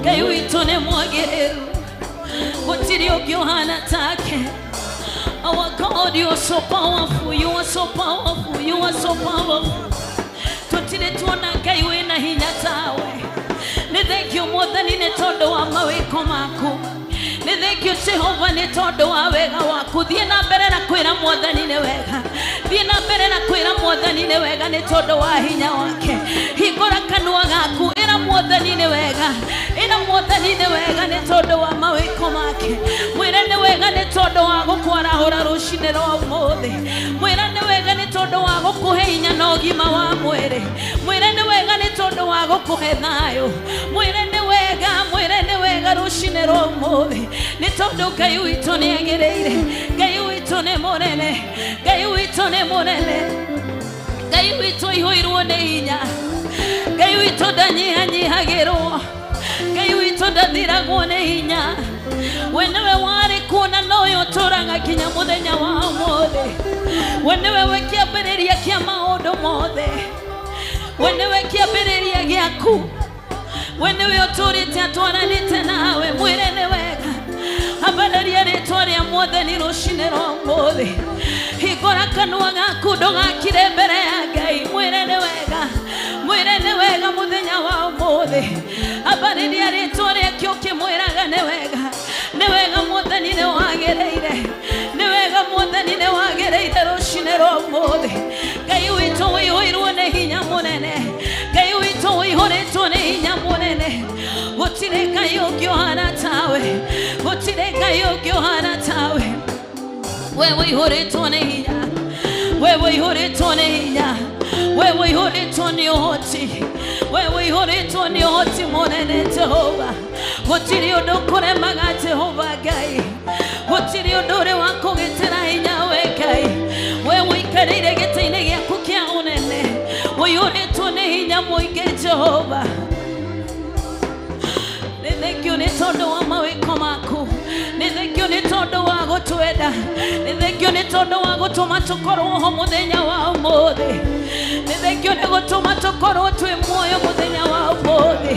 Ngai witũ nĩ mwagĩrĩru, gũtirĩ ũngĩ ũhana take. Our God, you are so powerful, you are so powerful, you are so powerful. Tutire tuona Ngai wĩna hinya tawe. Nĩ thengio Mwathani nĩ tondũ wa mawĩko maku. Nĩ thengio Jehova nĩ tondũ wa wega waku. Thiĩ na mbere na kwĩra Mwathani nĩ wega. Thiĩ na mbere na kwĩra Mwathani nĩ wega nĩ tondũ wa hinya wake. Hingũra kanua gaku, ĩra Mwathani nĩ wega. Ĩra Mwathani nĩ wega nĩ tondũ wa mawĩko make. Mwĩre nĩ wega nĩ tondũ wa gũkwarahũra rũcinĩ rwa ũmũthĩ. Mwĩre nĩ wega nĩ tondũ wa gũkũhe hinya na ũgima wa mwĩrĩ. Mwĩre nĩ wega nĩ tondũ wa gũkũhe thayũ. Mwĩre nĩ wega rũcinĩ rwa ũmũthĩ nĩ tondũ Ngai witũ nĩ agĩrĩire. Ngai witũ nĩ mũnene. Ngai witũ nĩ mũnene. Ngai witũ ihũirwo nĩ hinya. Ngai witũ ndanyihanyihagĩrwo. Ngai witũ ndathiragwo nĩ hinya. We nĩwe warĩ kuo na nowe ũtũũraga nginya mũthenya wa ũmũthĩ. We nĩwe kĩambĩrĩria kĩa maũndũ mothe. We nĩwe kĩambĩrĩria gĩaku. We nĩwe ũtũũrĩte atwaranĩte nawe. Mwĩre nĩ wega. Ambararia rĩĩtwa rĩa Mwathani rũcinĩ rwa ũmũthĩ. Hingũra kanua gaku ndũgakire mbere ya Ngai. Mwĩre nĩ wega. Mwĩre nĩ wega mũthenya wa ũmũthĩ. Ambararia rĩĩtwa rĩake ũkĩmwĩraga nĩ wega. Nĩ wega Mwathani nĩ wagĩrĩire. Nĩ wega Mwathani nĩ wagĩrĩire rũcinĩ rwa ũmũthĩ. Ngai witũ wĩihũirwo nĩ hinya mũnene. Ngai witũ wĩihũrĩtwo nĩ hinya mũnene. Gũtirĩ Ngai ũngĩ ũhana tawe. Gũtirĩ Ngai ũngĩ ũhana tawe. We wĩihũrĩtwo nĩ hinya. We wĩihũrĩtwo nĩ hinya. We wĩihũrĩtwo nĩ ũhoti. We wĩihũrĩtwo nĩ ũhoti mũnene Jehova. Gũtirĩ ũndũ ũkũremaga Jehova Ngai. Gũtirĩ ũndũ ũrĩ wa kũgĩtĩra hinya we Ngai. We wĩikarĩire gĩtĩ-inĩ gĩaku kĩa ũnene. Wĩihũrĩtwo nĩ hinya mũingĩ Jehova. Nĩ thengio nĩ tondũ wa mawĩko maku. Nĩ thengio nĩ tondũ wa gũtwenda. Nĩ thengio nĩ tondũ wa gũtũma tũkorwo ho mũthenya wa ũmũthĩ. Nĩ thengio nĩ gũtũma tũkorwo twĩ muoyo mũthenya wa ũmũthĩ.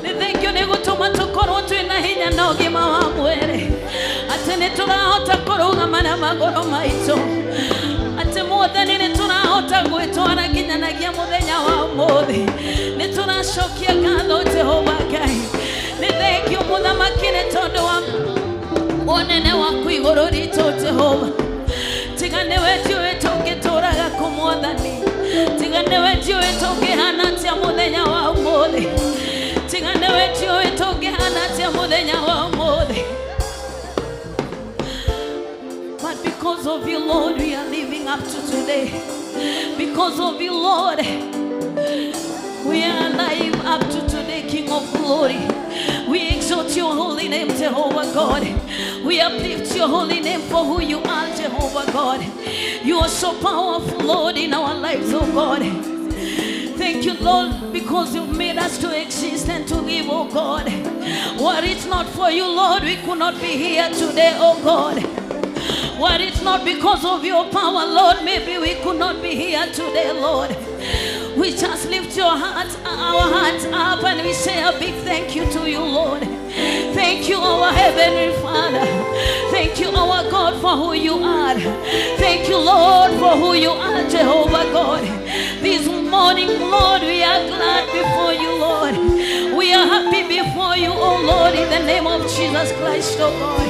Nĩ thengio nĩ gũtũma tũkorwo twĩna hinya na ũgima wa mwĩrĩ. Atĩ nĩ tũrahota kũrũgama na magũrũ maitũ. Atĩ Mwathani nĩ tũrahota gwĩtwara nginyanagia mũthenya wa ũmũthĩ. Nĩ tũracokia ngatho Jehova Ngai. Nĩ thengio Mũthamaki nĩ tondũ wa ũnene waku igũrũ ritũ Jehova. Tiga nĩwe njũĩ tũngĩtũũraga kũ Mwathani. Tiga nĩwe njũĩ tũngĩhana atĩa mũthenya wa ũmũthĩ. Tiga nĩwe njũĩ tũngĩhana atĩa mũthenya wa ũmũthĩ. But because of you, Lord, we are living up to today. Because of you, Lord, we are alive up to today, King of glory. We exalt your holy name, Jehovah God. We uplift your holy name for who you are, Jehovah God. You are so powerful, Lord, in our lives, oh God. Thank you, Lord, because you've made us to exist and to live, oh God. Were it not for you, Lord, we could not be here today, oh God. Were it not because of your power, Lord, maybe we could not be here today, Lord. We just lift our hearts up and we say a big thank you to you, Lord. Thank you, our Heavenly Father. Thank you, our God, for who you are. Thank you, Lord, for who you are, Jehovah God. This morning, Lord, we are glad before you, Lord. We are happy before you, oh Lord, in the name of Jesus Christ, oh God.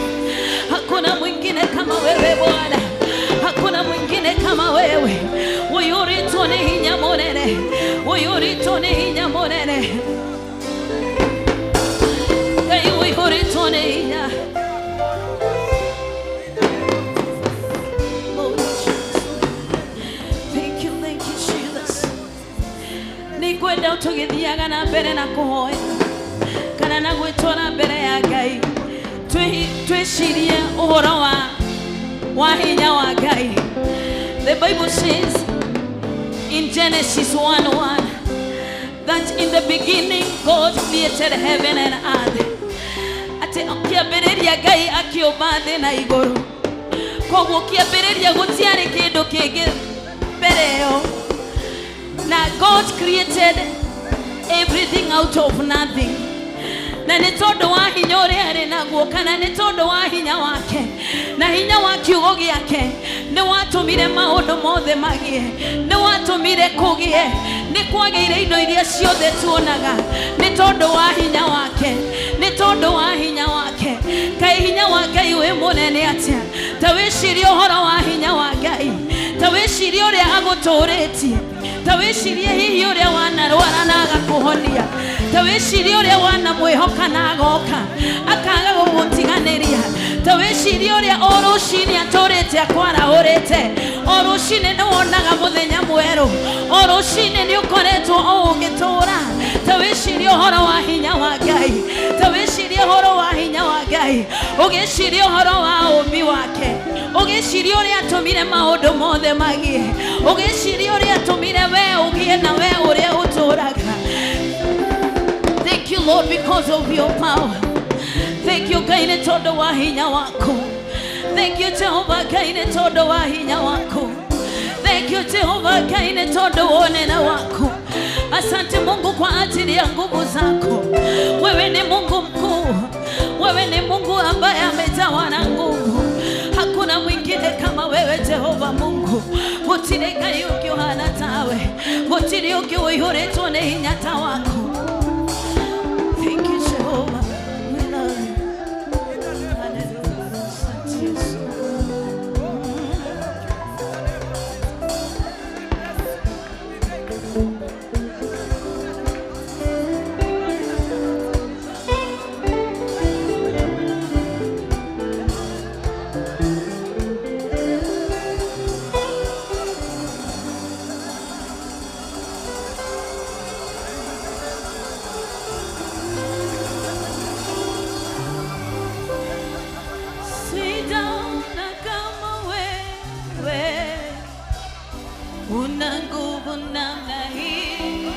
Hakuna mwingine kama wewe Bwana. Hakuna mwingine kama wewe. Wĩihũrĩtwo nĩ hinya mũnene. Wĩihũrĩtwo nĩ hinya mũnene. Ngai wĩihũrĩtwo nĩ hinya. Thank you, Jesus. Nĩngwenda ũtũgĩthiaga na mbere na kũhoya. Kana na gwĩtwara mbere ya Ngai. Twĩcirie ũhoro wa hinya wa Ngai. The Bible says in Genesis 1:1 that in the beginning God created heaven and earth. Ati kĩambĩrĩria Ngai akĩũmba thĩ na igũrũ. Koguo kĩambĩrĩria gũtiarĩ kĩndũ kĩngĩ mbere ĩyo. Na God created everything out of nothing. na nĩ tondũ wa hinya ũrĩa arĩ naguo, kana nĩ tondũ wa hinya wake na hinya wa kiugo gĩake nĩ watũmire maũndũ mothe magĩe, nĩ watũmire kũgĩe, nĩ kwagĩire indo iria ciothe tuonaga nĩ tondũ wa hinya wake, nĩ tondũ wa hinya wake. Kaĩ hinya wa Ngai wĩ mũnene atĩa? Ta wĩcirie ũhoro wa hinya wa Ngai, ta wĩcirie ũrĩa agũtũrĩtie, ta wĩcirie hihi ũrĩa wanarwara na agakũhonia, ta wĩcirie ũrĩa wanamwĩhoka na agoka akaga gũgũtiganĩria, ta wĩcirie ũrĩa o rũciinĩ atũrĩte akwarahũrĩte, o rũciinĩ nĩ wonaga mũthenya mwerũ, o rũciinĩ nĩ ũkoretwo o ũgĩtũra. Ta wĩcirie ũhoro wa hinya wa Ngai, ta wĩcirie ũhoro wa hinya wa Ngai, ũgĩcirie ũhoro wa ũmbi wake, ũgĩcirie ũrĩa atũmire maũndũ mothe magĩe, ũgĩcirie ũrĩa atũmire we ũgĩe na we ũrĩa ũtũraga. Thank you Lord because of your power. Thank you Ngai nĩ tondũ wa hinya wako. Thank you Jehovah Ngai nĩ tondũ wa hinya wako. Thank you Jehovah Ngai nĩ tondũ wa unene wako. Asante Mungu kwa ajili ya nguvu zako. Wewe ni Mungu mkuu, wewe ni Mungu ambaye amejawa na nguvu. Hakuna mwingine kama wewe Jehova Mungu. Gutire Ngai ũngĩ ũhana tawe, gutire ũngĩ ũihũrĩtwo nĩ hinya ta wako. Thank you Jehovah. We love you. Hallelujah. Asante Yesu. Una nguvu namna hii,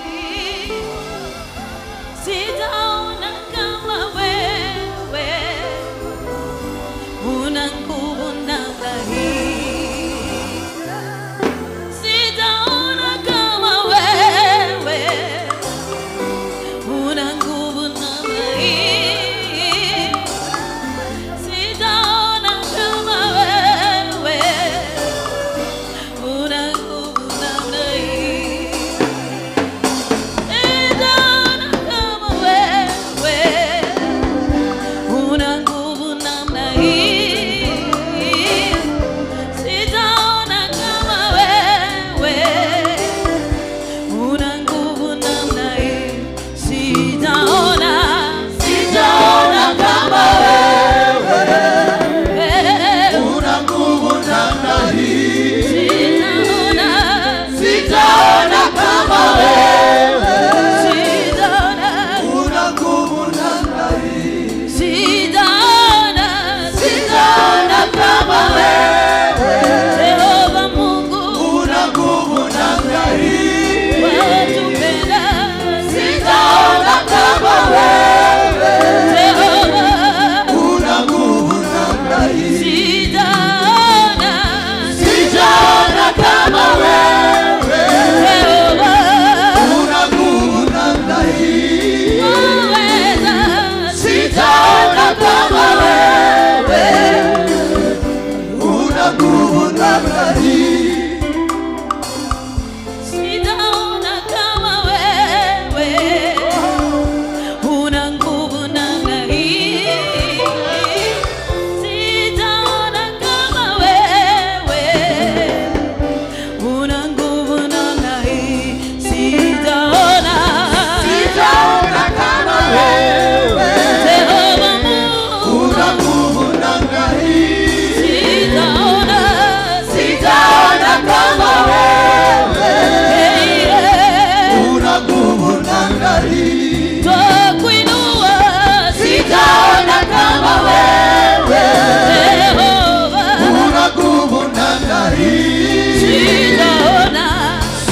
sijaona kama wewe. Una nguvu namna hii, sijaona kama wewe. Una nguvu namna hii,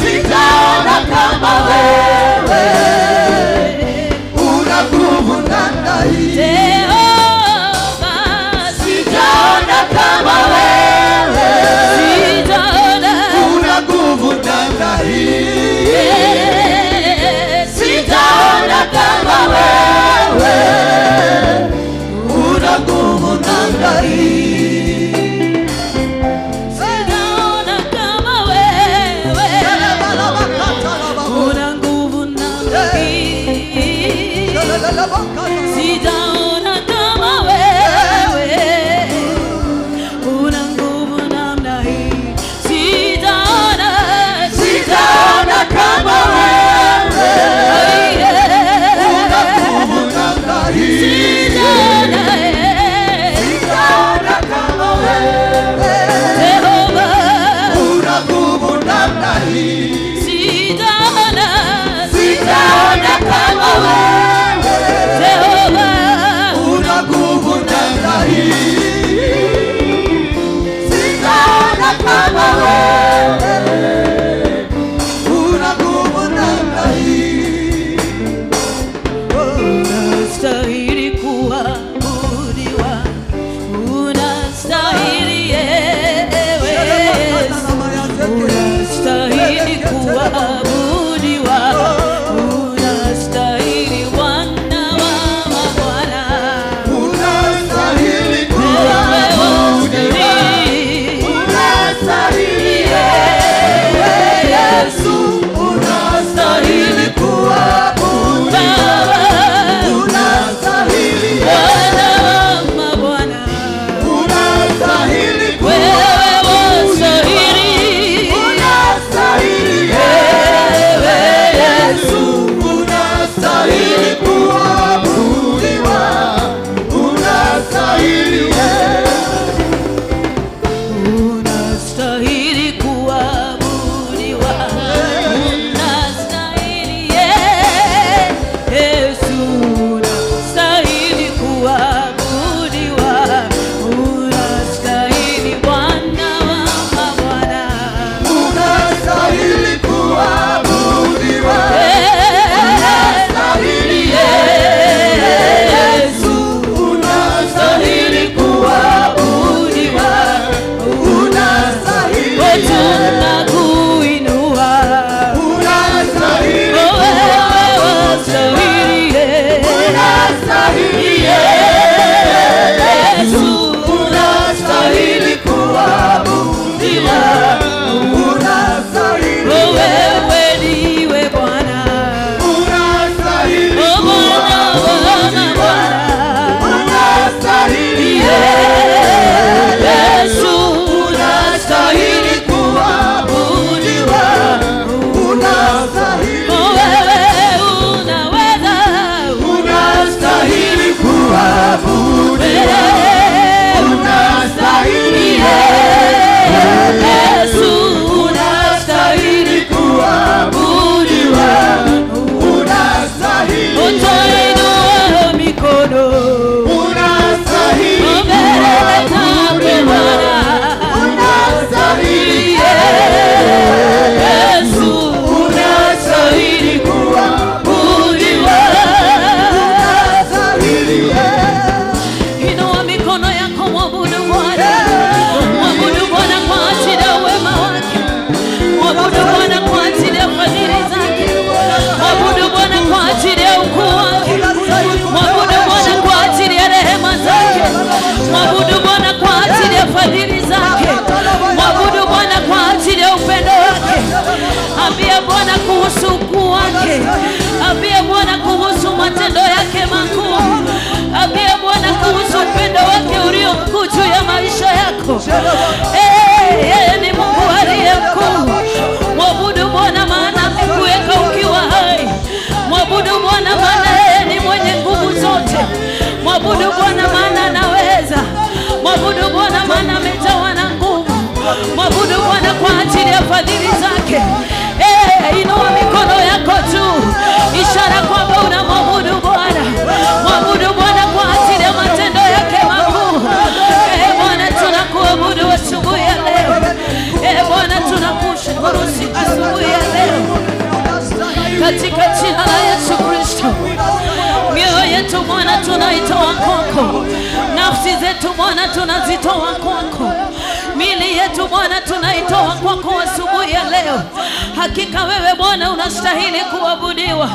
sijaona kama wewe. Una Sijaona kama wewe. sijaona kama wewe, una nguvu namna hii. Sijaona kama wewe, una nguvu namna hii. Sijaona kama wewe, Jehova, una nguvu namna hii. Sijaona kama wewe, Jehova, una nguvu namna hii. Sijaona kama wewe, una nguvu namna hii. Unastahili kuabudiwa, unastahili Yesu, unastahili kuabudiwa, unastahili Bwana wa mabwana, unastahili kuabudiwa, unastahili Yesu, unastahili kuabudiwa, unastahili Bwana wa mabwana, unastahili Ambia Bwana kuhusu ukuu wake. Ambia Bwana kuhusu matendo yake makuu. Ambia Bwana kuhusu upendo wake ulio mkuu juu ya maisha yako. Yeye ni Mungu aliye mkuu. Mwabudu Bwana maana amekuweka ukiwa hai. Mwabudu Bwana maana yeye ni mwenye nguvu zote. Mwabudu Bwana maana anaweza. Mwabudu Bwana maana amejawa na nguvu. Mwabudu Bwana kwa ajili ya fadhili zake. Inua mikono yako juu, ishara kwamba unamwabudu Bwana. Mwabudu Bwana kwa ajili ya matendo yake makuu. Bwana tunakuabudu asubuhi ya leo. Bwana tunakushukuru asubuhi ya leo, katika jina la Yesu Kristo. Mioyo yetu Bwana tunaitoa kwako, nafsi zetu Bwana tunazitoa kwako, mili yetu Bwana tunaitoa kwako asubuhi ya leo. Hakika wewe Bwana unastahili kuabudiwa,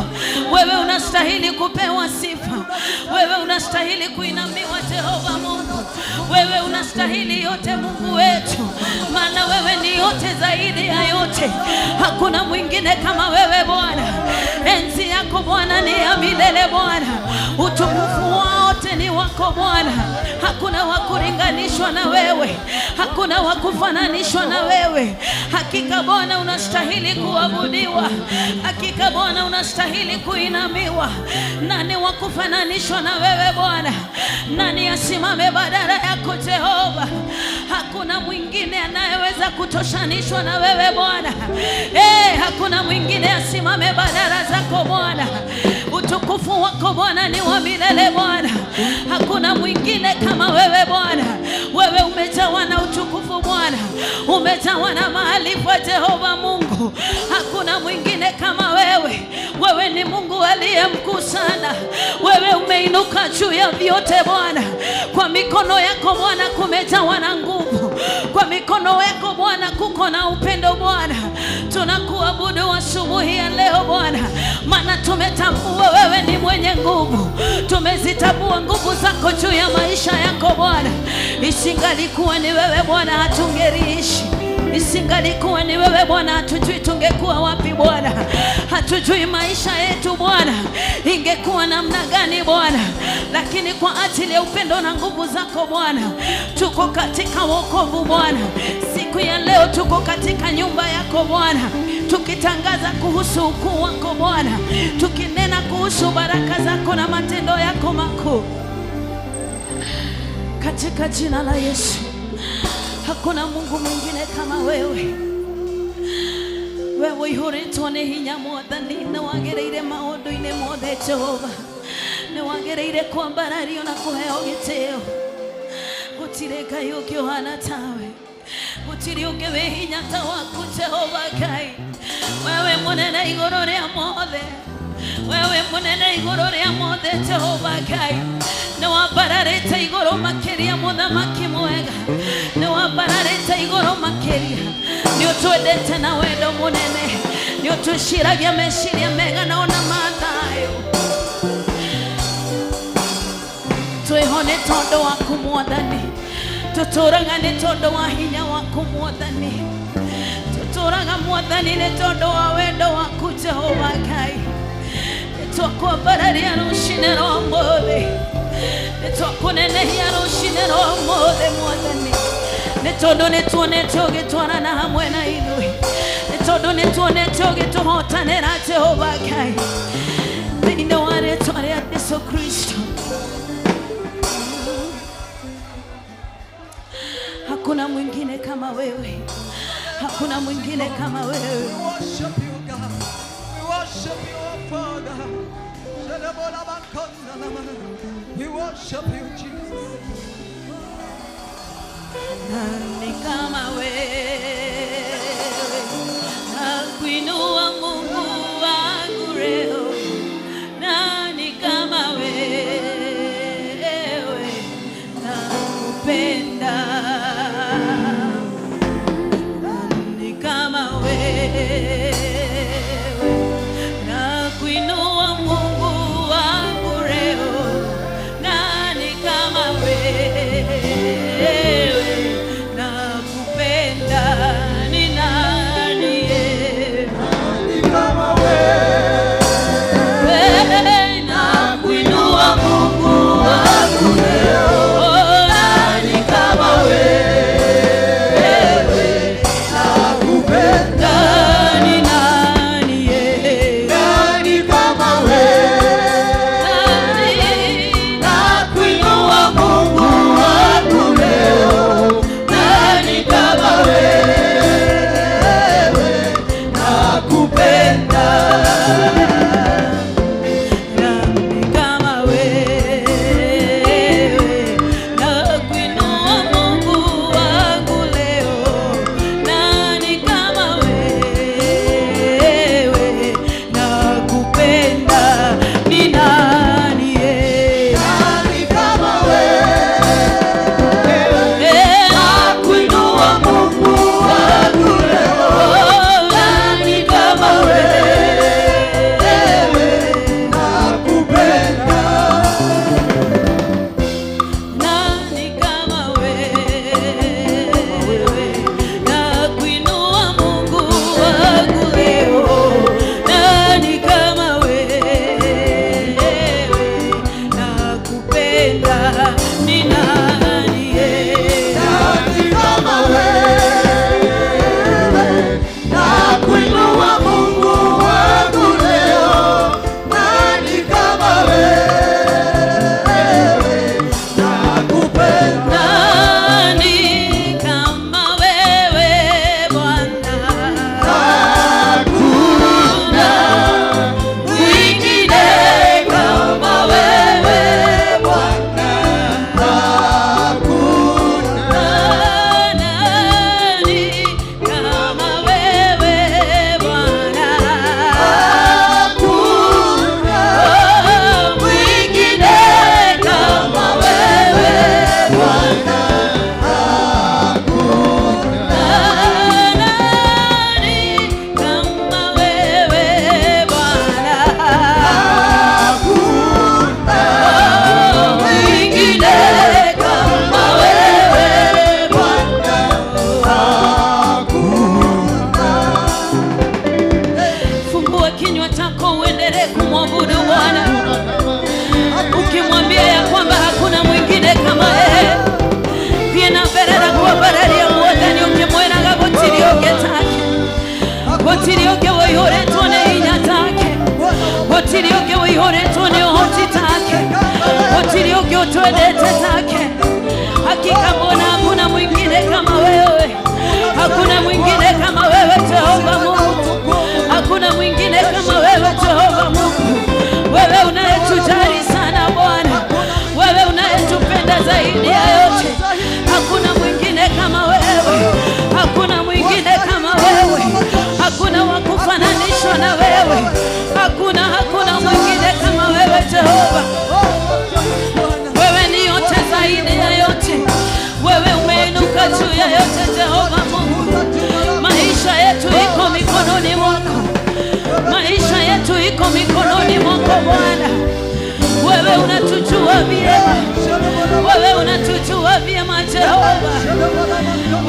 wewe unastahili kupewa sifa, wewe unastahili kuinamiwa Jehova Mungu, wewe unastahili yote Mungu wetu, maana wewe ni yote zaidi ya yote. Hakuna mwingine kama wewe Bwana. Enzi yako Bwana ni ya milele Bwana. utukufu wote ni wako Bwana. Hakuna wa kulinganishwa na wewe, hakuna wa kufananishwa na wewe. Hakika Bwana unastahili kuabudiwa, hakika Bwana unastahili kuinamiwa. Nani wa kufananishwa na wewe Bwana? Nani asimame badala yako Jehova? Hakuna mwingine anayeweza kutoshanishwa na wewe Bwana. Hakuna mwingine asimame badala zako Bwana. Utukufu wako Bwana ni wa milele Bwana. Hakuna mwingine kama wewe Bwana. Wewe umejawa na utukufu Bwana, umejawa na maarifa Jehova Mungu. Hakuna mwingine kama wewe. Wewe ni Mungu aliye mkuu sana. Wewe umeinuka juu ya vyote Bwana. Kwa mikono yako Bwana kumejawa na nguvu, kwa mikono yako Bwana kuko na upendo Bwana. Tunakuabudu asubuhi ya leo Bwana, maana tumetambua wewe ni mwenye nguvu. Tumezitambua nguvu zako juu ya maisha yako Bwana. Isingalikuwa ni wewe Bwana hatungeriishi. Isingalikuwa ni wewe Bwana hatujui tungekuwa wapi Bwana. Hatujui maisha yetu Bwana ingekuwa namna gani Bwana, lakini kwa ajili ya upendo na nguvu zako Bwana tuko katika wokovu Bwana. Siku ya leo tuko katika nyumba yako Bwana, tukitangaza kuhusu ukuu wako Bwana, tukinena kuhusu baraka zako na matendo yako makuu, katika jina la Yesu. Hakuna Mungu mwingine kama wewe. Wewe ihoretwo nĩ hinya mwathani, nĩ wagereire maũndũ-inĩ mothe Jehova, nĩ wagereire kwambarario na kũheo gĩtĩo. Gũtirĩ Ngai ũngĩ ũhana tawe, gũtirĩ ũngĩ wĩ hinya ta waku Jehova Ngai. Wewe mũnene igũrũ rĩa mothe, wewe mũnene igũrũ rĩa mothe Jehova Ngai. Nĩ wambararĩte igũrũ makĩria mũthamaki mwega, nĩ wambararĩte igũrũ makĩria. Nĩ ũtwendete na wendo mũnene, nĩ ũtwĩciragia meciria mega na ona ma thayũ. Twĩho nĩ tondũ waku Mwathani, tũtũũraga nĩ tondũ wa hinya waku Mwathani, tũtũũraga Mwathani nĩ tondũ wa wendo waku Jehova Ngai. Nĩtwakwambararia rũciinĩ rwa ũmũthĩ, nĩtwakũnenehia rũciinĩ rwa ũmũthĩ Mwathani, nĩ tondũ nĩtuonete ũgĩtwarana hamwe na ithuĩ, nĩ tondũ nĩtuonete ũgĩtũhotanĩra Jehova Ngai, thĩinĩ wa rĩĩtwa rĩa Jesũ Kristo. Hakuna mwingine kama wewe, hakuna mwingine kama wewe. We worship you, Jesus. Nani kama wewe, nakuinua Mungu wangu leo. Nani kama wewe, nakupenda. Nani kama wewe, nakuinua Mungu wangu leo. Nani kama wewe, nakupenda. tutoe dete zake. Hakika Bwana hakuna mwingine kama wewe, hakuna mwingine kama wewe Jehova Mungu, hakuna mwingine kama wewe Jehova Mungu. Wewe unayetujali sana Bwana, wewe unayetupenda zaidi ya yote. Hakuna mwingine kama wewe, hakuna mwingine kama wewe, hakuna wa kufananishwa na wewe, hakuna mwingine kama wewe Jehova. Wewe ni yote zaidi ya yote, wewe umeinuka juu ya yote Jehova Mungu. Maisha yetu iko mikononi mwako, maisha yetu iko mikononi mwako Bwana. Wewe unatujua vyema, wewe unatujua vyema Jehova,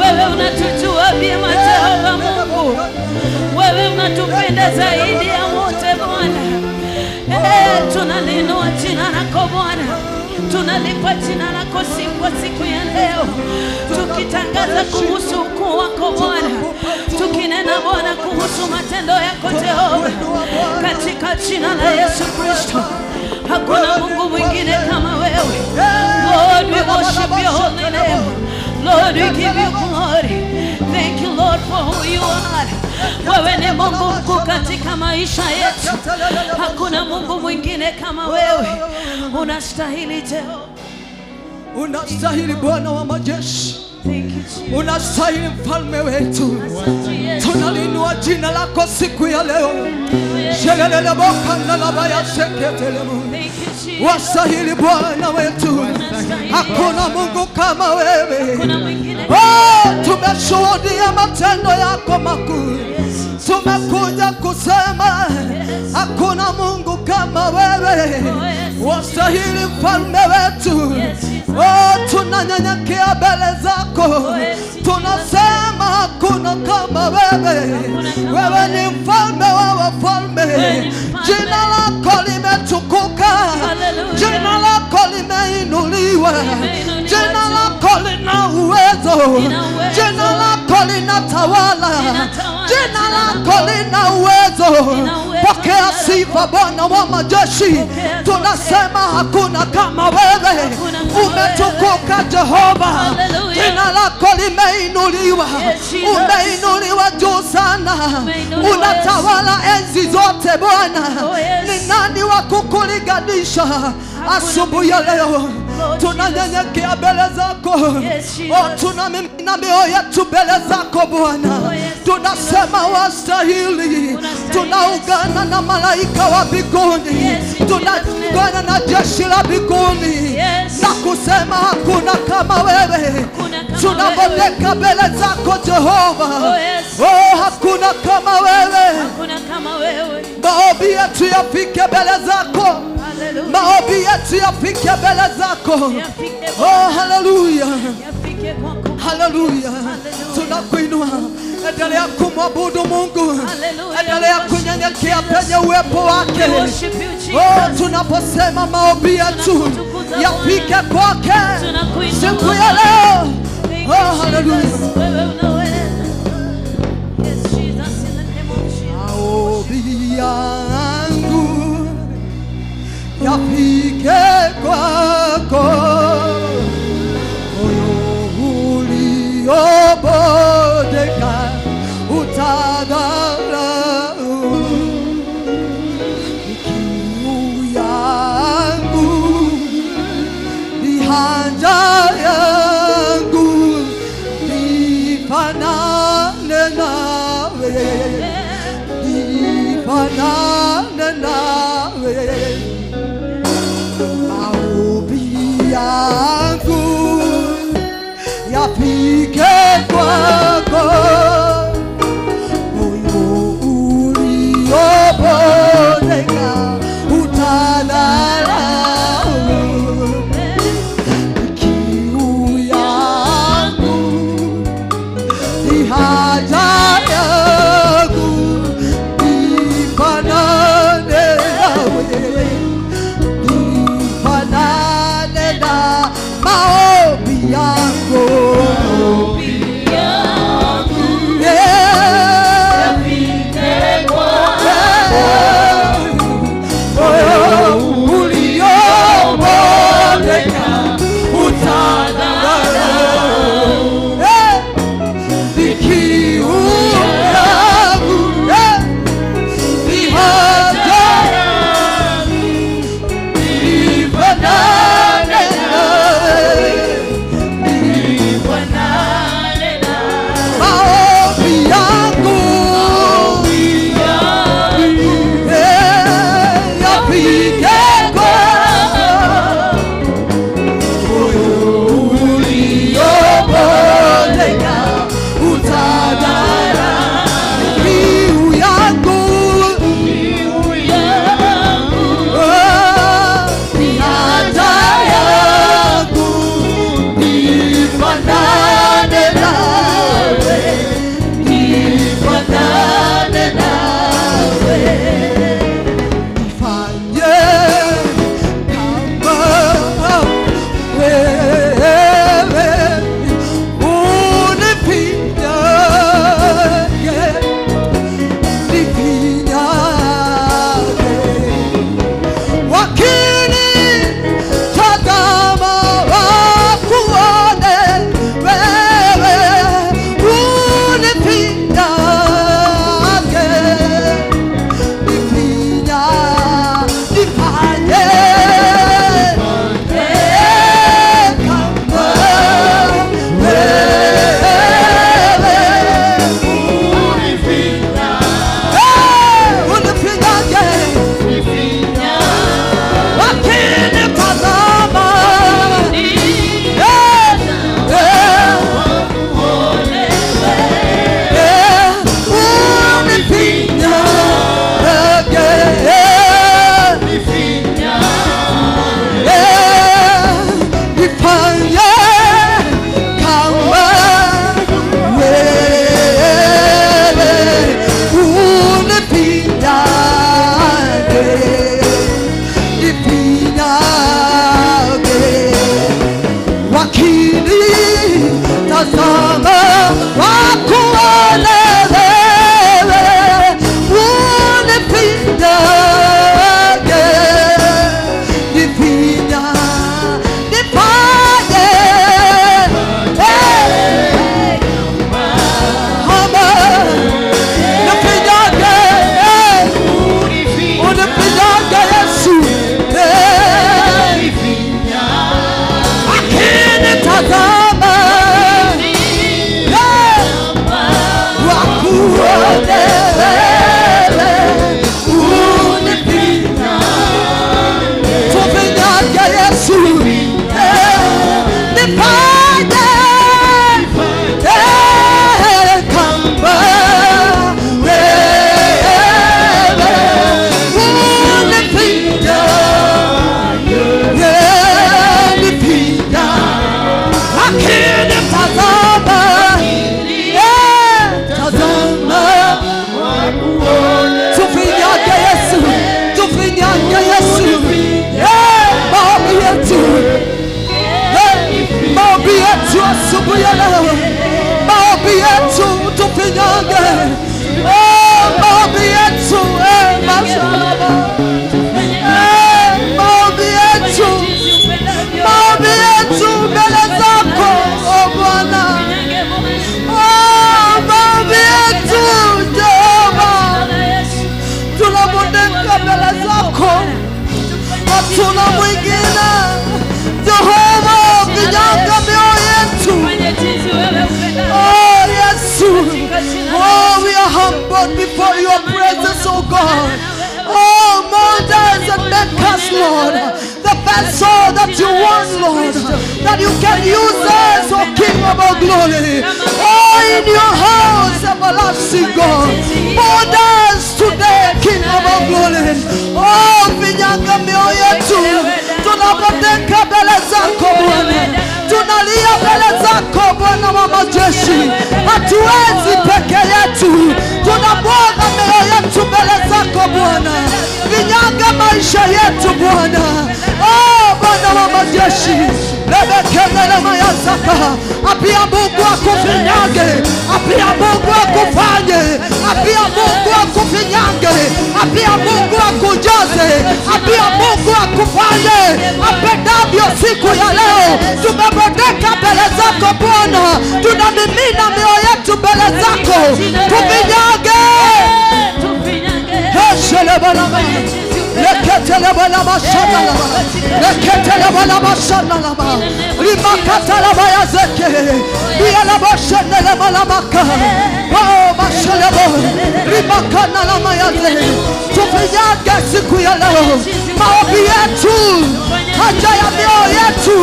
wewe unatujua vyema Jehova Mungu. Wewe unatupenda zaidi ya wote Bwana. Tunalinua jina lako Bwana, tunalipa jina lako siku ya leo, tukitangaza kuhusu ukuu wako Bwana, tukinena Bwana kuhusu matendo yako Jehova, katika jina la Yesu Kristo. Hakuna Mungu mwingine kama wewe. Lord, we worship your holy name. Lord, we give you glory. Thank you Lord for who you are. Wewe ni Mungu mkuu katika maisha yetu. Hakuna Mungu mwingine kama wewe. Unastahili Jehova, unastahili Bwana wa majeshi, unastahili mfalme wetu. Tunalinua jina lako siku ya leo. Wastahili Bwana wetu, hakuna Mungu kama wewe. Tumeshuhudia matendo yako makuu, tumekuja kusema hakuna Mungu kama wewe. Wastahili mfalme wetu. Tunanyenyekea mbele zako, tunasema hakuna kama wewe. Wewe ni mfalme wa wafalme, jina lako limetukuka, jina lako limeinuliwa, jina lako lina uwezo, jina lako linatawala, jina lako lina uwezo. Pokea sifa Bwana wa majeshi. Tunasema hakuna kama wewe, umetukuka Jehova, jina lako limeinuliwa, umeinuliwa juu sana, unatawala enzi zote Bwana. Ni nani wa kukulinganisha? Asubuhi ya leo tunanyenyekea mbele zako, tunamimina mioyo yetu mbele zako Bwana. Tunasema wastahili, tunaungana na malaika wa mbinguni, tunaungana na jeshi la mbinguni na kusema hakuna kama wewe. Tunapoteka mbele zako Jehova, hakuna kama wewe. Maombi yetu yafike mbele zako, maombi yetu yafike mbele zako. Haleluya, haleluya. Tunakuinua, endelea kumwabudu Mungu, endelea kunyenyekea penye uwepo wake. Tunaposema maombi yetu yafike kwake siku ya leo. Haleluya. Maombi yangu yafike kwako, moyo uliobondeka utadharau. Kiu yangu ni haja yangu, nifanane nawe, nifanane nawe. Maombi yangu yafike kwako, moyo uliobondeka utadharau. Kiu yangu ni haja yangu, nifanane nawe, nifanane na maombi yangu. ya leo. Maombi yetu tufinyange. Maombi yetu masalaba. Maombi yetu mbele zako Bwana. Maombi yetu Jehova, tunabondeka mbele zako, hatuna mwingine Jehova. Vinyanga mioyo yetu. Yesu, we are humbled before your presence, oh God. Mold us and make us, Lord, the vessel that you want, Lord, that you can use us, oh King of all glory. In your house, everlasting God. Mold us today, King of all glory. Vinyanga mioyo yetu, tunapoteka mbele zako Bwana, tunalia mbele zako Bwana wa majeshi. Hatuwezi peke yetu, tunamwaga mioyo yetu mbele zako Bwana. Vinyanga maisha yetu Bwana. Bwana wa majeshi, lebekele mayazaka. Apia Mungu akufinyange, apia Mungu akufanye, apia Mungu akufinyange, apia Mungu akujaze, apia Mungu akufanye apendavyo siku ya leo. Tumebondeka mbele zako Bwana, tunamimina mioyo yetu mbele zako. Tufinyange. Tufinyange siku ya leo. Maombi yetu, haja ya mioyo yetu,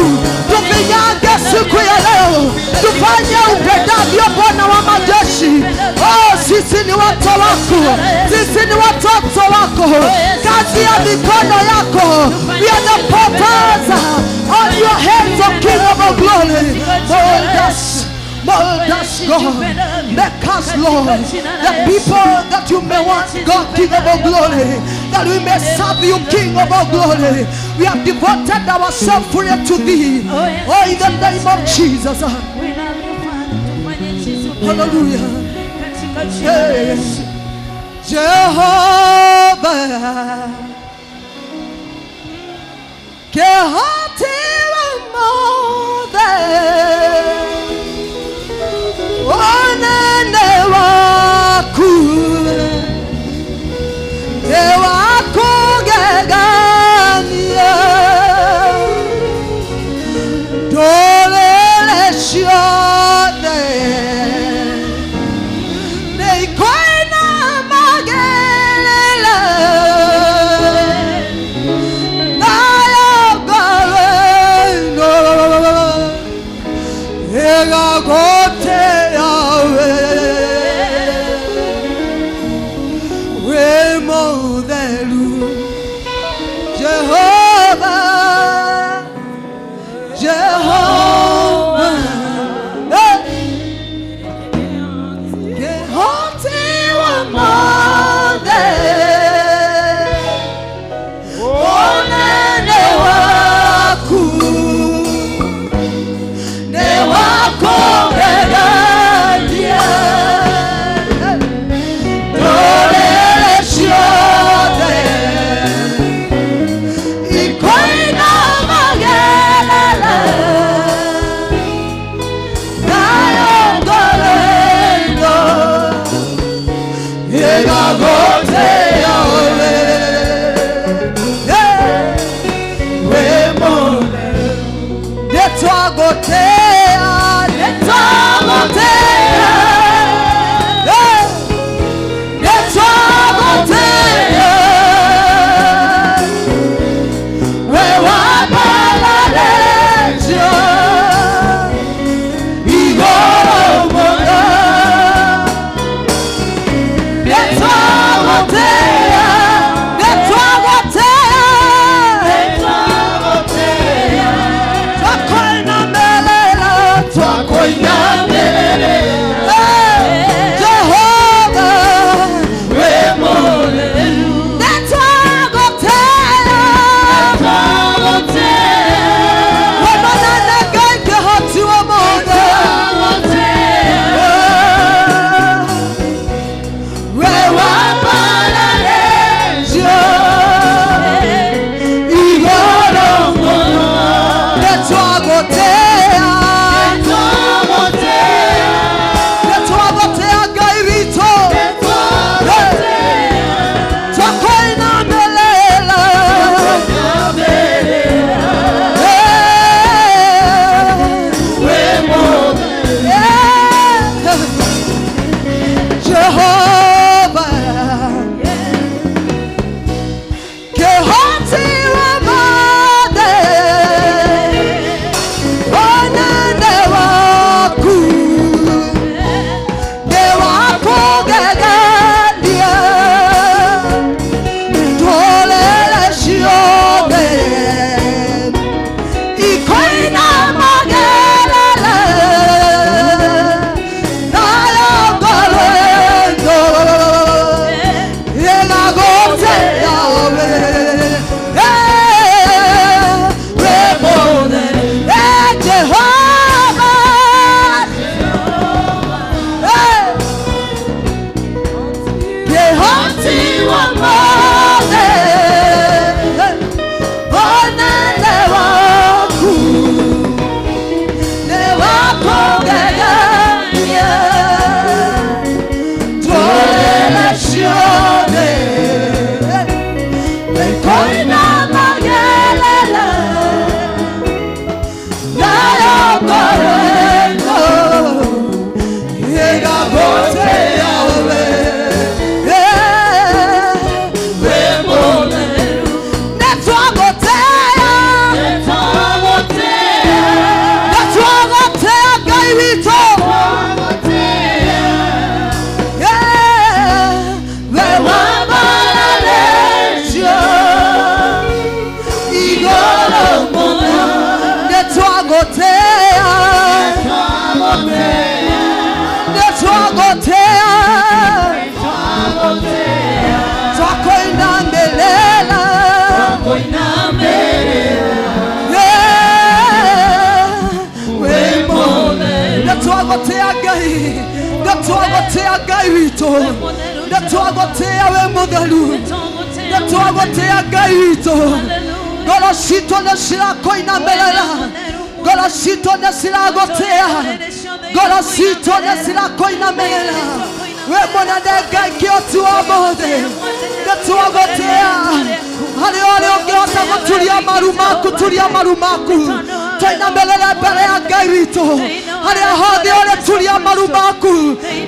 tufinyange siku ya leo. Tufanye upendavyo Bwana wa majeshi. Sisi ni watu wako, sisi ni watoto wako, kazi ya mikono yako. We are the potters on your hands, O King of all glory. Mold us, God. Make us, Lord, the people that you may want, God, King of all glory, that we may serve you, King of all glory. We have devoted ourselves fully to thee. In the name of Jesus. Hallelujah. Yes. Jehovah, Kehatiwa Mothe, Onene waku, Ewaku gegania, Dolele shione.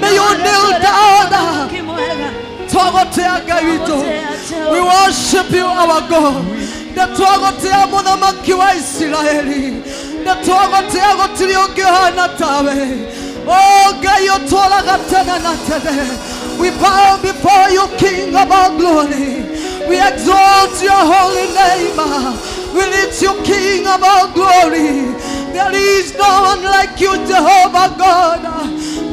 May you kneel down. We worship you, our God. Natuagotea mwanamke wa Israeli. Natuagotea gotiliogeana tawe. Oh, gayotola gatana natade. We bow before you, King of all glory. We exalt your holy name. We lift you, King of all glory. There is no one like you, Jehovah God.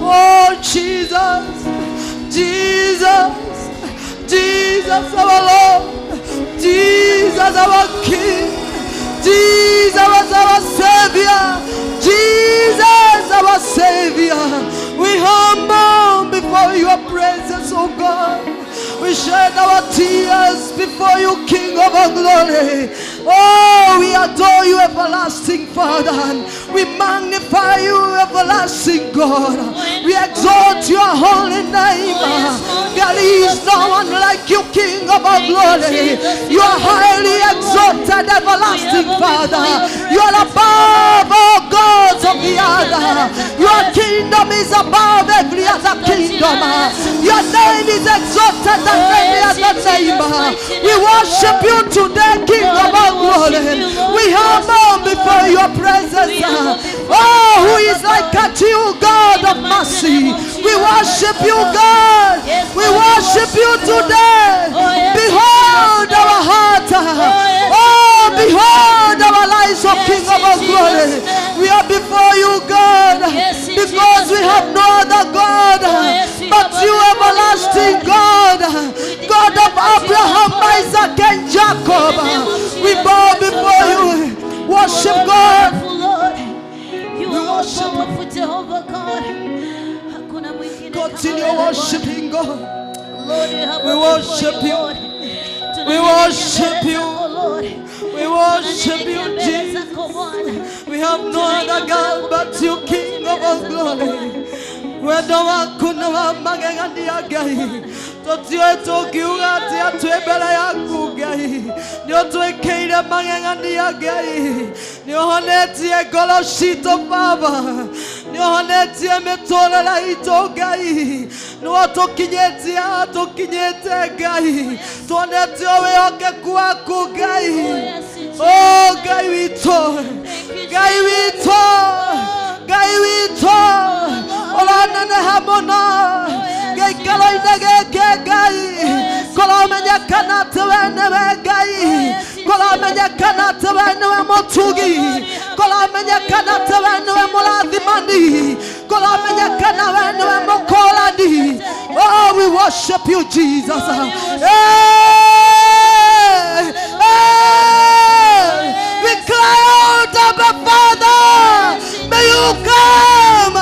Oh, Jesus, Jesus, Jesus our Lord, Jesus our King, Jesus our Savior, Jesus our Savior. We humble before your presence, oh God. We shed our tears before you, King of all glory. Oh, we adore you, everlasting Father. We magnify you, everlasting God. We exalt your holy name. There is no one like you, King of all glory. You are highly exalted, everlasting Father. You are above all gods of the other. Your kingdom is above every other kingdom. Your name is exalted than every other name. We worship you today, King of all glory. We humble before your presence. Oh, who is like unto you, God of mercy? We worship you, God. We worship you today. Behold our heart. Oh, behold our lives, O King of all glory. We are before you, God, because we have no other God but you, everlasting God, God of Abraham, Isaac, and Jacob. We bow before you. Worship God. You are powerful, Jehovah God. Continue worshiping God. Lord, we worship you. We worship you. We worship you, Jesus. We have no other God but you, King of all glory. Wendo wako na wa magegania Ngai totioe tukiuga ati atue mbele yaku Ngai nĩũtwĩkĩire magegania Ngai nĩũhonetie ngoro citũ Baba nĩũhonetie mĩtũrĩre itũ Ngai nĩwatũkinyĩtie tũkinyĩte Ngai tuonetio wĩhokeku waku Ngai oh Ngai witũ Ngai witũ Ngai witũ Olana hamona Ngai kaloine geke Ngai Kolomenya kana tewene Ngai Kolomenya kana tewene motugi Kolomenya kana tewene mulathimani Kolomenya kana wene mokolani Oh we worship you Jesus Hey Hey We cry out Abba Father May you come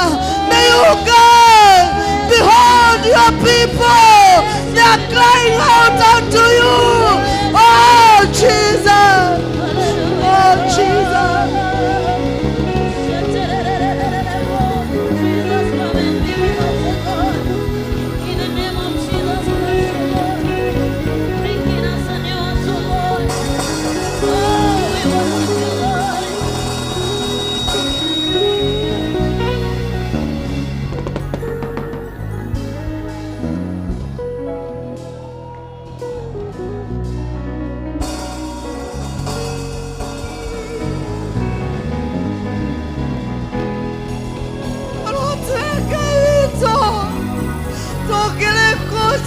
May you come Behold your people They are crying out unto you Oh Jesus Oh Jesus In the name of Jesus Christ, bringing us a new heart, Lord. Oh, we worship you, Lord.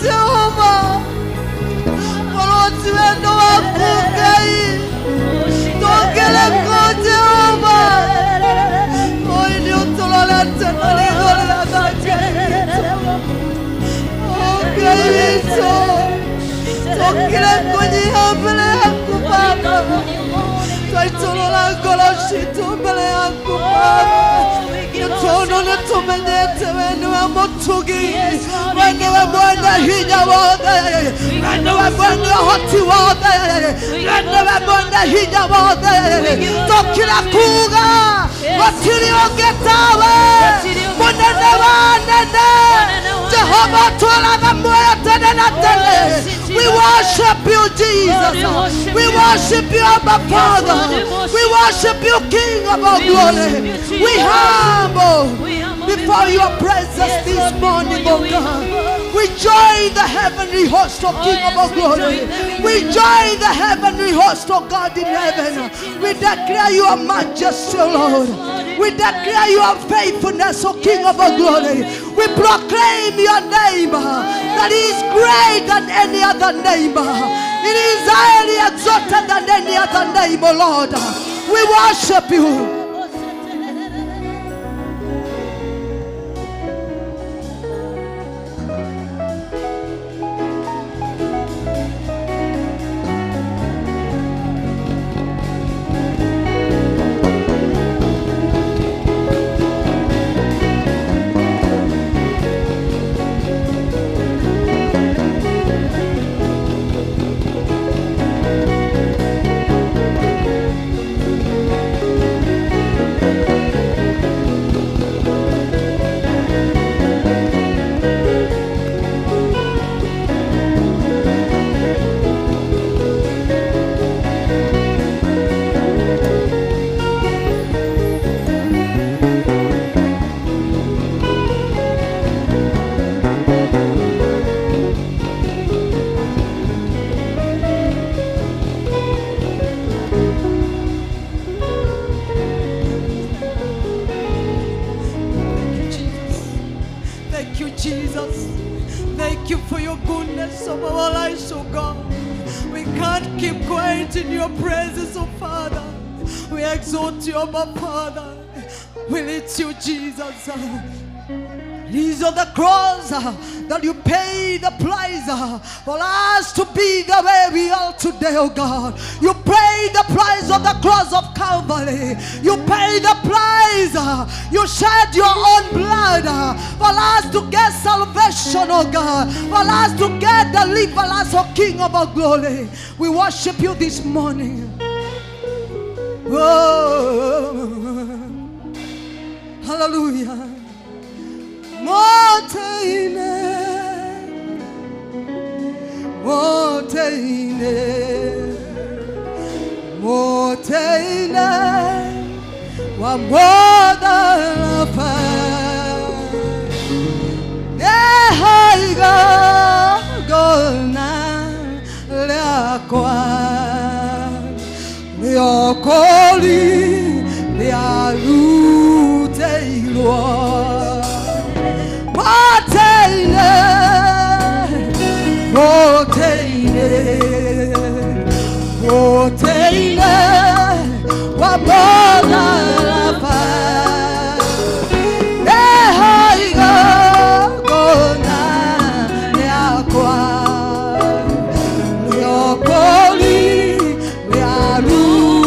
Jehova Walotiwendo wako Ngai Tokele ko Jehova Oini utololete Naligole adake Oh Ngai wito Tokele ko Jehova yako Baba Taitolola goloshitu mbele yako Baba Tono netumenyete wewe motugi wewe Bwana hija wote wewe Bwana hoti wote wewe Bwana hija wote tokila kuga watiliogetawe munene wanene Jehova twala moyo tena na tena We worship you Jesus We worship you Abba Father We worship you King of all glory We humble before your presence this morning, oh God. We join the heavenly host of King of all glory. We join the heavenly host of God in heaven. We declare your majesty, Lord. We declare your faithfulness, O King of all glory. We proclaim your name that is greater than any other name. It is highly exalted than any other name, O Lord. We worship you. Jesus. Thank you for your goodness of our lives, oh God. We can't keep quiet in your presence, oh Father. We exalt you, oh Father. We lift you, Jesus. These are the cross that you paid the price for us to be the way we are today, oh God. You paid the price of the cross of Calvary. You paid the price. You shed your own blood for us to get salvation, oh God. For us to get deliverance, oh King of our glory. We worship you this morning. Oh, hallelujah. Motaine, motaine, motaine, wa moda pa. Nehaiga gona leakwa, leokoli lealuteilwa. Motaine, motaine, motaine, wa moda pa. Nehaiga gona leakwa, leokoli lealuteilwa.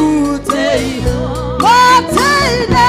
Motaine,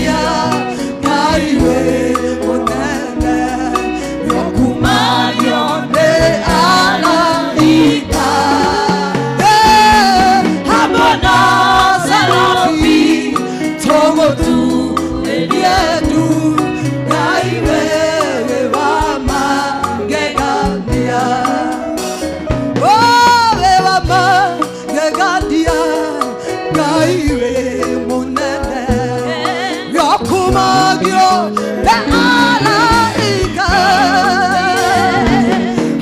Yeah. malaika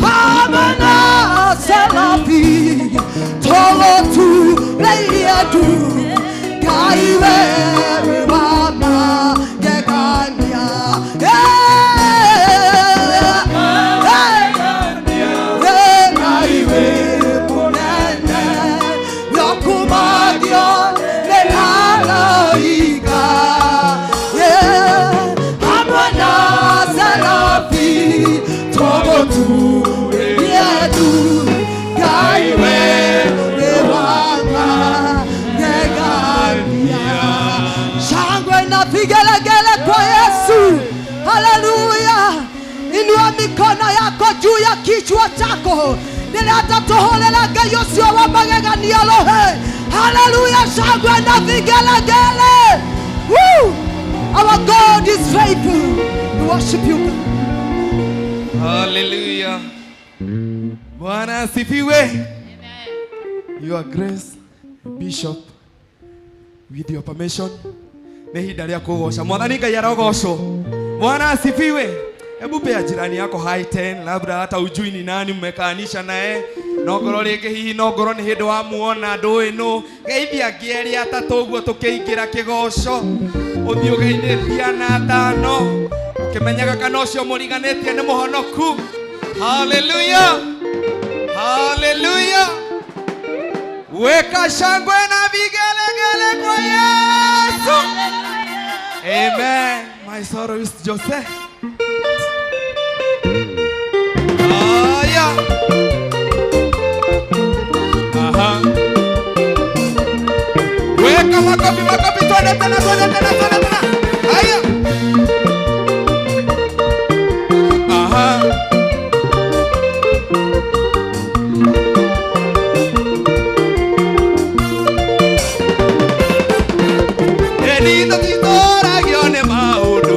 hamana serafi togo tu leiadu kaiwe mama gegania kaiwe munene yakumadio le malaika hamana serafi togo tu leiadu kaiwe vigelegele kwa Yesu. Haleluya. Inua mikono yako juu ya kichwa chako. Nileta toholela gayosio wa magegania lohe. Haleluya. Shangwe na vigelegele. Woo! Our God is faithful. We worship you, God. Hallelujah. Bwana asifiwe. Your Grace, Bishop, with your permission, nehida ria kugosha mwathani Ngai arogocwo. Bwana asifiwe. Hebu pea jirani yako high 10, labda hata ujui ni nani mmekanisha naye. Nongoro rĩngĩ hihi nongoro nĩ hĩndĩ wa muona ndũĩ no. Geithia ngĩeri atatũ ũguo tũkĩingĩra kĩgoco. Ũthiĩ ũgeithĩtia na tano. Ũkĩmenyaga kana ũcio mũriganĩtie nĩ mũhonoku. Hallelujah. Hallelujah. Weka shangwe na vigelegele kwa Yesu. Amen. My sorrow is Jose. Aya. Aha. Weka makofi twende tena. Aya. Aha. Edito titora gione maudu.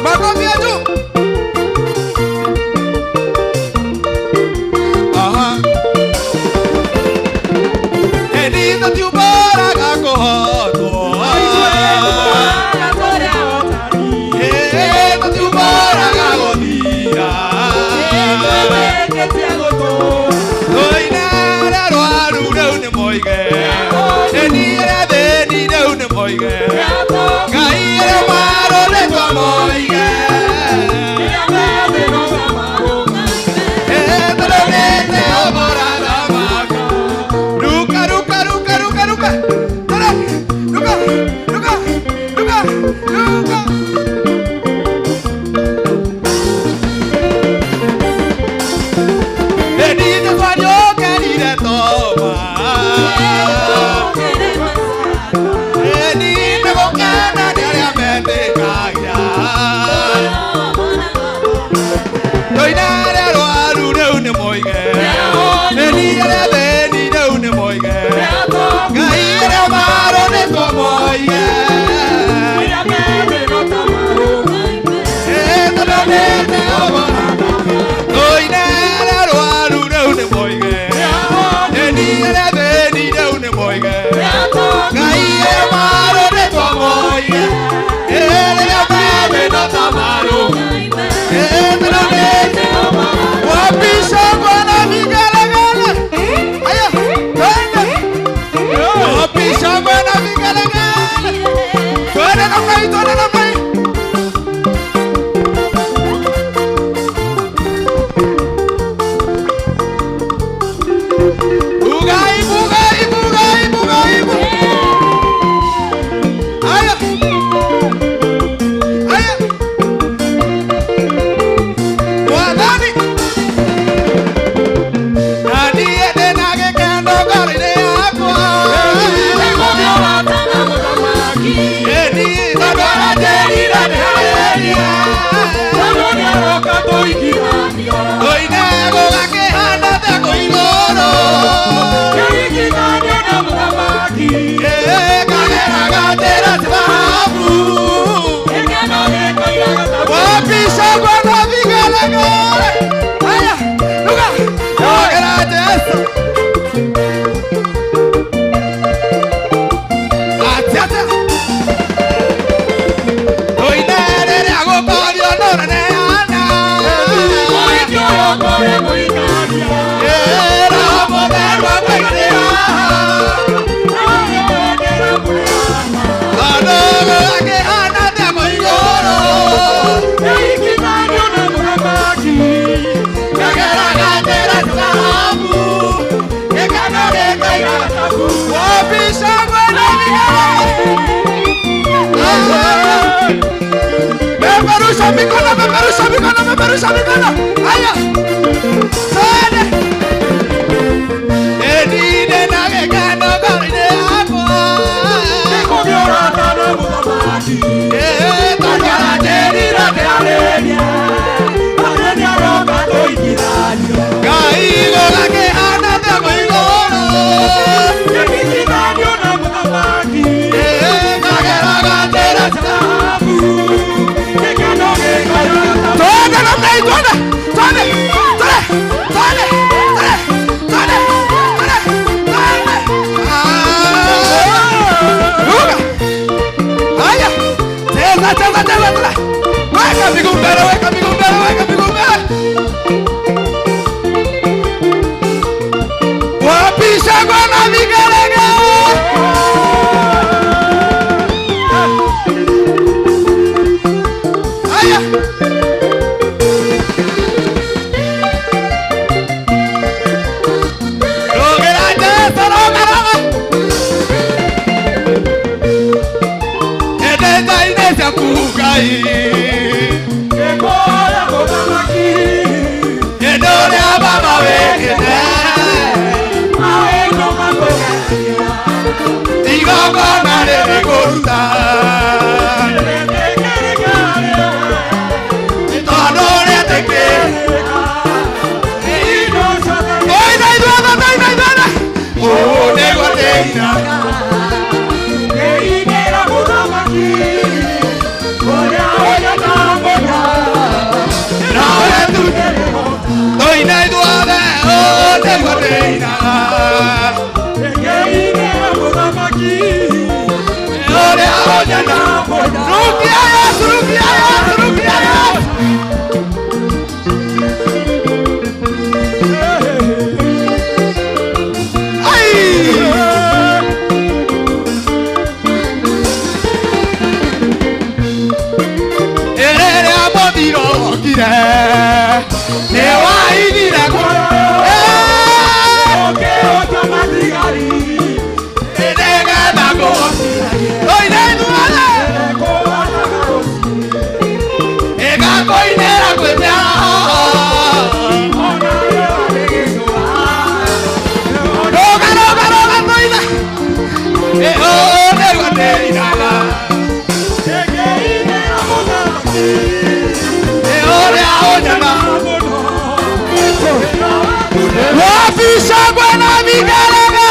Makofi ya juu. Aha. Edito tiubara gakohoto. Edito tiubara gagodia. Oina rwaru reune moige. Enira beni reune moige. Kaire maro le moige. Oinego gakehana thako igoro. Kagera gatera thahabu. Wapisha bwana vigelegele. Haya, luga. Kagera Yesu. Atiata. Oinere agokorio none ana. Era moderwa kwegera. Adogo akehana thako igoro. Kagera gatera thahabu. Wapisha bwana vigelegele. Peperusha mikono, peperusha mikono, peperusha mikono. Haya. Twende. Edine na gekano gorine hapo. Takara terira tealeria. Kaigo gakehana thako igoro. Kagera gatera thahabu. Twende namna hii, twende. Twende. Twende. Twende. Twende. Twende. Twende. Twende. Ruka. Haya. Cheza, cheza, cheza, cheza. Weka miguu mbele, weka miguu mbele, weka miguu mbele. Wapisha bwana vigelegele. Haya. Rogera Yesu, roga, roga. Edeza inesa kugai. Edore ababa wekene. Igogo nare rekorta. Todore teke. Oi dai duana, dai dai duana. Oh nego teina. Oi dai duana, oh nego teina. Ore aonyana. Rukia Yesu, rukia Yesu, rukia Yesu. Ai. Erere abodiro kire. Ne waidira ko. Edega bago. Oi dai duana. Ega koinera kweta. Roga, roga, roga, koina. Oh, nego teina. Ore aonyana. Wapisha bwana vigelegele.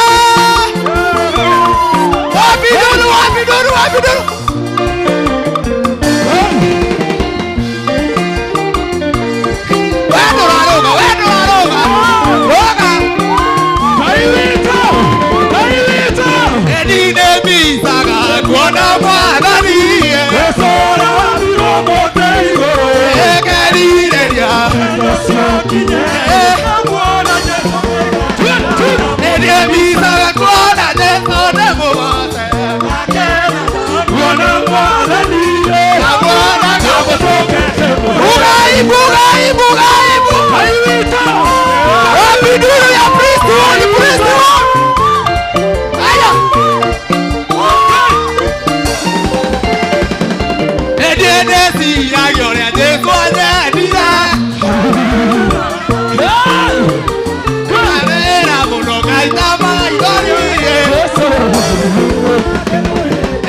Wapiduru, wapiduru, wapiduru. Wendo la roga, wendo la roga. Roga. Edine misaga kuona mwadhani. Ekerireria. Edine misaga kuona Yesu nemo wate. Bugai, bugai, bugai, bugai. Wapiduru ya Kristo, ni Kristo. Haya. Edene si ayore Yesu anadira. Kamera mono kaita mai gori.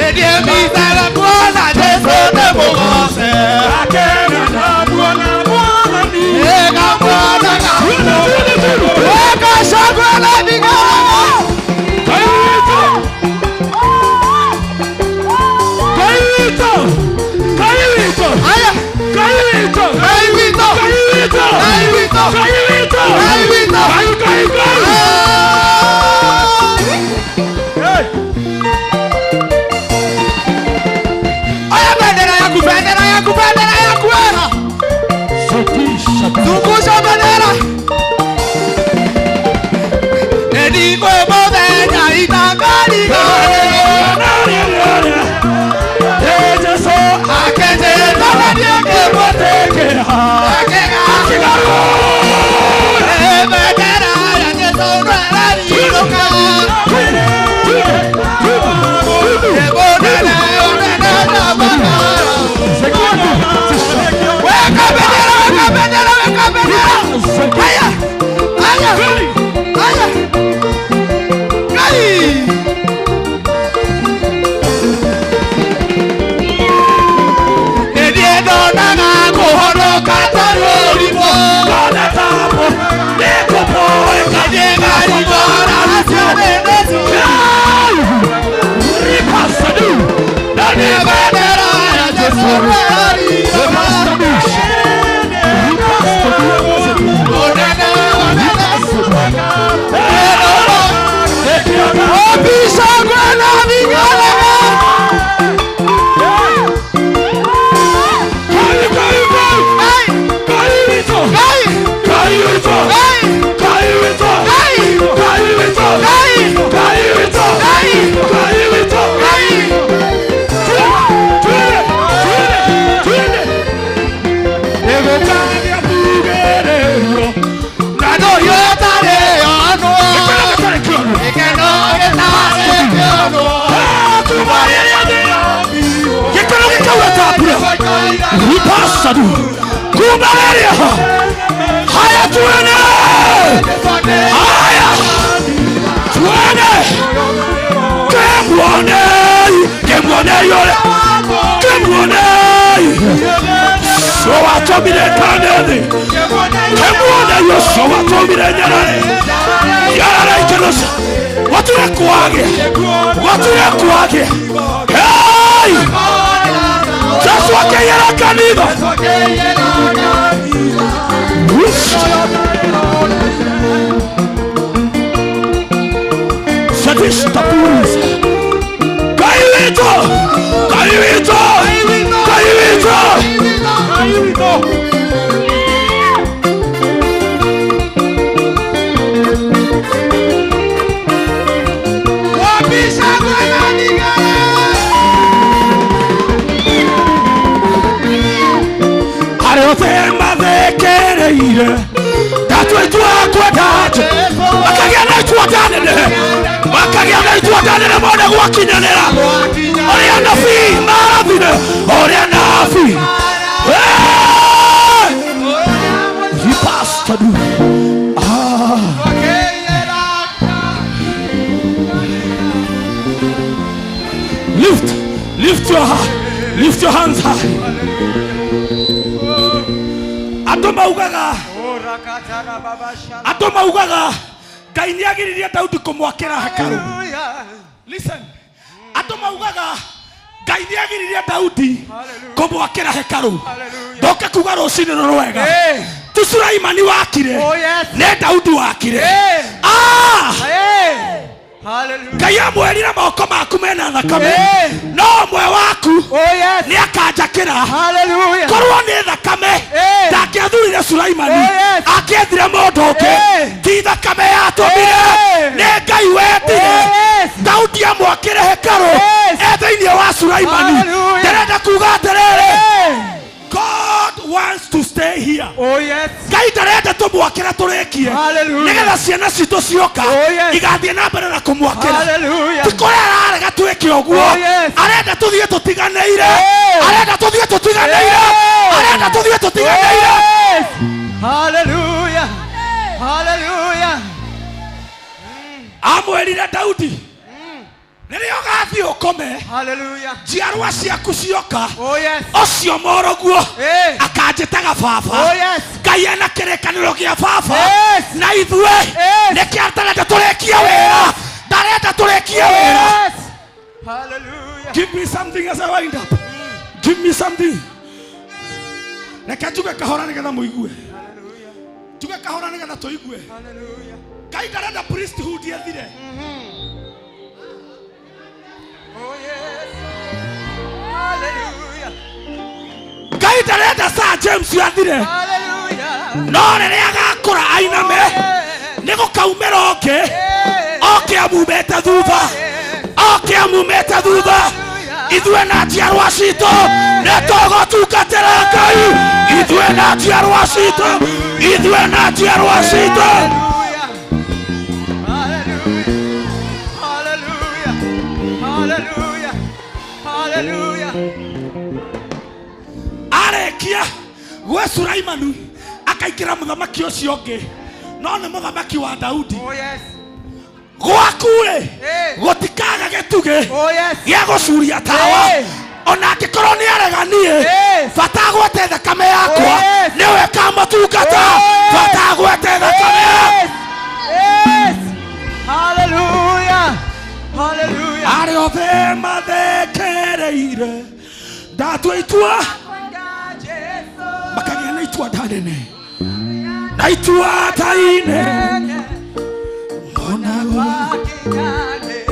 Edene misaga kuona Yesu nemo wate. Ega Zungusha bendera. Edigo modena itangani. Yesu akete tabani ke boteke. Akega. Bendera ya Yesu rari loka. Ebonela bendera bana. Weka bendera. Aya. Gai. Ediedo nanga kohono katarolipo. Kona tapo. Nekopo. Edega libora. Asiadenesu. Ripasadu. Nane bendera ya Yesu rari loka. Ripasadu Kubaria Haya tuene Haya tuene Kemwane yore Kemwane Showa tomire kanene Kemwane yo showa tomire nyarane Yarare ikelosa Watune kuage Hey That's what they are canida. Sadista purus. Caivito. Tema de querer Tato e tua quadate Makagana e tua danene Makagana e tua danene Mona wakinanera Oriana fi Maravine Oriana fi Ripastadu Lift your hands high Atoma ugaga Ngai agiriria Daudi kumwakira hekalu. Listen. Atoma ugaga Ngai agiriria Daudi kumwakira hekalu. Ndoka kuga rucini rwega. Tu Sulaimani wakire. Ne Daudi wakire. Hallelujah. Ngai amwerira moko maku mena thakame. No mwe waku ni akanjakira. Hallelujah. Korwo ni thakame ndakiathurire Sulaimani akethire mundu ungi ti thakame yatumire ni Ngai wetire Daudi amwakire hekalu thiini wa Sulaimani. Ndirenda kuga atiriri God wants to stay here. Ngai ndarenda tumwakira turikie nigetha ciana citu cioka igathie na mbere na kumwakira. Tikore ararega twike uguo arenda tuthie tutiganeire arenda tuthie tutiganeire arenda tuthie tutiganeire. Hallelujah. Hallelujah. Amwerire Daudi nirio gathie ukome. Hallelujah. Njiarwa ciaku cioka ocio moroguo akanjitaga baba. Ngai ena kirekaniro gia baba na ithue nikiartarenda turikie wira ndarenda turikie wira. Hallelujah. Give me something as I wind up. Give me something. Reka tuge kahora nigetha muigue. Tuge kahora nigetha tuigue. Hallelujah. Ngai ndarenda priesthood ethire. Hallelujah. Ngai ndarenda Sir James yathire. Hallelujah. no rĩrĩa agakũra ainame nĩ gũkaumĩra ũngĩ oke amumĩte thutha, oke amumĩte thutha. Ithuĩ na njiarwa citũ nĩ tũgũtungatĩra Ngai, ithuĩ na njiarwa citũ, ithuĩ na njiarwa citũ. Arĩkia gwe Sulaimanu akaingĩra mũthamaki ũcio ũngĩ, no nĩ mũthamaki wa Daudi. Gwaku-rĩ gũtikaga gĩtugĩ gĩa gũcuria tawa, ona angĩkorwo nĩ areganie, bata agwete thakame yakwa nĩwe kamũtungata, bata agwete thakame yakwa. Arĩ othe mathekereire ndatua itua, makagĩa na itua ndanene na itua taine,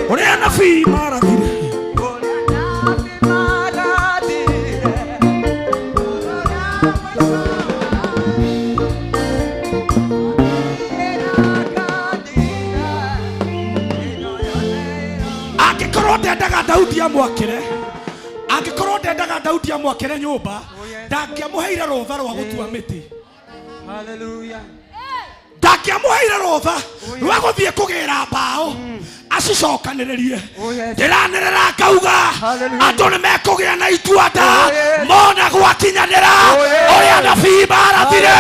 ũrĩa anabii marathire. Angĩkorwo ndendaga Daudi amwakĩre, angĩkorwo ndendaga Daudi amwakĩre nyũmba, ndangĩamũheire rũtha rwa gũtua mĩtĩ. Ndangĩamũheire rũtha rwa gũthiĩ kũgĩra mbaũ acicokanĩrĩrie. Ndĩranĩrĩra ngauga andũ nĩ mekũgĩa na itua nda mona gwakinyanĩra ũrĩa anabii marathire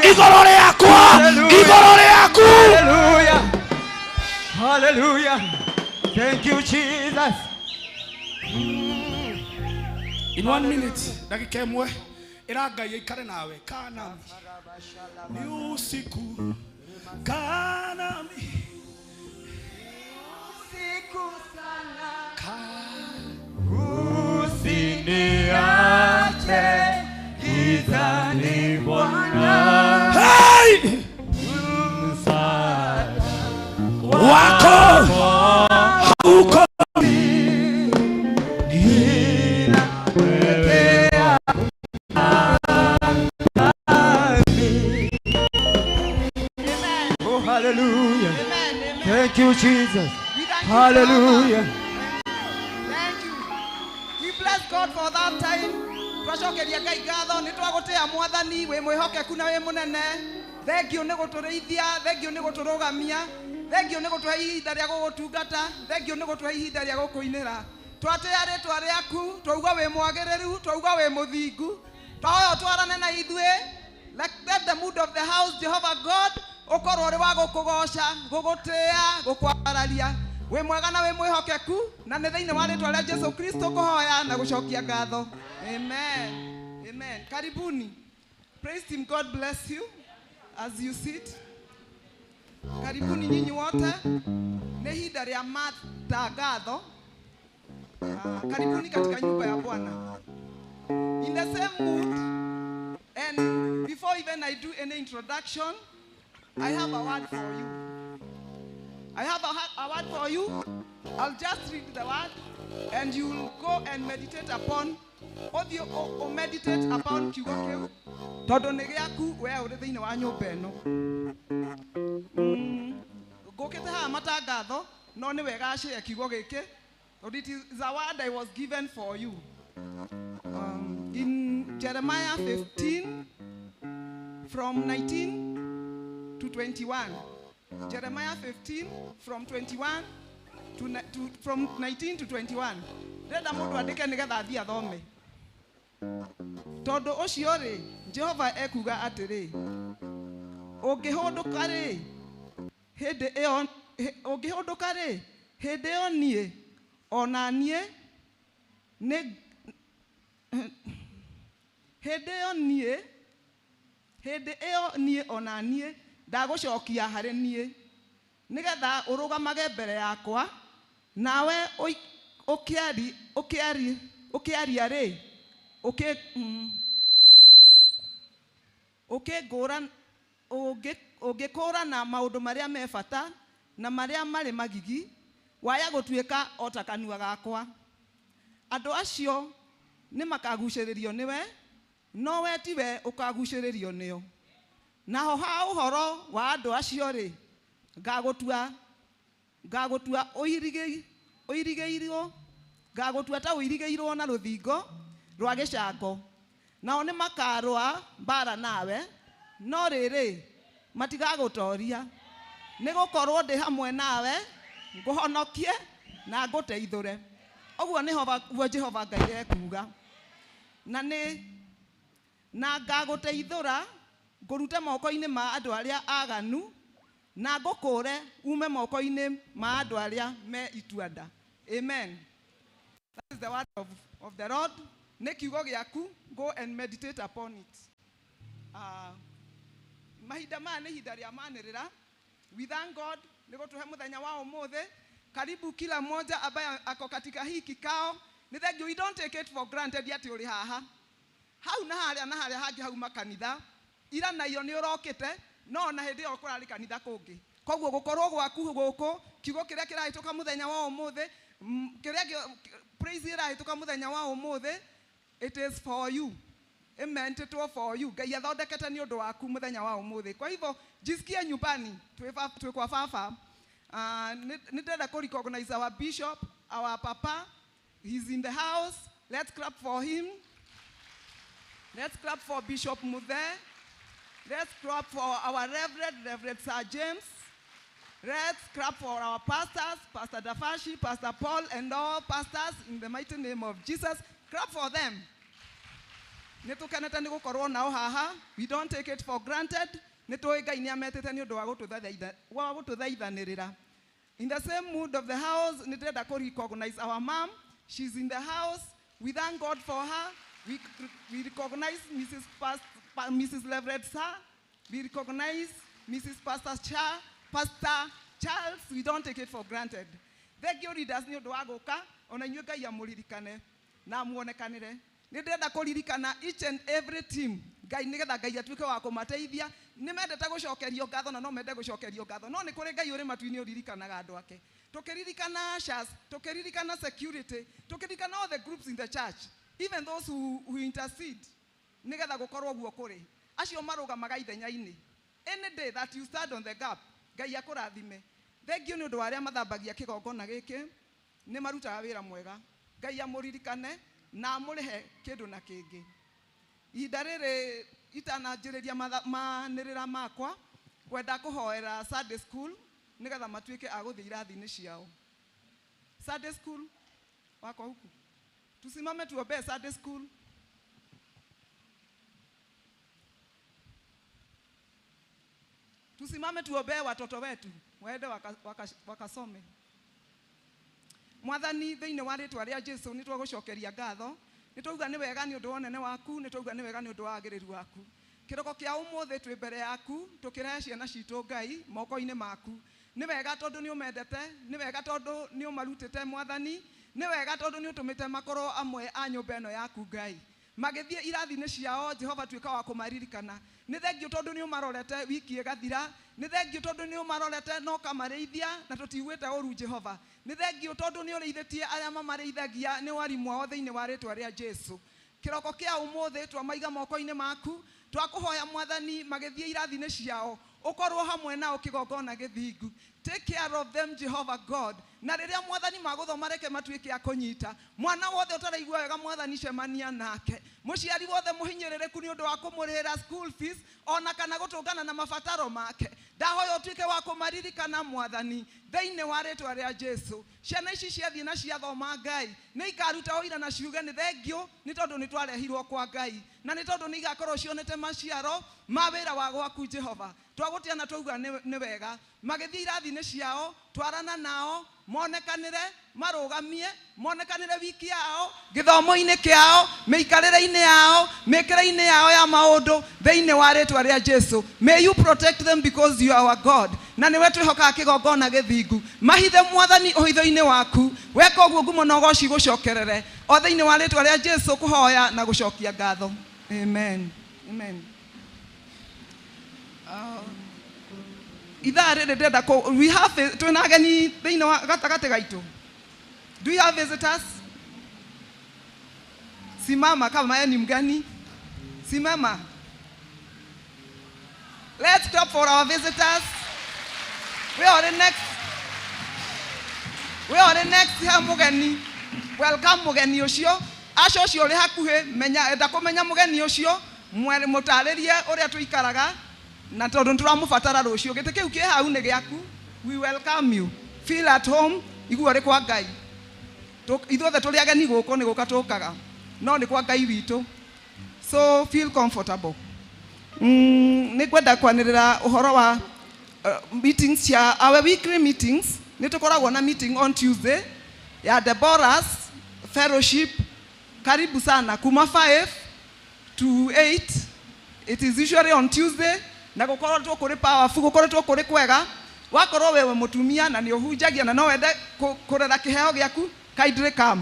igũrũ rĩakwa, igũrũ rĩaku. Hallelujah. Thank you, Jesus. In 1 minute, dakika ĩmwe ĩra Ngai aikare nawe. Kana ni usiku, kana Usiku sana, usiniache gizani Bwana. hey! Wako hauko Hallelujah. Amen. Thank you, Jesus. We thank you, Hallelujah. Father. Thank you. We bless God for that time. Twacokeria Ngai ngatho nĩ twagũtĩa Mwathani wĩ mwĩhokeku na wĩ mũnene. Thengio nĩ gũtũrĩithia, thengio nĩ gũtũrũgamia, thengio nĩ gũtũhe ihinda rĩa gũgũtungata, thengio nĩ gũtũhe ihinda rĩa gũkũinĩra. Twatĩa rĩĩtwa rĩaku, twauga wĩ mwagĩrĩru, twauga wĩ mũthingu. Twahoya twarane na ithuĩ. Let the mood of the house, Jehovah God, ukorwo ri wa gukugoca, gugutĩa, gukwararia. We mwega na we mwĩhokeku, na nĩ thĩinĩ wa rĩĩtwa rĩa Jesu Kristo kũhoya na gũcokia ngatho. Amen. Amen. Karibuni. Praise him. God bless you as you sit. Karibuni nyinyi wote. Nĩ ihinda rĩa matangatho. Karibuni katika nyumba ya Bwana. In the same mood, and before even I do any introduction, I have a word for you. I have a word for you. I'll just read the word and you will go and meditate upon, or meditate upon kiugo kiu. Tondu nĩ gĩaku we ũrĩ thĩinĩ wa nyũmba ĩno. Ngũkĩte haha matangatho, no nĩ wega share kiugo gĩkĩ. It is a word I was given for you. In Jeremiah 15, from 19 to 21. Jeremiah 15, from 21 from 19 to 21. Renda mũndũ andĩke nĩgetha athiĩ athome. Tondũ ũcio rĩ, Jehova ekuga atĩrĩ, ũngĩhũndũka rĩ, hĩndĩ ĩyo niĩ, ona niĩ, hĩndĩ ĩyo niĩ ona niĩ ndagũcokia harĩ niĩ nĩgetha ũrũgamage mbere yakwa nawe ũkĩaria rĩ ũngĩkũrana maũndũ marĩa me bata na marĩa marĩ magigi waya gũtuĩka o ta kanua gakwa. Andũ acio nĩ makagucĩrĩrio nĩwe, no we tiwe ũkagucĩrĩrio nĩo. naho ha uhoro wa andu acio ri ngagutua uirigeirwo ngagutua ta uirigeirwo na ruthingo rwa gicango nao ni makarwa mbara nawe no riri matigagutoria ni gukorwo ndi hamwe nawe nguhonokie na nguteithure oguo ni Jehova Ngai ekuga na ngaguteithura ngurute moko-ini ma andu aria aganu na ngukure ume moko-ini ma andu aria me ituanda. Amen. That is the word of the Lord. Nĩ kiugo gĩaku, go and meditate upon it. Mahinda maya nĩ ihinda rĩa manĩrĩra. We thank God nĩ gũtũhe mũthenya wa ũmũthĩ. Karibu kila mmoja ambaye ako katika hii kikao. Nĩ thank you, we don't take it for granted ati ũrĩ haha. Hau na harĩa hangĩ hau makanitha. Ira na iyo nĩ ũrokĩte, no na hĩndĩ ĩyo kũrarĩ kanitha kũngĩ. Koguo gũkorwo gwaku gũkũ, kiugo kĩrĩa kĩrahĩtũka mũthenya wa ũmũthĩ, kĩrĩa praise ĩrahĩtũka mũthenya wa ũmũthĩ, it is for you. Amen. Titwo for you. Ngai athondekete nĩ ũndũ waku mũthenya wa ũmũthĩ. Kwa hivyo jisikie nyumbani, twĩ kwa baba. Nĩndĩrenda kũ recognize our bishop, our papa. He's in the house. Let's clap for him. Let's clap for Bishop Muthe. Let's clap for our Reverend Sir James. Let's clap for our pastors, Pastor Dafashi, Pastor Paul, and all pastors in the mighty name of Jesus. Clap for them. We don't take it for granted. In the same mood of the house, we recognize our mom. She's in the house. We thank God for her. We recognize Mrs. Leverett Sir. We recognize Mrs. Pastor Charles. We don't take it for granted. Thank you, leaders. Na muonekanire nĩndĩrenda kũririkana each and every team Ngai nĩgetha Ngai atuĩke wa kũmateithia nĩmendete gũcokerio ngatho na no mende gũcokerio ngatho no nĩ kũrĩ Ngai ũrĩ matu-inĩ ũririkanaga andũ ake tũkĩririkana ushers tũkĩririkana security tũkĩririkana all the groups in the church even those who intercede nĩgetha gũkorwo guo kũrĩ acio marũgamaga ithenya-inĩ any day that you stand on the gap Ngai akũrathime thengiũ nĩ ũndũ wa arĩa mathambagia kĩgongona gĩkĩ nĩ marutaga wĩra mwega Ngai amũririkane na amũrĩhe kĩndũ na kĩngĩ ihinda rĩrĩ itananjĩrĩria manĩrĩra makwa kwenda kũhoera Sunday school nĩgetha matuĩke a gũthiĩ irathi-inĩ ciao Sunday school wako huku tusimame tuombee Sunday school tusimame tuombee watoto wetu waende wakasome Mwathani thĩinĩ wa rĩtwa rĩa Jesũ nĩ twagũcokeria ngatho nĩ twauga nĩ wega nĩ ũndũ wa ũnene waku nĩ twauga nĩ wega nĩ ũndũ wa wagĩrĩru waku kĩroko kĩa ũmũthĩ twĩ mbere yaku tũkĩrehe ciana citũ Ngai moko-inĩ maku nĩ wega tondũ nĩ ũmendete nĩ wega tondũ nĩ ũmarutĩte Mwathani nĩ wega tondũ nĩ ũtũmĩte makorwo amwe a nyũmba ĩno yaku Ngai magĩthiĩ irathi-inĩ ciao Jehova tuĩka wa kũmaririkana nĩ thengiũ tondũ nĩ ũmarorete wiki ĩgathira nĩ thengiũ tondũ nĩ ũmarorete no kamarĩithia na tũtiguĩte ũru Jehova nĩ thengiũ tondũ nĩ ũrĩithĩtie arĩa mamarĩithagia nĩ warimũ wao thĩinĩ wa rĩtwa rĩa Jesũ kĩroko kĩa ũmũthĩ twamaiga moko-inĩ maku twakũhoya Mwathani magĩthiĩ irathi-inĩ ciao ũkorwo hamwe nao kĩgongona gĩthingu take care of them Jehovah God na rĩrĩa Mwathani magũthoma reke matuĩke a kũnyita mwana wothe ũtaraigua wega Mwathani cemania nake mũciari wothe mũhinyĩrĩrĩku nĩ ũndũ wa kũmũrĩhĩra school fees ona kana gũtũngana na mabataro make ndahoya ũtuĩke wa kũmaririkana Mwathani thĩinĩ wa rĩtwa rĩa Jesũ ciana ici ciathiĩ na ciathoma Ngai nĩ ikaruta ũira na ciuge nĩ thengiũ nĩ tondũ nĩ twarehirwo kwa Ngai na nĩ tondũ nĩ igakorwo cionete maciaro ma wĩra wa gwaku Jehova twagũtia na twauga nĩ wega magĩthiĩ irathi-inĩ ciao twarana nao monekanĩre marũgamie monekanĩre wiki yao gĩthomo-inĩ kĩao mĩikarĩre-inĩ yao mĩkĩre-inĩ yao ya maũndũ thĩinĩ wa rĩtwa rĩa Jesũ may you protect them because you are our God na nĩwe twĩhokaga kĩgongona gĩthingu mahithe Mwathani ũhitho-inĩ waku weka ũguo ngumo na ũgoci gũcokerere o thĩinĩ wa rĩtwa rĩa Jesũ kũhoya na gũcokia ngatho amen amen ithaa rĩrĩ ndĩrenda we have twĩna ageni thĩinĩ wa gatagatĩ gaitũ do you have visitors simama kama yeye ni mgeni simama Let's clap for our visitors. We are the next ha mugeni. Welcome mugeni ucio. Acio cio ri hakuhe menya enda kumenya mugeni ucio mwere mutaririe uria tuikaraga na tondu turamubatara rucio gite kiu ki hau ni giaku. We welcome you. Feel at home. Igua ri kwa Ngai. Ithuothe turi ageni guku ni guka tukaga. No ni kwa Ngai witu. So feel comfortable. Ni kwenda kwanirira uhoro wa meetings ya our weekly meetings. Ni tukoragwo na meeting on Tuesday ya Deborah's Fellowship. Karibu sana kuma 5 to 8. It is usually on Tuesday. Na gukorwo tu kuri powerful, gukorwo tu kuri kwega. Wakorwo wewe mutumia na ni uhunjagia na no wende kurera kiheo giaku, kindly come.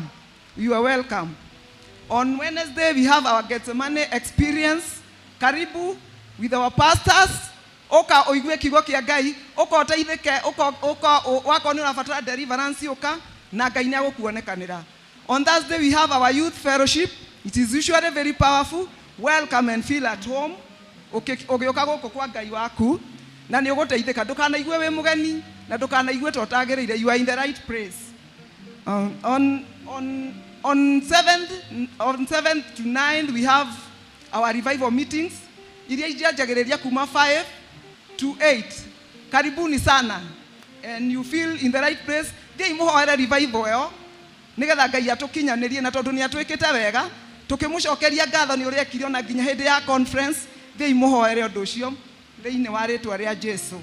You are welcome. On Wednesday we have our Gethsemane experience. Karibu with our pastors. Oka oigue kigo kia Ngai, oka oteithike, oka wako ni unafatara deliverance oka na Ngai ni agukuonekanira. On Thursday we have our youth fellowship. It is usually very powerful. Welcome and feel at home. Ogioka guku kwa Ngai waku na ni uguteithika, ndukanaigwe we mugeni na ndukanaigwe totagiriire. You are in the right place. On 7th to 9th we have our revival meetings. Iria ijanjagiriria kuma 5 to 8. Karibuni sana. And you feel in the right place. Thei muhoere revival yo nigetha Ngai atukinyanirie na tondu ni atwikite wega tukimucokeria ngatho ni uria kirio na nginya hindi ya conference. Thei muhoere undu ucio theini wa ritwa ria Jesu.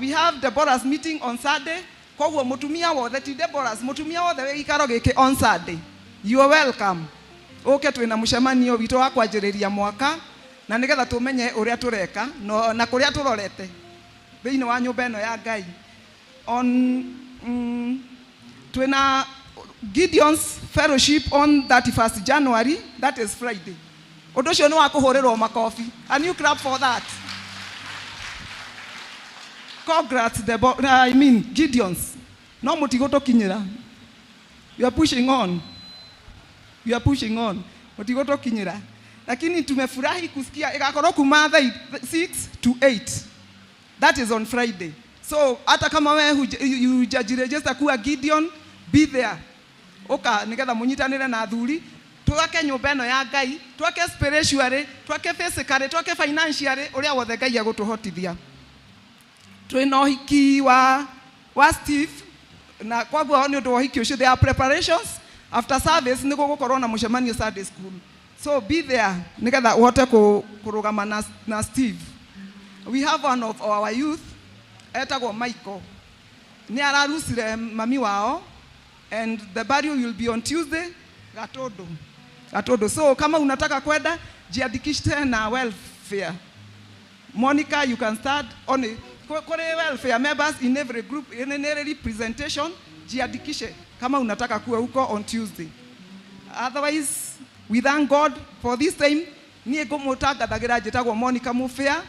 We have Deborah's meeting on Saturday. Koguo mutumia wothe ti Deborah's, mutumia wothe we gikaro giki on Saturday. You are welcome. Oke twina mucemanio witu wa kwanjiriria mwaka na nigetha tumenye uria tureka na kuria turorete theini wa nyumba eno ya Ngai. On twina Gideon's Fellowship on 31st January. That is Friday. Undu ucio ni wa kuhurirwo makofi. And you clap for that. Congrats Gideon's. No mutigotokinyira. You are pushing on. You are pushing on. Mutigotokinyira. Lakini tumefurahi kusikia igakorwo kuma 6 to 8. That is on Friday. So hata kama wewe hujajiregister kuwa Gideon, be there. Oka nigetha munyitanire na athuri twake nyumba eno ya Ngai, twake spiritually, twake physically, twake financially uria wothe Ngai agutuhotithia. Twina uhiki wa Steve na kwaguo ni undu wa uhiki ucio. There are preparations after service ni gugukorwo na mucemanio Sunday school. So be there nigetha uhote kurugama na Steve. We have one of our youth etagwo Michael. Ni ararucire mami wao and the burial will be on Tuesday Gatodo. So kama unataka kwenda jiandikishe na welfare. Monica, you can start on kore welfare members in every group in every presentation. Jiandikishe kama unataka kuwa huko on Tuesday. Otherwise we thank God for this time. Ni ngumutagathagĩra njĩtagwo Monica Mufia.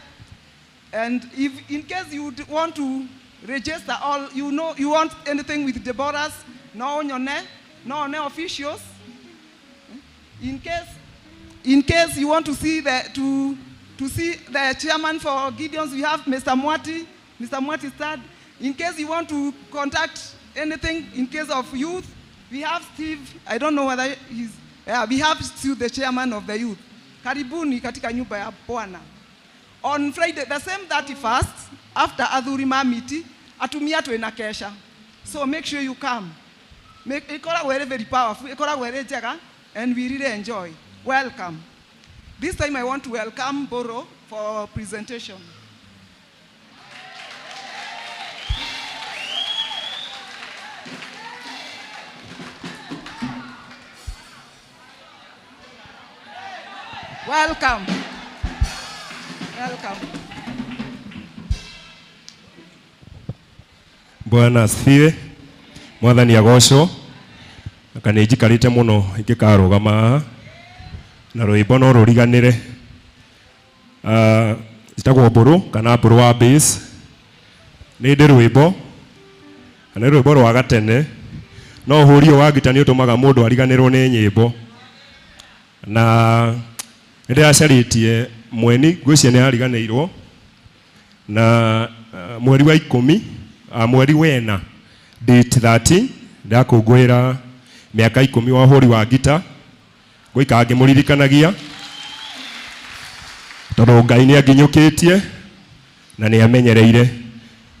And if in case you want to register all, you want anything with Deborah's, no officials. In case you want to see the chairman for Gideon's, we have Mr. Mwati Stad. In case you want to contact anything in case of youth, we have Steve. I don't know whether we have Steve, the chairman of the youth. Karibuni katika nyumba ya Bwana. On Friday, the same 31st, after Athuri Mamiti, atumia twina kesha. So make sure you come. Ikora very, very powerful. Ikora very jega, and we really enjoy. Welcome. This time I want to welcome Boro for presentation. Welcome. Welcome. Bwana asifiwe. Mwathani agocwo. Kana njikarite muno ingĩkarũgama na rwĩmbo no rũriganĩre. Njĩtagwo Mbũrũ kana Mbũrũ wa bass. Nĩ ndĩ rwĩmbo. Kana rwĩmbo rwa gatene. No ũhũri wa ngita nĩ ũtũmaga mũndũ ariganĩrwo nĩ nyĩmbo. Na ndĩracarĩtie mweni ngwĩciria nĩ ariganĩirwo na mweri wa 10 mweri wena date 30 ndakungwira miaka 10 wa hori wa gita goika ngimuririkanagia tondu Ngai ni anginyukitie na ni amenyereire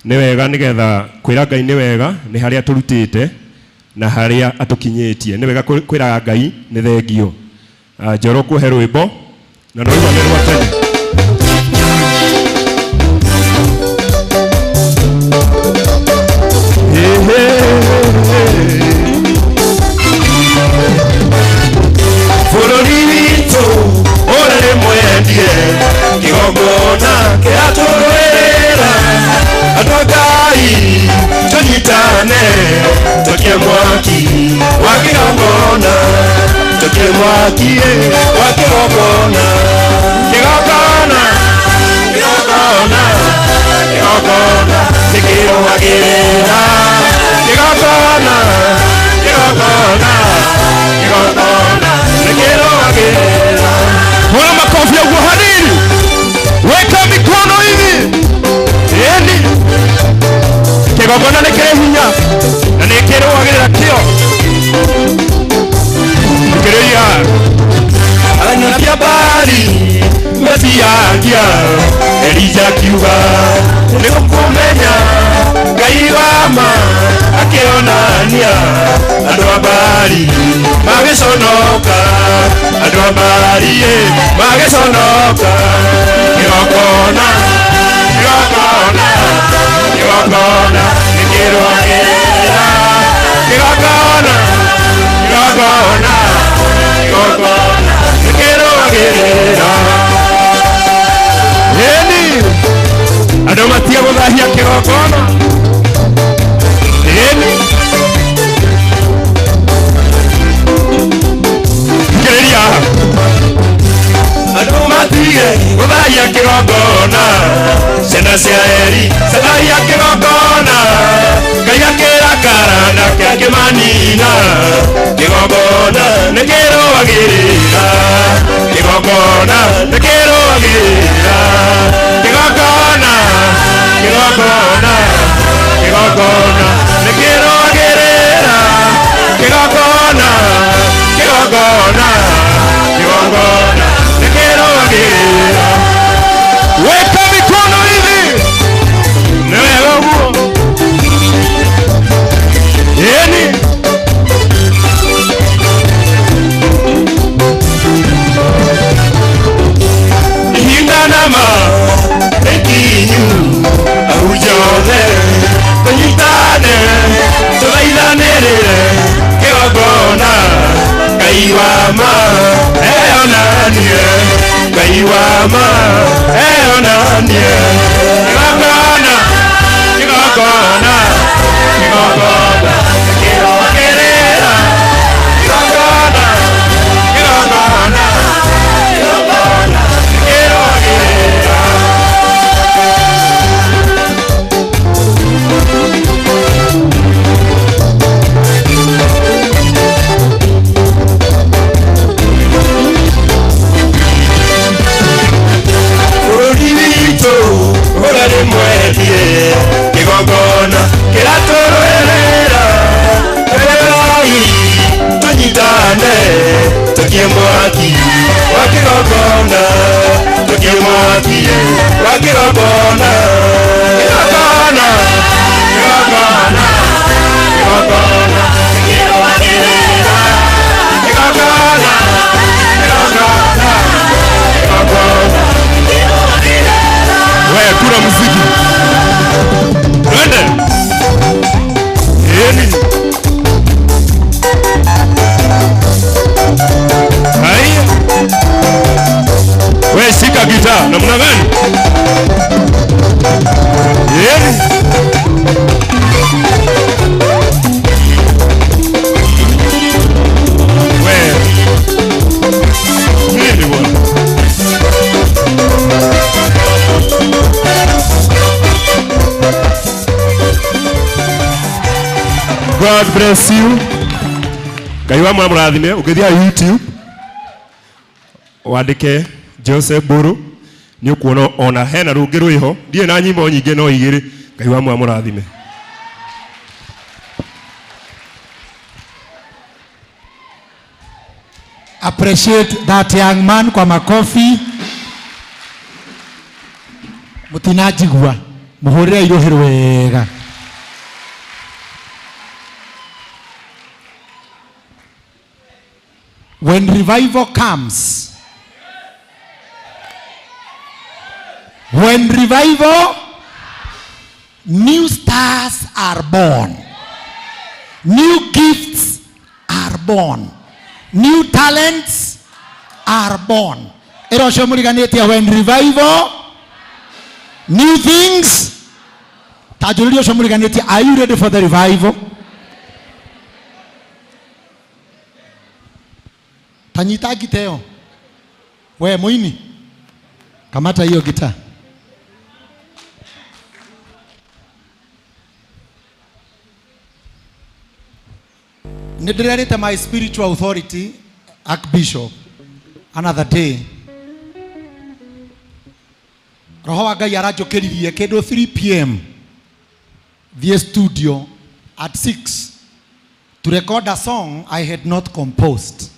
ni wega nigetha kwira Ngai ni wega ni haria turutite na haria atukinyitie ni wega kwira Ngai ni thengio njoro kuhe rwimbo na no rwa rwa tene Bururi witu ore mwendie kigongona kiaturwira Ngai tunyitane tukie mwaki wa kigongona tukie mwaki wa kigongona kigongona kigongona kigongona nikirwagirira kigongona kigongona kigongona nikirwagirira. Mbona makofi ya uhariri, weka mikono hivi. Endi kigongona nikire hinya na nikirwagirira kio nikiria anapia bari mesiagia Elija kiuga nikukumenya Ngai wama akionania andu abari magiconoka andu abari magiconoka kigongona kigongona kigongona nikirwagirira kigongona kigongona kigongona nikirwagirira. Eni andu matia guthahia kigongona. Eni kiria andu matige guthahia kigongona ciana cia eri cithahia kigongona Ngai akira karanda kiakimanina kigongona nikirwagirira kigongona nikirwagirira kigongona kigongona kigongona nikirwagirira kigongona kigongona kigongona nikirwagirira. weka mikono hivi. Ni wega guo. Eni Hindanama ekinyu ahujothe tunyitane turaithanirire kigongona Ngai wama eonanie Ngai wama eonanie kigongona kigongona kigongona nikirwagirira kigongona kigongona kigongona nikirwagirira. Bururi witu urari mwendie kigongona kiraturwirira Ngai tunyitane tukie mwaki wa kigongona tukie mwaki wa kigongona kigongona kigongona kigongona nikirwagirira kigongona kigongona kigongona nikirwagirira. wewe kura muziki. Twende. Eni haya, wewe shika gitaa namna gani? Eni wewe nini bwana? God bless you. Ngai wa murathime ukithia YouTube wandike Joseph Buru Nĩ ukuona ona hena rũngĩ rwĩho. Ndiĩ na nyimbo nyingĩ no igĩrĩ. Ngai wa mũrathime. Appreciate that young man kwa makofi. Mutinajigua. Muhurira irohero wega. When revival comes, new stars are born. New gifts are born. New talents are born. When revival, new things. Are you ready for the revival? Tanyita giteo. We muini. Kamata hiyo gitaa. Nidirete my spiritual authority, Archbishop, another day. Roho wa Ngai arajokeririe kedo 3 p.m. the studio at 6 to record a song I had not composed.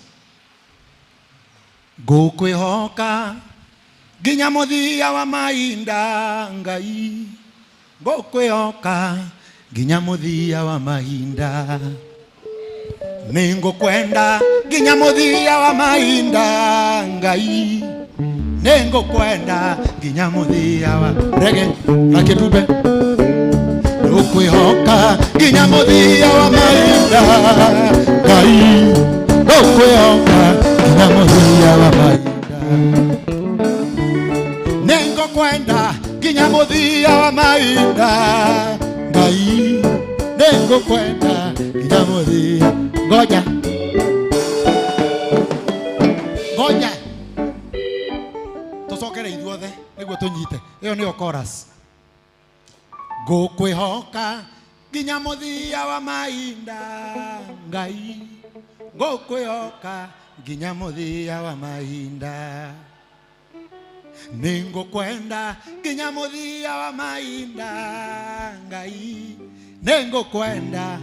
Go kwehoka ginya muthia wa mainda Ngai. Go kwehoka ginya muthia wa mainda. Ningo kwenda ginya muthia wa mainda Ngai. Ningo kwenda ginya muthia wa rege rakitube. Go kwehoka ginya muthia wa mainda Ngai. Go kwehoka ginya muthia wa mainda. Ningo kwenda ginya muthia wa mainda Ngai. Ningo kwenda ginya muthia. Ngoja. Tusokere ithuothe niguo tunyite. Iyo niyo chorus. Ngũkwĩhoka nginya mũthia wa mainda Ngai. Ngũkwĩhoka nginya mũthia wa mainda. Nĩngũkwenda nginya mũthia wa mainda Ngai. Nĩngũkwenda.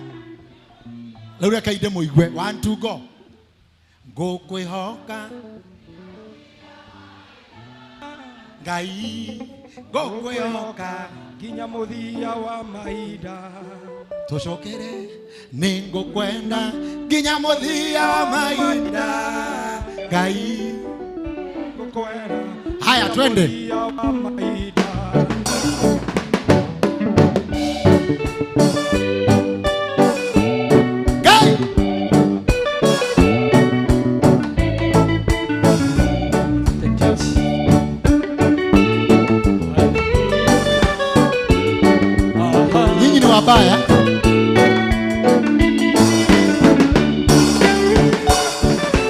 Rĩu reke inde mũigwe. 1 2 go. Ngũkwĩhoka Ngai. Ngũkwĩhoka nginya muthia wa mainda. Tucokere. Nĩngũkwenda nginya mũthia wa mainda Ngai. Ngũkwenda. Haya twende. Muthia wa mainda. Mabaya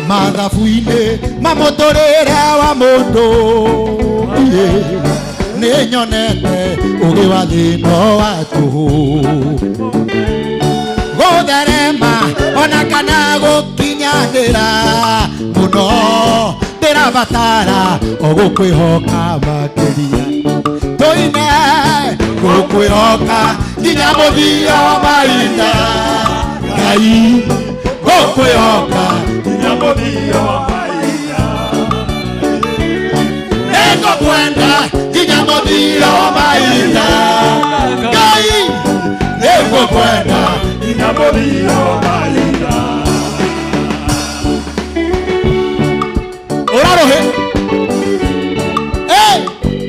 mathabu-inĩ mamũtũrĩre wa mũndũ nĩ nyonete ũgĩ wa thĩno wa tũhũ gũtherema ona kana gũkinyanĩra mũno ndĩrabatara o gũkwĩhoka makĩria tũine gũkwĩhoka nginya mũthia wa mainda Ngai. Ngũkwĩhoka nginya mũthia wa mainda. Nĩngũkwenda nginya mũthia wa mainda Ngai. Nĩngũkwenda nginya mũthia wa mainda. Ũrarũhĩ.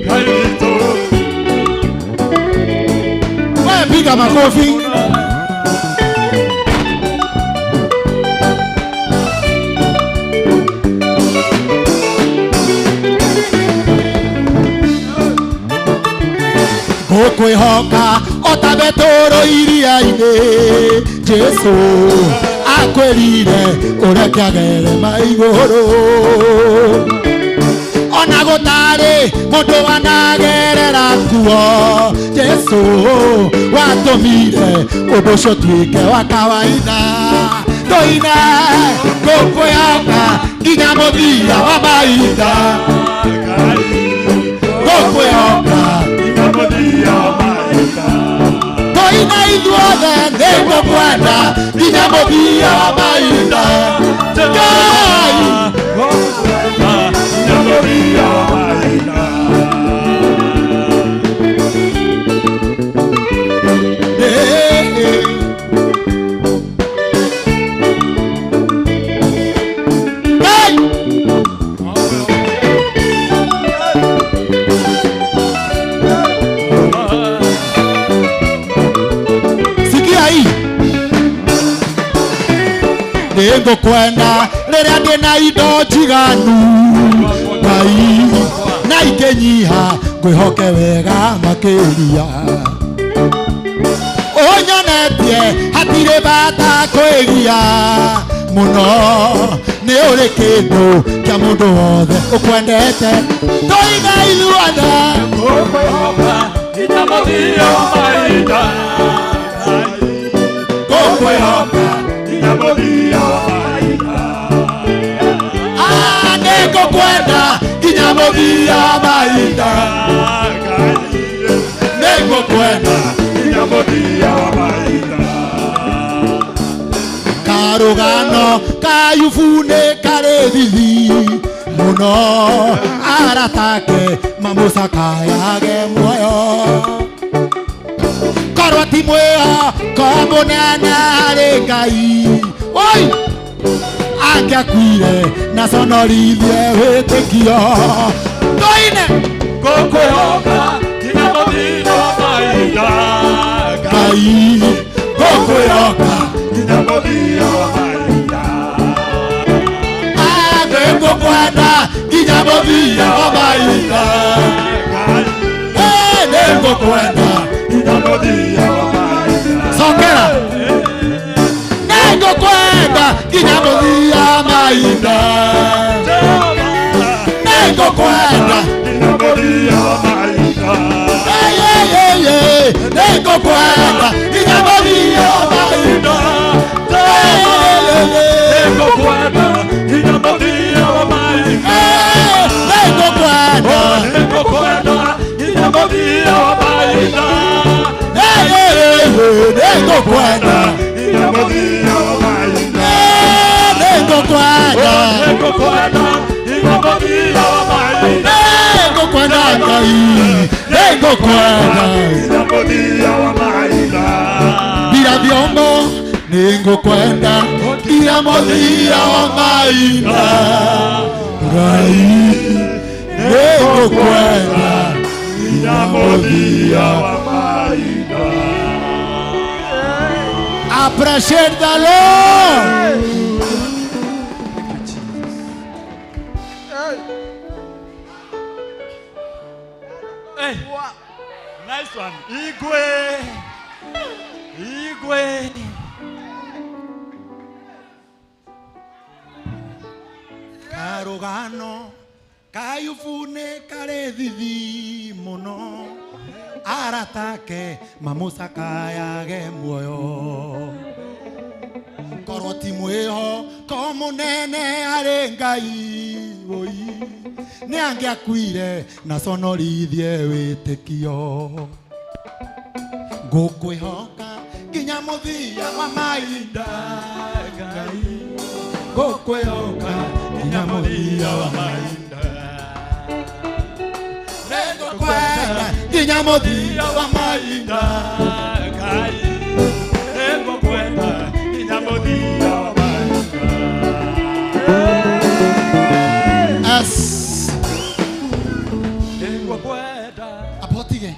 Ngai witũ. Piga makofi. Ngũkwĩhoka ota betũrũ iria-inĩ Jesu akwĩrire ũreke agerema igũrũ. Ona gũtarĩ mũndũ wanagerera kuo Jesu watũmire ũndũ ũcio tuĩke wa kawaida. Tũine ngũkwĩhoka nginya mũthia wa mainda. nginya muthia wa mahinda Ngai ngũkwenda nginya mũthia wa mahinda Ngũkwenda rĩrĩa ndĩna indo njiganu Ngai na ingĩnyiha ngwĩhoke wega makĩria ũnyonetie hatirĩ bata kwĩgia mũno nĩ ũrĩ kĩndũ kĩa mũndũ wothe ũkwendete tũiga ithuothe ngũkwĩhoka nginya mũthia wa mahinda ngũkwĩhoka nginya mũthia wa mahinda nĩngũkwenda nginya mũthia wa mahinda nĩngũkwenda nginya mũthia wa mahinda karũgano ka Ayubu nĩ karĩ thithi mũno aratake mamũcakayage muoyo korwo ti mwĩhoko mũnene harĩ Ngai oi angĩakuire na conorithie wĩtĩkio tũine ngũkwĩhoka nginya mũthia wa mahinda Ngai ngũkwĩhoka nginya mũthia wa mahinda nĩngũkwenda nginya mũthia wa mahinda nĩngũkwenda nginya mũthia wa mahinda cokera nĩngũkwenda nginya mũthia wa mahinda nĩngũkwenda nginya mũthia wa mahinda nĩngũkwenda nginya mũthia wa mahinda nĩngũkwenda nginya mũthia wa mahinda nĩngũkwenda nginya mũthia wa mahinda nĩngũkwenda nginya mũthia wa mahinda nĩngũkwenda nginya mũthia wa mahinda nĩngũkwenda Ngai nĩngũkwenda nginya mũthia wa mahinda bila vyombo nĩngũkwenda nginya mũthia wa mahinda Ngai nĩngũkwenda nginya mũthia wa mahinda. Appreciate the Lord. Hey, nice one. Igwe. Karũgano ka Ayubu nĩ karĩ thithi mũno aratake mamũcakayage muoyo korwo ti mwĩhoko mũnene harĩ Ngai oi nĩ angĩakuire na conorithie wĩtĩkio ngũkwĩhoka nginya mũthia wa mahinda Ngai ngũkwĩhoka nginya mũthia wa mahinda nĩngũkwenda nginya mũthia wa mahinda Ngai nĩngũkwenda nginya mũthia wa mahinda. Nĩngũkwenda apotige.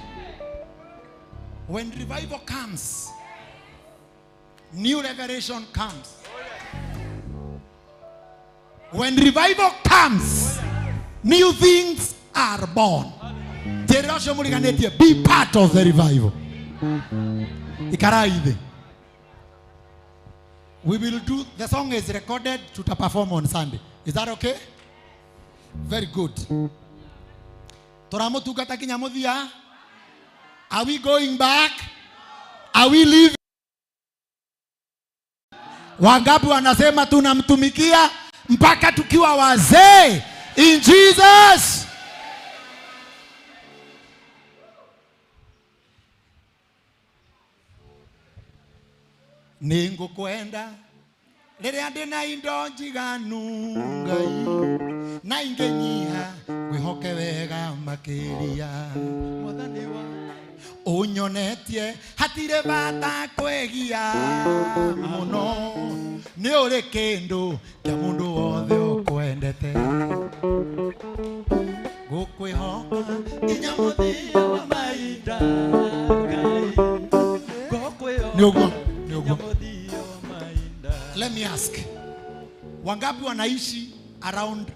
When revival comes, new revelation comes. When revival comes, new things are born. Be part of the revival. We will do, the song is recorded to perform on Sunday. Is that okay? Very good. Are we going back? Are we leaving? Wangapi wanasema tunamtumikia mpaka tukiwa wazee in Jesus. ningu kwenda riria ndina indo njiganu Ngai na ingenyiha ngwihoke wega makiria mwathani wa unyonetie hatire bata kwegia muno ni uri kindu kia mundu wothe ukwendete gukwihoka nginya muthia wa mahinda Ngai gukwihoka nginya muthia wa mahinda. Let me ask, wangapi wanaishi around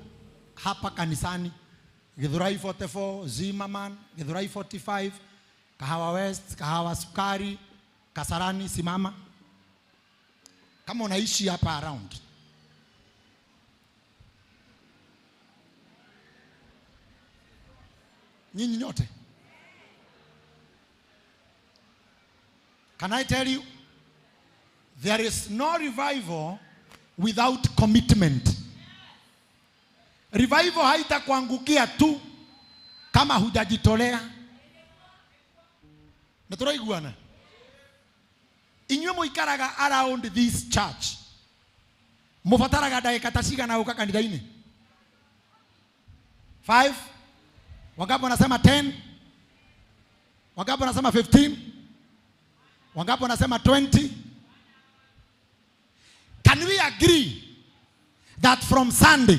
hapa kanisani? Githurai 44, Zimmerman, Githurai 45, Kahawa West, Kahawa Sukari, Kasarani, simama. Kama unaishi hapa around. Nyinyi nyote. Can I tell you? There is no revival without commitment. Revival haitakuangukia tu kama hujajitolea. Naturaiguana. Inywe muikaraga around this church. Mufataraga dakika tashiga na uka kanithaini. 5. Wangapi wanasema 10? Wangapi wanasema 15? Wangapi wanasema 20? Can we agree that from Sunday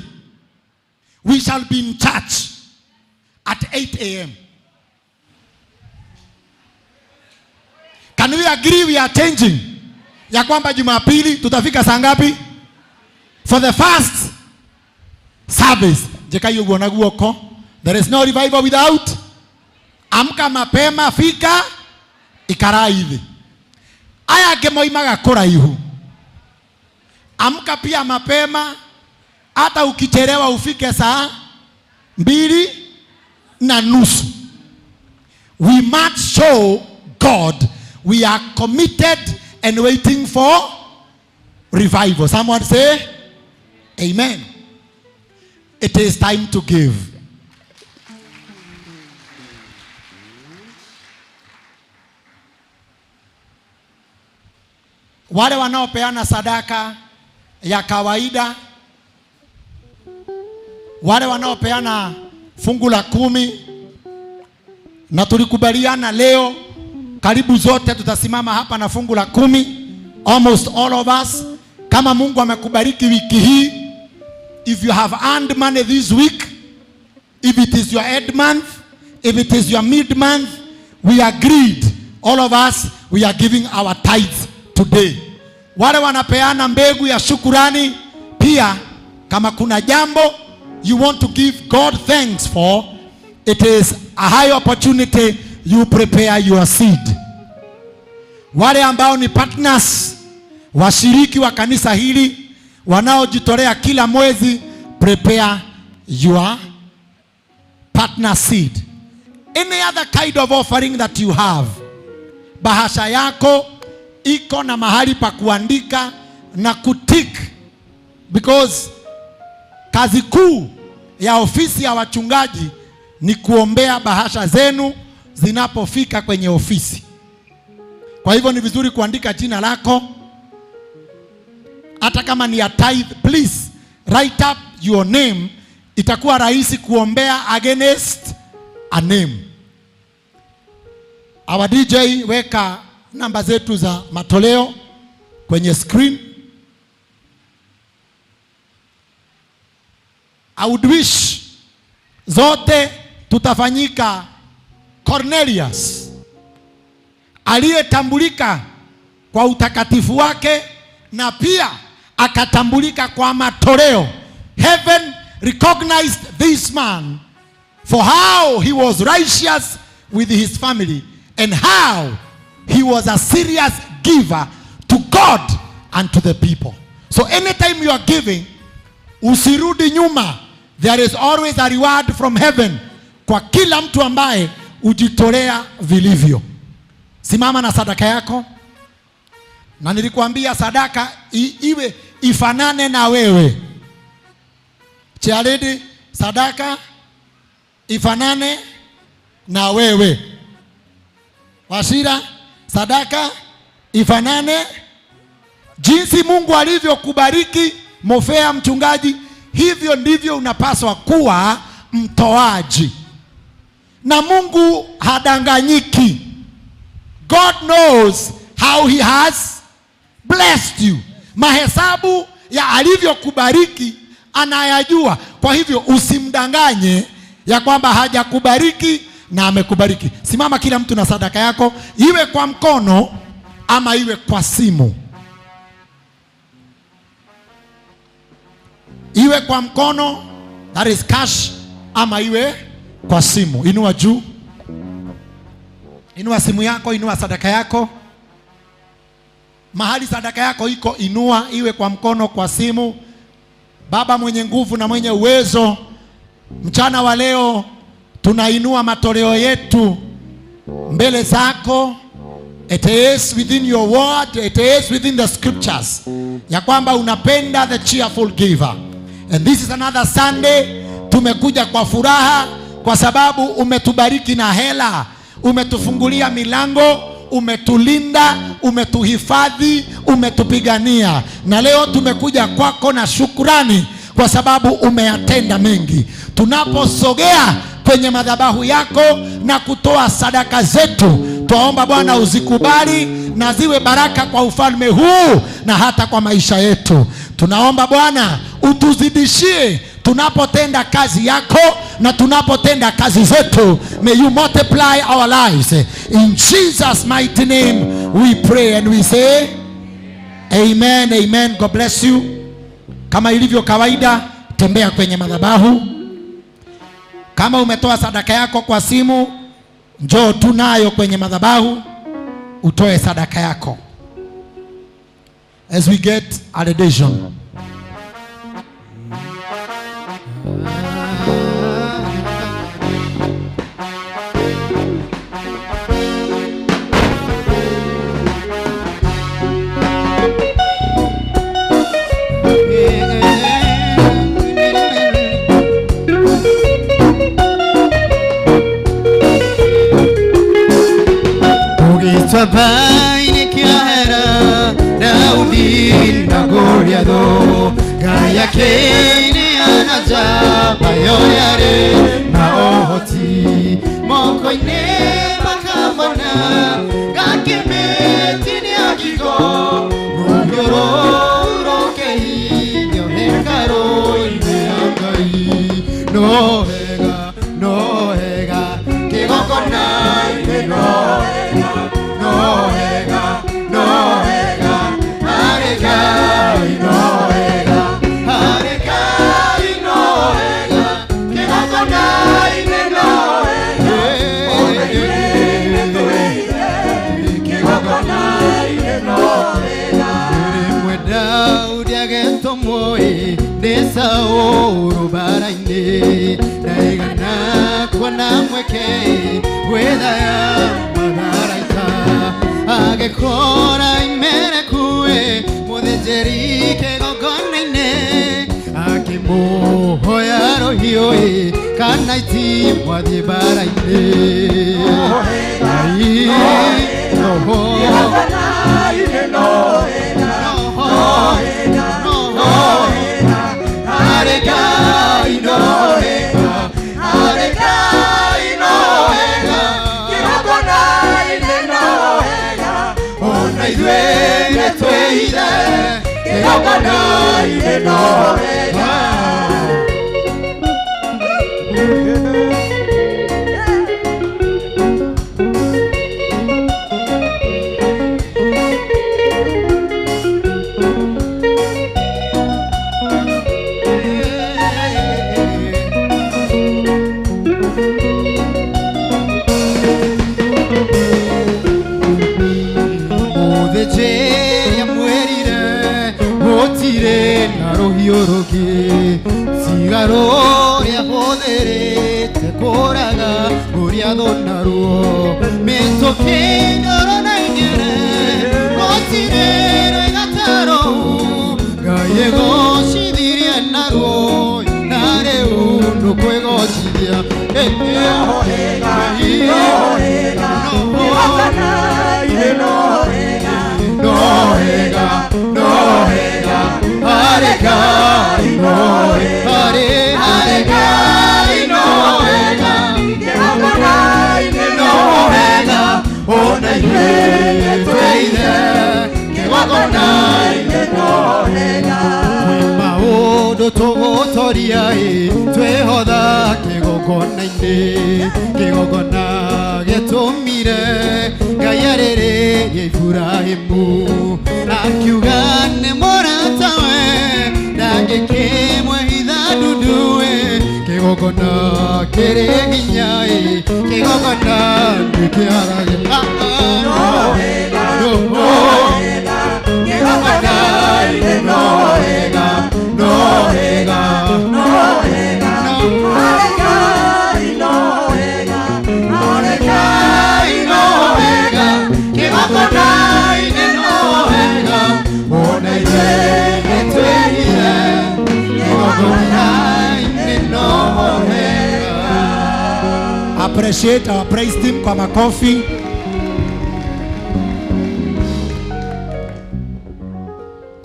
we shall be in church at 8 a.m.? Can we agree we are changing? Ya kwamba Jumapili tutafika saa ngapi? For the first service. Jeka hiyo guona guoko. There is no revival without. Amka mapema fika ikara hivi. Aya gemoimaga kuraihu. Amka pia mapema hata ukichelewa ufike saa 2:30. We must show God we are committed and waiting for revival. Someone say amen. It is time to give. Wale wanaopeana sadaka ya kawaida, wale wanaopeana fungu la 10, na tulikubaliana leo karibu zote tutasimama hapa na fungu la 10, almost all of us. Kama Mungu amekubariki wiki hii, if you have earned money this week, if it is your end month, if it is your mid month, we agreed, all of us, we are giving our tithes today. Wale wanapeana mbegu ya shukurani pia, kama kuna jambo you want to give God thanks for, it is a high opportunity. You prepare your seed. Wale ambao ni partners, washiriki wa kanisa hili, wanaojitolea kila mwezi, prepare your partner seed. Any other kind of offering that you have, bahasha yako iko na mahali pa kuandika na kutik, because kazi kuu ya ofisi ya wachungaji ni kuombea bahasha zenu zinapofika kwenye ofisi. Kwa hivyo ni vizuri kuandika jina lako, hata kama ni ya tithe, please write up your name. Itakuwa rahisi kuombea against a name. Our DJ, weka namba zetu za matoleo kwenye screen. I would wish zote tutafanyika Cornelius, aliyetambulika kwa utakatifu wake na pia akatambulika kwa matoleo. Heaven recognized this man for how he was righteous with his family and how he was a serious giver to God and to the people. So anytime you are giving, usirudi nyuma. There is always a reward from heaven kwa kila mtu ambaye ujitolea vilivyo. Simama na sadaka yako. Na nilikuambia sadaka iwe ifanane na wewe. Charity, sadaka ifanane na wewe. Washira, sadaka ifanane Jinsi Mungu alivyokubariki Mofea mchungaji, hivyo ndivyo unapaswa kuwa mtoaji. Na Mungu hadanganyiki. God knows how he has blessed you. Mahesabu ya alivyokubariki anayajua. Kwa hivyo usimdanganye ya kwamba hajakubariki na amekubariki. Simama kila mtu na sadaka yako, iwe kwa mkono ama iwe kwa simu. Iwe kwa mkono, that is cash, ama iwe kwa simu. Inua juu. Inua simu yako, inua sadaka yako. Mahali sadaka yako iko, inua, iwe kwa mkono, kwa simu. Baba mwenye nguvu na mwenye uwezo, mchana wa leo tunainua matoleo yetu mbele zako. It is within your word, it is within the scriptures, ya kwamba unapenda the cheerful giver. And this is another Sunday. Tumekuja kwa furaha kwa sababu umetubariki na hela, umetufungulia milango, umetulinda, umetuhifadhi, umetupigania. Na leo tumekuja kwako na shukrani kwa sababu umeyatenda mengi. Tunaposogea kwenye madhabahu yako na kutoa sadaka zetu, twaomba Bwana uzikubali na ziwe baraka kwa ufalme huu na hata kwa maisha yetu. Tunaomba Bwana utuzidishie tunapotenda kazi yako na tunapotenda kazi zetu. May you multiply our lives. In Jesus' mighty name we pray and we say amen, amen. God bless you. Kama ilivyo kawaida, tembea kwenye madhabahu. Kama umetoa sadaka yako kwa simu, njoo tunayo kwenye madhabahu utoe sadaka yako as we get adoration. Sabaini kiahera Daudi na Goliath Gaya kene anajaba yoyare na ohoti Moko ine makamana Gakimeti ni akiko Rugoro urokehi Yohekaro ine angai Nohega, nohega Kigokona ine nohega Nohega, nohega, harekai nohega, harekai nohega, kigokonai ne nohega, omeguine tuile, kigokonai ne nohega. Mwe Daudi agento moe, nesa oro baraine, daigana kwa namweke, weda ya Agekora imere kue Modejeri ke gogonaine Ake moho ya rohioi Kanaiti mwadi baraine Nohega, nohega, nohega, nohega Harekai nohega, harekai nohega Kirokonai ne nohega Ona iduene tueide Kirokonai ne nohega Yoroki sigaro ya podere te coraga guria donaruo me toque dorona ingere otire gataro gallego si diria naruo nare uno juego chidia no tweithe kĩgongona-inĩ no hega kwĩ maũndũ tũgũtoria twĩhotha kĩgongona-inĩ kĩgongona gĩtũmire Ngai arĩrĩrie Iburahĩmu akiuga nĩ mũratawe ndangĩkĩmwĩhitha ndundu kĩgongona kĩrĩ hinya kĩgongona gĩkĩaragĩra no hega kĩgongona-inĩ no hega no hega no hega no hega kĩgongona-inĩ no hega ona ithuĩ nĩtwĩhithe kĩgongona-inĩ no hega. Appreciate our praise team kwa makofi.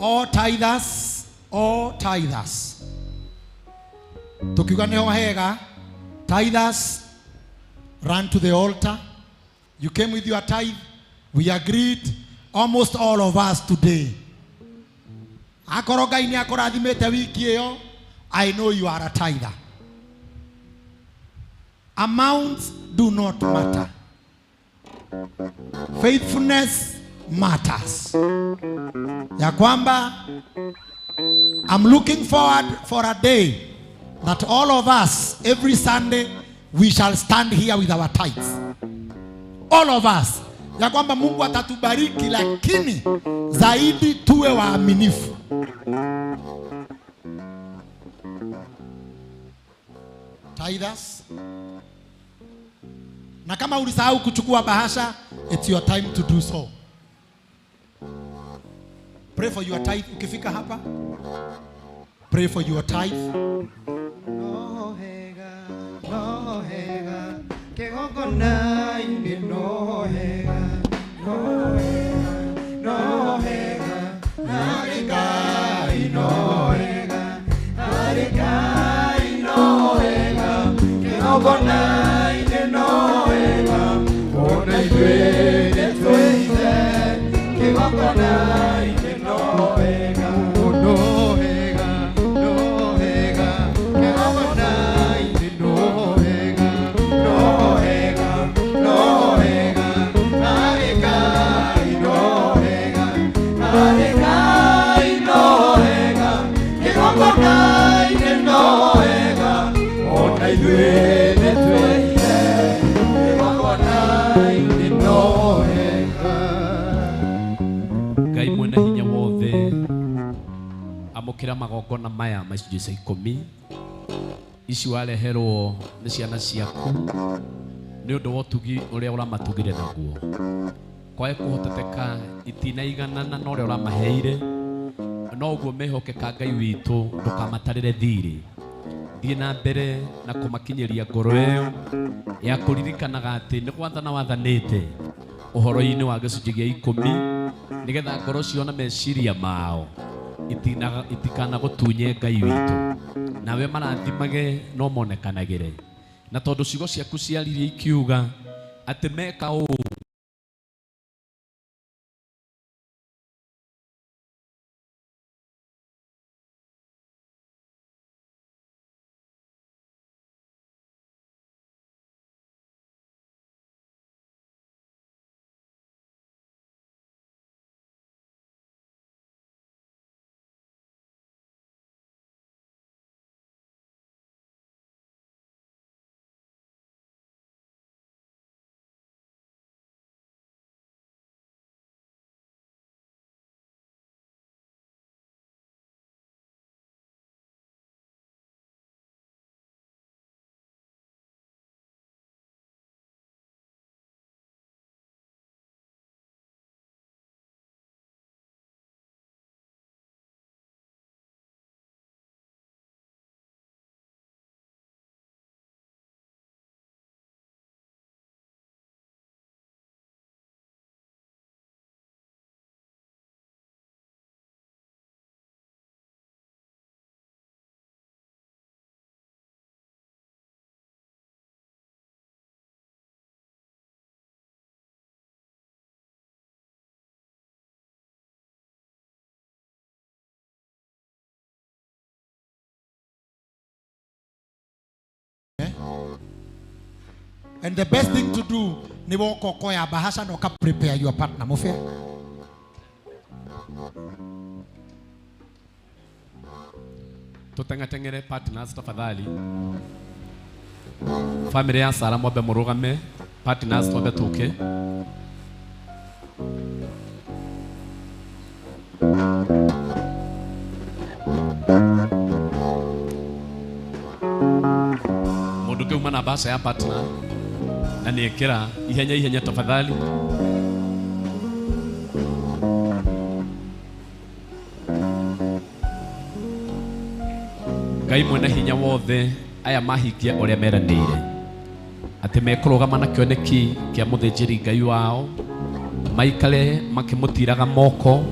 All tithers tukiuga nĩho hega, tithers run to the altar. You came with your tithe. We agreed, almost all of us today. Akorwo Ngai nĩ akũrathimĩte wiki ĩyo, I know you are a tither. Amounts do not matter. Faithfulness matters. Ya kwamba I'm looking forward for a day that all of us, every Sunday, we shall stand here with our tithes. All of us. Ya kwamba Mungu atatubariki, lakini zaidi tuwe waaminifu. Tithers. Na kama ulisahau kuchukua bahasha, it's your time to do so. Pray for your tithe. Ukifika hapa, pray for your tithe. No hega, kĩgongona-inĩ no hega, no hega, no hega, harĩ Ngai no hega, harĩ Ngai no hega, kĩgongona-inĩ no hega, ona ithuĩ nĩtwĩhithe kĩgongona-inĩ no hega, no hega, no hega, kĩgongona-inĩ no hega, no hega, no hega, harĩ Ngai no hega, harĩ Ngai no hega, kĩgongona-inĩ no hega, ona ithuĩ nĩtwĩhithe kĩgongona-inĩ no hega. Ngai mwene hinya wothe amũkĩra magongona maya macunjĩ cia 10 ici wareherwo nĩ ciana ciaku nĩ ũndũ wa ũtugi ũrĩa ũramatugire naguo. Kwae kũhoteteka itinaiganana na ũrĩa ũramaheire, no ũguo mehokeka Ngai witũ ndũkamatarĩre thirĩ. Thiĩ na mbere na kũmakinyĩria ngoro ĩyo ya kũririkanaga atĩ nĩ gwathana wathanĩte ũhoro-inĩ wa gĩcunjĩ gĩa 10 nĩgetha ngoro ciona meciria mao itikana gũtunye Ngai witũ, nawe marathimage no monekanagĩre. Na tondũ ciugo ciaku ciaririe ikiuga atĩ meka ũũ And the best thing to do ni woko ya bahasha no ka prepare your partner mo fair. Tutengatengere partners tafadhali. Family ya Sara mwabe murugame, partners mwabe tuke. Munduke umana basa ya partner. Na niekera ihenya tafadhali. Ngai mwena hinya wothe aya mahikia uria meranire ati mekurugama na kioneki kia muthinjiri Ngai wao maikare makimutiraga moko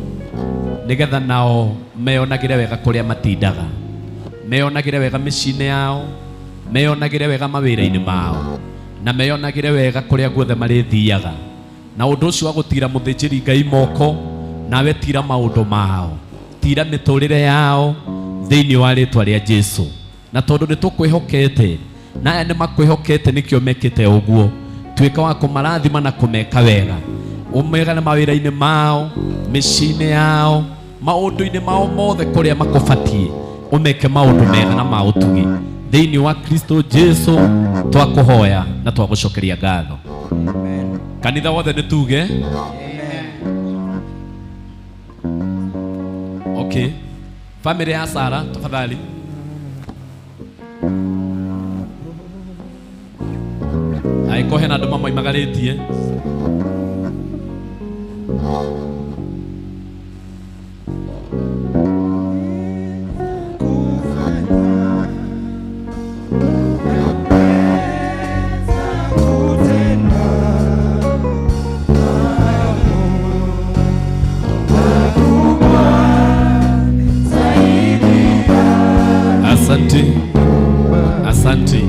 nigetha nao meyonagire wega kuria matindaga, meyonagire wega micine yao, meyonagire wega mawira-ini mao, na meyonagire wega kuria guothe marithiaga. Na undu ucio wa gutira muthinjiri Ngai moko, nawe tira maundu mao, tira miturire yao thiini wa ritwa ria Jesu. Na tondu ni tukwihokete na aya ni makwihokete nikio mekite uguo, tuika wa kumarathima na kumeka wega, umega na mawira-ini mao, micine yao, maundu-ini mao mothe kuria makubatie, umeke maundu mega na mautugi thiini wa Kristo Jesu. Twakuhoya na twagucokeria ngatho. Amen. Kanitha wothe ni tuge amen. Okay, family ya Sara tafadhali. Aiko hena andũ mamwe imagaritie. Asante.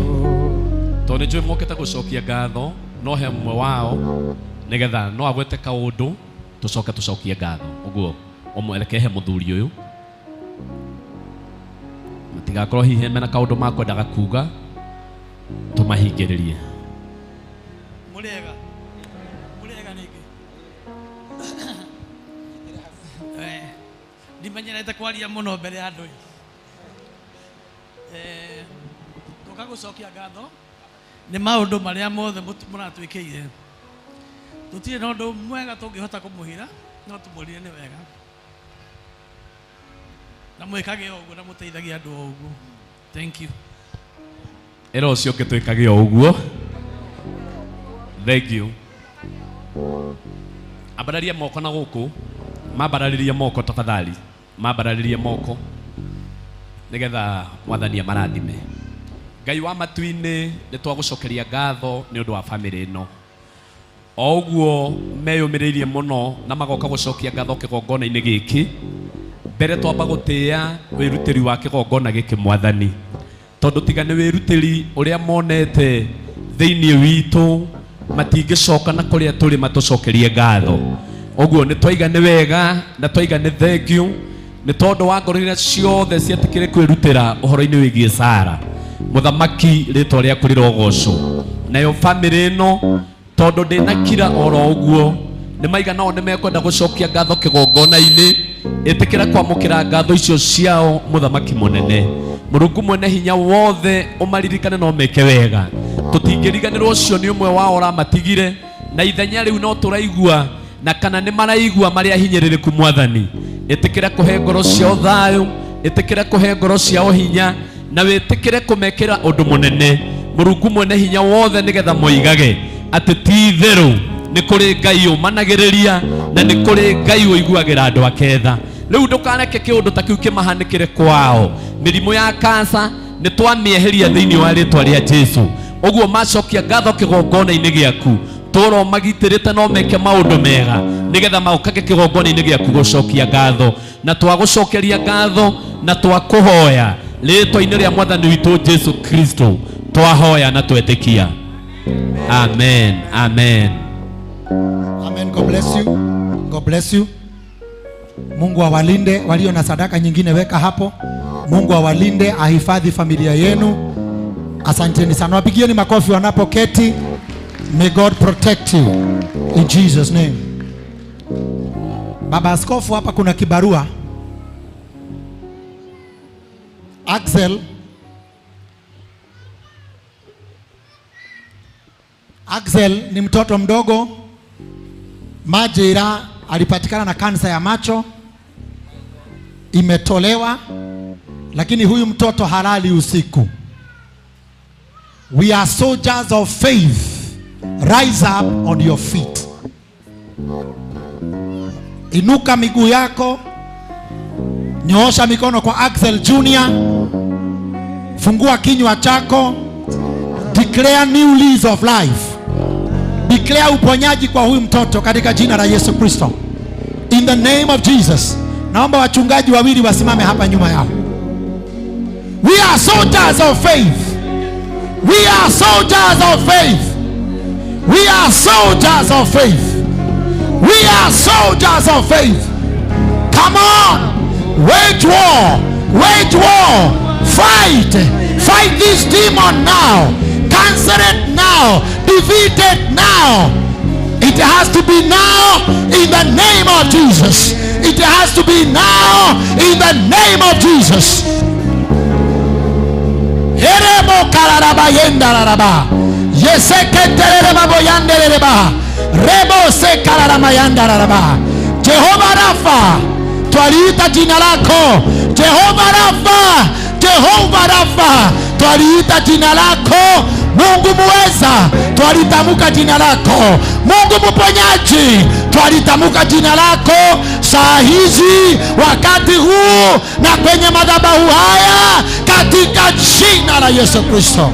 Tone njui mokete gucokia ngatho no he mwe wao nigetha no agwete kaundu tucoke tucokie ngatho uguo umweleke he muthuri uyu matigakorwo hihi mena kaundu makwendaga kuga tumahingiririe. Murega niki ndimenyerete kwaria muno mbere ya andu tukagucokia ngatho ni maundu maria mothe muratwikiire, tutire na undu mwega tungihota kumuhira no tumurire ni wega na mwikage uguo na muteithagia andu uguo. Thank you. Era ucio ngitwikage uguo. Thank you. Abararia moko na guku, mabararirie moko tafadhali, mabararirie moko nigetha mwathani amarathime. Ngai wa matu-ini ni twagucokeria ngatho ni undu wa family ino. Oguo meyumiririe muno na magoka gucokia ngatho kigongona-ini giki. Mbere twamba gutia wirutiri wa kigongona giki mwathani, tondu tiga ni wirutiri uria monete thiini witu matingicoka na kuria turi matucokerie ngatho. Oguo ni twaiga ni wega na twaiga ni thank you ni tondu wa ngorire ciothe ciatikire kwirutira uhoro-ini wigie Sara muthamaki ritwa riaku rirogoco nayo family ino tondu ndina kira oro uguo ni maiga nao ni mekwenda gucokia ngatho kigongona-ini itikira kwamukira ngatho icio ciao muthamaki munene. Murungu mwene hinya wothe umaririkane no meke wega, tutingiriganirwo ucio ni umwe wao ramatigire na ithenya riu no turaigua na kana ni maraigua maria hinyiririku mwathani. Itikira kuhe ngoro ciao thayu, itikira kuhe ngoro ciao hinya na witikire kumekera undu munene. Murungu mwene hinya wothe nigetha moigage ati ti theru ni kuri Ngai umanagiriria na ni kuri Ngai uiguagira andu aketha. Riu ndukareke kiundu ta kiu kimahanikire kwao. Mirimu ya kansa ni twamieheria thiini wa ritwa ria Jesu. Uguo macokia ngatho kigongona-ini giaku toro magitirite no meke maundu mega nigetha maukage kigongona-ini giaku gucokia ngatho na twagucokeria ngatho na twakuhoya ritwa-ini ria mwathani witu Jesu Kristo twahoya na twetikia. Amen. Amen. Amen. God bless you. God bless you. Mungu awalinde. Walio na sadaka nyingine weka hapo. Mungu awalinde, ahifadhi familia yenu. Asanteni sana. Wapigieni makofi wanapoketi. May God protect you in Jesus name. Baba Askofu, hapa kuna kibarua. Axel ni mtoto mdogo. Majira alipatikana na kansa ya macho, imetolewa, lakini huyu mtoto halali usiku. We are soldiers of faith. Rise up on your feet. Inuka miguu yako. Nyoosha mikono kwa Axel Junior. Fungua kinywa chako. Declare new lease of life. Declare uponyaji kwa huyu mtoto katika jina la Yesu Kristo. In the name of Jesus. Naomba wachungaji wawili wasimame hapa nyuma yao. We are soldiers of faith. We are soldiers of faith. We are soldiers of faith. We are soldiers of faith. Come on. Wage war. Wage war. Fight. Fight this demon now. Cancel it now. Defeat it now. It has to be now in the name of Jesus. It has to be now in the name of Jesus. Herebo kararaba yendararaba. Yeseketereba boyandereba. Rebo se kararama yandararaba. Jehova Rafa, twaliita jina lako. Jehova Rafa, Jehova Rafa, twaliita jina lako. Mungu muweza, twalitamka jina lako. Mungu mponyaji, twalitamka jina lako saa hizi, wakati huu na kwenye madhabahu haya, katika jina la Yesu Kristo.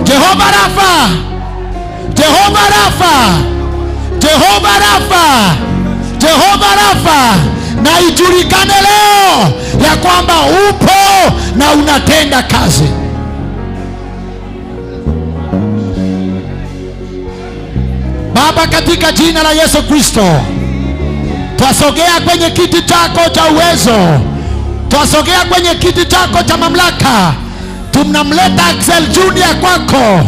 Jehova Rafa, Jehova Rafa, Jehova Rafa, Jehova Rafa, na ijulikane leo ya kwamba upo na unatenda kazi. Baba, katika jina la Yesu Kristo, twasogea kwenye kiti chako cha uwezo, twasogea kwenye kiti chako cha mamlaka. Tunamleta Axel Junior kwako.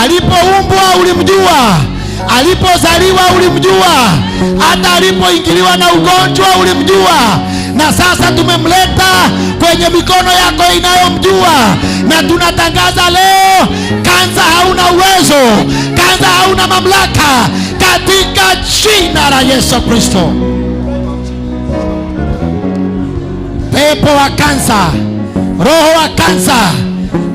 Alipoumbwa ulimjua, alipozaliwa ulimjua, hata alipoingiliwa na ugonjwa ulimjua, na sasa tumemleta kwenye mikono yako inayomjua, na tunatangaza leo, kansa hauna uwezo, kansa hauna mamlaka, katika jina la Yesu Kristo. Pepo wa kansa, roho wa kansa,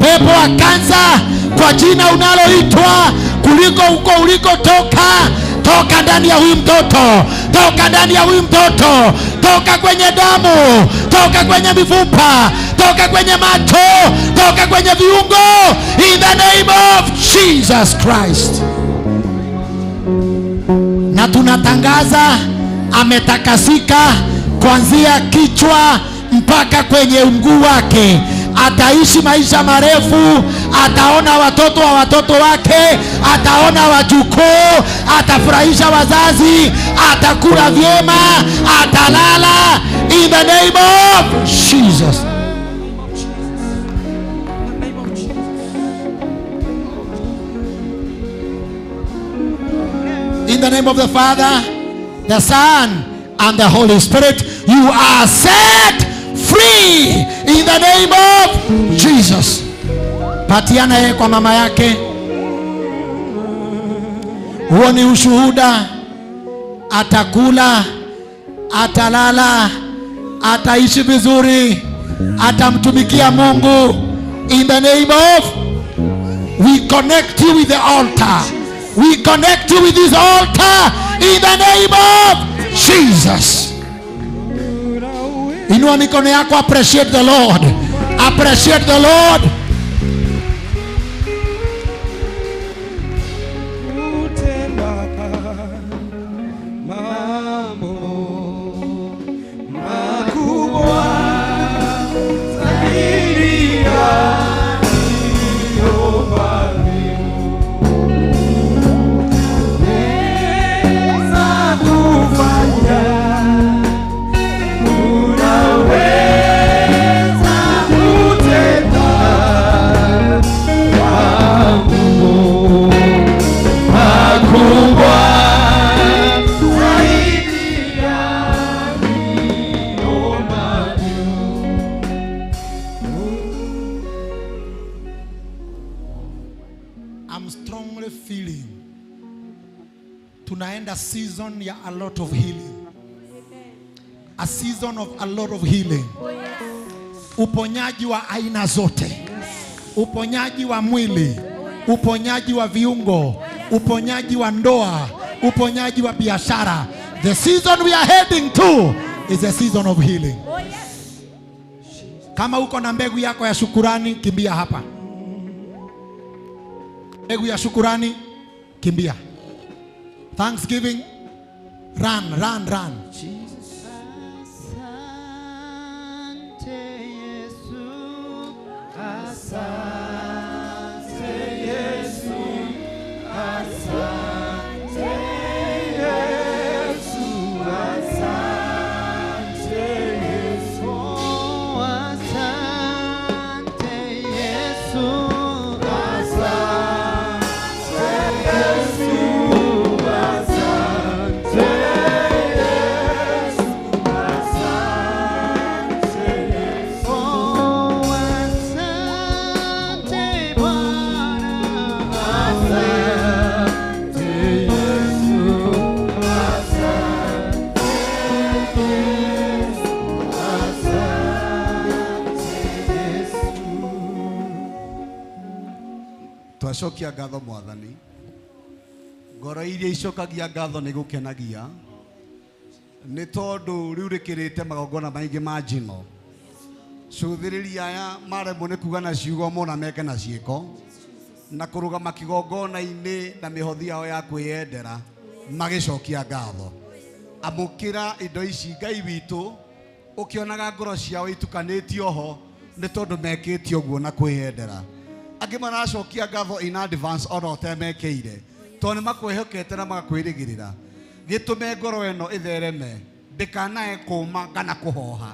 pepo wa kansa, kwa jina unaloitwa kuliko huko ulikotoka, toka ndani ya huyu mtoto, toka ndani ya huyu mtoto, toka kwenye damu, toka kwenye mifupa, toka kwenye macho, toka kwenye viungo, in the name of Jesus Christ. Na tunatangaza ametakasika kuanzia kichwa mpaka kwenye mguu wake. Ataishi maisha marefu, ataona watoto wa watoto wake, ataona wajukuu, atafurahisha wazazi, atakula vyema, atalala, in the name of Jesus. In the name of the Father, the Son, and the Holy Spirit, you are set free in the name of Jesus. Patiana yeye kwa mama yake. Huo ni ushuhuda. Atakula, atalala, ataishi vizuri, atamtumikia Mungu. In the name of, we connect you with the altar. We connect you with this altar in the name of Jesus. Inua mikono yako, appreciate the Lord. Appreciate the Lord. Unaweza ile feeling tunaenda season ya a lot of healing. A season of a lot of healing. Uponyaji wa aina zote. Uponyaji wa mwili, uponyaji wa viungo, uponyaji wa ndoa, uponyaji wa biashara. The season we are heading to is a season of healing. Kama uko na mbegu yako ya shukurani, kimbia hapa. Mbegu ya shukurani, kimbia. Thanksgiving, run, run, run. Twacokia ngatho Mwathani. Ngoro iria icokagia ngatho nĩ gũkenagia nĩ tondũ rĩu rĩkĩrĩte magongona maingĩ ma njino. Cũthĩrĩria aya maremwo nĩ kuga na ciugo mona meke na ciĩko na kũrũgama kĩgongona-inĩ na mĩhothi yao ya kwĩyendera magĩcokia ngatho. Amũkĩra indo ici Ngai witũ ũkĩonaga ngoro ciao itukanĩtio ho nĩ tondũ mekĩte ũguo na kwĩyendera. Angĩ maracokia ngatho in advance ona ũtemekeire tondũ nĩ makwĩhokete na magakwĩrĩgĩrĩra. Gĩtũme ngoro ĩno ĩthereme ndĩkanae kũma kana kũhoha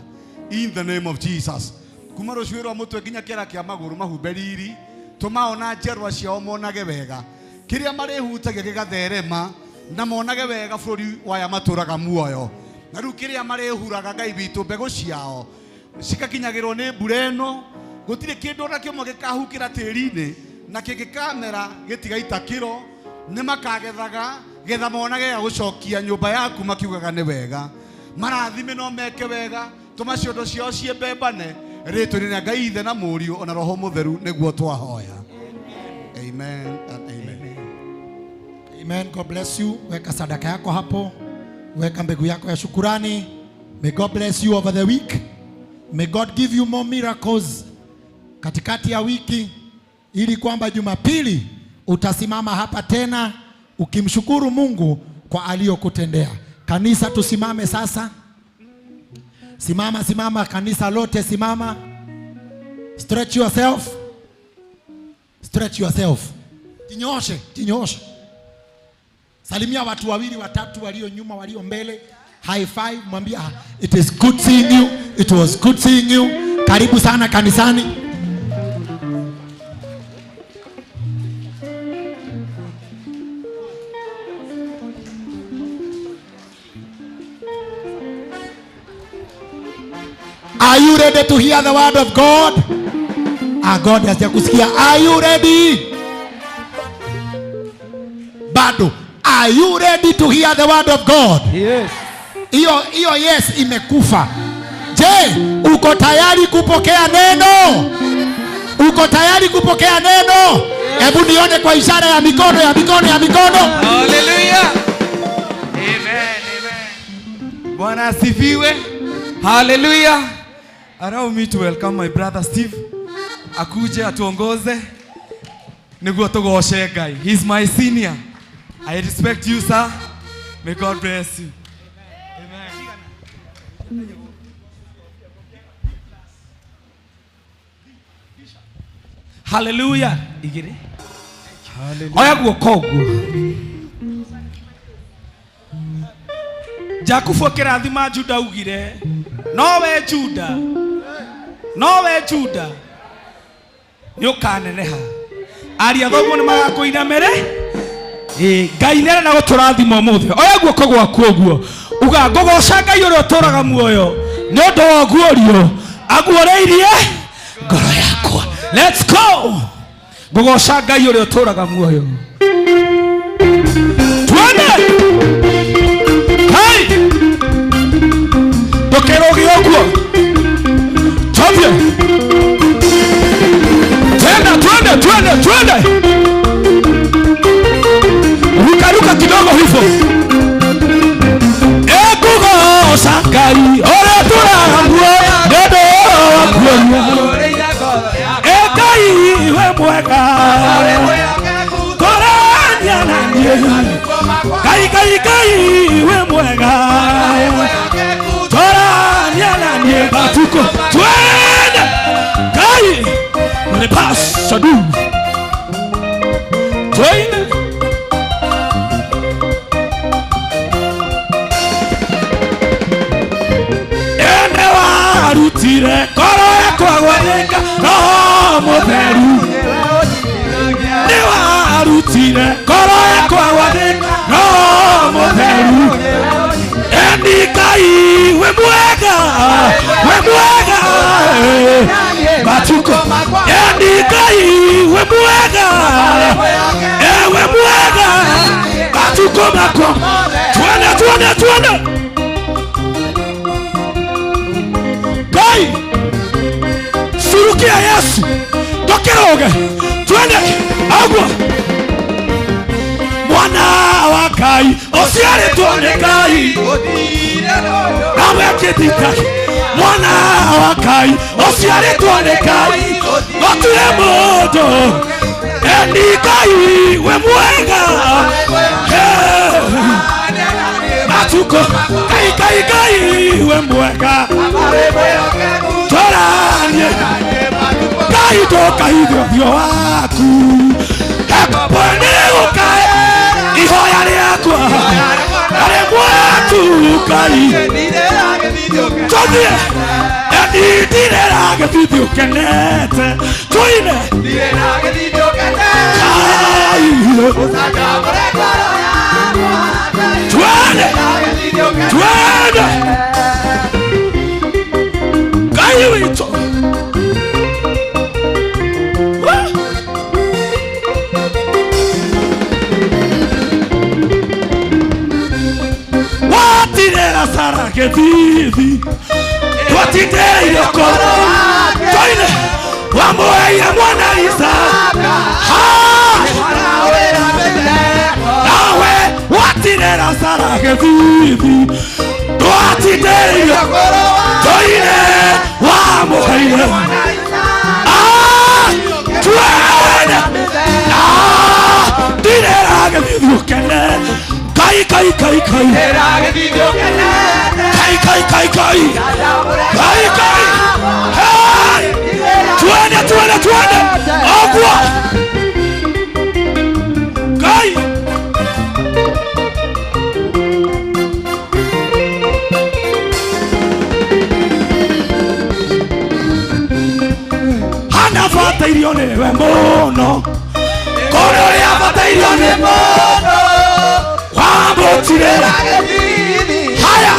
in the name of Jesus. Kuma rũcuĩ rwa mũtwe nginya kĩara kĩa magũrũ mahumbe riri, tũmaona njerwa ciao monage wega, kĩrĩa marĩhutagia gĩgatherema na monage wega bũrũri waya matũraga muoyo. Na rĩu kĩrĩa marĩhuraga Ngai witũ mbegũ ciao cikakinyagĩrwo nĩ mbura ĩno. Gũtirĩ kĩndũ ona kĩmwe gĩkahukĩra tĩri-inĩ na kĩngĩkamera gĩtigaita kĩro. Nĩ makagethaga getha monage ya gũcokia nyũmba yaku makiugaga nĩ wega. Marathime no meke wega, tũma ciondo ciao ciĩmbembane rĩtwa-inĩ rĩa Ngai Ithe na Mũriũ ona Roho Mũtheru nĩguo twahoya. Amen and amen. Amen. God bless you. Weka sadaka yako hapo. Weka mbegu yako ya shukurani. May God bless you over the week. May God give you more miracles katikati ya wiki, ili kwamba Jumapili utasimama hapa tena ukimshukuru Mungu kwa aliyokutendea. Kanisa tusimame sasa. Simama, simama kanisa lote, simama. Stretch yourself. Stretch yourself. Jinyoshe, jinyoshe. Salimia watu wawili watatu walio nyuma walio mbele. High five, mwambia it is good seeing you. It was good seeing you. Karibu sana kanisani. Are you ready to hear the word of God? God hajakusikia. Are you ready? Bado. Are you ready to hear the word of God? Yes. Hiyo yes imekufa. Je, uko tayari kupokea neno? Uko tayari kupokea neno? Hebu nione kwa ishara ya mikono, ya mikono, ya mikono. Hallelujah. Amen, amen. Bwana asifiwe. Hallelujah. Allow me to welcome my brother Steve. Akuje atuongoze. Niguo tugoshe Ngai. He's my senior. I respect you, sir. May God bless you. Amen. Hallelujah. Igire. Oya guoko guo. Jakubu kĩrathima Juda ugire. Nowe Juda. Nowe Juda. Nĩ ũkaneneha. Aria thoguo nĩ magakũinamĩre. Ngai nĩ arenda gũtũrathima ũmũthĩ. Oya guoko gwaku ũguo. Uga ngogoca Ngai ũrĩa ũtũraga muoyo. Nĩ ũndũ wa guorio. Aguoreirie ngoro yakwa. Let's go. Ngogoca Ngai ũrĩa ũtũraga muoyo. Twende. Hai. Dokero gioko. Twende. Twende. Ruka kidogo hivyo. Sakari ore turangwo ndodo wakuonia ekai we mwega korania nanie kai we mwega korania nanie batuko twende kai le passa du twende arutire koro yakwa gwathika roho mutheru ni warutire koro yakwa gwathika roho mutheru endikai we mwega batuko endikai we mwega batuko mako twende Kai surukia Yesu dokeroge twende agwa mwana wa Kai osiare tuone Kai nawe kitita mwana wa Kai osiare tuone Kai otule moto endi Kai we mwega Atuko kai we mwega Toranie Kai toka hivyo waku Ekapone ukae Ihoya liyakwa Ale mwatu Kai Todie Edirage video kenete Toine Dirage video kenete Kai Twende Kai wito Watirera sara ke vivi Watidera yokoro Toine Wamoya mwana Lisa Nawe Watirera sara ke vivi Watidera Toine Wamoya Twende Direra ke vivi kene Kai Kai Kai Hey Twende Ogwa Kai Hana fata irione we mono Kore ya fata irione mono Wambotire Haya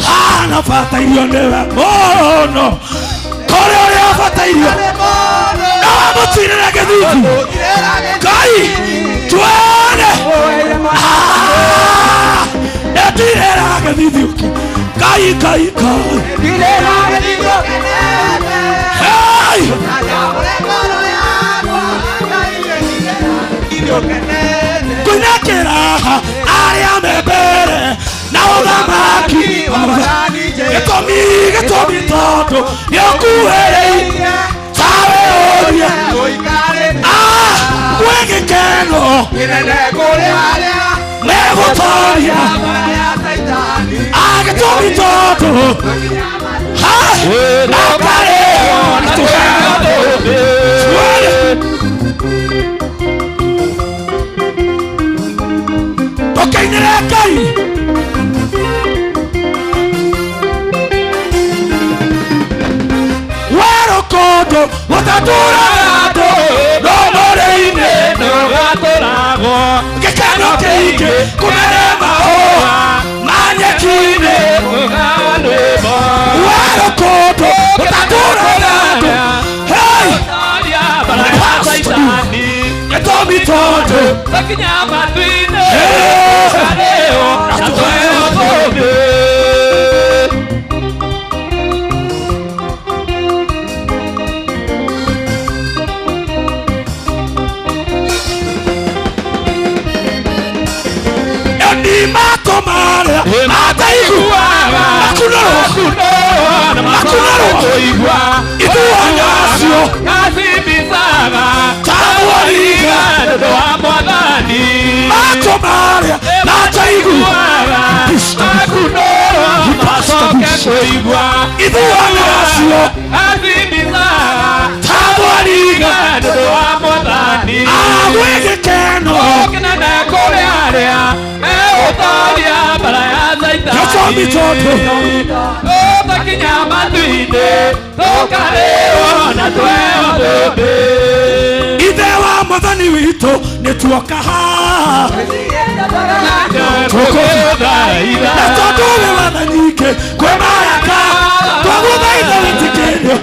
Hana fata irione we mono Kore ya fata irione mono Wambotire la gediti Kai Twende Etire la gediti Kai Hey Kunakera Aria mebere Na odamaki Getomi toto Yokuherei Sawe oria Wege keno Megotoria Getomi toto Nakare Okay, Kai. Wero kodo, watatorato, no moreine, no gatorago. Que cano keike, kumerema hoa, manyekine, uganebo. Wero kodo, watatorato, hey. Gĩtũmi tondũ Takinya matu-inĩ Karĩo na tweo thũmbĩ Matomare mataiguaga makunarwo ithuanasio Gathimbizaga Tabwariga Nĩũndũ wa Mwathani matomare mataiguaga Makunarwo macoke kũigua ithuanasio Gathimbizaga Tabwariga Nĩũndũ wa Mwathani Agwĩgĩkeno Kĩnene kũrĩ arĩa megũtooria mbara ya Saitani Gĩtũmi tondũ Takinya matu-inĩ tũkarĩo na tweo thũmbĩ Ithe wa Mwathani witũ nĩtuoka haha tũgũthaitha na tondũ wĩ watha nyingĩ kwĩ maraka twagũthaitha wĩtĩkĩrio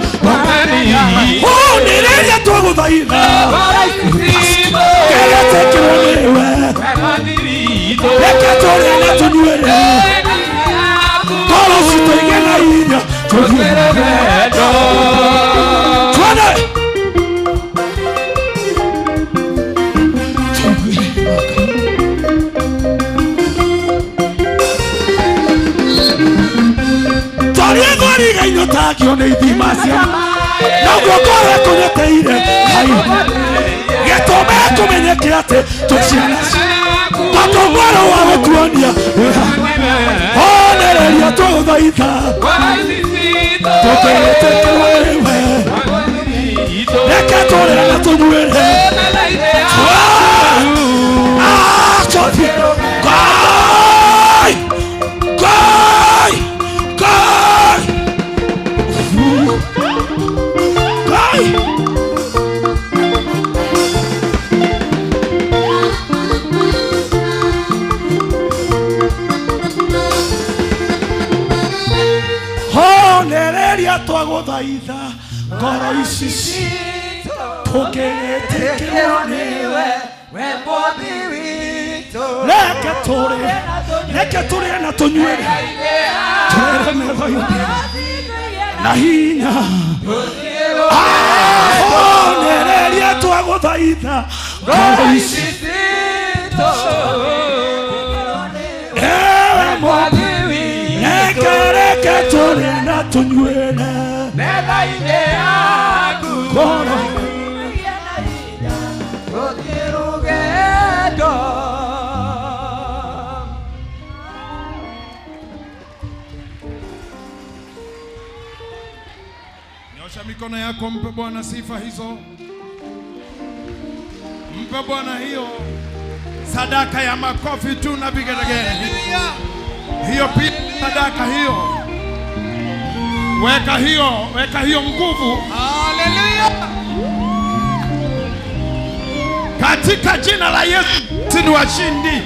nĩ rĩrĩa twagũthaitha kĩrĩtĩkĩrwo nĩwe reke tũrĩe na tũnyuĩre ngoro citũ igĩe na hinya tũthiĩ twende twarie thwariga-inĩ ũtangĩo nĩ ithima cia na guoko we kũnyeteire Ngai gĩtũmi kũmenyeke atĩ tũciana tondũ mwaro wa gũtuonia onereria twagũthaitha tũkĩrĩtĩkĩrwo nĩwe reke tũrĩe na tũnyuĩre tũthiĩ Ngai honereria twagũthaitha ngoro ici tũkĩrĩtĩkĩrwo nĩwe reke tũrĩe na tũnyuĩre tũrĩre metho-inĩ na hinya honereria twagũthaitha ngoro ici ewe Mwathi reke tũrĩe na tũnyuĩre metha-inĩ yaku ngoro tũthiĩ rũgendo Nyosha mikono yako, mpe Bwana sifa hizo, mpe Bwana hiyo sadaka ya makofi tu na vigelegele. Hiyo pia sadaka hiyo, weka hiyo nguvu. Haleluya! Katika jina la Yesu ni washindi.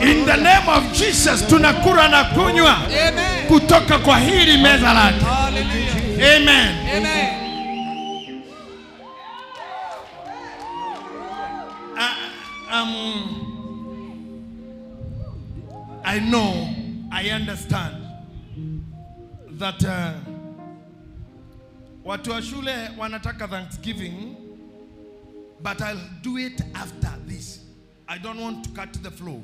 In the name of Jesus tunakula na kunywa kutoka kwa hili meza lake. Amen. Amen. I know, I understand that watu wa shule wanataka Thanksgiving, but I'll do it after this. I don't want to cut the flow.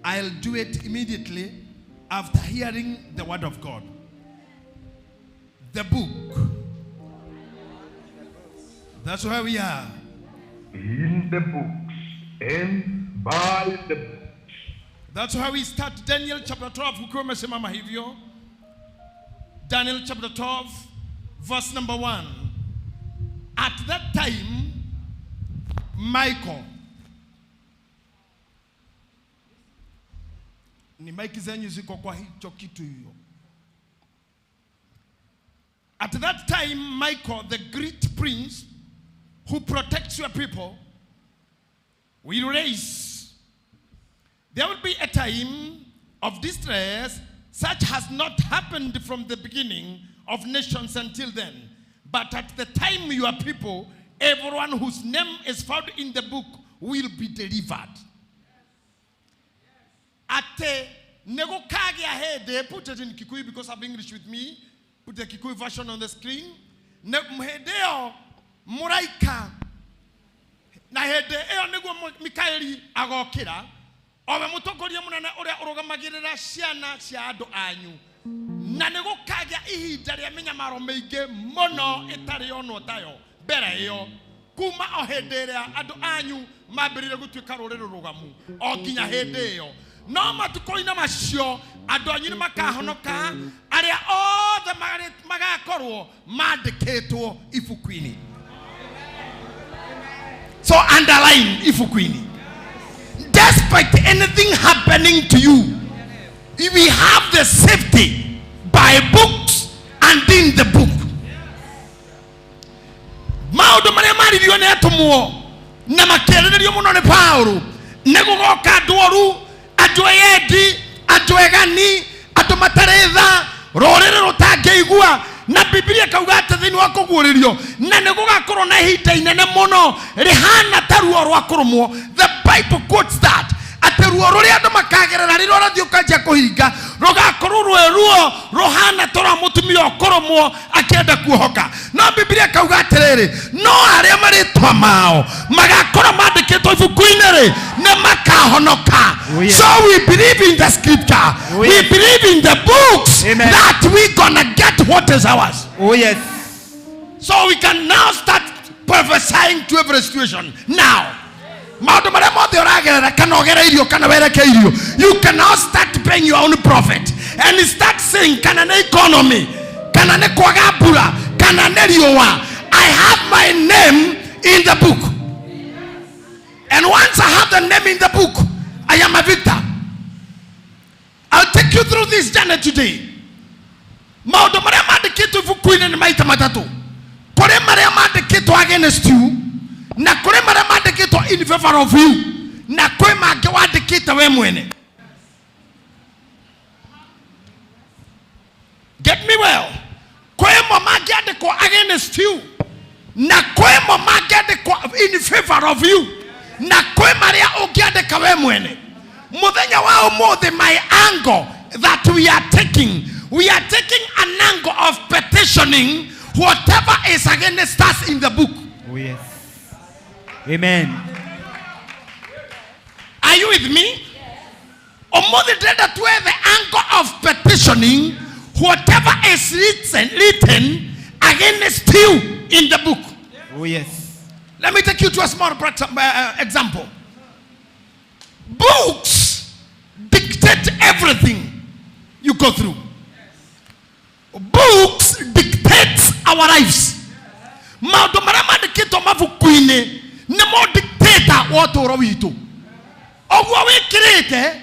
I'll do it immediately after hearing the word of God. The book. That's where we are. In the books and by the books. That's how we start Daniel chapter 12. Ukiwa umesimama hivyo. Daniel chapter 12 verse number 1. At that time, Michael. Ni maiki zenyu ziko kwa hicho kitu hiyo. At that time, Michael, the great prince who protects your people, will raise. There will be a time of distress such has not happened from the beginning of nations until then. But at the time your people, everyone whose name is found in the book, will be delivered. Ate negokage ahede, put it in Kikuyu because I have English with me. Put the Kikuyu version on the screen. Mhedeo muraika na hede eo niguo Mikaeli agokira owe mutongoria munene uria urugamagirira ciana cia andu anyu na nigukagia ihinda ria minyamaro maingi muno itari ono tayo mbere iyo kuma o hende ria andu anyu mambirire gutuika ruriro rugamu o nginya hende iyo no matuko-ini macio andu anyu ni makahonoka aria othe magakorwo mandikitwo ibuku-ini. So underline ifukwini. Despite anything happening to you, we have the safety by books and in the book. Maudu maria mariryo ne atomuo na makereryo muno ne Paulo negugoka dworu atweyedi atwegani atumateretha rorere rutangeigua na Biblia kauga ati thini wa kuguririo na nigugakorwo na ihinda inene muno rihana taruo rwa kurumwo. The Bible quotes that ati ruo ruria andu makagerera riro rathio kanja kuhinga rugakorwo ruo ruhana tora mutumia okoromwo akienda kuhoka. No Biblia kauga atiriri no aria maritwa mao magakorwo mandikitwo ibuku-ini ri ne makahonoka. So we believe in the scripture. We believe in the books. Amen. That we gonna get what is ours. Oh yes. So we can now start prophesying to every situation. Now you can now start paying your own prophet and start saying, economy, I have my name in the book. And once I have the name in the book, I am a victor. I'll take you through this journey today. Against you, na kure mara mandikitwo in favor of you, na kwe mage wadikita we mwene. Get me well. Kwe mage adikwa against you, na kwe mage adikwa in favor of you, na kwe maria ogi adika we mwene. Muthenya wa umuthi, my angle that we are taking an angle of petitioning whatever is against us in the book. Oh yes. Amen. Are you with me? The angle of petitioning whatever is written against you in the book. Oh yes. Let me take you to a small example. Books dictate everything you go through. Books dictate our lives. Maudu marama dikito mavukuine ne mo dictator woto rowitu. Ogwo wikirite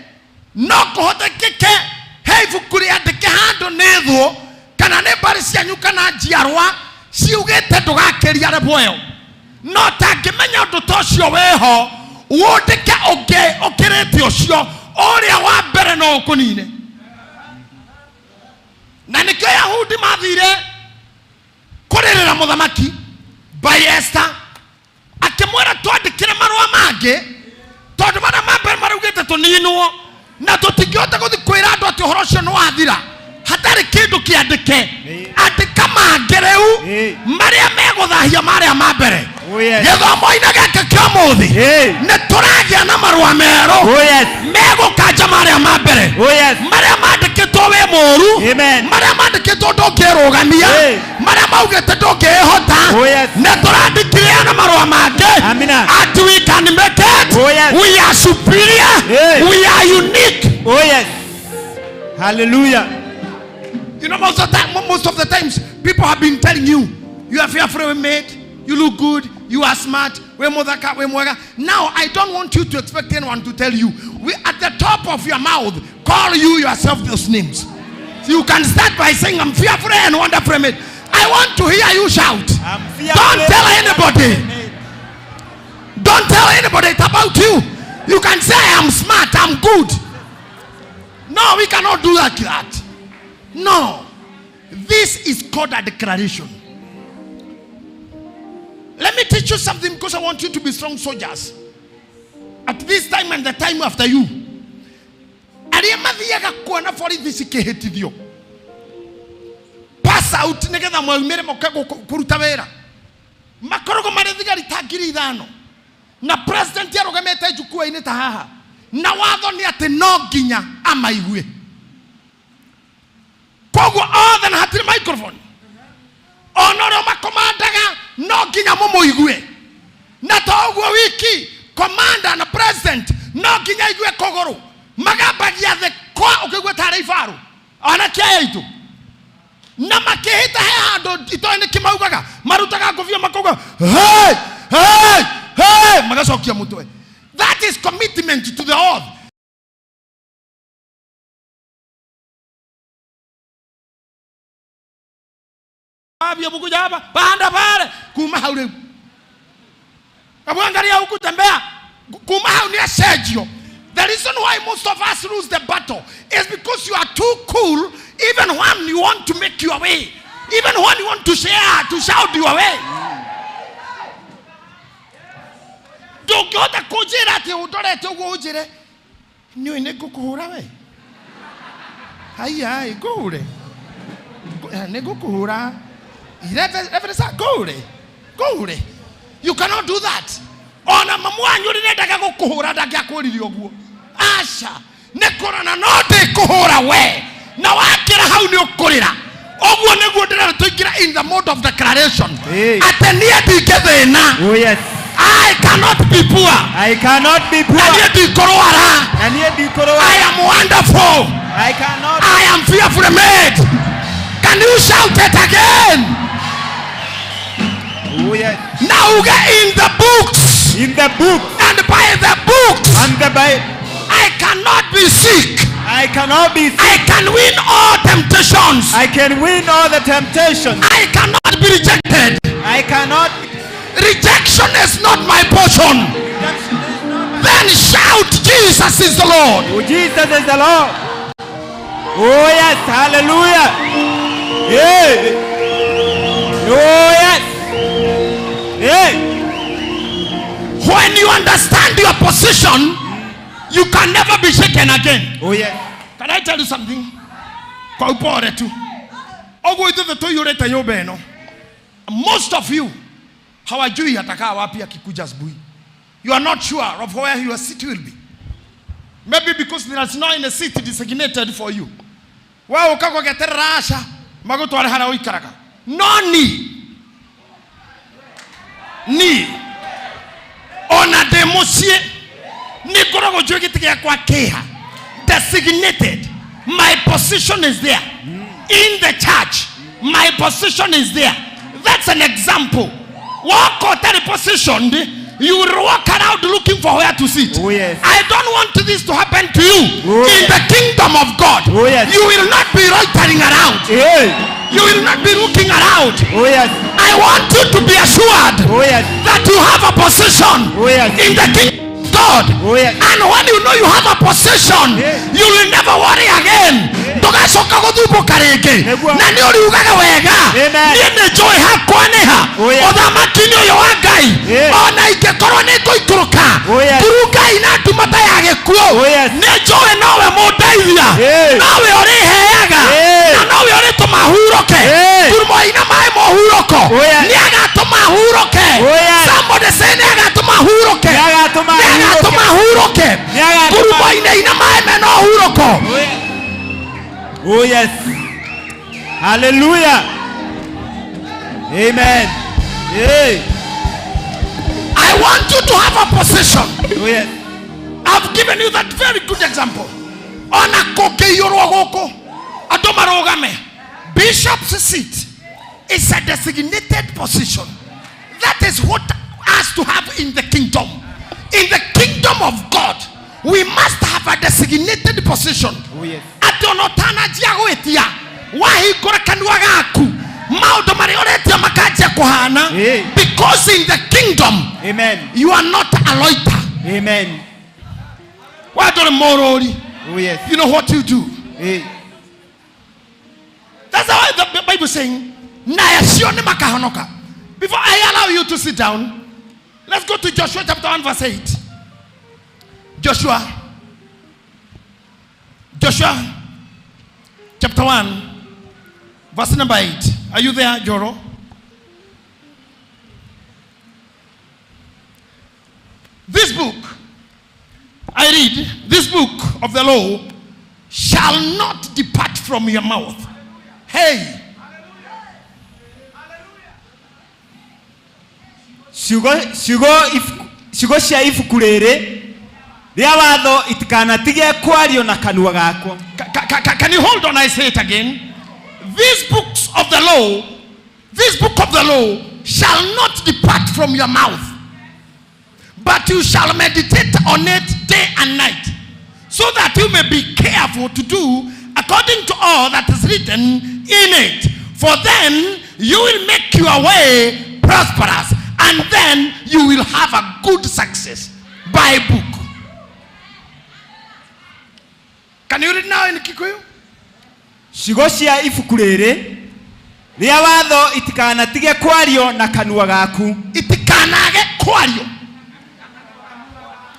no kohota keke hey vukuri adike hando netho kana ne barisia nyuka na jiarwa siugete ndugakeria reboyo no tangimenya undu tocio weho wodike okirete ocio oria wa mbere no kunine na nikyo Yahudi mathire kuririra muthamaki by Esther akimwera twandikire marua mange tondu mara mambere marugite tuninwo na tutingiota guthi kwira andu ati uhoro ucio niwathira hatari kindu kiandike andika mangereu maria meguthahia maria mambere githomo-ini giki kia muthi ni turagia na marua meru megukanja maria mambere maria mandikitwo wi muru maria mandikitwo ndungirugania maria maugite ndungihota ni turandikire na marua mange ati we can make it. We are superior. We are unique. Oh yes. Hallelujah. You know, most of the times people have been telling you, you are fearfully made, you look good, you are smart. Now I don't want you to expect anyone to tell you. We at the top of your mouth call you yourself those names. So you can start by saying, I'm fearfully and wonderfully made. I want to hear you shout. Don't tell anybody. Don't tell anybody it's about you. You can say I am smart, I'm good. No, we cannot do like that. No. This is called a declaration. Let me teach you something because I want you to be strong soldiers. at this time and the time after you. Aria mathiaga kuona borithi cikihitithio. Pass out nigetha mwaumire moke kuruta wira. Makorogo mari thigari ta 5,000. Na president yarugamete jukua-ini ta haha. Na watho ni ati no nginya amaigue. Koguo othe na hatiri microphone. Onoro makomandaga no nginya mumuigue. Na toguo wiki commander na president no nginya igue kogoro. Magabagia the kwa ukigwe tare ifaru. Ona kia itu. Na makihita he hando itoene kimaugaga. Marutaga ngofia makoga. Hey! Hey! Hey! Magacokia mutwe. That is commitment to the oath. Abia bukuja hapa, panda pale, kuma haule. Kabuangalia huku tembea, kuma haule Sergio. The reason why most of us lose the battle is because you are too cool even when you want to make your way. Even when you want to share, to shout your way. Ndungihota kunjira ati udorete uguo unjire niwe nigukuhura we. Hai gure. Nigukuhura. Gure. You cannot do that. Ona mamwanyu rinendaga gukuhura ndagiakwiririe uguo. Asha. Nekorana no ndikuhura we. Na wakira hau ni ukurira. Oguo niguo ndira tuingira in the mode of declaration. Ate nie ndingethina. Oh yes. I cannot be poor. I cannot be poor. I am wonderful. I am fearfully made. Can you shout it again? Oh yes. Now get in the books. In the book. And by the books. And the Bible. I cannot be sick. I cannot be sick. I can win all temptations. I can win all the temptations. I cannot be rejected. I cannot. Rejection is not my portion. Then shout, Jesus is the Lord. Oh, Jesus is the Lord. Oh yes, hallelujah. Yeah. Oh yes. Yeah. When you understand your position, you can never be shaken again. Oh yes. Can I tell you something? Kwa upore tu. Ogo ito the to yureta yobeno. Most of you hawajui atakaa wapi akikuja asubuhi. You are not sure of where your seat will be. Maybe because there is not in a seat designated for you. Wao ukako geterera asha magutware hara uikaraga. Noni. Ni ona demosie ni korogo jogi tike kwa keha. Designated. My position is there. In the church, my position is there. That's an example. Walk out that position, you will walk around looking for where to sit. Oh yes. I don't want this to happen to you. Oh in yes. the kingdom of God. Oh yes. You will not be loitering around. Yeah. You will not be looking around. Oh yes. I want you to be assured that you have a position in the kingdom of God. And when you know you have a position, you will never worry again. Tugacoka guthumbũka rĩngĩ na nĩ ũriugaga wega niĩ nĩ njũĩ hakwa nĩ ha ũthamaki-inĩ ũyũ wa Ngai ona ingĩkorwo nĩ ngũikũrũka through Ngai na ndumata ya gĩkuũ nĩ njũĩ nowe mũndeithia nowe ũrĩheaga na nowe ũrĩtũma hurũke ngurumo-inĩ maĩ mũhurũko nĩ agatũma hurũke. Somebody say nĩ agatũma hurũke. Nĩ agatũma hurũke ngurumo-inĩ ina maĩ mena hurũko. Oh yes. Hallelujah. Amen. Yeah. I want you to have a position. Oh yes. I've given you that very good example. Ona kokeiyũrwo gũkũ andũ marũgame. Bishop's seat is a designated position. That is what us to have in the kingdom. In the kingdom of God, we must have a designated position. Oh yes. Adonotana jiagwetia wahingũra kanua gaku maũndũ marĩa ũretia makanjia kũhana because in the kingdom you are not a loiter. Amen. Why don't morori? Oh yes. You know what you do. That's why the Bible is saying na yasione makahonoka. Before I allow you to sit down, let's go to Joshua chapter 1 verse 8. Joshua chapter 1 verse number 8. Are you there, Joro? This book, I read, this book of the law shall not depart from your mouth. Hey. Ciugo cia ibuku rĩrĩ rĩa watho itikanatige kwario na kanua gakwa. Can you hold on? I say it again. These books of the law, this book of the law shall not depart from your mouth, but you shall meditate on it day and night, so that you may be careful to do according to all that is written in it. For then you will make your way prosperous, and then you will have a good success. By book. Can you read now in Kikuyu? Ciugo cia ibuku rĩrĩ rĩa watho itikanatige kwario na kanua gaku. Itikanage kwario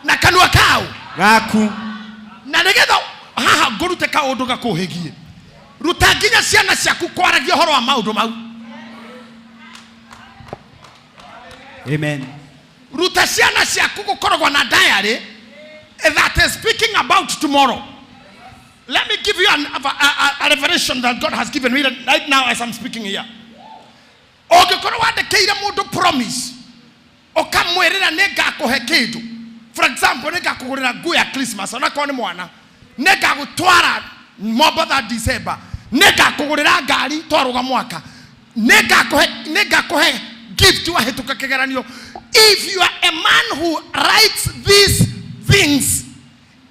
na kanua kau gaku. Na nigetha haha ngurute kaundu gakuhigie, ruta nginya ciana ciaku kwaragia horo wa maundu mau. Amen. Ruta ciana ciaku gukoragwo na diary that is speaking about tomorrow. Let me give you a revelation that God has given me right now as I'm speaking here. Ogikorwo wandekeire mundu promise, okamwerera ningakuhe kindu. For example, ningakugurira nguo ya Christmas, onakorwo ni mwana, ningagutwara Mombasa December, ningakugurira ngari twaruga mwaka, ningakuhe gift wahituka kigeranio. If you are a man who writes these things,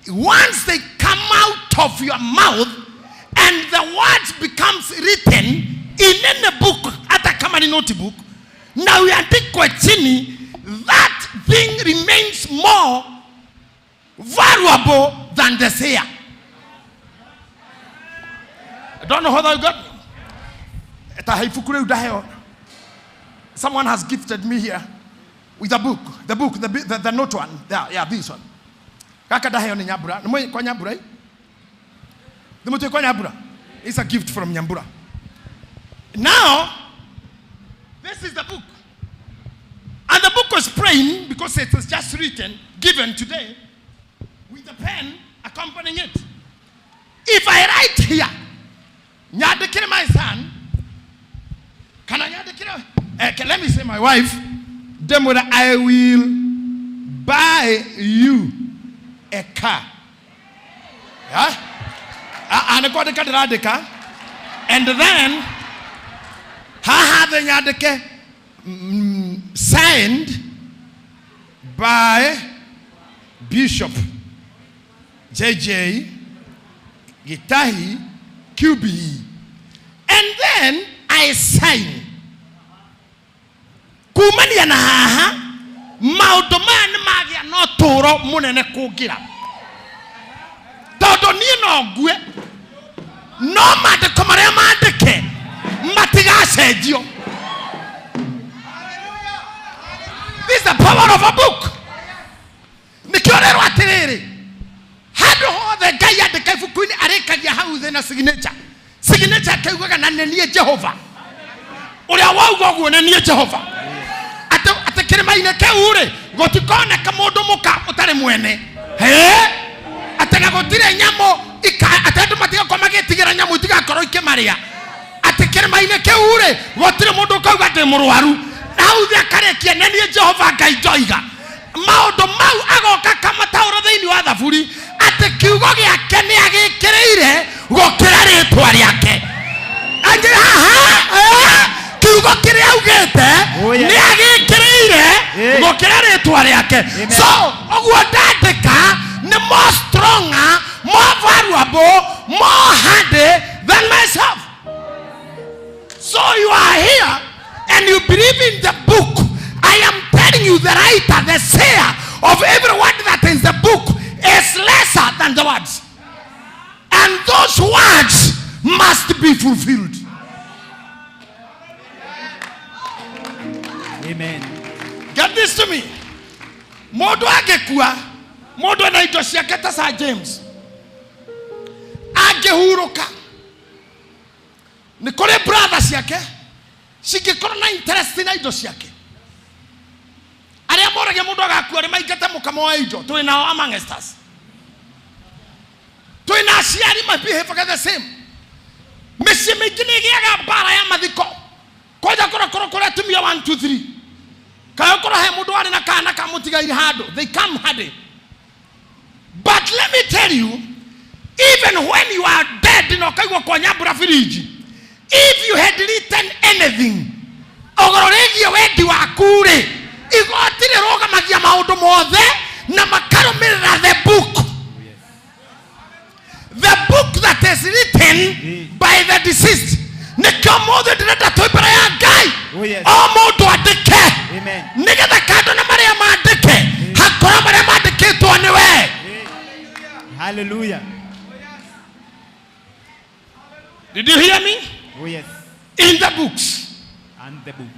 once they come out of your mouth and the words becomes written in any book, hata kama ni notebook, na uandikwe chini, that thing remains more valuable than the seer. I don't know how that got me. Someone has gifted me here with a book, the note one. Yeah, this one. Kaka dahayo ni Nyambura. Nimo kwa Nyambura eh? Nimo kwa Nyambura. It's a gift from Nyambura. Now, this is the book. And the book was plain because it is just written, given today, with a pen accompanying it. If I write here, Nyadekire my son, can I Nyadekire? Let me say my wife, Demoda, I will buy you a car. Yeah? And then signed by Bishop JJ Gitahi QBE. And then I sign. Kumania na haha maudomani magia no toro munene kugira. Todo ni no gue no mate komare mandeke matiga sedio. This is the power of a book. Nikiorero atiriri hado ho the guy at the kaifukuini arekagia hauze na signature kaiwaga na nenie Jehova uria waugo guo nenie Jehova atekere maine keure gotikone kamundu muka utare mwene atega gotire nyamo atedu matiga komagetigira nyamo tiga koro ikemaria atekere maine keure gotire mundu kauga de murwaru hauze akarekia nenie Jehova ngaijoiga maundu mau agoka kama tauro thiini wa thaburi ate kiugo giake ni agikireire gukira ritwa riake anje haha kiugo kiria augite ni agikireire gukira ritwa riake. So ogwo ndandika ni more stronger, more valuable, more handy than myself. So you are here and you believe in the book. I am telling you, the writer, the sayer of every word that is the book is lesser than the words. And those words must be fulfilled. Amen. Get this to me. Modo agekua Mundu na indo ciake ta Sir James angehuruka ni kuri brother ciake cingikorwo na interest na indo ciake aria moragia mundu agakua ri maingate mukamo wa indo twina among us twina aciari mabehave the same meci mingi ni giaga bara ya mathiko koja kora tumia 1 2 3 kayo kora he mundu ari na kana kamutigaire handu they come hardy. But let me tell you, even when you are dead in Okaigwa kwa nyambura firiji, if you had written anything ogororegia wendi wakure igotire roga magia maundu mothe na makarumirira the book that is written by the deceased. Nikyo mothe direta toibara ya Ngai o mundu andike nigetha kando na maria mandike hakora maria mandikitwo ni we. Hallelujah. Did you hear me? Oh yes. In the books. And the books.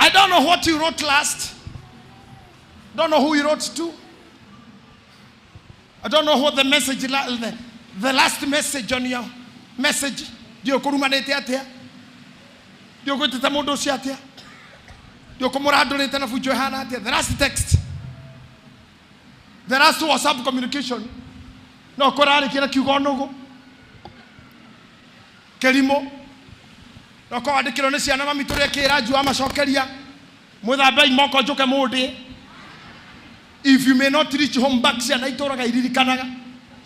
I don't know what you wrote last. Don't know who you wrote to. I don't know what the message, the last message on your message. Dio kurumanete atia. Dio kuteta mundu cia atia. Dio kumurandurite na fujo hana atia. The last text. The last WhatsApp communication. No korari kira kiugo nugu. Kelimo. No ko andikiro ni ciana mami turi kira ju amacokeria. Muthambe imoko njuke mundi. If you may not reach home back ciana ituraga iririkanaga.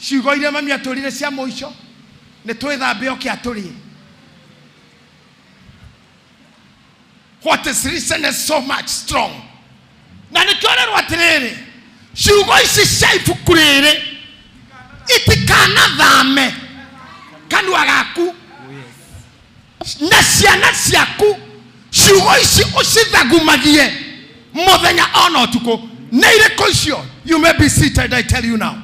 Ciugo ire mami aturire cia muico. Ni twithambe oke aturi. What is written is so much strong. Na nikorerwa atiriri. Ciugo ici cia ibuku riri itikana thame kanua gaku na ciana ciaku. Ciugo ici ucithagumagie muthenya ona utuku na iriko icio. You may be seated, I tell you now.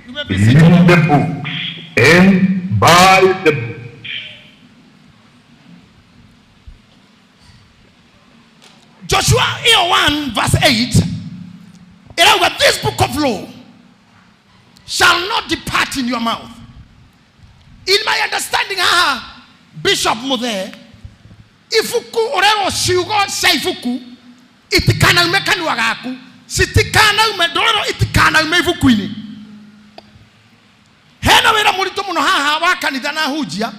You may be seated. In the books and by the books. Joshua 1 verse 8. This book of law shall not depart in your mouth. In my understanding, Bishop Mothe, ifuku orero ciugo cia ifuku itikana ume kanua gaku citikana ume dorero itikana ume ifuku-ini. Hena wira muritu muno haha wa kanitha na hujia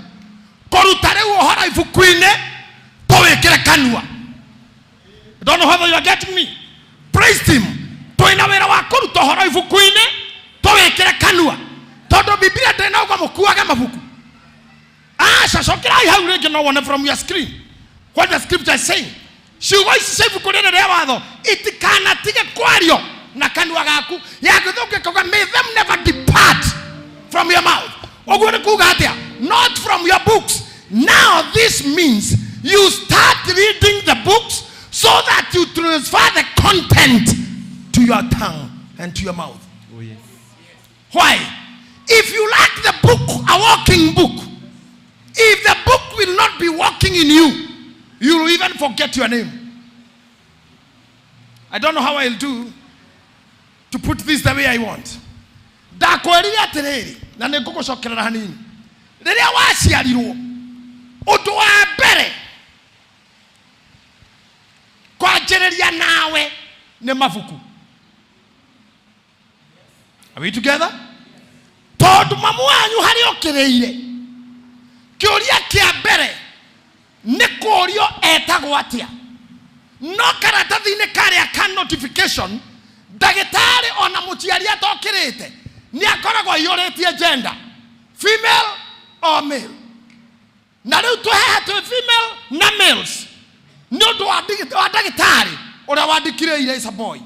koruta riu ohora ifuku-ini towikire kanua. I don't know whether you are getting me. Praise him. Toina wira wa kuruta ohora ifuku-ini towikire kanua. Todo Biblia ndena uga mukuaga mabuku. Shashokira hau rege no one from your screen. What the scripture is saying. Ciugo ici cia ibuku riri ria watho itikana tige kwario na kanua gaku yaguthuke kuga may them never depart from your mouth. Oguo ni kuga atia? Not from your books. Now this means you start reading the books so that you transfer the content to your tongue and to your mouth. Oh yes. Why? If you like the book, a walking book, if the book will not be walking in you, you will even forget your name. I don't know how I'll do to put this the way I want. Dakwerire atiriri na nigugucokerera hanini. Riria waciarirwo undu wa mbere kwanjiriria nawe ni mabuku. Are we together? Tondu mamu wanyu hari okireire kiuria kia mbere ni kurio etagwo atia. No karatathi-ini karia ka notification ndagitari ona muciari atokirite ni akoragwo iyuritie gender female or male. Na riu tuhehe tu female na males ni undu wa ndagitari uria wandikire ire is a boy.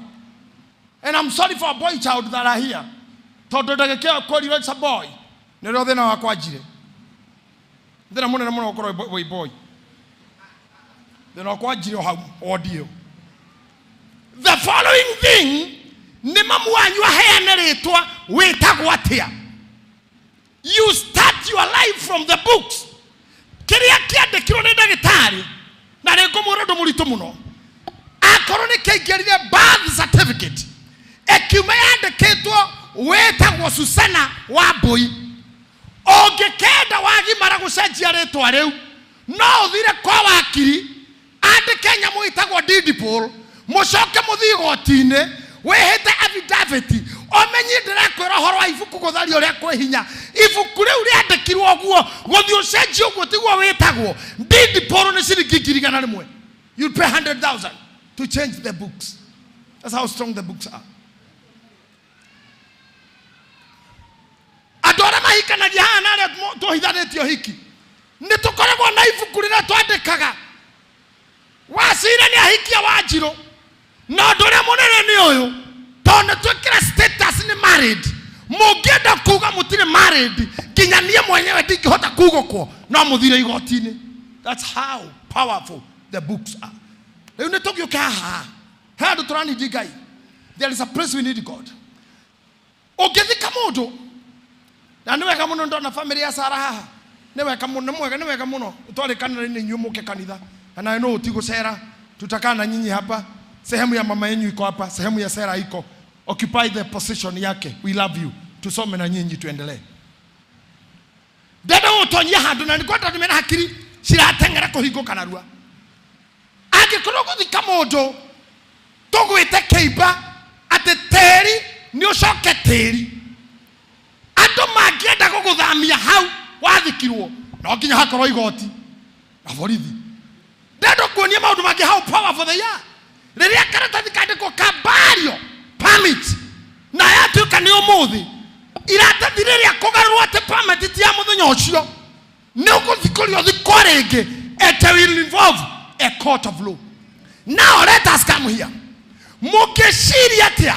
And I'm sorry for a boy child that are here. Tondu ndagikira kwirire is a boy. Ni ro thina wa kwanjire. Thina munene muno ukorwo boy. The following thing, you start your life from the books. akorwo ni kĩingĩrire birth certificate ekiume yandĩkĩtwo wetagwo Susana Wambui, ũngĩkenda wagimara gũcenjia rĩtwa rĩu no ũthire kwa wakiri andĩke nyamũ ĩtagwo deed poll, mũcoke mũthiĩ igoti-inĩ wĩhĩte affidavit omenyi ndĩrakwĩra ũhoro wa ibuku gũtharia ũrĩa kwĩ hinya. Ibuku rĩu rĩandĩkirwo ũguo gũthiĩ ũcenjie ũguo tiguo wĩtagwo. Deed poll nĩ ciringi 100,000. You pay 100,000 to change the books. That's how strong the books are. Andũ arĩa mahikanagia haha na arĩa tũhithanĩtio hiki nĩ tũkoragwo na ibuku rĩrĩa twandĩkaga Wasira nĩ ahikia Wanjirũ na ũndũ ũrĩa mũnene nĩ ũyũ, tondũ twĩkĩra status nĩ married, mũngĩenda kuga mũtirĩ married nginya niĩ mwenyewe ndingĩhota kugũkwo no mũthire igoti-inĩ. That's how powerful the books are. Rĩu nĩ tũgĩũka haha handũ tũranidi Ngai. There is a place we need God. Ũngĩthika mũndũ na nĩ wega mũno ndona family ya Sarah haha, nĩ wega mũno, nĩ wega mũno twarĩkanĩra-inĩ inyuĩ mũke kanitha na no utigũcera, tutakaa na nyinyi hapa. Sehemu ya mama yenu iko hapa, sehemu ya Sarah iko. Occupy the position yake. We love you. Tusome na nyinyi tuendelee. Dada ũtonyia handũ na nĩkwenda ndĩmena hakiri cirateng'era kũhingũka narua. Angĩkorwo gũthika mũndũ tũgwĩte kĩimba atĩ tĩri nĩ ũcoke tĩri, andũ mangĩenda gũgũthamia hau wathikirwo no nginya hakorwo igoti na borithi. Ndendo kuonia maũndũ mangĩ how powerful they are. Rĩrĩa karatathi kandĩkwo ka burial permit na yatuĩka nĩ ũmũthĩ, iratathi rĩrĩa kũgarũrwo atĩ permit ti ya mũthenya ũcio nĩ ũgũthikũrio thikũ rĩngĩ, it will involve a court of law. Now let us come here. Mũngĩciria atĩa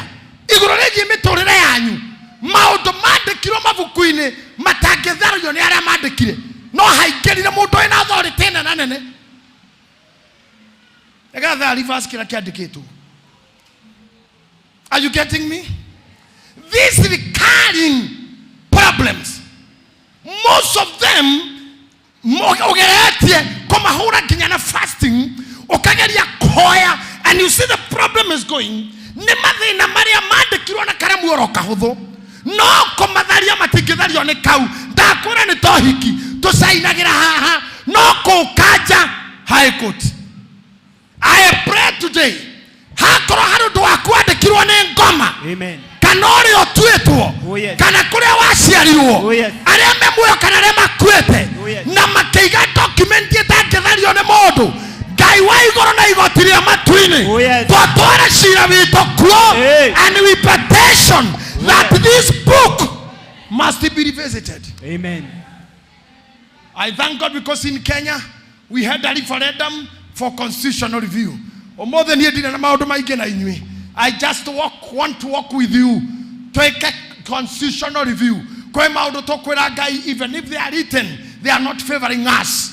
igũrũ rĩgiĩ mĩtũrĩre yanyu maũndũ mandĩkirwo mabuku-inĩ matangĩthario nĩ arĩa mandĩkire no haingĩrire mũndũ wĩna authority nene? Are you getting me? These recurring problems, most of them fasting, and you see the problem is going. No komatharia matingithario ni kau ndakora ni tohiki tusainagira haha no kukaja high court. I pray today hakoro harundo wakwandikirwo ni ngoma, amen, kana uri otwetwo kana kuria waciarirwo aria memuoyo kana aria makwete na makeiga document itangithario ni mundu Ngai wa igoro na igoti ria matu-ini twatwara cira witũ kuo, and we petition that this book must be revisited. Amen. I thank God because in Kenya we had a referendum for constitutional review. More than I just want to walk with you to a constitutional review. Even if they are written, they are not favoring us.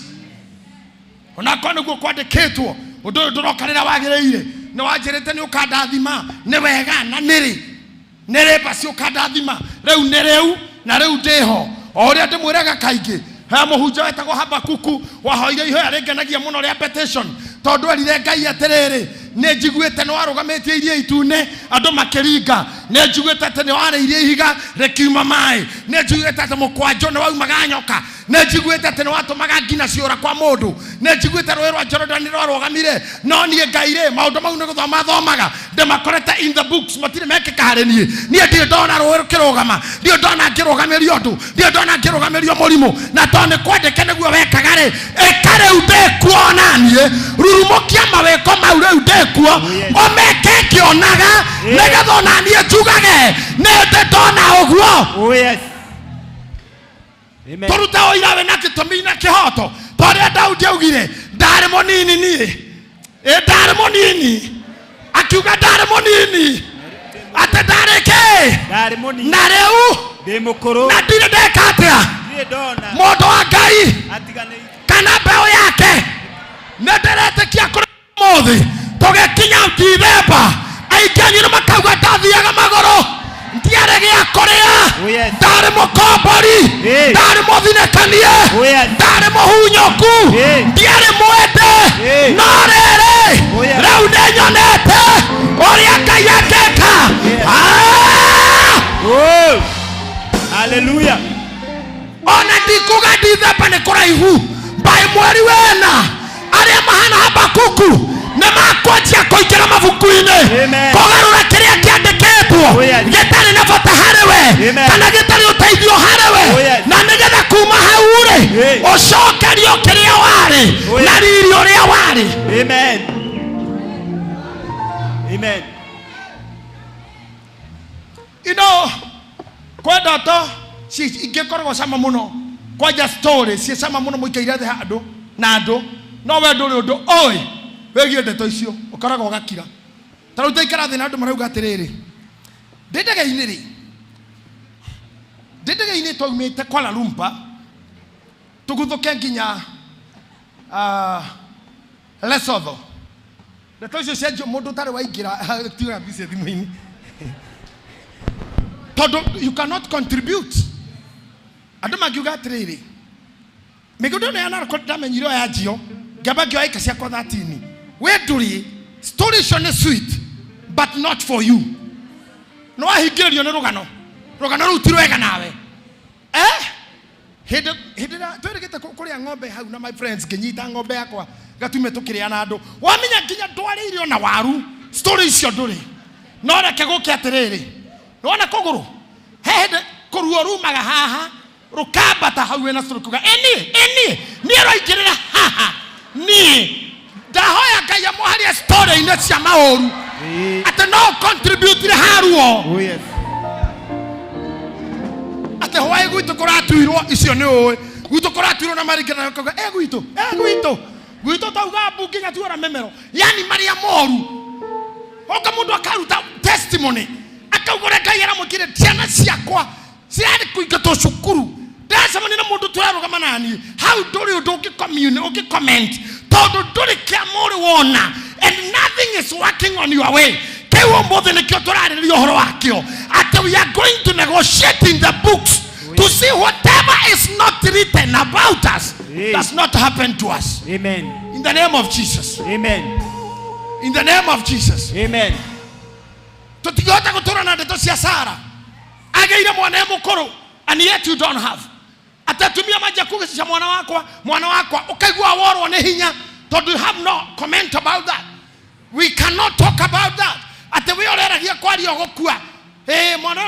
Nereba si ukadathima reu nereu na reu deho oria ndimwiraga kaingi ha muhunja wetagwo Habakuku wahoire ihoya rĩngenagia mũno rĩa petition tondu erire Ngai atiriri nĩ njiguĩte nĩ warũgamĩtie iria itune andũ makĩringa, nĩ njiguĩte atĩ nĩ warĩirie ihiga rĩkiuma maĩ, nĩ njiguĩte atĩ mũkwanjũ nĩ waumaga nyoka, nĩ njiguĩte atĩ nĩ watũmaga ngina ciũra kwa mũndũ, nĩ njiguĩte rũĩ rwa Jordan rwarũgamire, no niĩ Ngai rĩ maũndũ mau nĩ gũthoma thomaga ndĩmakorete in the books matirĩ mekĩka harĩ niĩ ndirĩ ndona rũĩ rũkĩrũgama, ndirĩ ndona ngĩrũgamĩrio ũndũ, ndirĩ ndona ngĩrũgamĩrio mũrimũ, na tondũ nĩ kwandĩke nĩguo wekaga rĩ ĩka rĩu ndĩkuona niĩ rurumũkia mawĩko mau rĩu ndĩkuo omeke kĩonaga nĩgetha ona niĩ njugage nĩ ndĩndona ũguo. Tũrute ũira wĩna gĩtũmi na kĩhoto tondũ Daudi augire ndarĩ mũnini niĩ, ndarĩ mũnini, akiuga ndarĩ mũnini atĩ ndarĩ kĩ na rĩu ndĩ mũkũrũ na ndirĩ ndeka atĩa mũndũ wa Ngai kana mbeũ yake nĩ ndĩretĩkia kũrĩ mũthĩ tũgĩkinya Dithemba aingĩ anyu nĩ makauga ndathiaga magũrũ ndiarĩ gĩa kũrĩa, ndarĩ mũkombori, ndarĩ mũthinĩkanie, ndarĩ mũhunyũku, ndiarĩ mwende, no rĩrĩ rĩu nĩnyonete Oria Ngai ekeka. Hallelujah. Ona ndikuga ndithapa nĩ kũraihu mbai mweri wena arĩa mahana Habakuku nĩ makwanjia kũingĩra mabuku-inĩ kũgarũra kĩrĩa kĩandĩkĩtwo gĩtarĩ na bata harĩ we kana gĩtarĩ ũteithio harĩ we na nĩgetha kuma hau rĩ ũcokerio kĩrĩa warĩ na riri ũrĩa warĩ. Amen. Amen. You know, kwenda to si ingĩkorwo sama mũno kwanja story si sama mũno mũikaire thĩ handũ na andũ no we ndũrĩ ũndũ oi wĩgie ndeto icio ũkoragwo ũgakira. Ta rĩu taikara thĩ na andũ marauga atĩrĩrĩ ndĩndege-inĩ twaumĩte Kuala Lumpur tũguthũke nginya Lesotho. Ndeto icio cianjio mũndũ ũtarĩ waingĩra tiga mbica thimũ-inĩ tondũ you cannot contribute. Andũ mangiuga atĩrĩrĩ mĩgũnda nĩ yanaroko ndamenyire ya njio ngamba ngĩoya ika ciakwa 13 we ndũrĩ story icio nĩ sweet but not for you. No ahingĩrĩrio nĩ rũgano rũu ti rwega nawe hĩndĩ twĩrĩgĩte kũrĩa ng'ombe hau na my friends ngĩnyita ng'ombe yakwa gatume tũkĩrĩa na andũ wamenya nginya ndwarĩirio na waru story icio ndũrĩ no reke gũke atĩrĩrĩ nĩwona kũgũrũ hĩndĩ kũruo rumaga haha rukambata hau wena story kuga niĩ roingĩrĩra haha niĩ ndahoya Ngai amũharie story-inĩ cia maũru atĩ no contribute haruo atĩ hwaĩ gwitũ kũratuirwo icio nĩ ũĩ gwitũ kũratuirwo na maringana kauga gwitũ tauga mbu nginya tuora memero yani maria moru oka mũndũ akaruta testimony akaugore Ngai aramũkire ciana ciakwa cirarĩ kũingatwo cukuru ndacemania na mũndũ tũrarũgama naniĩ hau ndũrĩ ũndũ ũngĩcomment tondũ ndũrĩ kĩamũrĩ wona and nothing is working on your way. Kĩu ũmũthĩ nĩkĩo tũrarĩrĩria ũhoro wakĩo atĩ we are going to negotiate in the books to see whatever is not written about us does not happen to us. Amen. In the name of Jesus. Amen. In the name of Jesus. Amen. Tũtigota gũtũra na ndeto cia Sara agĩire mwana mũkũrũ and yet you don't have. Atatumia maja kugesha mwana wakwa ukaigua worwo nĩ hinya tondũ you have no comment about that. We cannot talk about that. Ate we oreragia kwaria gũkua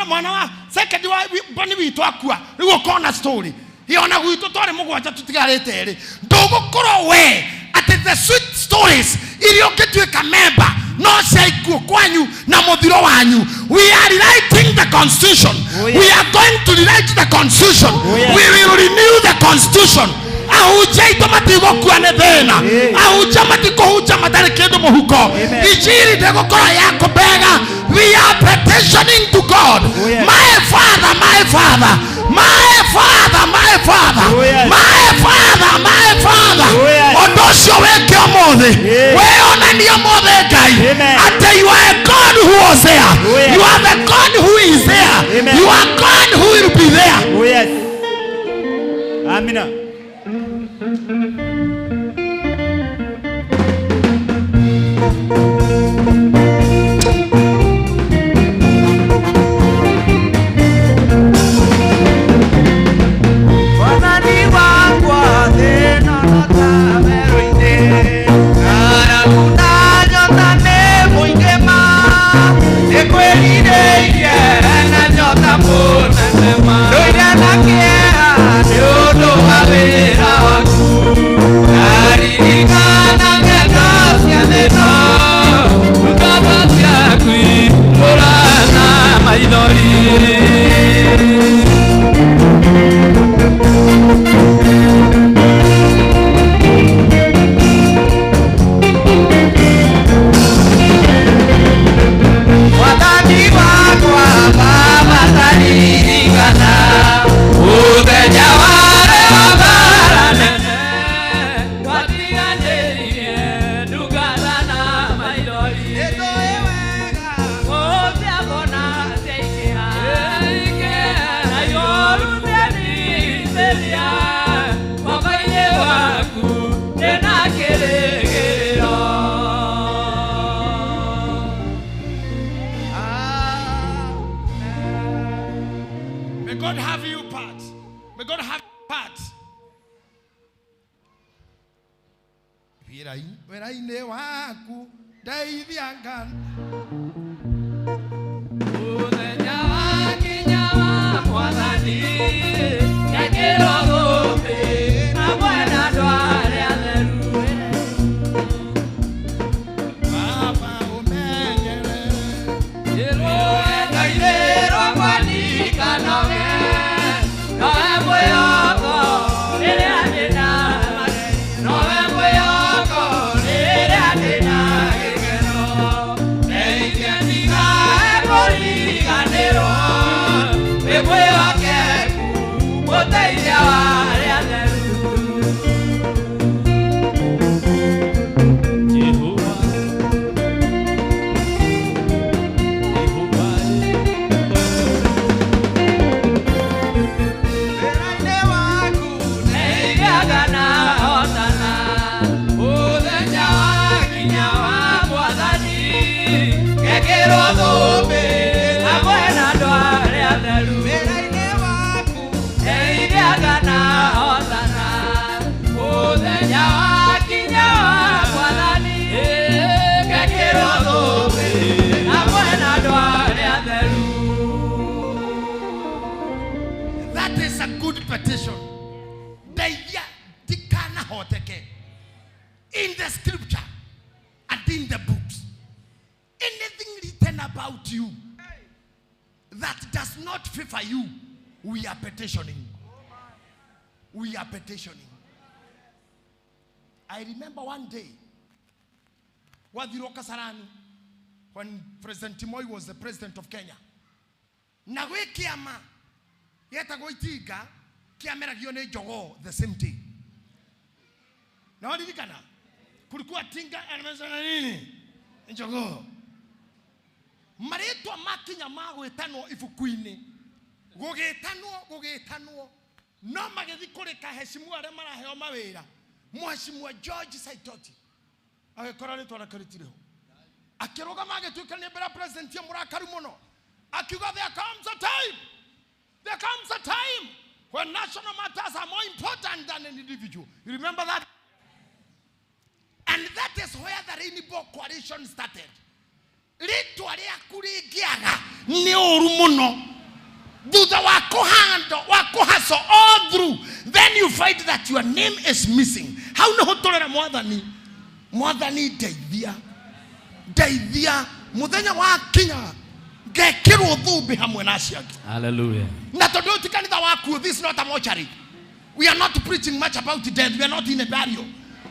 mwana wa second wa bani witũ akua rĩu ũkona story hiona gwitũ twarĩ mũgwanja tũtigarĩte rĩ ndũgũkorwo we ate the sweet stories iria ũngĩtuĩka member no ciaikuo kwanyu na mũthiro wanyu. We are rewriting the constitution. We are going to rewrite the constitution. We will renew the constitution. Ahujia ito matigokua nĩ thĩna ahujia matikũhunjia matarĩ kĩndũ mũhuko injiri ndĩgũkorwo yako bega. We are petitioning to God. My Father, my Father, my Father, my Father, my Father, my Father. Ũndũ ũcio wĩke ũmũthĩ wĩonanie ũmũthĩ Ngai atĩ you are a God who was there. You are the God who is there. You are God who will be there. Oh yes. Amina. Doida na guerra, eu dou a ver a wĩra-inĩ waku ndeithia Ngai. Mũthenya wakinya wa Mwathani, gekĩrwo thũmbĩ hamwe na andũ arĩa atheru. Baba ũmenyere rwendo-inĩ rwakwa ndikanoge, nowe mwĩhoko rĩrĩa ndĩ na magerio, nowe mwĩhoko rĩrĩa ndĩ na gĩkeno. Ndeithia ndikae kũriganĩrwo, wĩ mwĩhokeku mũteithia wa arĩa atheru. That is a good petition. Ndeithia ndikanahoteke. In the scripture and in the books, anything written about you that does not favor you, we are petitioning. We are petitioning. I remember one day, Wadhiro Kasarani, when President Moi was the president of Kenya. Nawe kiama, yeta goitiga, kiamera gione jogo the same day. Na wadi dikana, kulikuwa tinga anamezana nini? Jogo. Mareto makinya mago etano ifukuini. Gogetanwo. No magethi kureka heshimua re maraheo mawira. Mheshimiwa George Saitoti. Agekora ritwa rakaritireho. Akiroga magetuika ni bera president ya murakaru muno. Akiuga there comes a time when national matters are more important than an individual. You remember that? And that is where the Rainbow Coalition started. Ritwa ria kurigiaga ni oru muno. Thutha wako hustle all through, then you find that your name is missing. How no hotolera mwathani ndeithia muthenya wa kinya gekirwo thumbi hamwe na aciari. Hallelujah. Na tondu tikanitha waku, this is not a mortuary. We are not preaching much about death. We are not in a burial.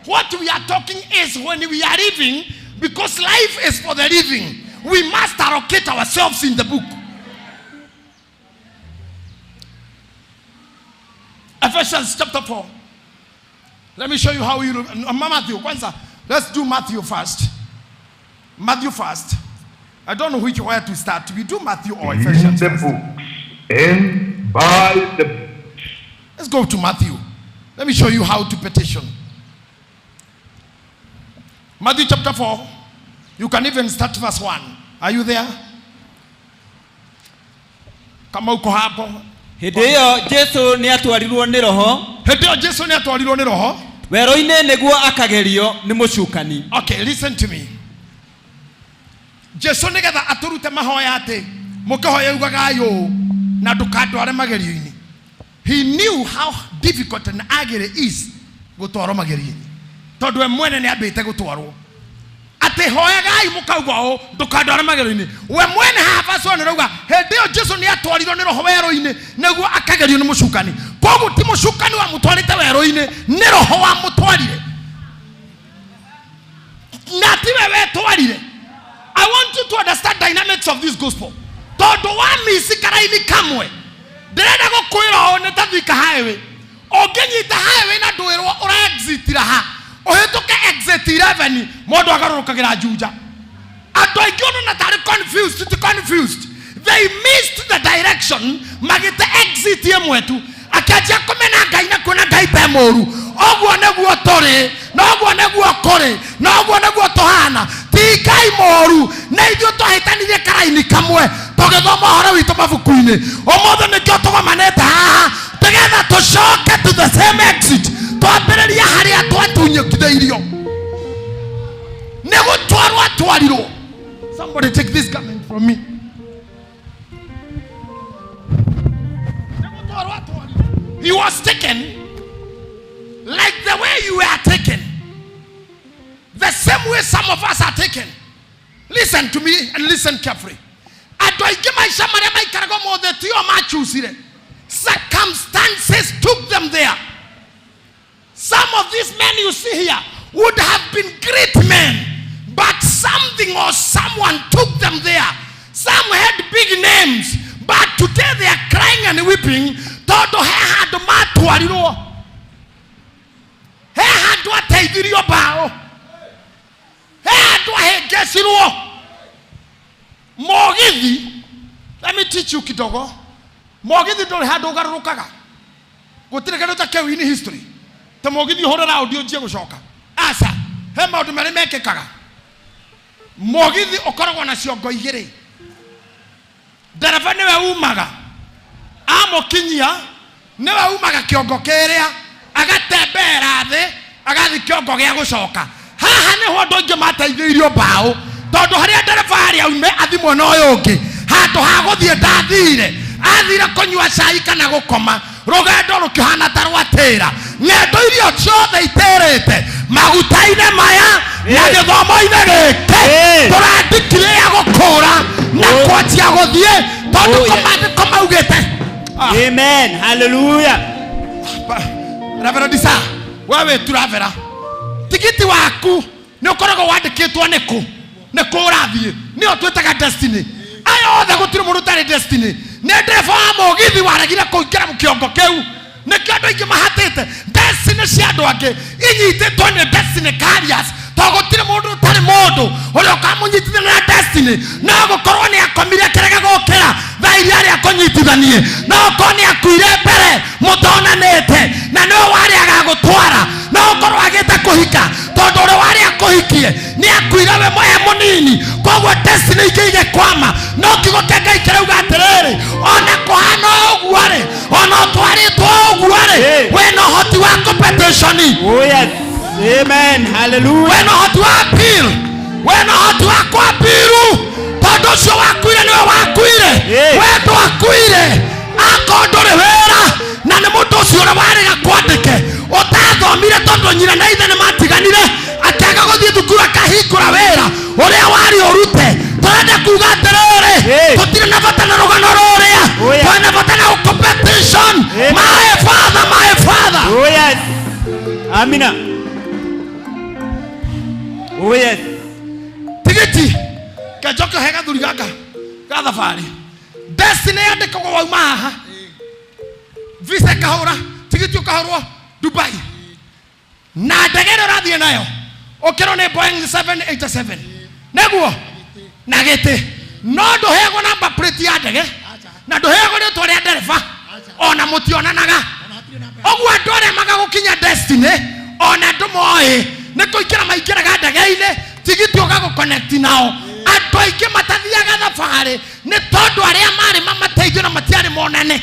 What we are talking is when we are living, because life is for the living, we must allocate ourselves in the book. Ephesians chapter 4. Let me show you how you Matthew. Let's do Matthew first. Matthew first. I don't know where to start. We do Matthew or Ephesians the first. books and by the books. Let's go to Matthew. Let me show you how to petition. Matthew chapter 4. You can even start verse 1. Are you there? Kama uko hapo. Hĩndĩ Jesu nĩ atwarirwo nĩ roho. Werũ-inĩ nĩguo akagerio nĩ mũcukani. Okay, listen to me. Jesu nĩgetha atũrute mahoya atĩ mũkĩhoya ugaga yo na ndũkandware magerio-inĩ. He knew how difficult an agony is gũtwarwo magerio-inĩ. Tondũ we mwene nĩ ambĩte gũtwarwo. Atĩ hoyagai mũkauga o ndũkandware magerio-inĩ. We mwene haba so nĩ rauga hĩndĩ ĩyo Jesu nĩ atwarirwo nĩ roho werũ-inĩ nĩguo akagerio nĩ mũcukani. Koguo ti mũcukani wa mũtwarĩte werũ-inĩ, nĩ roho wa mũtwarire. Na ti we wetwarire. I want you to understand dynamics of this gospel. Todo wa misi karaini kamwe. Ndĩrenda gũkwĩra o nĩ ta Thika highway. Ũngĩnyita highway na ndwĩrwo ũra exit ha. Ũhĩtũke exit 11 mũndũ agarũrũkagĩra Juja. Andũ aingĩ ona tarĩ confused. They missed the direction. Magĩte exit ĩmwe tu. Akĩanjia kũmena Ngai na kuona Ngai ta mũru. Ũguo nĩguo tũrĩ, na ũguo nĩguo kũrĩ, na ũguo nĩguo tũhana. Ti Ngai mũru, na ithuĩ twahĩtanirie karaini kamwe. Tũgĩthoma ũhoro witũ mabuku-inĩ. Ũmũthĩ nĩkĩo tũgomanĩte haha. Tũgetha tũcoke to the same exit. Twambĩrĩria harĩa twatunyũkithĩirio. atwarirwo. Somebody take this garment from me. He was taken like the way you were taken. The same way some of us are taken. Listen to me and listen carefully. Circumstances took them there. Some of these men you see here would have been great men, but something or someone took them there. Some had big names, but today they are crying and weeping. Todo he had matwariro. He had what they did your bow. He had what he gets in war. Mogithi, let me teach you kidogo. Mogithi don't have doga rukaga. Go to the Canada in history. The Mogithi hold out your Jegoshoka. Asa, Hema to Marimeke Kaga. Mogithi Okarawana Shoko Yere. Dereva never umaga. Amo Kinya, never umaga Kyoko Kerea. I got the bear there. I got the Kyoko Yagoshoka. Ha, what don't you matter your bow? Toto haria derefari ume adimonoyoke. Hato hago die dadire. Adira konywa shaika na gukoma. Rogendo rukihana tarwatera. Neto irio ciothe iterete. Magutaine maya na githomo-ine giki. Turandikire ya gukura na kwanjia guthie tondu komandiko maugite. Amen. Hallelujah. Reverend Disa, wewe turavera. Tigiti waku ni ukoragwo wandikitwo niku. Nekorathie ni otwetaga destiny ayo othe gutire mundu tari destiny ne ndereba wa mogithi waragire kuikira mukiongo keu ne kando ingi mahatite destiny cia andu angi inyititwo ni destiny carriers to gutire mundu tari mundu uri ukamunyitithia na destiny no gukorwo ni akomire kirega gukira thairi ari akonyitithanie no ko ni akuire mbere mutonanite na no wari agagutwara no ukorwo agite kuhika tondu uri wari akuhikie ni akuire we moye munini kogwo destiny ikige kwama no kigo kenga ikirauga atiriri ona kuhana ogware ona twaritwo ogware we no hoti wa competition. Oh yes. Amen. Hallelujah. We no hoti wa appeal. We no hoti wa kwapiru tondu cio wakuire niwe wakuire we ndwakuire akondore wera na ni mundu ucio uri warega kwandike utathomire tondu nyina na ithe ni matiganire akaga guthie thukuru akahingura wera uria wari urute turenda kuga atiriri tutire na bata na rugano ruria twina bata na competition. My father. Oh yes. Amina. Oh yes. Tigiti kajoka hega thuri gaka gathabari destiny yandikagwo wauma haha visa kahura tigiti ukahurwo Dubai na ndege rathie nayo okero ne Boeing 787 neguo na gete no nduhego number plate ya ndege na nduhego ni twaria ndereba ona mutionanaga ogwo ndore magagukinya destiny ona ndumoe ne kuikira maikiraga ndege-ine tigiti ugago connect nao andu aingi matathiaga thabari ni tondu aria mari mamateithio na matiari monane.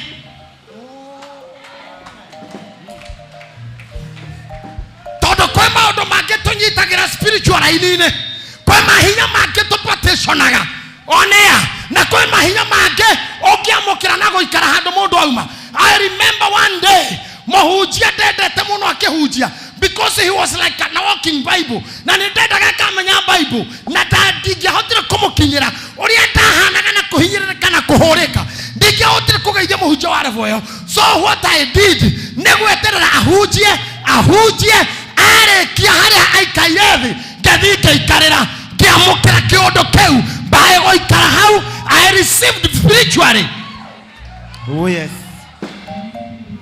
Tondu kwa maundu mangi tunyitagira spiritual line-ine kwa mahinya mangi tupatitionaga onea na kwa mahinya mangi ukiamukira na guikara handu mundu auma. I remember one day muhunjia ndendete muno akihunjia because he was like a walking Bible na ndendaga kamenya Bible na ndingihotire kumukinyira uria ndahanaga na kuhinyirika na kuhurika ndingihotire kugeithia muhunjia wa revoyo. So what I did ni gweterera ahunjie arekia haria aikairethi ngathii ngaikarira ngiamukira kiundu kiu mbae goikara hau. I received spiritually. Oh yes.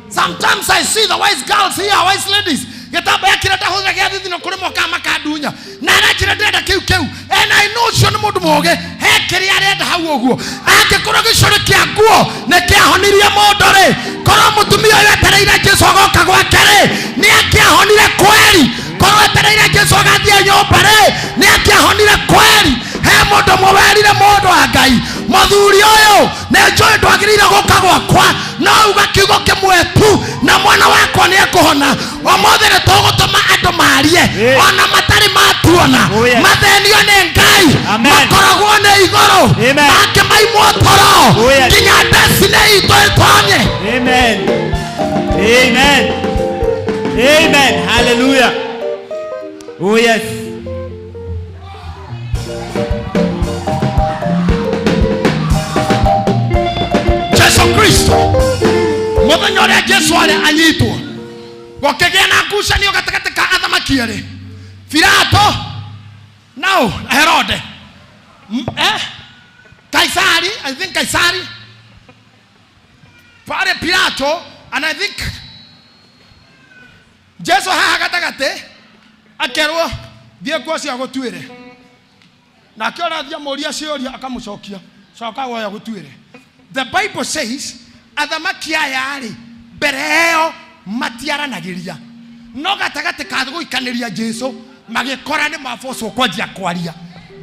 Sometimes I see the wise girls here, wise ladies. Getaba yakirata hoza gyathi no kurimo kama kadunya. Na nakira ndenda kiu. And I know cio ni mundu moge. He kiri arenda hau oguo. Angikoro gicoro kia nguo ne kiahonirie mundu ri. Korwo mutumia uyu etereire Jesu agoka gwake ri ni akiahonire kweri. Korwo etereire Jesu agathie nyumba ri ni akiahonire kweri. He mundu muwerire mundu wa Ngai muthuri uyu ne njoi ndwagirire guka gwakwa no uga kiugo kimwe tu na mwana wakwa ni ekuhona. Omothe ni tugutuma andu marie ona matari matuona mathenio ni Ngai makoragwo nĩ igũrũ make maimwo toro nginya destiny itũ ĩtonye. Amen. Amen. Amen. Hallelujah. Oh yes. Yesu Kristo mũthenya ũrĩa Jesu arĩ anyitwo gũkĩgĩa na ngucanio gatagatĩ ka athamaki erĩ, Pilato no Herode Kaisari, I think Kaisari pale Pilato, and I think Jesu haha gatagatĩ akerwo thiĩ kuo cia gũtuĩre, na akĩona thia mũria ciũria akamũcokia coka woya gũtuĩre. The Bible says athamaki aya arĩ mbere ĩyo matiaranagĩria, no gatagatĩ ka gũikanĩria Jesu magĩkora nĩ mabocwo kwanjia kwaria.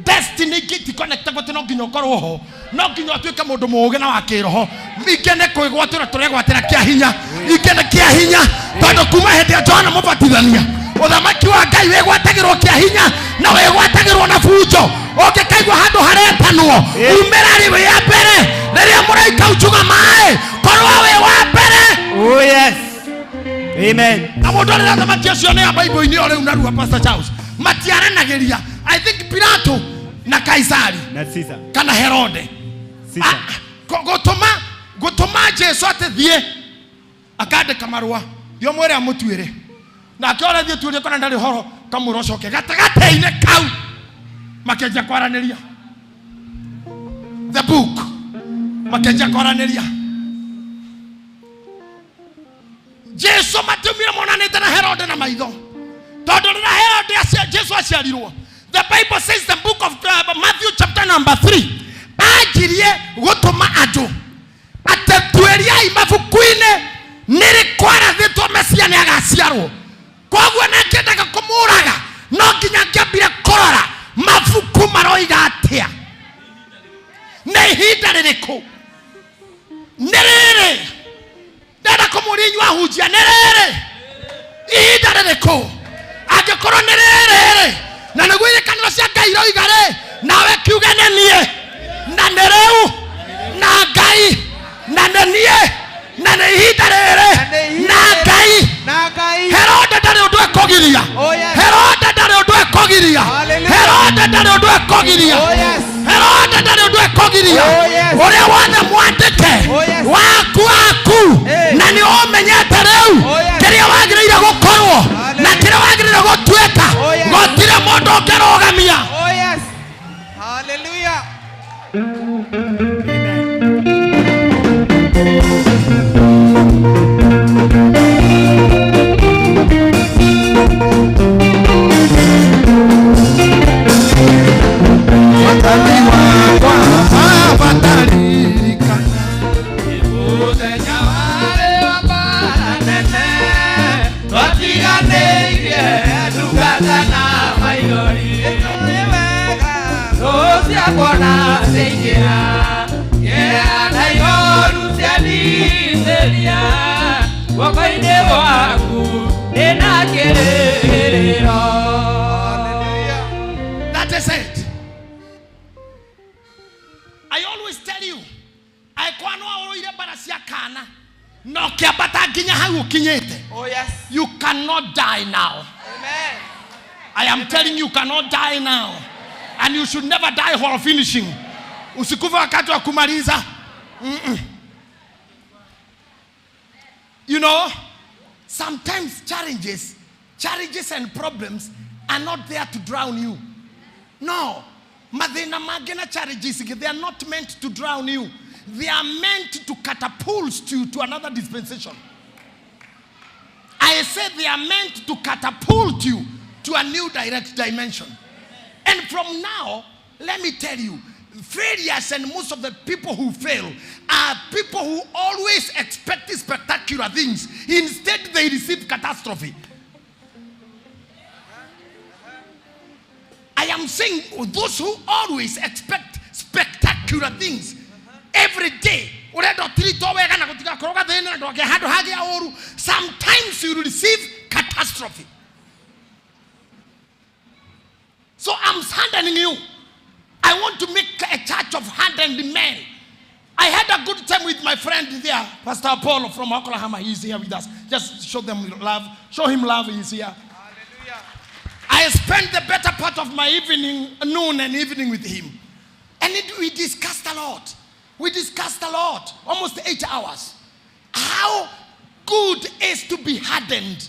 Destiny geti connect gũtĩ no nginya ũkorwo ho, no nginya ũtuĩke mũndũ mũũgĩ na wa kĩroho. Ingĩ nĩ kwĩgwatĩra tũregwatĩra kĩa hinya, ingĩ nĩ kĩa hinya tondũ kuma hĩndĩ ya Johana Mũbatithania ũthamaki wa Ngai wĩgwatagĩrwo kĩa hinya na wĩgwatagĩrwo na bunjo. Ũngĩkaigua handũ haretanwo umĩra rĩ wa mbere rĩrĩa mũraika uchuga maĩ korwo wĩ wa mbere. Oh yes. Amen. Na mũndũ arĩa athamaki acio nĩ a Bible-inĩ o rĩu narua Pastor Charles matiaranagĩria. I think Pilato na Kaisari na Caesar kana Herode gũtũma Jesu atĩ thiĩ akandĩka marũa yo mwere amũtuĩre, na akĩona thiĩ tuĩre kana ndarĩ horo kamũra ũcoke gatagatĩ-inĩ kau makĩanjia kwaranĩria the book, makĩanjia kwaranĩria. Jesu matiumire monanĩte na Herode na maitho tondũ rĩrĩa Herode Jesu aciarirwo, the Bible says the book of Matthew chapter number 3 ajirie gũtũma andũ atĩ tuĩriai mabuku-inĩ nĩrĩ kwarathĩtwo Mesia nĩ agaciarwo. Koguo na kĩendaga kũmũraga no nginya ngĩambire kũrora mabuku maroiga atĩa, nĩ ihinda rĩrĩkũ, nĩ rĩrĩ ndenda kũmũria inyuĩ ahunjia, nĩ rĩrĩ ihinda rĩrĩkũ. Angĩkorwo nĩ rĩrĩ na nĩguo irekanĩro cia Ngai iroiga rĩ, nawe kiuge nĩ niĩ na nĩ rĩu na Ngai na nĩ niĩ na nĩ ihinda rĩrĩ na Ngai. Herode ndarĩ ũndũ ekũgiria, Herode ndarĩ ũndũ ekũgiria, Herode ndarĩ ũndũ ekũgiria, Herode ndarĩ ũndũ ekũgiria. Ũrĩa wothe mwandĩke waku na nĩ ũmenyete rĩu kĩrĩa wagĩrĩire gũkorwo na kĩrĩa wagĩrĩire gũtuĩka, gũtirĩ mũndũ ũngĩrũgamia. Oh yes. Hallelujah. That is it. I always tell you, oh yes, you cannot die now. Amen. I am telling you, you cannot die now. And you should never die while finishing. Usikufa wakati wa kumaliza. You know, sometimes challenges and problems are not there to drown you. No. Madina magena challenges, they are not meant to drown you. They are meant to catapult you to another dispensation. I said they are meant to catapult you to a new direct dimension. And from now, let me tell you, failures and most of the people who fail are people who always expect spectacular things. Instead, they receive catastrophe. I am saying those who always expect spectacular things every day. Sometimes you receive catastrophe. So I'm handling you. I want to make a church of hardened men. I had a good time with my friend there, Pastor Apollo from Oklahoma. He's here with us. Just show them love. Show him love. He's here. Hallelujah. I spent the better part of my noon and evening with him. And we discussed a lot. We discussed a lot. Almost 8 hours. How good is to be hardened.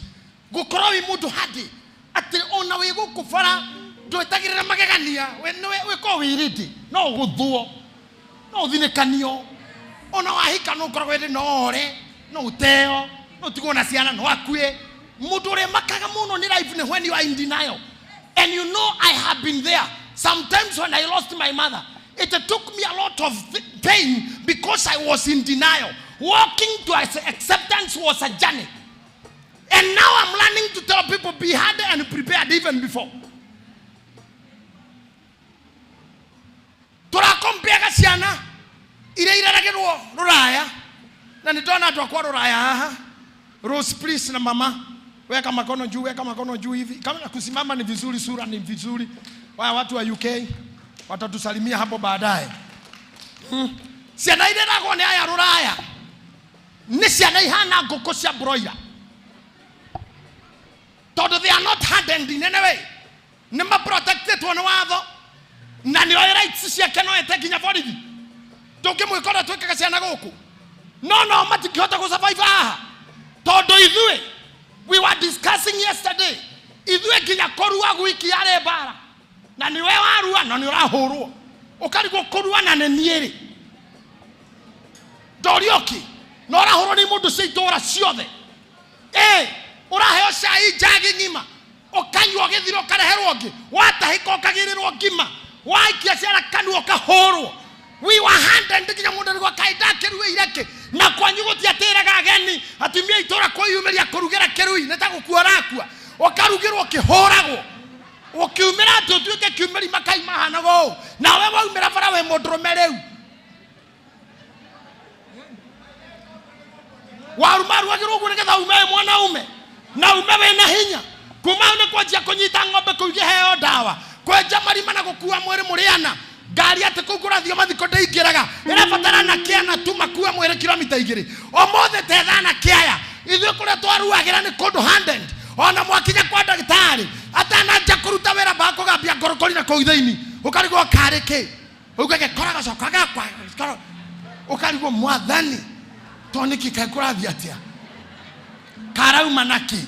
Gukorowi mutu hadi. Ati ona wego kufara. Do itagirira magegania. We ko wiriti. No guthuo. No thinekanio. Ona wahika no korogwede no ore. No uteo. No tigona ciana no akue. Mutu ore makaga muno ni life when you are in denial. And you know I have been there. Sometimes when I lost my mother, it took me a lot of pain because I was in denial. Walking to acceptance was a journey. And now I'm learning to tell people be harder and prepared even before. Tora compare kasiana ile ragero ruraya na nitona tu kwa ruraya Rose please na mama weka makono juu hivi kama kusimama ni vizuri, sura ni vizuri. Watu wa UK watatusalimia hapo baadaye. Siana ile rago ne ya ruraya ni siana ihana ngoko cia broiler. Todo they are not hardened in any way. Nema protected one watho. Na ni rights cia keno etekinya borithi. Toke mwikora tweka ciana goku. No matikihota go survive aha. Todo ithue. We were discussing yesterday. Ithue kinya korua gwiki yare bara. Na ni we warua na ni urahurwo. Ukarigwo kurua na nenieri. Dorioki. No urahurwo ni mundu ciitora ciothe. Uraheo cai jagi ngima. Ukanywa githiro kareherwo ngi. Watahika ukagirirwo ngima. Waikia ciara kanu ukahurwo. We were handed kinya mundu ni gwakaida kirue ireke. Na kwanyu gutiatiraga ageni. Atumia itora kwiyumeria kurugera kirui. Neta gukuorakua. Ukarugirwo kihoragwo. Ukiumira tutuike kiumeri makai mahana go. Na wewe waumira bara we modrome reu. Warumaru wagirugu nigetha ume mwanaume. Na umewe na hinya. Kumaune kwa jia kunyita ngombe kuige heo dawa. Kwenja marima na gukua mwere muriana. Gari ate kugura thio mathiko ndeingiraga. Irabatara na kia na tuma kuwa mwere kilomita 2. Omothe tethana kiaya. Ithuĩ kũrĩa twaruagĩra nĩ kũndũ handed. Ona mwakinya kwa ndagĩtarĩ atananja kũruta wĩra bako gambia ngorokori na kũu thĩinĩ. Ũkarigwo karĩ kĩ. Ũgage koraga cokaga kwa. Ũkarigwo mwathani. Toniki kakũrathia atia. Karauma naki.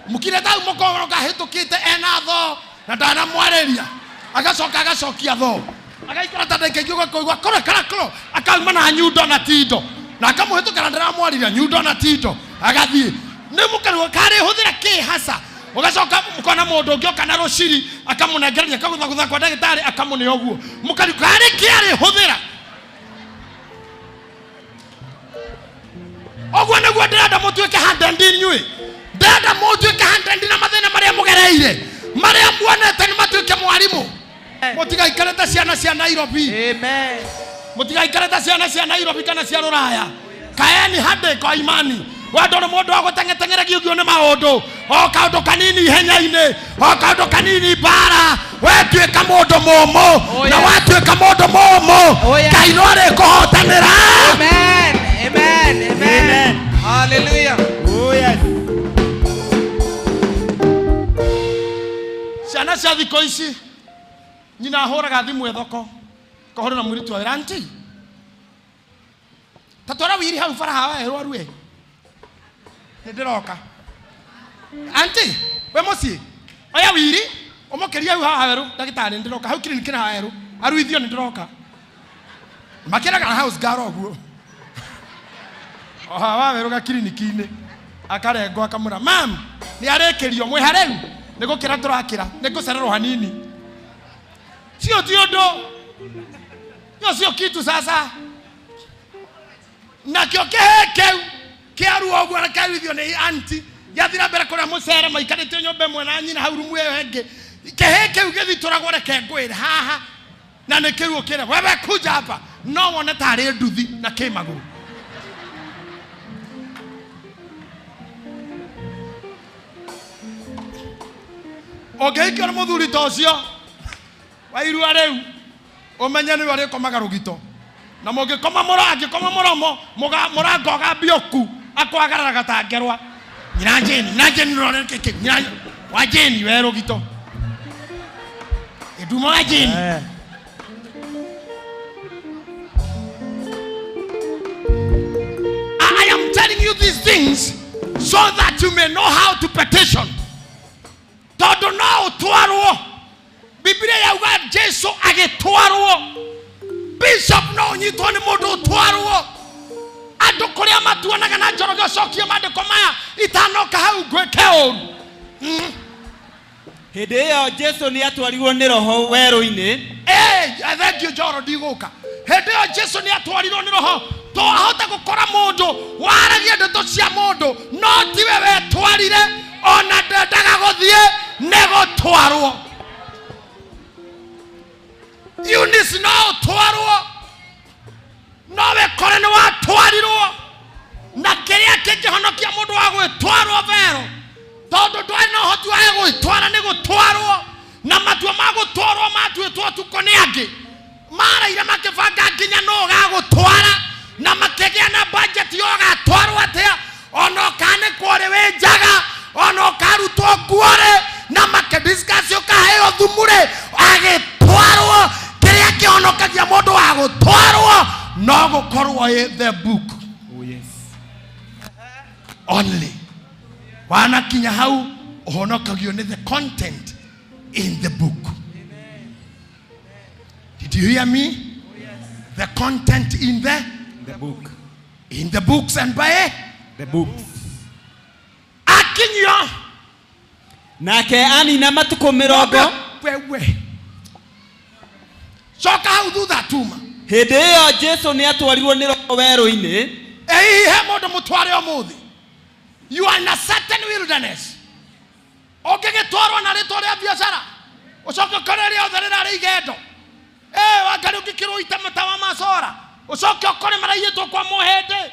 Mukire tau mukoroka hitukite ena tho na ndana mwareria. Agacokia tho. Agaikara ta ndakĩigua kũigua koro akauma na nyundo na tindo. Na akamuhitukana ndiramwariria nyundo na tindo. Agathie. Nĩ mũkarigwo karĩ hũthĩra kĩ hasa. Ugacoka mukona mũndũ ũngĩ okana rũciri akamunengerania akagũthagũtha kwa ndagĩtarĩ akamũne ũguo. Mũkarigwo karĩ kĩ arĩ hũthĩra. Ogwo nĩguo ndĩrenda mũtuĩke hardened inyuĩ. Ndĩrenda mũtuĩke hardened na mathĩna marĩa mũgereire. Marĩa muonete nĩ matuĩke mwarimũ. Mũtigaikare ta ciana cia Nairobi. Amen. Mũtigaikare ta ciana cia Nairobi kana cia Rũraya. Kaeni hande kwa imani. Wendo nĩ mũndũ wa gũteng'eteng'eregia ũguo nĩ maũndũ. O kaũndũ kanini ihenya-inĩ. O kaũndũ kanini bara. Wetuĩka mũndũ mũmũ. Na watuĩka mũndũ mũmũ. Ngai no arĩkũhotanĩra. Amen. Amen. Amen. Hallelujah. Oh yes. Ciana cia thikũ ici nyina ahũraga thimũ thoko. Kahũra na mũirĩtu wa ranti. Tatwara wiri hau bara hawa erwaru e. Ndiroka. Auntie, we muci. Oya wiri, omokeria hau haha weru, ndagĩtarĩ ndiroka. Hau clinic na haha weru. Aruithio ndiroka. Makeraga house garo guo. Haha weru ga clinic-inĩ. Akarengo akamũra, "Mam, nĩ arĩkĩrio mwĩ hareu." Nĩgũkĩra tũrakĩra, nĩngũcererwo hanini. Sio tiondo. Sio kitu sasa. Na kĩo kĩhekeu kĩaruo ũguo na kĩaruithio nĩ auntie yathira mbere kũrĩa mũcere maikarĩte nyũmba ĩmwe na nyina hau rumu ĩyo ĩngĩ kĩhĩ kĩu gĩthitũragwo reke ngwĩre haha na nĩ kĩruo kĩrĩa wewe kuja hapa no wone tarĩ nduthi na kĩmagũrũ. Ũngĩikio nĩ mũthuri ta ũcio wa irua rĩu Omenya ni wale komaga rugito. Na moge koma morangi koma moromo morango ga bioku akwagarara gatangerwa. Nyina jeni rore keke. Nyina wa jeni we rugito. Edumo wa jeni. I am telling you these things so that you may know how to petition. Todo no tuarwo. Biblia ya uga Jesu agetwarwo. Bishop no nyitwo ni mundu twarwo. Andu kuria matuanaga na njoroge cokia mandiko maya itanoka hau gweke oru. Hĩndĩ ĩyo Jesu nĩ atwarirwo nĩ roho werũ-inĩ. Thank you Joro ndiguka. Hĩndĩ ĩyo Jesu nĩ atwarirwo nĩ roho to ahota gukora mundu waragia ndeto cia mundu no tiwe we twarire ona ndendaga guthie nego twarwo. Eunice no twarwo no we kore ni wa twarirwo na kiria kingihonokia mundu wa gwitwarwo vero tondu ndwari no hoti wa gwitwara ni gutwarwo na matua ma gutwarwo matuitwo tuko ni angi maraire makibanga nginya no ga gutwara na makegia na budget yo gatwarwo atia ono kane kwore we njaga ono karutwo kuore na makidiscuss yo kaheo thumure agitwarwo kiria kionokagia mundu wa gutwarwo no gukorwo in the book. Oh yes. Only wana kinya hau uhonokagio ni the content in the book. Did you hear me? Oh yes. The content in the book. In the books and by the books. Akinyo nake anina matuko mirongo wewe soka hau thutha tuma. Hĩndĩ ĩyo Jesu nĩ atwarirwo nĩ roho werũ-inĩ. He mundu mutware umuthi. You are in a certain wilderness. Ongegitwarwo na ritwa ria biashara ucoke koreria otherera ri igendo wakari ukikirwo itamata wa masora ucoke ukore maraiyetwo kwa muhende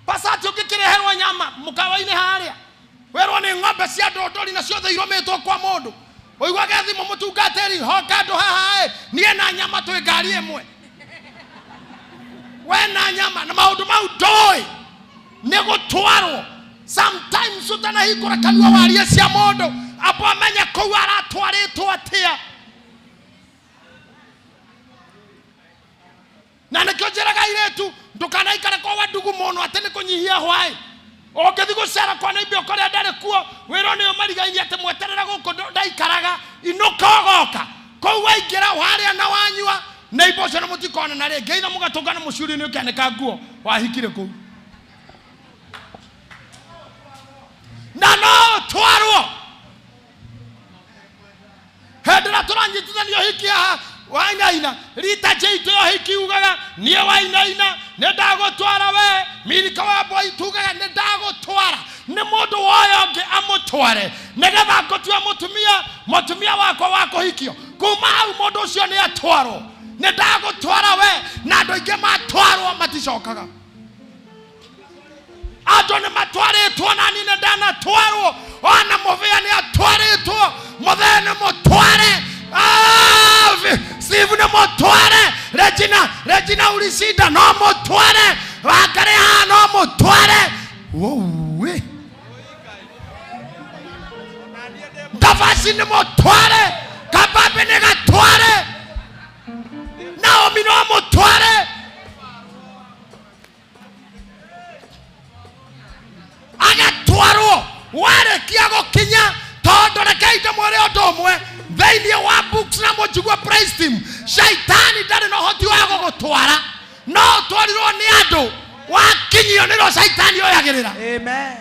pasati ukikireherwo nyama mukawa-ini haria werwo ni ng'ombe cia ndondori na ciothe irometwo kwa mundu oigwage thimo mutungateri hoka ndu haha nie na nyama twi ngari imwe we na nyama na maundu mau ndoi ni gutwarwo. Sometimes utanahingura kanua waria cia mundu apo amenya kou aratwaritwo atia na nikio njiraga iretu ndukanaikare kwa wandugu muno ati ni kunyihia hwai ogethi gucera kwa na ibio kore ndari kuo wiro ni umarigaini ati mweterera guku ndaikaraga inuka ogoka kou waingira haria na wanyua na iboco na mutikona na ringi ina mugatungana mucuri ni ukianika nguo wahikire kou na no twarwo hedra turanyitithanio hiki haha wainaina rita jeitu yo hiki ugaga nie wainaina ne ndagutwara we milika wa boy tugaga ne ndagutwara ne mundu woyonge amutware negetha ngotwa mutumia wako hikio kuma hau mundu ucio ni atwarwo ne ndagutwara we na andu ingi matwarwo maticokaga ando ni matwaritwo na nine ndanatwarwo ona muvia ni atwaritwo muthee ni mutware Steve ni mutware Regina ulisida no mutware wakare ha no mutware wowe Davasi ni mutware Kababe ni gatware Naomi no mutware agatwarwo warekia gukinya tondu rekeite mwere ondomwe theinie wa books na mujigwa praise team shaitani ndari no hoti wa gugutwara no twarirwo ni andu wakinyio ni ro shaitani oyagirira. Amen.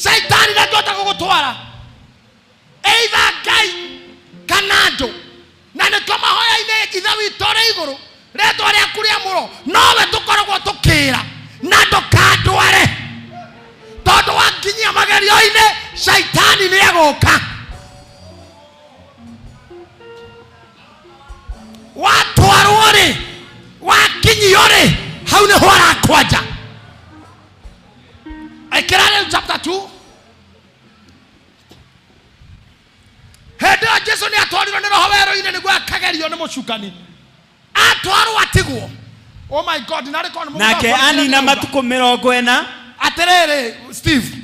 Shaitani ndangota gugutwara either Ngai kana andu na ni kama hoya ine itha witore iguru retwa ria kuria muro nowe tukoragwo tukira na ndukandware tondu wakinyia magerio-ini shaitani ni aguka watwarwo ri wakinyio ri hau ni ho arakwanja. Ikira chapter 2 hĩndĩ ĩyo Jesu ni atwarirwo ni roho werũ-inĩ nĩguo akagerio nĩ mũcukani. Atwarwo atigwo. Oh my God, nake anina matuko 40. Aterere Steve.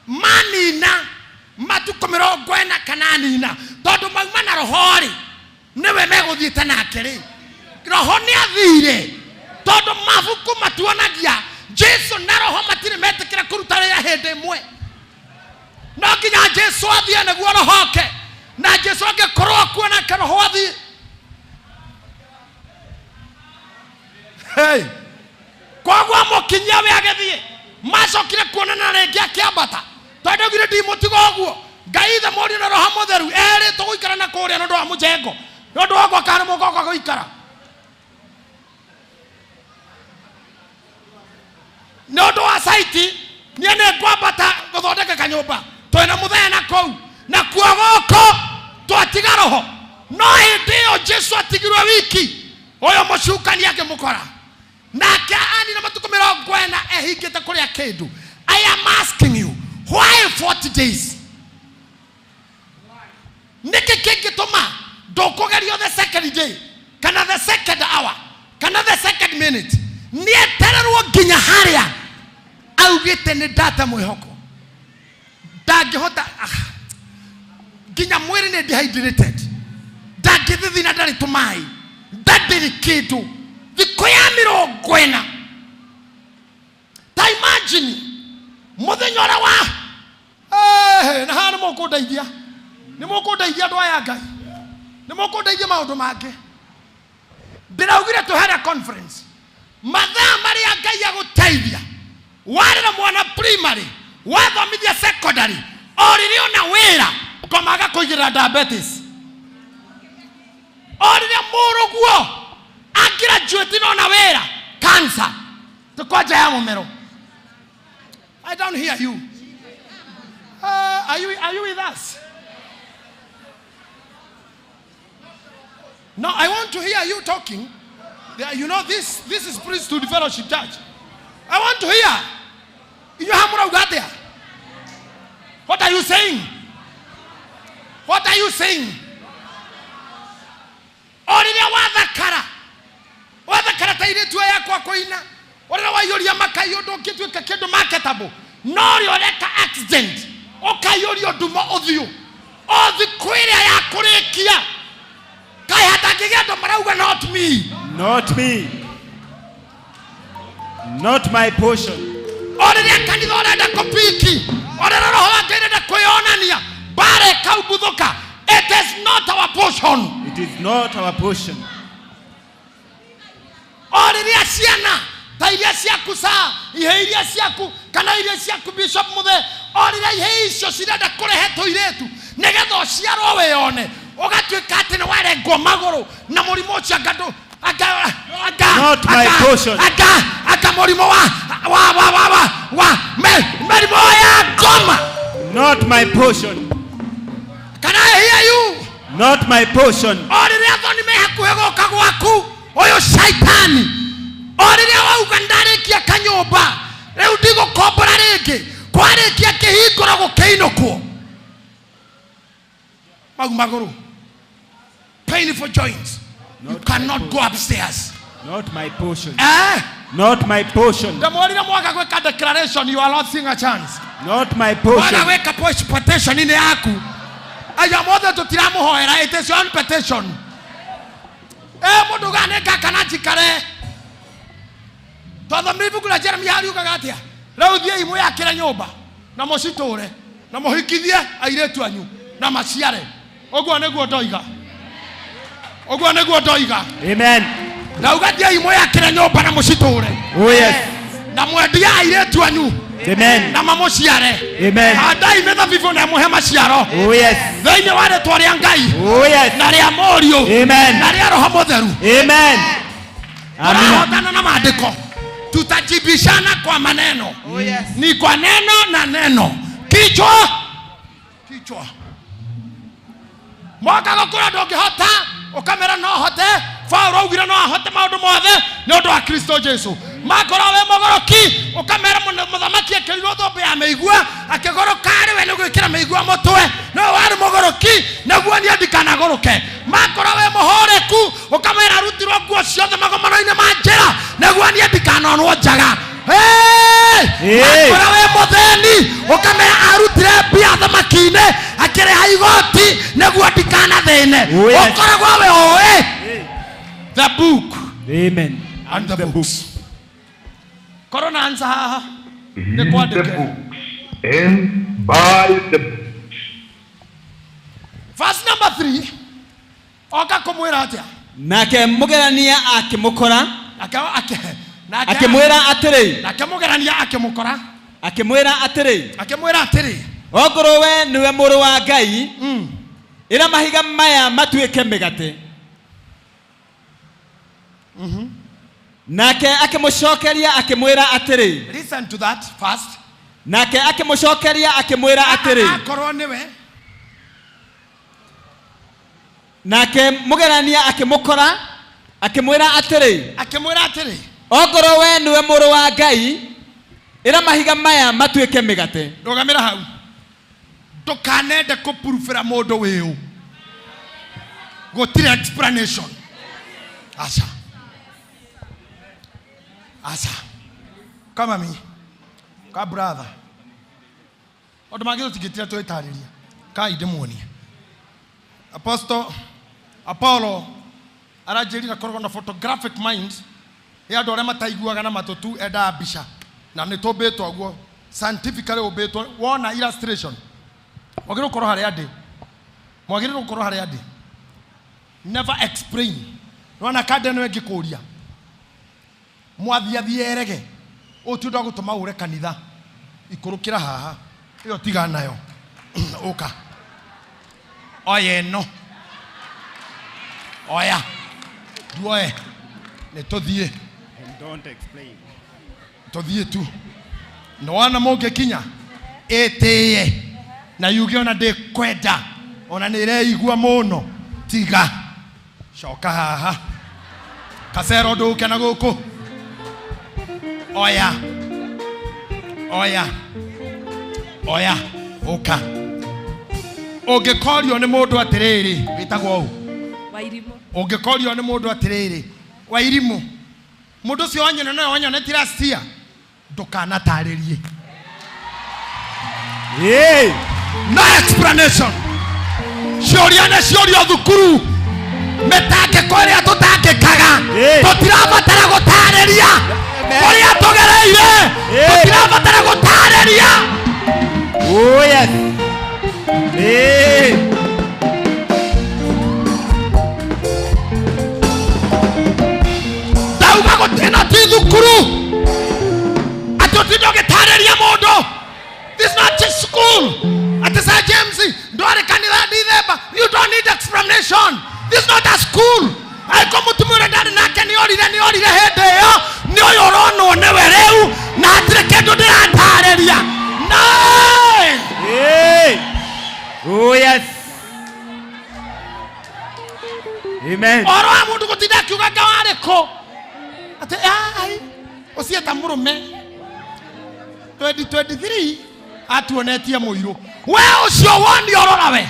Manina matuko 40 kana anina. Tondu mauma na rohori. Niwe meguthiĩte nake rĩ. Roho ni athire. Tondu mabuku matuonagia Jesu na roho matire metekera kuruta rĩrĩa hĩndĩ ĩmwe. No nginya Jesu athie nĩguo rohoke. Na Jesu angĩkorwo kuona kana roho athie. Hey. Kwa gwa mokinya we agethie. Macokire kuonana rĩngĩ akĩambata. Tondu gire ndi mutigo ũguo. Ngai the mori na roho mutheru erĩtwo gũikara na kũrĩa nĩũndũ wa mũjengo. Nĩũndũ wa gwakana mũgongo gũikara. Nĩũndũ wa saiti niĩ nĩngwambata gũthondeka kanyũmba. Twĩna mũthenya na kũu. Na kuo gũkũ twatiga roho. No hĩndĩ ĩyo Jesu atigirwo wiki. Ũyũ mũcukani akĩmũkora. Nake anina matuko 40 ehingĩte kũrĩa kĩndũ. I am asking you, why 40 days? Niki kĩngĩtũma ndũkũgerio the second day, kana the second hour, kana the second minute. Nĩetererwo nginya harĩa augĩte nĩ ndata mwĩhoko. Ndangĩhota nginya mwĩrĩ nĩ dehydrated. Ndangĩthithina ndarĩ tũmaĩ. Ndarĩ kĩndũ. Thikũ ya 40. Ta imagine muthenya ũrĩa wa na hana mũkũndeithia. Nĩ mũkũndeithia andũ aya Ngai. Nĩ mũkũndeithia maũndũ mangĩ. Ndĩraugire tũhere conference. Mathaa marĩa Ngai agũteithia. Warĩ na mwana primary, wathomithia secondary, orĩrĩ ona wĩra, komaga kũigĩrĩra diabetes. Orĩrĩ mũrũguo graduate no na wera cancer tukwaja ya mumero. I don't hear you. Are you with us? No, I want to hear you talking. You know this is Priesthood Fellowship Church. I want to hear. You have got there. What are you saying? What are you saying? Orĩrĩa wathakara. Wathakara ta iretu yako akoina. Orĩrĩa waiyũria makaiyũ ndũngĩtuĩka kĩndũ marketable. No rĩoreka accident. Ũkaiyũrio nduma ũthiũ. O thikũ ĩrĩa ya kũrĩkia. Kaĩ hatangĩgĩa andũ marauga not me. Not me. Not my portion. Orĩrĩa kanitha ũrenda kũpiki. Orĩrĩa roho wa Ngai ũrenda kwĩonania. Bare kaubuthuka. It is not our portion. It is not our portion. Orĩrĩa ciana ta iria ciaku saa ihe iria ciaku kana iria ciaku Bishop Muthe orĩrĩa ihe icio cirenda kũrehe tũirĩtu nĩgetha ũciarwo wĩone ũgatuĩka atĩ nĩ warengwo magũrũ na mũrimũ ũcio ngandũ not my portion. Aka mũrimũ wa mĩrimũ ya ngoma. Not my portion. Can I hear you? Not my portion. Orĩrĩa thoni me hakuhĩ gũka gwaku oyo shaitani. Orĩrĩa wauga ndarĩkia kanyũmba rĩu ndigũkombora rĩngĩ kwarĩkia kĩhingũra gũkĩinũkwo. Magũrũ. Painful joints. You cannot go upstairs. Not my portion. Eh? Not my portion. Ndamwĩrire mwaka gwĩka declaration, you are not seeing a chance. Not my portion. Wala weka petition ini yaku. Aya mothe tutiramũhoera, it is your own petition. Mũndũ ganĩka kana njikare. Tondũ mĩbuku na Jeremia hariugaga atĩa. Rĩu thiĩ mwĩakĩre nyũmba na mũcitũre na mũhikithie airĩtu anyu na maciare. Ũguo nĩguo ndoiga. Ũguo nĩguo ndoiga. Amen. Na ugathiĩ mwĩakĩre nyũmba na mũcitũre. Oh yes. Na mwendie airĩtu anyu. Amen. Na mamuciare. Amen. Handai mĩthabibũ na mũhe maciaro. Oh yes. Thĩinĩ wa rĩĩtwa rĩa Ngai. Oh yes. Na rĩa Mũriũ. Amen. Na rĩa Roho Mũtheru. Amen. Amina. Na maandiko. Tutajibishana kwa maneno. Oh yes. Ni kwa neno na neno. Kichwa. Mwaka gũkũra ndũngĩhota, ũkamera no hote, Paulo augire no ahote maũndũ mothe nĩ ũndũ wa Kristo Jesu. Makora we mũgoroki, ũkamera mũthamaki akĩrirwo thũmbĩ ya mĩigua, akĩgoroka arĩ we nĩ gwĩkĩra mĩigua mũtwe, no warĩ mũgoroki mwaki naguo ni ndikanagoroke makora we muhoreku ukamera rutirwo nguo ciothe magomano-ine ma njira naguo ni ndikanonwo njaga makora we mutheni ukamera arutire mbia thamaki-ine akireha igoti naguo ndikanathine ukoragwo we oe the book. Amen. And the books. Corona answer haha. Read the books and buy the books. Verse number 3. Oka kumwira atia. Nake mugerania akimukora. Akimwira atiri. Nake mugerania akimukora. Akimwira atiri. Akimwira atiri. Ogoro we niwe muru wa Ngai. Ira mahiga maya matuike migate. Nake akimushokeria akimwira atiri. Listen to that first. Nake akimushokeria akimwira atiri. Akorwo niwe. Nake mugerania akimukora akimwira atiri. Akimwira atiri. Ogoro we niwe muru wa Ngai. Ira mahiga maya matuike migate. Rugamira hau. Ndukanende kupurufira mundu wiu. Gutire explanation. Asa. Asa. Kama mi. Ka brother. Odo magizo tigitira to itariria. Ka idemuonia. Apostle Apollo arajeri na korgo na photographic mind. Ya dore mataiguaga na matotu eda bisha. Na nitobetwo aguo scientifically obetwo wona illustration. Mwagiro koro hari ade. Mwagiro koro hari ade. Never explain. Wana kade no ngikuria. Mwathiathierege utuda gutuma ure kanitha ikurukira haha iyo tiga nayo uka oye no oya duoe ne tothie don't explain tothie tu no wana moge kinya eteye na yuge ona de kwenda ona nire igua muno tiga shoka haha kasero nduke na guku oya oya oya uka ungekorio ni mundu atiriri witagwo u Wairimu. Ungekorio ni mundu atiriri Wairimu mundu cio wanyona nayo wanyona tirastia ndukanataririe no explanation ciuria ciurio thukuru metange koria tutangikaga tutirabatara gutariria koria tugereire tutirabatara gutariria. Oh yes. Dauga gutena ti thukuru ati utindo gitariria mundu. This is not just school. Ati Sir James ndwari kanitha December. You don't need explanation. This is not a school. Aiko mutumure ndani nake ni orire hende yo ni oyo rono newe reu na atire kendo ndiratariria. No! Oh yes. Amen. Oro amundu gutinda kiuga gawareko. Ati ai osieta murume 2023 atuonetie muiru. We ucio woni orora we.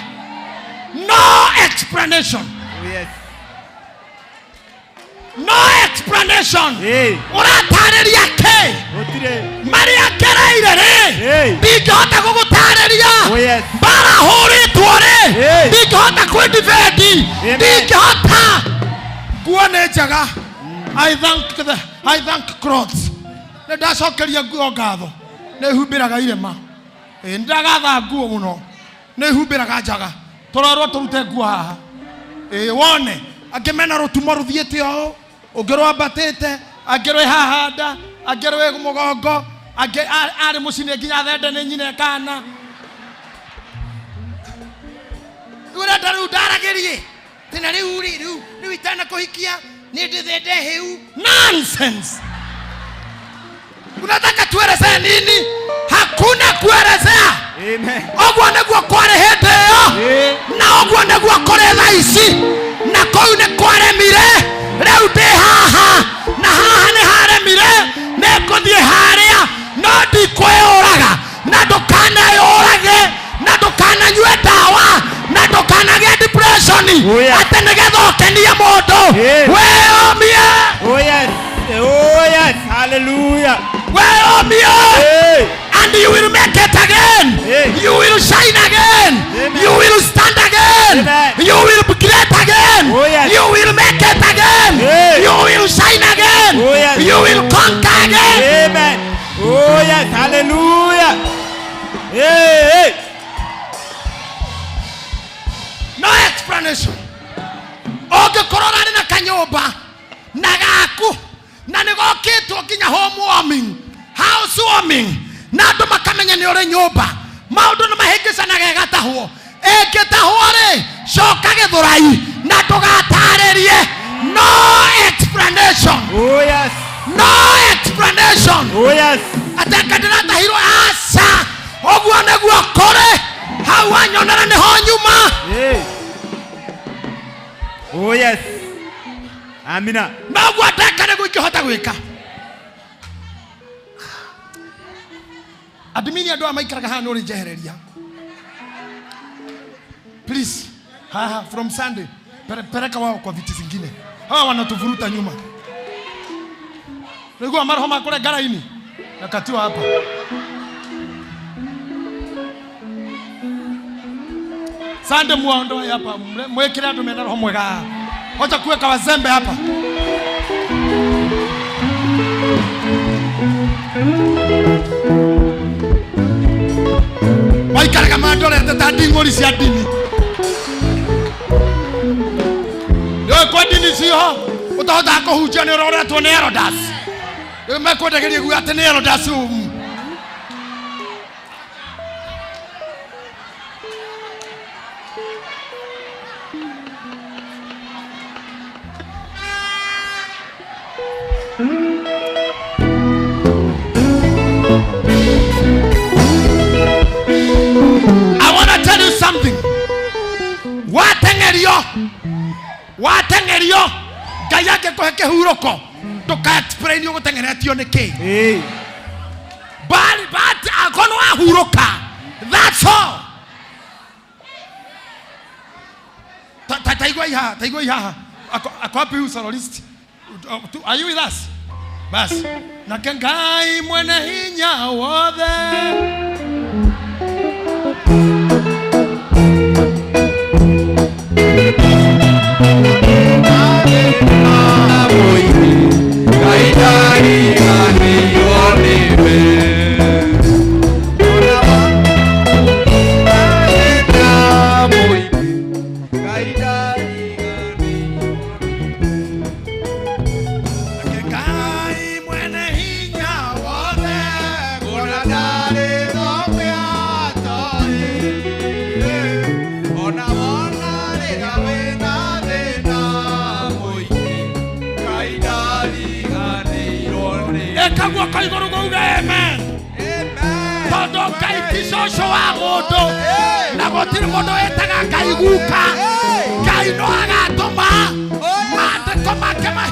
No explanation. Oh yes. No explanation. Uratariria ke? Maria kereire re. Ndingehota gugutariria. Bara huritwo re. Ndingehota kwidefendi. Ndingehota. Kuone njaga. I thank cross. Ndacokeria nguo ngatho. Nehumbiraga irema. Ndagatha nguo muno. Nehumbiraga njaga. Tororwo turute nguo haha. Wone akimena rutumo ruthiete o ungirwa batete angirwe hahanda angirwe mugongo ari mucine nginya thende ni nyine kana ura daru daragirie tina riu itana kuhikia ni ndithende hiu. Nonsense. Unataka tueleze nini? Hakuna kuelezea. Amen. Ogwo niguo kware hende yo na ogwo niguo kore thaici na kau ni kwaremire riu ndi haha na haha ni haremire nikuthie haria no ndikwiyuraga na ndukaneyurage na ndukananyue ndawa na ate nigetha ukenie mundu weyomie. Oh yes. Oh yes. Hallelujah. Weyomie. And you will make it again. You will shine again. You will stand again. You will be great again. You will make it again. You will shine again. You will conquer again. Amen. Oh yes. Hallelujah. Hey. No explanation. Ongekorora ni na kanyumba na gaku na nigokitwo nginya home warming, house warming, na andu makamenya ni uri nyumba, maundu ni mahingicanaga gatahwo ingitahwo ri coka githurai na tugataririe. No explanation. Oh yes. No explanation. Oh yes. Ataka ndiratahirwo asa oguo niguo kore hau anyonera ni ho nyuma. Oh yes. Amina. Naguo ataka niguo ingihota gwika. Admini andu amaikaraga haha nuri njehereria. Please. From Sunday. Pereka wao kwa viti zingine. Hawa wanatuvuruta nyuma. Niguo marhoma kule garaini. Nakatiwa hapa. Sande muondoe hapa. Mwekire andu mena roho mwega. Wacha kuweka wazembe hapa. Waikaraga mandore tata ndingori cia dini. Yo kwa dini sio utahota kuhunjia ni roretwo ni Erodas. Yo mekwendegeria guo ati ni Erodas. I want to tell you something. Watengerio Ngai yake kohe kehuroko tuka explain yo gutengeretio niki. But akono ahuroka. That's all. Taigwa iha. Akwapi usalolist. Are you with us? Bas. Na Ngai mwene hinya wothe.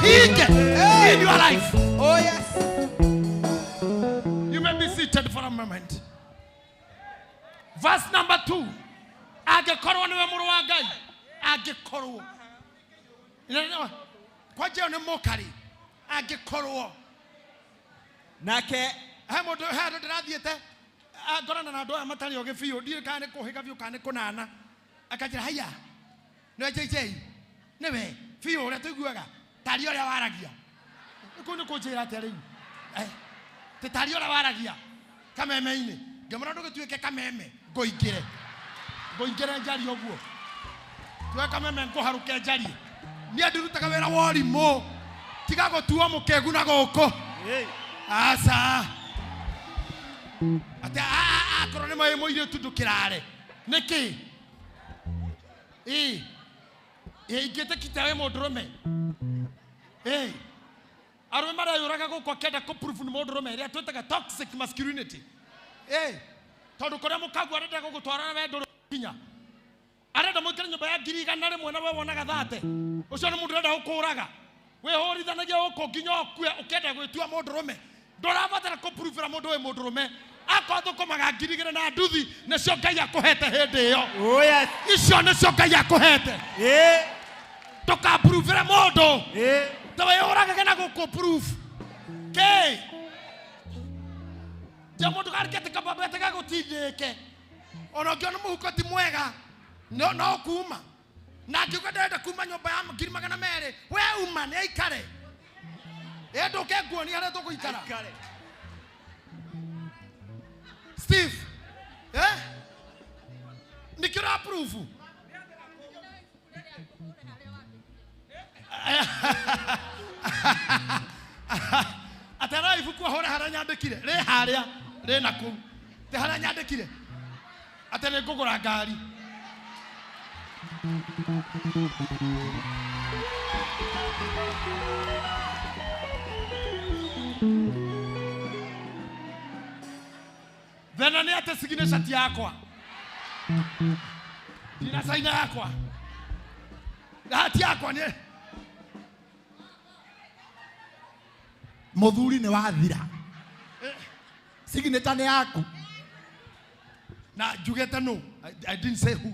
In your life. Oh yes. You may be seated for a moment. Verse number 2. Agekorwo niwe muru wa Ngai. Agekorwo. Kwa je ne mokari. Agekorwo. Nake hemo do hado ndirathiete. Agorana na ndo amatari ogefio. Ndire kana kuhiga vyo kana kunana. Akajira haya. No JJ. Newe fio ure tuiguaga. Tari ore waragia. Kuno kujira atari. Te tari ore waragia. Kameme-ini. Ngemora ndugetuike kameme. Ngoingire. Ngoingire njari oguo. Tuwe kameme nkuharuke njari. Ni andurutaga wera wori mo. Tiga gutuo mukegu na guko. Asa. Ate korone mai moire tudukirare. Niki. Ingete kitawe modrome. Arwe mara yuraga guko kenda ko proof ni modrome ria twetaga toxic masculinity. Tondu koria mukagu arenda gugutwara na wendo kinya. Arenda mwikire nyumba ya ngiri igana rimwe na we wonaga thate. Ucio ni mundu arenda gukuraga. We horithanagia uko nginya okue ukenda gwitua modrome. Ndurabatara ko proof ra mundu we modrome. akorwo thũkũmaga ngirigĩre na nduthi nĩcio Ngai akũhete hĩndĩ ĩyo. Oh yes. Icio nĩcio Ngai akũhete. Ndũkapruvĩre mũndũ. Ta wĩyũragage na gũkũprove. Ke ja mũndũ garikĩte kababete gagũtindĩke. Ona ũngĩona mũhuko ti mwega no kuma. Na ngiuga ndĩrenda kuma nyũmba ya 200,000 we uma nĩ aikare. Ndũke nguonia harĩa tũgũikara. Steve, nikira approve. Atara ifuku hora hara nyandikire. Re haria, re naku. Te hara nyandikire. Atene ngũgũra ngari. Thena nĩ ate signature ti yakwa. Dina saina yakwa. Hati yakwa nĩ. Mũthuri nĩ wathira. Signature nĩ yaku. Na jugeta no. I didn't say who.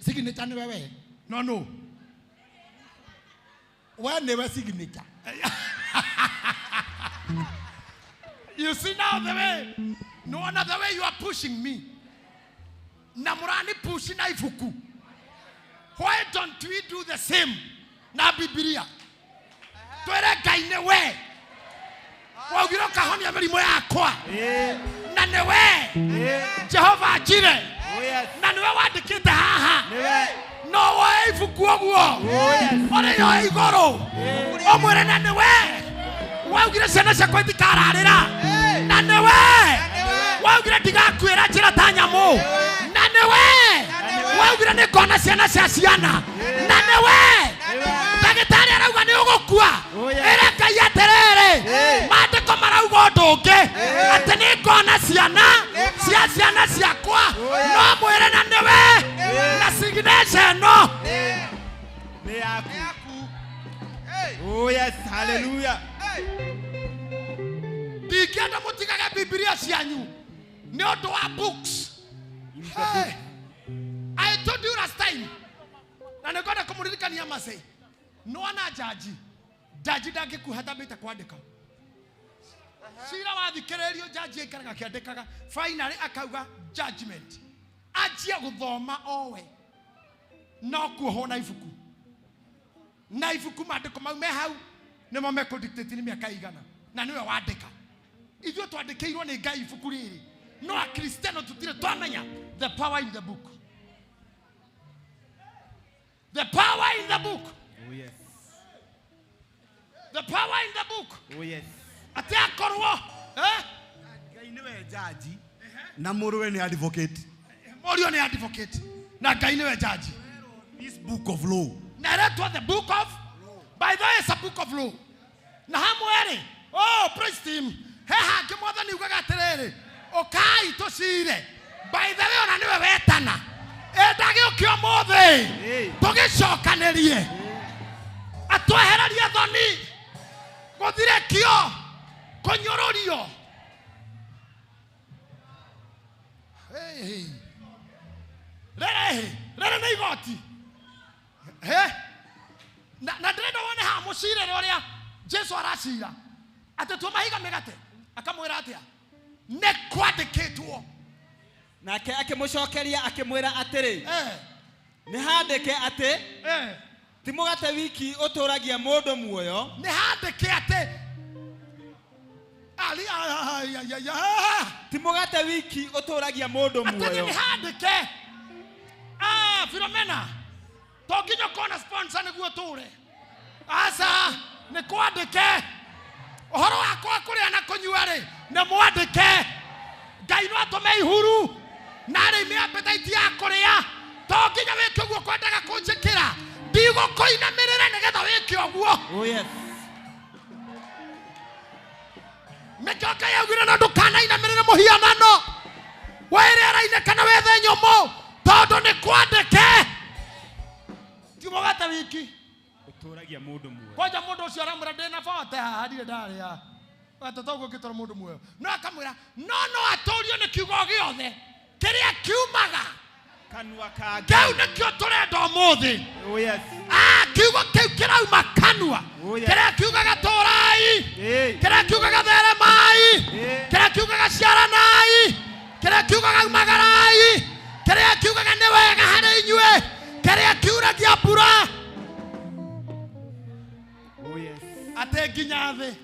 Signature nĩ wewe. No. Wewe nĩwe signature. You see now the way. No another way you are pushing me. Namurani pushing na ifuku. Why don't we do the same? Na Biblia. Twere Ngai nĩ we. Waugire kahonia mĩrimũ yakwa. Na nĩ we. Jehova Jireh. Na nĩ we wandĩkĩte haha. No we ifuku ũguo. Ore yo igũrũ. Omwĩre na nĩ we. Waugire ciana ciakwa itikararĩra. Na nĩ we. Waugire ndigakuĩra njĩra ta nyamũ. Na nĩ we. Waugire nĩngona ciana cia ciana. Na nĩ we. Ndagĩtarĩ arauga nĩ ũgũkua. Ĩra Ngai atĩrĩrĩ. Maandĩko marauga ũndũ ũngĩ. Atĩ nĩngona ciana ciakwa. No mwĩre na nĩ we. Na signature ĩno nĩ yaku. Oh yes, hallelujah. Ndingĩenda mũtigage Biblia cianyu nĩ ũndũ wa books. Hey, I told you last time. Na nĩngwenda kũmũririkania Masai. No ana jaji ndangĩkuhata mbĩte kwandĩka. Cira wathikĩrĩrio jaji aikaraga akĩandĩkaga. Finally akauga judgment. Anjia gũthoma owe. No kuohwo na ibuku. Na ibuku maandĩko mau me hau nĩmo mekũdictate nĩ mĩaka igana. Na nĩwe wandĩka. Ithuĩ twandĩkĩirwo nĩ Ngai ibuku rĩrĩ. No a Kristiano tutire twamenya the power in the book. The power in the book. Oh yes. The power in the book. Oh yes. Ate akorwo Ngai nĩwe jaji na mũrũwe nĩ advocate. Mũriũ nĩ advocate na Ngai nĩwe jaji. This book of law. Na that the book of law. By the way, it's a book of law. Na hamwere. Oh, praise him. Heha kĩmwathani ugaga atĩrĩrĩ. Okai tũcire. By the way, ona nĩwe wetana. Ndagĩũkio mũthĩ. Tũgĩcokanĩrie. Atwehererie thoni. Gũthire kĩo. Kũnyũrũrio. Hey. Rere nĩ igoti. Na ndĩrenda wone ha mũcirĩre ũrĩa Jesu aracira. Atĩ tũmahiga mĩgate. Akamwĩra atĩa? Nĩ kwandĩkĩtwo. Nake akĩmũcokeria akĩmwĩra atĩrĩ. Nĩ handĩke atĩ ti mũgate wiki ũtũragia mũndũ muoyo. Nĩ handĩke atĩ ti mũgate wiki ũtũragia mũndũ muoyo. Nĩ handĩke. Philomena. Tokinyo kona sponsor nĩguo tũre. Asa nĩ kwandĩke. Ũhoro wakwa kũrĩa na kũnyua rĩ nĩ mwandĩke. Ngai no atũme ihuru. Na rĩ appetite ya kũrĩa. Tokinyo wĩke ũguo kwendaga kũnjĩkĩra. Ndigũkũinamĩrĩra nĩgetha wĩke ũguo. Oh yes. Mĩkĩoka yaugire na ndũkanainamĩrĩre mũhianano. Wĩrĩra-inĩ kana wethe nyũmũ. Tondũ nĩ kwandĩke. Ti mũgate wiki. Ũtũragia mũndũ muoyo. Kwanja mũndũ ũcio aramwĩra ndĩna bote haha ndirĩ ndarĩa. atatogo kitoro mundu muoyo no akamwira no atorio ni kiugo giothe kiria kiumaga kanua ka kau nikio turenda umuthi. Oh yes. Kiugo kiu kirauma kanua kiria kiugaga torai kiria kiugaga theremai kiria kiugaga ciaranai kiria kiugaga magarai kiria kiugaga ni wega hari inyue kiria kiuragia mbura. Oh yes. Ate nginya thi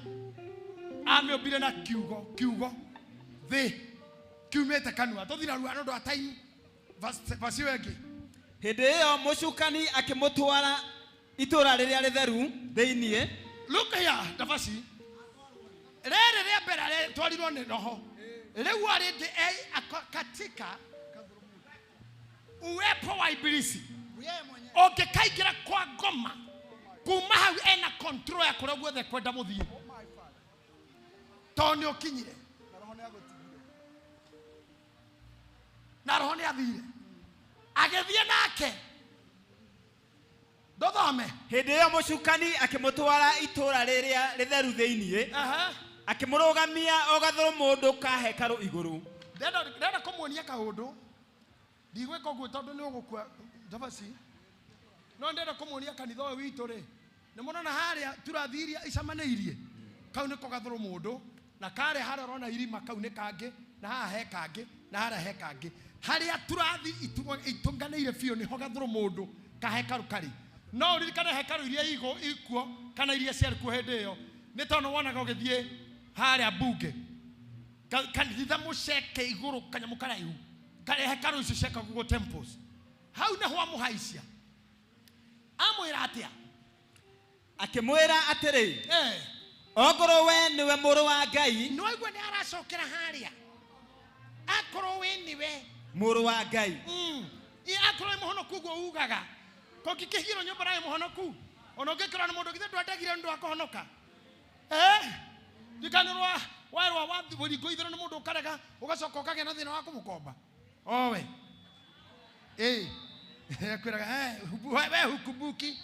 amiombire na kiugo thi kiumete kanua tuthira ruano ndo atai vasi wengi. Hindi iyo mucukani akimutwara itura riria ritheru thiini. Look here tafasi rere ria mbere twarirwo ni roho riu ari ndi katika uwepo wa ibilisi ukikaingira kwa ngoma kuma hau ena control ya kuria guothe kwenda muthii to ni ukinyire na roho ni athire agethie nake dothome. Hindi iyo mucukani akimutwara itura riria ritheru thiini akimurugamia ogathuru mundu ka hekaru iguru. Ndenda kumuonia kaundu ndigweka uguo tondu ni ugukua tafasi no ndenda kumuonia kanitha uyu witu ri ni munona haria turathiria icamaneirie kau ni kugathuru mundu na kare haria rona irima kau ni kangi na haha he kangi na haria he kangi haria turathi itunganeire biu ni hogathuru mundu ka hekaru kari no ririkana hekaru iria ikuo kana iria ciari kuo hindi iyo ni tondu wonaga ugithie haria bunge kanitha muceke iguru kanyamu karaihu kare hekaru icio ceka gugo temples hau na hwa muhaicia amwira atia akimwira atiri ogoro we niwe muru wa Ngai no igwe ni aracokera haria akoro we niwe muru wa Ngai akoro muhonoku guo ugaga ko kikihiro nyumba rai muhonoku onogekira na mundu githe ndwandagire ndu akohonoka dikanirwa warwa wathi buri ko ithero ni mundu ukarega ugacoka ukage na thina wa kumukomba owe akwiraga wewe hukubuki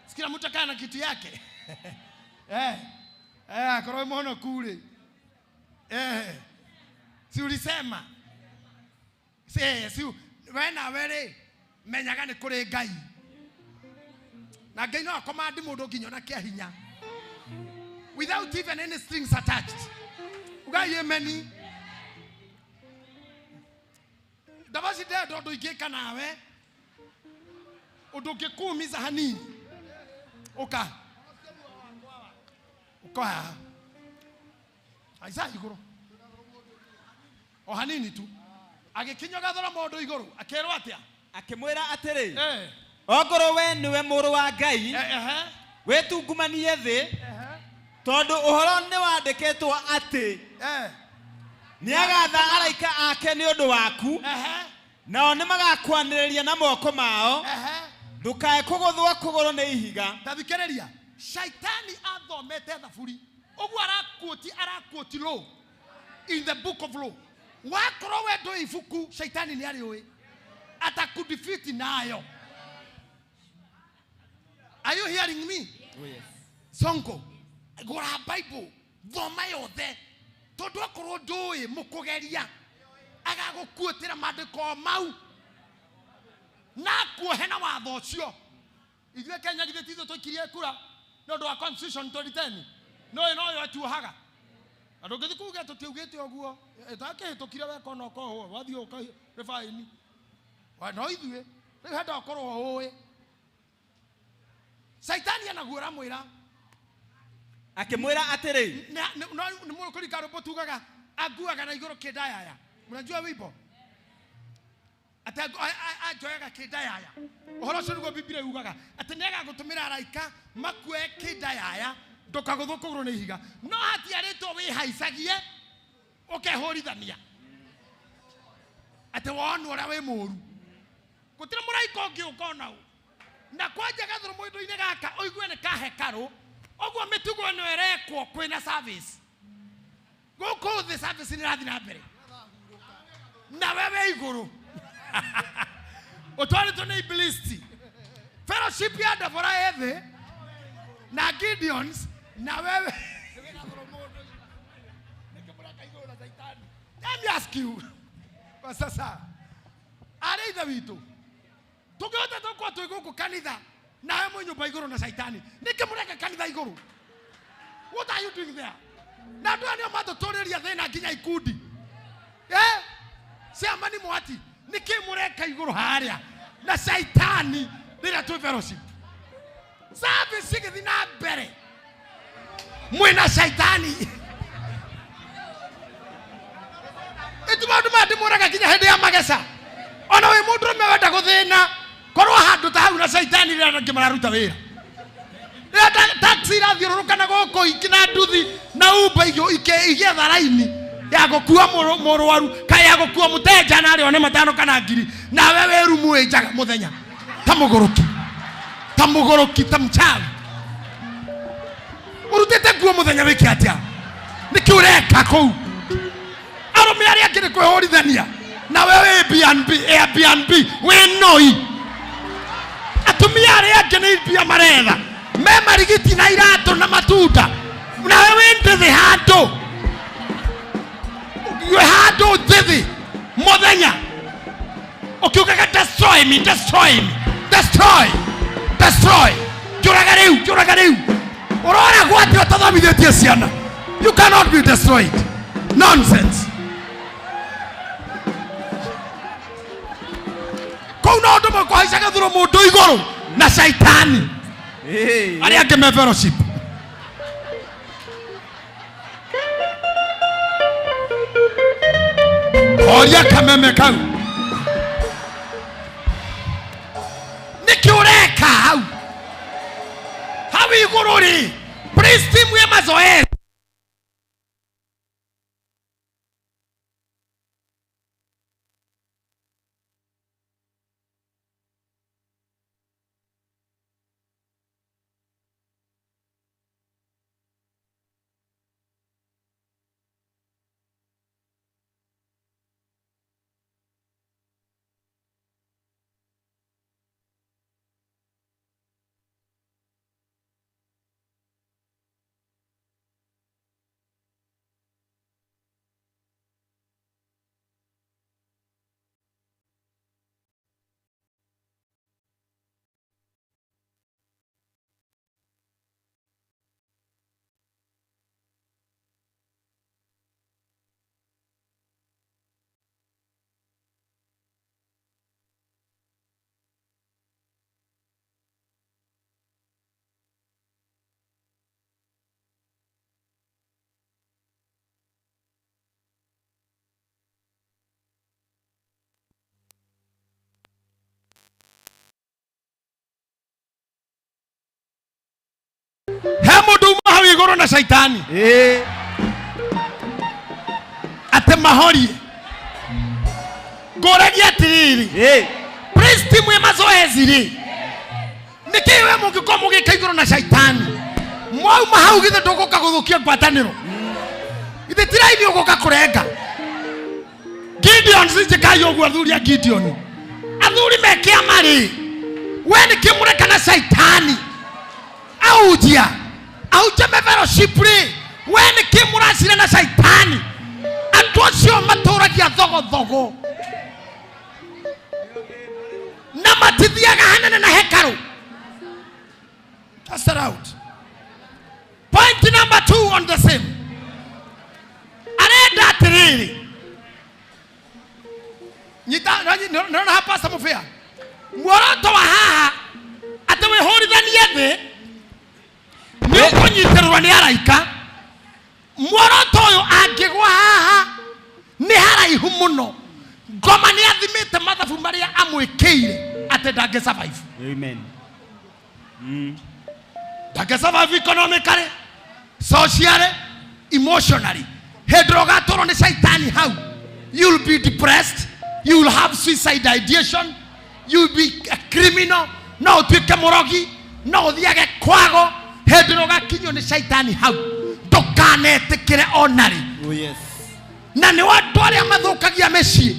sikira mtu kana kitu yake akoro muhonoku ri si ulisema si wena were menyaga ni kuri Ngai na Ngai no akomandi mundu nginya na kia hinya without even any strings attached. Ugai yemeni dabasi de do igeka nawe udoke kuumiza hanini uka aisa iguru o hanini tu agikinyoga thora mundu iguru akerwo atia akimwira atiri ogoro we niwe muru wa Ngai wetungumanie thi tondu uhoro ni wandiketwo ati ni agatha araika ake ni undu waku nao ni magakwaniriria na moko mao ndukae kuguthwa kuguru ni ihiga. Tathikiriria shaitani athomete thaburi ugu arakuoti law in the book of law wakoro we ndo ifuku shaitani ni ariwe atakudefeat nayo. Are you hearing me? Oh yes. Sonko gora Bible thoma yothe tondu akorwo ndui mukugeria agagukuotira mandiko mau na kuohena watho ucio ithuĩ Kenya githĩ titho tũikirie kura no ndo wa constitution 2010 no yo atuohaga andũ ngĩthi kuuge tũtiugĩte ũguo ĩtakĩhĩtũkire weka no ko wathiĩ ũka refine wa no ithuĩ rĩu henda ũkorwo ũĩ Saitani anaguora mwira akimwira atiri ni mukuri karobo tugaga aguaga na igoro kidayaya mnajua wimbo ajoyaga kidayaya uhoro cio niguo Biblia yugaga ati nega gutumira araika makue kidayaya ndukaguthukurwo ni ihiga no hatiaritwo wi haicagie ukehurithania ati wonu ora wi muru gutira muraika ungi ukona na kwaje gathuru mwindo-ini gaka oigwe ni kahekaru ogwo mitugo no erekwo kwina service guku the service ni rathi na mbere na wewe iguru otwarĩtwo nĩ Ibilisti fellowship ya Deborah ethe na Gideons na wewe Let me ask you. Kwa sasa areitha witu tukihota tukwa tuiguku kanitha na wewe mwenye nyumba iguru na shaitani nikimureka kanitha iguru. What are you doing there? Na ndio ndio mato toreria thina nginya ikundi. Sema ni mwati nikimureka iguru haria na shaitani nira tu fellowship. Sabe sigthi na mbere. Mwina shaitani. Itu maundu mandimuraga nginya hindi ya magesa. Ona we mundu mewenda guthina korwo handu ta hau na shaitani rira ngimararuta wira. Rira taxi rathiururuka na goko ikina nduthi na uba igetha raini ya gukua murwaru kai ya gukua muteja na ari one matano kana ngiri na wewe rumu enjaga muthenya ta mugoroki ta mchawi urutete kuo muthenya wiki atia nikiureka kou arume ari akiri kwihorithania na wewe Airbnb we noi atumia ari akini pia maretha me marigiti na irato na matunda na wewe ndithi hando we hando ndithi muthenya ukiukaga destroy me juraga riu urora gwati utathomithitie ciana. You cannot be destroyed. Nonsense. Kuna ndo mkohaisha thuro mundu iguru na shaitani. Ari ake me fellowship. Oria kameme kau. Nikiureka hau. Hawi igururi. Praise team we mazoezi. Hemo duma hawi iguru na shaitani. Ate mahori. Goragia tiriri. Praise team we mazoezi ri. Nikiwe mugiko mugika iguru na shaitani. Mwau mahau githe nduguka guthukia ngwataniro. Ithe tiraini uguka kurenga. Gideon sijikayo ugu athuria Gideon. Athuri mekia mari. We nikimureka na shaitani. Aujia me fellowship ri when kimurasire na shaitani atosio maturagia thogo na matithiaga hanene na hekaru. Cast it out. Point number 2 on the same. Arenda atiriri nona hapa samufia mworoto wa haha atawe horithanie thi Nyoko nyiterwa ni araika mworoto uyu angigwa haha ni haraihu muno ngoma ni athimite mathabu maria amwikiire ate ndange survive. Amen. Ndange survive economically, socially, emotionally. Hedroga toro ni shaitani hau. You'll be depressed, you'll have suicide ideation, you'll be a criminal, no utwike murogi, no uthiage kwago. Hedroga kinyo ni shaitani hau. Ndukanetikire onari. Oh yes. Na ni watu aria mathukagia mecii.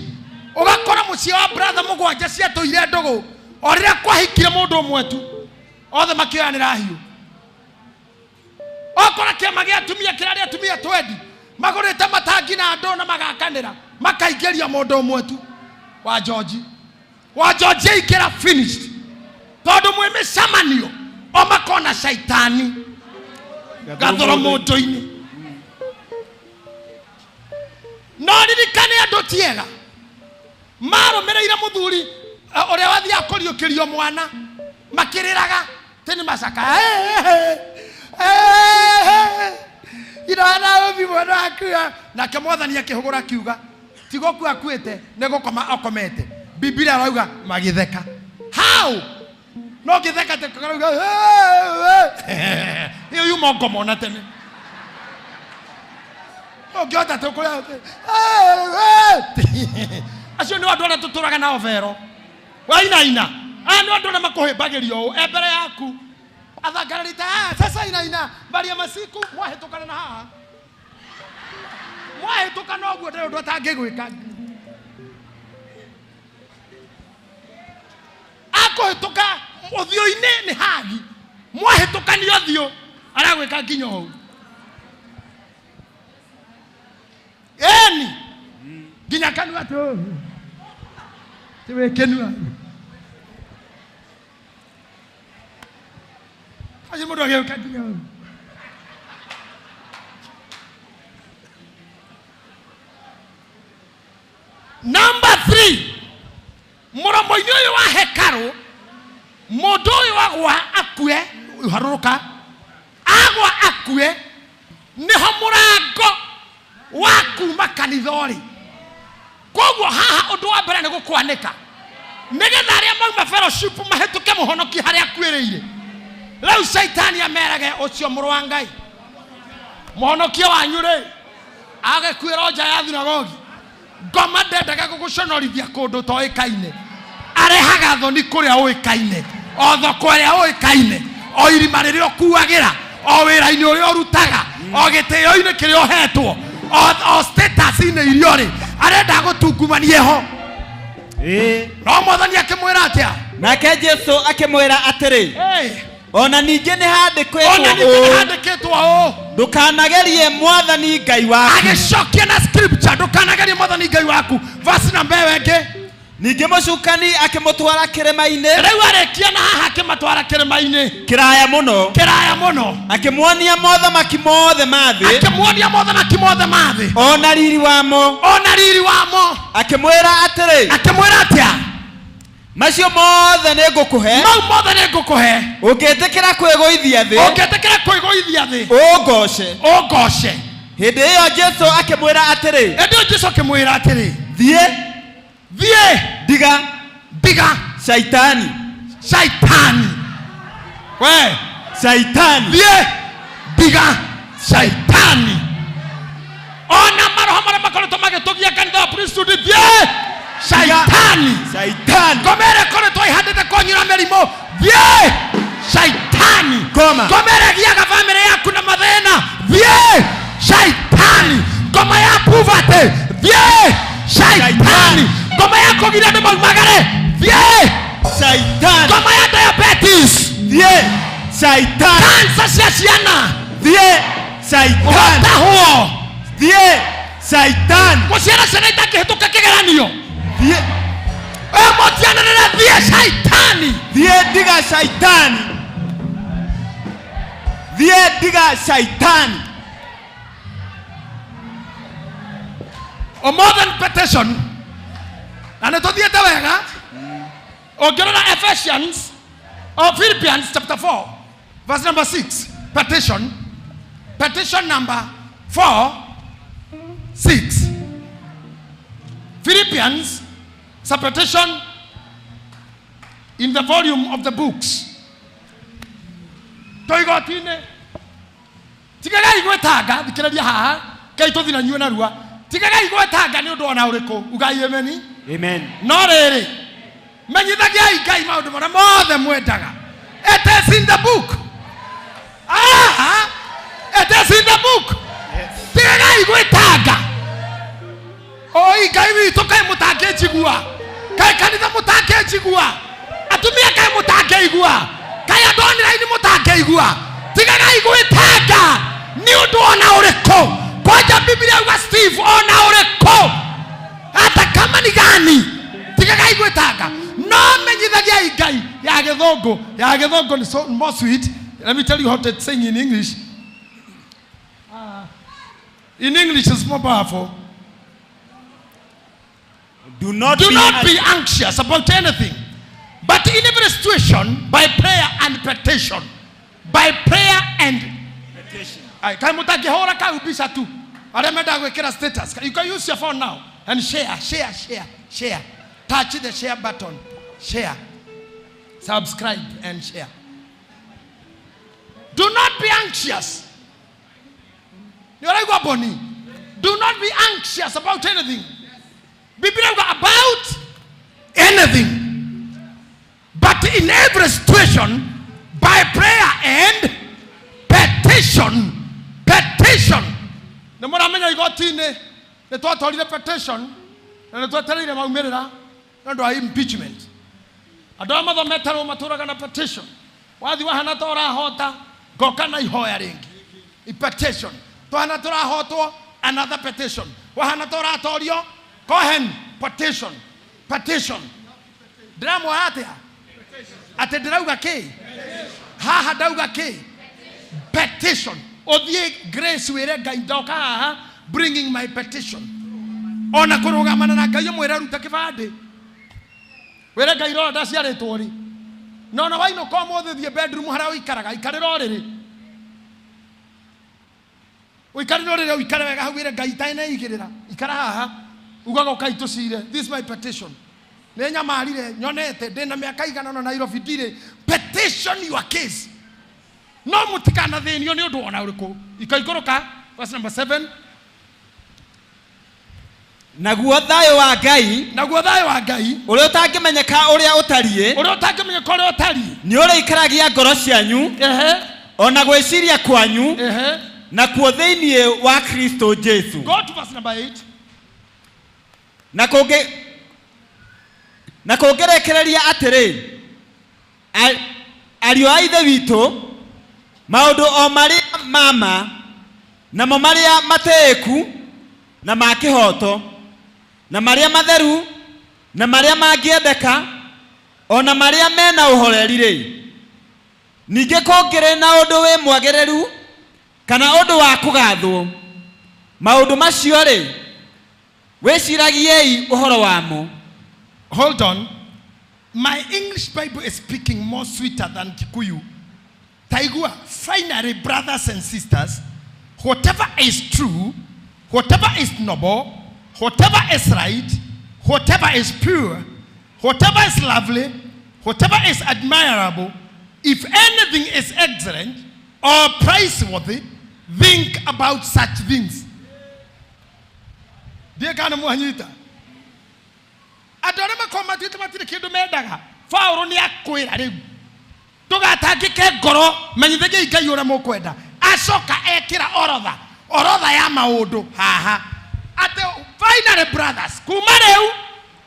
Ugakora mucii wa brother mugwanja cia tuire ndugu. Orira kwahikire mundu umwe tu. Othe makioyanira hiu. Okora kiama gia atumia kirari atumia twendi. magorete matangi na ndo na magakanira makaingeria mundu umwe tu wa George ikira finished tondu mwe micamanio o makona shaitani gathoro mundu-ini no ririkane andu tiega marumireire muthuri uria wathia kuriukirio mwana makiriraga teni macaka irana ubi mwana akua nake mwathani akihugura kiuga tigo ku akuite negukoma akomete Biblia arauga magitheka how no githeka te kuruga hiyo yumo ngomona tene ogiota te kula acio ni watu tuturaga na overo waina ani watu na makuhimbagirio ebere yaku athangarita sasa ina bali ya masiku mwahetukana na haha mwahetukana oguo ndio ndo atangigwika akohetuka uthio-ini ni hagi mwahetukanio thio aragwika nginya hau eni nginya kanua tu tiwe kenua aje mundu ageuka nginya hau number 3 muromo-ini uyu wa hekaru mundu uyu agwa akue haruruka agwa akue niho murango wa kuma kanithori koguo haha undu wa mbere ni gukwanika nigetha aria mauma fellowship mahetuke muhonoki haria akwiriire riu shaitani amerage ucio muru wa Ngai muhonokia wanyu ri agakwira nja ya thinagogi ngoma ndendaga guguconorithia kundu toikaine arehaga thoni kuria uikaine o thoko ria uikaine o irima riria okuagira o wira-ini uria urutaga o gitio-ini kiria uhetwo o status-ini irio ri arenda gutungumanie ho no mwathani akimwira atia nake Jesu akimwira atiri ona ninge ni handikitwo ndukanagerie mwathani Ngai waku agicokia na scripture ndukanagerie mwathani Ngai waku verse namba wenge ninge mucukani akimutwara kirima-ini riu arekia na haha akimatwara kirima-ini kiraya muno akimwonia mothamaki mothe mathi ona riri wamo akimwira atiri atia macio mothe nigukuhe ungitikira kwigwithia thi ungoce hindi iyo Jesu akimwira atiri thie diga shaitani we shaitani thie diga shaitani ona maroho maria makoretwo magitugia kanitha wa priesthood thie shaitani komere koretwo ihandite konyura mirimo thie shaitani komere giaga family yaku na mathina thie shaitani ngoma ya poverty thie shaitani ngoma ya kugira andu maumagare thie shaitani ngoma ya diabetes thie shaitani kansa cia ciana thie shaitani huo thie shaitani guciara ciana itakihituka kigeranio thie emotiananira thie shaitani thie diga shaitani o modern petition and tuthiete wega ongerera Ephesians or Philippians chapter 4 verse number 6 petition number 4:6 Philippians is a petition in the volume of the books toigotine tigagai gwetanga thikiraria haha kai tuthina nyue na rua tigagai gwetanga ni undu ona uriku ugai amen no riri menyithagiai Ngai maundu maria mothe mwendaga it is in the book it is in the book tigagai gwetanga oi Ngai witu kai mutange jigua kai kanitha mutange jigua atumia kai mutange igua kai andoni raini mutange igua tigagai gwetanga ni undu ona uriku Ngoja Biblia wa Steve ona ureko. Hata kama ni gani. Tigaga igwetanga. No menyithagia Ngai ya githongo. Ya githongo ni so more sweet. Let me tell you how to sing in English. In English it's more powerful. Do not be anxious about anything, but in every situation, by prayer and petition. By prayer and petition. Kama mtakihora ka ubisha tu. Alemeda gwekera status. You can use your phone now and share. Touch the share button. Share. Subscribe and share. Do not be anxious. Do not be anxious about anything. About anything. But in every situation, by prayer and petition. Petition. The more I got in the total petition, and the total about mirror, and impeachment. I don't have a matter of Maturagana petition. Why do you have hota? Gokana hoyering. A petition. To Hanatora hoto, another petition. Wahanatora torio, Kohen, petition. Petition. Dramo atea. Ate drauga ke. Ha dauga ke. Petition. Odie grace were gaidoka bringing my petition. Ona kuruga manana gayo mwera ruta kivade. Were gairo dasi are tori. No why no come over the bedroom harawi karaga ikarere. We carry no we carry were gaitaina igirira. Ikara ugago kaito sire. This is my petition. Nenya marire nyonete dena miaka igana no Nairobi dire petition your case. No mutikana then you know do ona uriko. Ikaikoroka verse number 7. Naguo thayo wa Ngai uria utangimenyeka uria utarie ni uria ikaragia ngoro cianyu ona gwiciria kwanyu na kuo thiini wa Kristo Jesu. Go to verse number 8. Na kuongerekereria atiri ario a ithe witu maundu o maria mama na maria mateku na makihoto na maria matheru na maria mangiendeka ona maria mena uhoreri ri ninge kongere na undu we mwagereru kana undu wa kugathwo maundu macio ri wiciragiei uhoro wamo. Hold on. My English Bible is speaking more sweeter than Kikuyu. Taigua, finally, brothers and sisters, whatever is true, whatever is noble, whatever is right, whatever is pure, whatever is lovely, whatever is admirable, if anything is excellent or praiseworthy, think about such things. Dear Kana Muhanita, adorema koma titmatire kindu mendaga Paulo ni akwira riu tugatangike ngoro menyithege Ngai uria mukwenda acoka ekira orotha ya maundu haha ate finally brothers kuma riu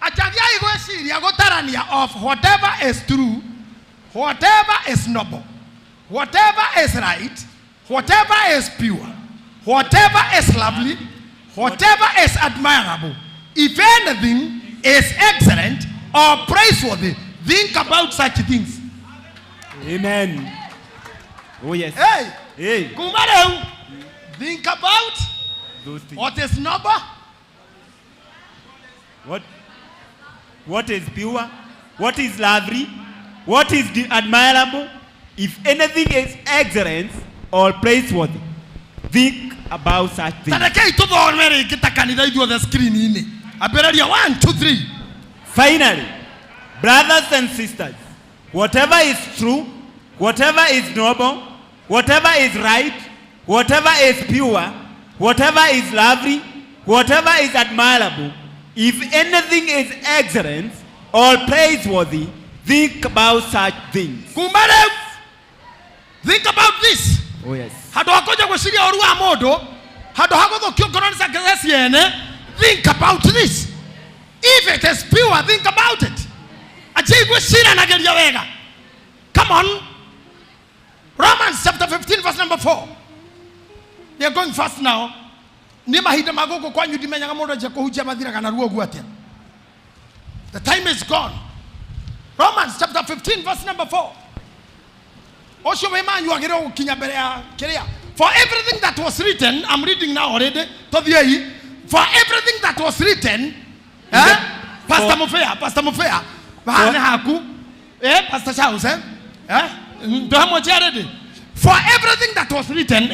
achagiai gwiciria gutarania of whatever is true, whatever is noble, whatever is right, whatever is pure, whatever is lovely, whatever is admirable, if anything is excellent or praiseworthy, think about such things. Amen. Oh yes. Hey. Kumareu. Think about those things. What is noble? What is pure? What is lovely? What is admirable? If anything is excellent or praiseworthy, think about such things. Tadakei to the kitakanida idu the screen ini. Abereria 1, 2, 3. Finally, brothers and sisters, whatever is true, whatever is noble, whatever is right, whatever is pure, whatever is lovely, whatever is admirable, if anything is excellent or praiseworthy, think about such things. Kumare, think about this. Oh yes. Hado hakoja gwiciria oru wa mundu, hado hagothokio ngoro cia ngeciene. Think about this. If it is pure, think about it. Come on. Romans chapter 15 verse number 4. We are going fast now. ni mahinda maguku kwanyu ndimenyaga mundu aje kuhunjia mathiraga na ruo guatia. The time is gone. Romans chapter 15 verse number 4. Osho wemanyu agire gukinya mbere ya kiria. For everything that was written, I'm reading now already. Tothiei. For everything that was written, Pastor Mufea, bahane haku, Pastor Charles, do hamo already. For everything that was written,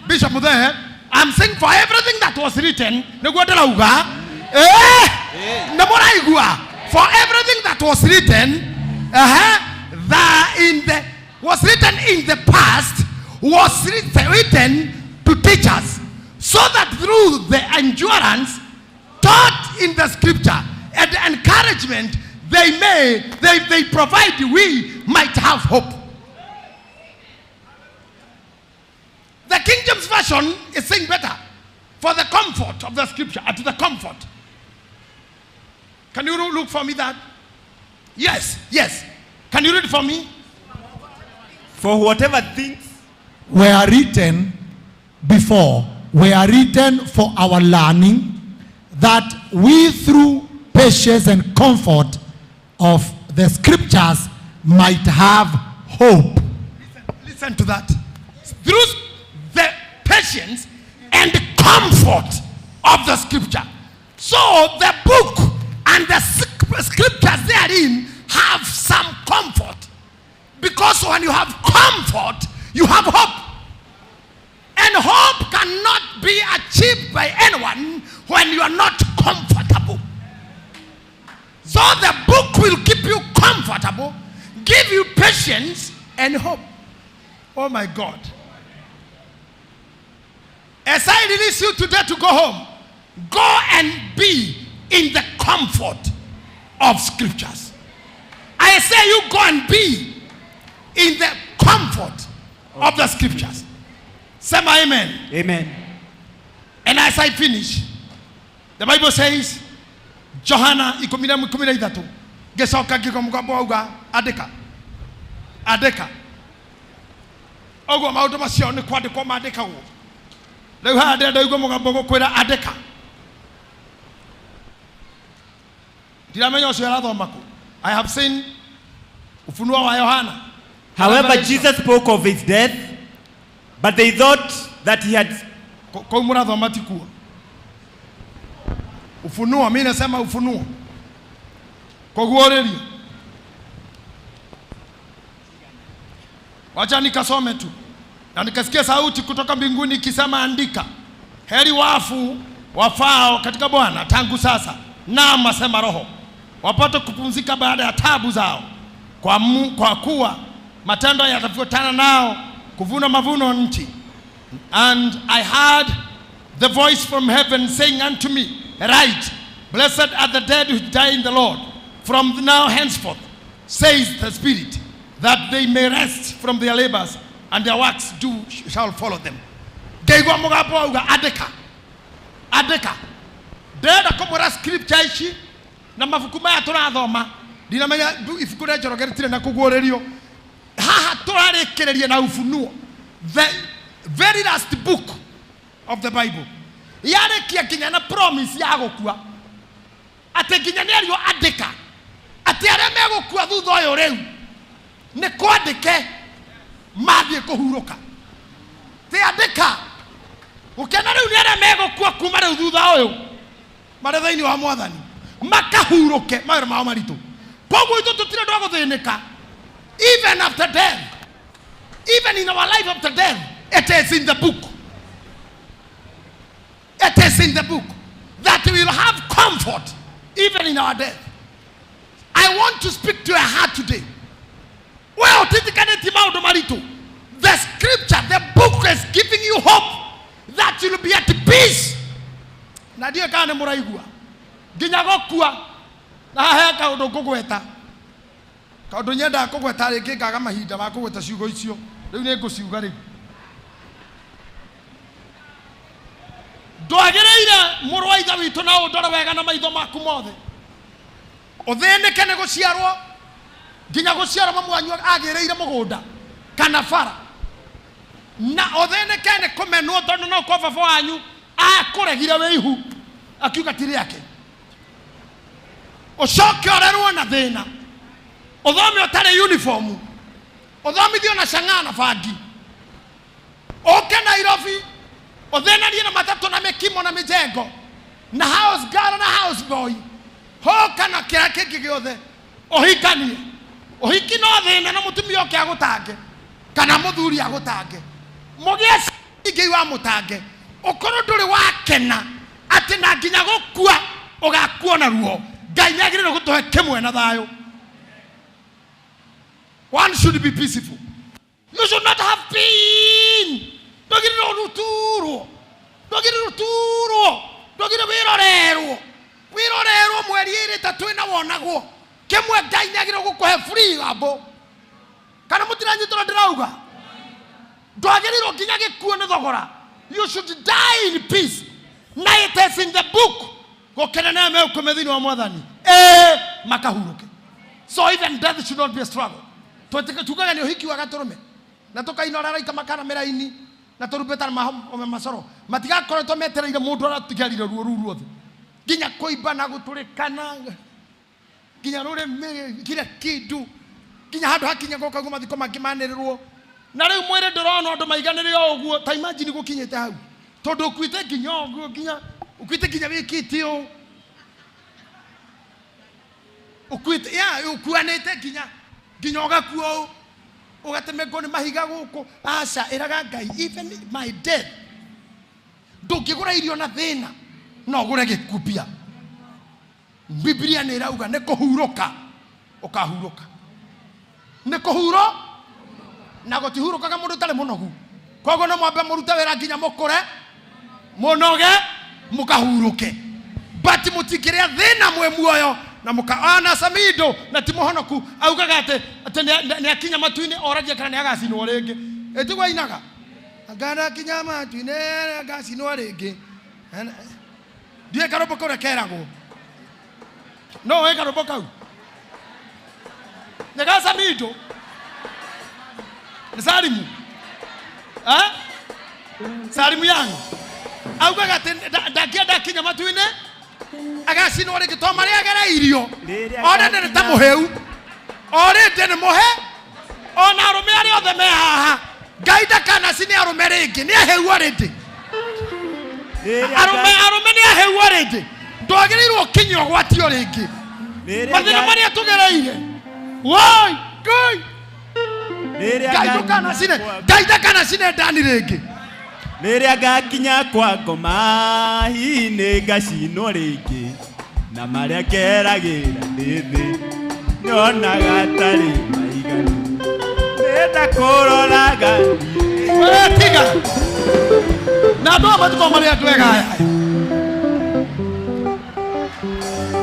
Bishop Mudhe, I'm saying for everything that was written, for everything that was written, was written in the past, was written to teach us, so that through the endurance taught in the scripture and the encouragement they provide, we might have hope. The King James Version is saying better, for the comfort of the scripture, to the comfort. Can you look for me that? Yes. Can you read for me? For whatever things were written before, were written for our learning, that we through patience and comfort of the scriptures might have hope. Listen to that. Through the patience and comfort of the scripture. So the book and the scriptures therein have some comfort. Because when you have comfort, you have hope. And hope cannot be achieved by anyone when you are not comfortable. So the book will keep you comfortable, give you patience and hope. Oh my God. As I release you today to go home, go and be in the comfort of scriptures. I say you go and be in the comfort of the scriptures. Say my amen. Amen. And as I finish, the Bible says, Johana 10:13, gesoka gikomugabo auga adeka. Ogo mauto masio ni kwandikwo mandika wo. Rĩu haha ndĩrenda igua mũgambo gũkwĩra andĩka. Ndiramenya ũcio arathoma kũ. I have seen Ufunuo wa Yohana. However, Jesus spoke of his death, but they thought that he had. Kwa murathoma ti kuo. Ufunuo, mimi nasema Ufunuo. Kwa guorerio. Wacha nikasome tu. Na nikasikia sauti kutoka mbinguni ikisema andika. Heri wafu wafao katika Bwana tangu sasa. Naam, asema Roho. Wapate kupumzika baada ya taabu zao. Kwa kuwa matendo yatafuatana nao kuvuna mavuno nchi. And I heard the voice from heaven saying unto me, Write, blessed are the dead who die in the Lord, from now henceforth, says the Spirit, that they may rest from their labors, and their works shall follow them. Geigwa mugapo auga adeka. Ndenda kumura scripture ici na mabuku maya turathoma. Ndinamenya ibuku rĩa Njoroge rĩtirĩ na kũguũrĩrio. Haha tũrarĩkĩrĩria na Ufunuo, the very last book of the Bible. Yarĩkia nginya na promise ya gũkua. Atĩ nginya nĩario andĩka. Atĩ arĩa megũkua thutha ũyũ rĩu nĩ kwandĩke mathiĩ kũhurũka. Te andĩka. Ũkena rĩu nĩ arĩa megũkua kuma rĩu thutha ũyũ marĩ thĩinĩ wa Mwathani makahurũke mawĩra mao maritũ. Koguo ithuĩ tũtirĩ andũ a gũthĩnĩka. Even after death, even in our life after death, it is in the book. It is in the book that we will have comfort even in our death. I want to speak to your heart today. Well, the scripture, the book is giving you hope that you will be at peace. Nadia kane muraigua. Ginyagokua. Na heka udogogweta. Kaundu nyenda kugweta ringi ngaga mahinda ma kugweta ciugo icio. Riu ni nguciuga riu. Ndwagereire mũrũ wa ithe witũ na ũndore wega na maitho maku mothe. Ũthĩnĩke nĩ gũciarwo nginya gũciarwo mwanyu agĩrĩire mũgũnda kana bara. Na ũthĩnĩke nĩ kũmenwo tondũ no kwa baba wanyu akuregire wihu akiuga tiri yake ucoke orerwo na thina uthome utari uniform uthomithio na chang'aa na bangi oke Nairobi uthenarie na matatu na mikimo na mijengo na house girl na house boy hoka na kira kingi giothe uhikanie uhiki no thina na mutumia oke agutange kana muthuri agutange mugie ingi wa mutange ukoro nduri wakena ati na nginya gukua ugakua na ruo Ngai nĩagĩrĩirwo gũtũhe kĩmwe na thayũ. One should be peaceful. You should not have pain. Ndũgĩrĩirwo ruturwo. Ndũgĩrĩirwo ruturwo. Ndũgĩrĩirwo wĩrorerwo. Wĩrorerwo mweri ĩrĩ ta twĩna wonagwo. Kĩmwe Ngai nĩagĩrĩirwo gũkũhe free abo. Kana mũtiranyitwo ndĩrauga. Ndũgĩrĩirwo nginya gĩkuũ nĩ thogora. You should die in peace. Na it is in the book. Gokenana me ukomethini wa mwathani. Makahuruke. So even death should not be a struggle. Tukaga ni uhiki wa gaturume. Na tukainora raika makana meraini. Na turubeta masoro. Matiga koreto metereire mundu aratigarire ruo ruothe. Ginya koiba na guturikana. Ginya rure kila kidu. Ginya handu hakinya goka gumathiko mangimanirwo. Na riu mwire ndorona undu maiganire oguo. Ta imagine gukinyete hau. Tondu kwite ginya oguo ginya ukwite ginya wikitio. Ukwite ukuanete ginya ogakuo. Ugatemeko ni mahiga guku. Asa iraga Ngai even my death. Ndungigura irio na thina no gure gikupia. Biblia ni irauga ni kuhuruka ukahuruka. Ni kuhuro na gutihurukaga mundu tale munogu. Kogo no mwambe muruta wera ginya mukure munoge mukahuruke. But mutikiria thina mwe muoyo na mukaana samido na timohonoku augaga ate ni akinya matuine oraje kana ni agacinwo ringi etigwa inaga agana akinya matuine agacinwo ringi die karobo kore kerago no we karobo kau nega samido Salimu Salimu yangu augaga ate ndakia akinya matuine agacinwo ringi to maria agera irio ona ndene ta muheu ore ndene muhe ona arume ari othe me haha Ngai ndakana cini arume ringi ni aheu arindi arume ni aheu arindi ndwagĩrĩirwo kinyio gwatio ringi mathina maria tugereire woi Ngai ndakana cine ndani ringi Riria gakinya kwa ngoma hine gacinwo ringi na maria ngeragira ndithi nyona gatari maiganu nenda kuroraga tiga na ndo matiko maria twega aya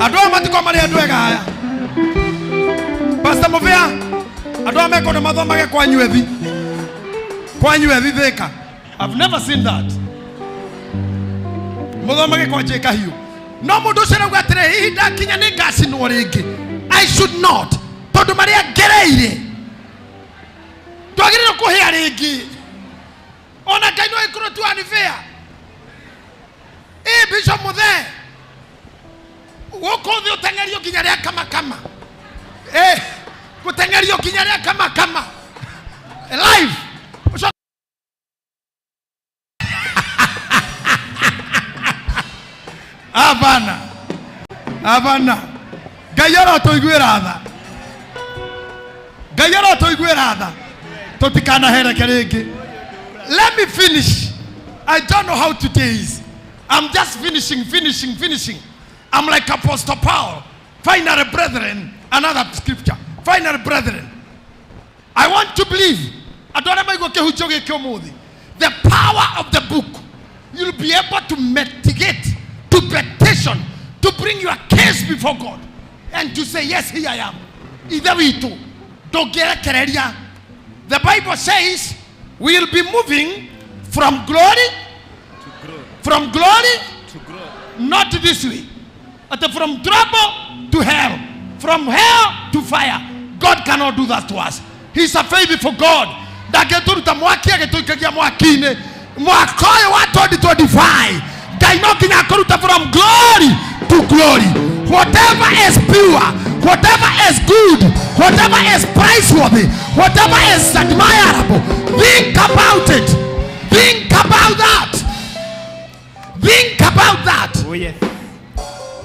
ando matiko maria twega aya Pastor Movea ando meko na mathomage kwa nywethi thika. I've never seen that. Muthomage kwa jeka hiyo. No mundu cera gwatire hihi ndakinya ni ngacinwo ringi. I should not. Tondu maria ngereire. Twagirire kuhia ringi. Ona Ngai no ikuru tu anifea. Bishop Muthe. Woko thi utengerio kinya ria kama. Kutengerio kinya ria kama. Live. Abana Gayara to igwera totikana here kerege. Let me finish. I don't know how today is. I'm just finishing. I'm like Apostle Paul. Finally, brethren, another scripture. Finally, brethren, I want to believe. The power of the book. You'll be able to mitigate, to petition, to bring your case before God, and to say, yes, here I am. Either way, too. Don't get a career. The Bible says we'll be moving from glory to glory. From glory to glory. Not this way. But from trouble to hell. From hell to fire. God cannot do that to us. He's a faithful God. That get to the mwaki, get to the mwakine. Mwakoye wa 2025. Ngai no nginya akũruta from glory to glory. Whatever is pure, whatever is good, whatever is praiseworthy, whatever is admirable, think about it. Think about that. Think about that. Oh yes.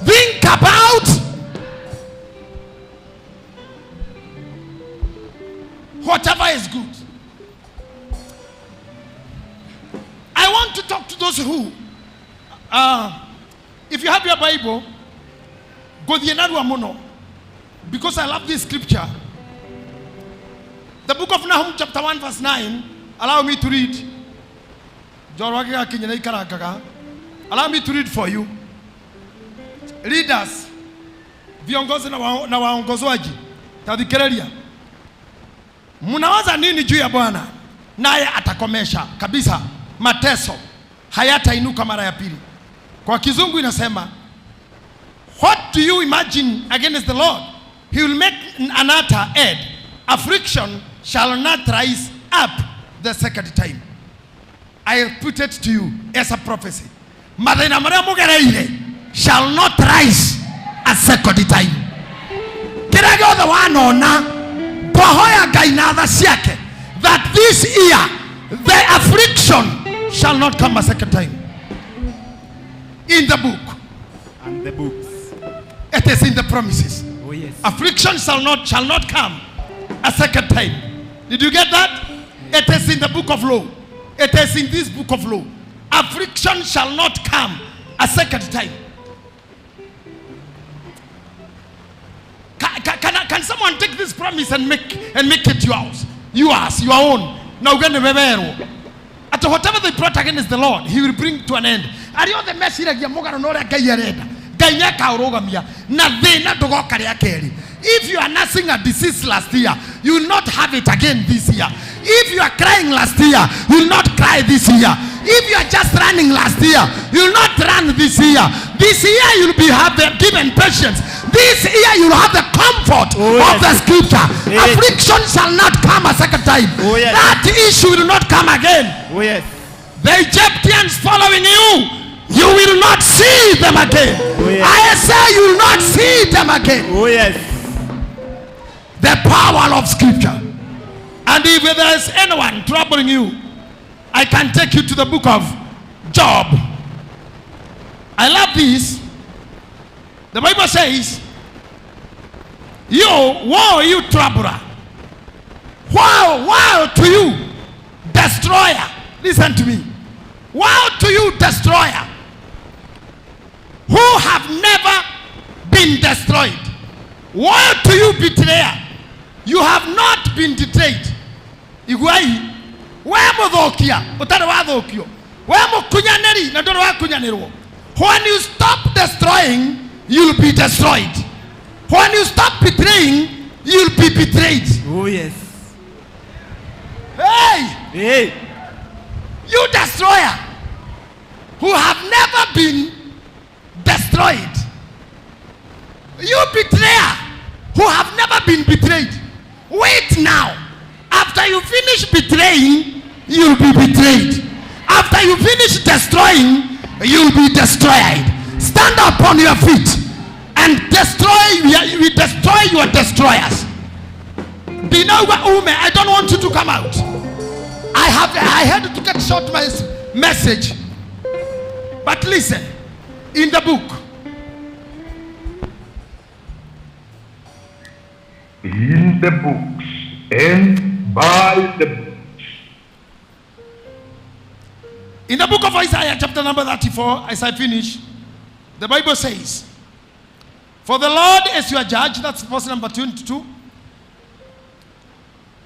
Think about whatever is good. I want to talk to those who, if you have your Bible, go the Enarua Mono, because I love this scripture. The book of Nahum chapter 1 verse 9, allow me to read. Allow me to read for you. Readers, viongozi na waongozwaji, tadhikerelia. Munawaza nini juu ya Bwana? Naye atakomesha kabisa mateso, hayatainuka mara ya pili. Kwa kizungu inasema, what do you imagine against the Lord? He will make an utter end. Affliction shall not rise up the second time. I put it to you as a prophecy. Mathina maria mugereire shall not rise a second time. Kira giothe wanona twahoya Ngai na tha ciake that this year the affliction shall not come a second time. In the book And the books. it is in the promises. Oh yes. Affliction shall not come a second time. Did you get that? It is in the book of law. It is in this book of law. Affliction shall not come a second time. Can someone take this promise and make it yours? Yours, your own. Now we're going to at whatever they brought against the Lord, he will bring to an end. Are you the message ya mogano no gayareda? Ganyaka urogamia na thina ndugokari akeri. If you are nursing a disease last year, you will not have it again this year. If you are crying last year, you will not cry this year. If you are just running last year, you will not run this year. This year you will be given patience. This year you will have the comfort of the scripture. Yes. Affliction shall not come a second time. Oh, yes. That issue will not come again. Oh yes. The Egyptians following you, you will not see them again. Oh, yes. I say you will not see them again. Oh yes. The power of scripture. And if there is anyone troubling you, I can take you to the book of Job. I love this. The Bible says, woe you troubler. Woe to you, destroyer. Listen to me. Woe to you, destroyer, who have never been destroyed. Woe to you, betrayer. You have not been betrayed. Iguai, wemo dhokia, utare wa dhokio. Wemo kunyaneri, na ndoro wa kunyanirwo. When you stop destroying, you'll be destroyed. When you stop betraying, you'll be betrayed. Oh yes. Hey! Hey. You destroyer, who have never been destroyed. You betrayer, who have never been betrayed. Wait now. After you finish betraying, you'll be betrayed. After you finish destroying, you'll be destroyed. Stand up on your feet and we destroy your destroyers. I don't want you to come out. I had to get short my message. But listen, in the book, in the books and by the books. In the book of Isaiah, chapter number 34, as I finish, the Bible says, for the Lord is your judge. That's verse number 22.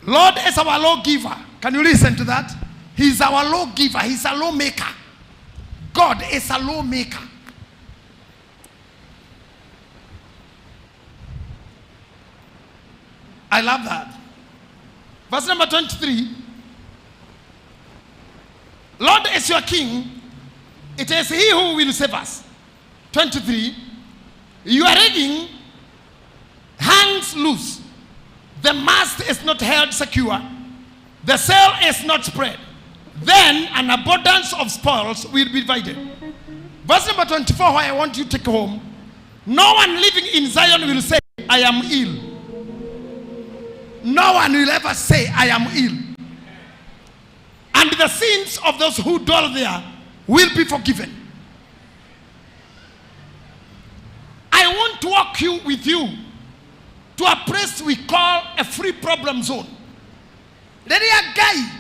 Lord is our lawgiver. Can you listen to that? He's our lawgiver. He's a lawmaker. God is a lawmaker. I love that. Verse number 23. Lord is your king. It is he who will save us. 23. You are reading, hands loose. The mast is not held secure. The sail is not spread. Then an abundance of spoils will be divided. Verse number 24, where I want you to take home. No one living in Zion will say, I am ill. No one will ever say, I am ill. And the sins of those who dwell there will be forgiven. I want to walk with you to a place we call a free problem zone. There is a guy,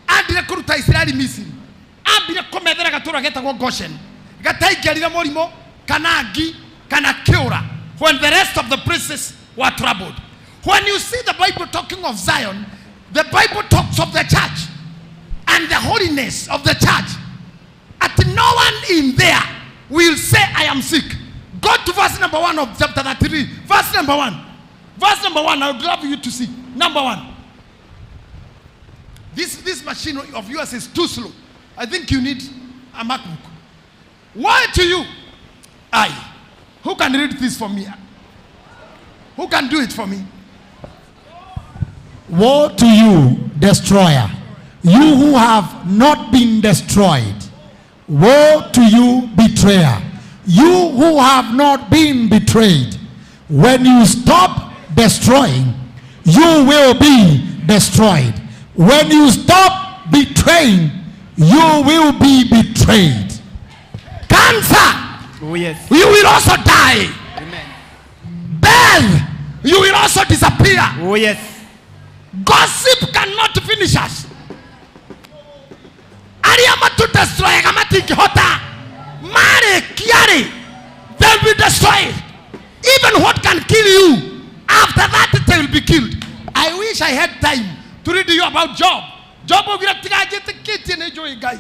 Adria Kuruta Israeli missing. Abira komethera gatura getagwo Goshen. Gataigerire morimo kana agi kana kiura when the rest of the places were troubled. When you see the Bible talking of Zion, the Bible talks of the church and the holiness of the church. At no one in there will say, I am sick. Go to verse number 1 of chapter 33. Verse number 1. Verse number 1, I would love you to see. Number 1. This machine of yours is too slow. I think you need a MacBook. Why to you? Who can read this for me? Who can do it for me? Woe to you, destroyer, you who have not been destroyed. Woe to you, betrayer, you who have not been betrayed. When you stop destroying, you will be destroyed. When you stop betraying, you will be betrayed. Cancer, Oh yes. you will also die. Amen. Death, you will also disappear. Oh yes. Gossip cannot finish us. Ariama to destroy Gamati Hota. Mare Kiari, they'll be destroyed. Even what can kill you, after that they will be killed. I wish I had time to read you about Job. Job will get the kit in a joy guy.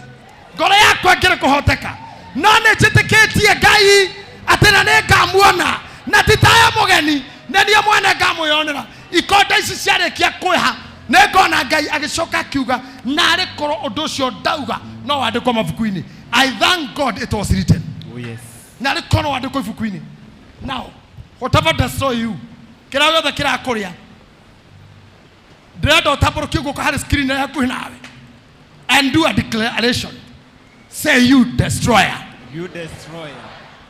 Gorea Quaker Kohoteka. None cheteketi a guy Atenane Gamuana. Natitaya Mogani. Nadiamwana Gamoyona. Ikota Sisiare Kiakoha. Negona guy Agishoka Kuga. Nare Koro Odosio Dauga. No, I don't come of Queenie. I thank God it was written. Oh yes. Nare Kono I don't go for Queenie. Now, whatever destroy you, Kira the Kira Korea. Dread or Tapor Kugo had a screen and do a declaration. Say you destroyer. You destroyer.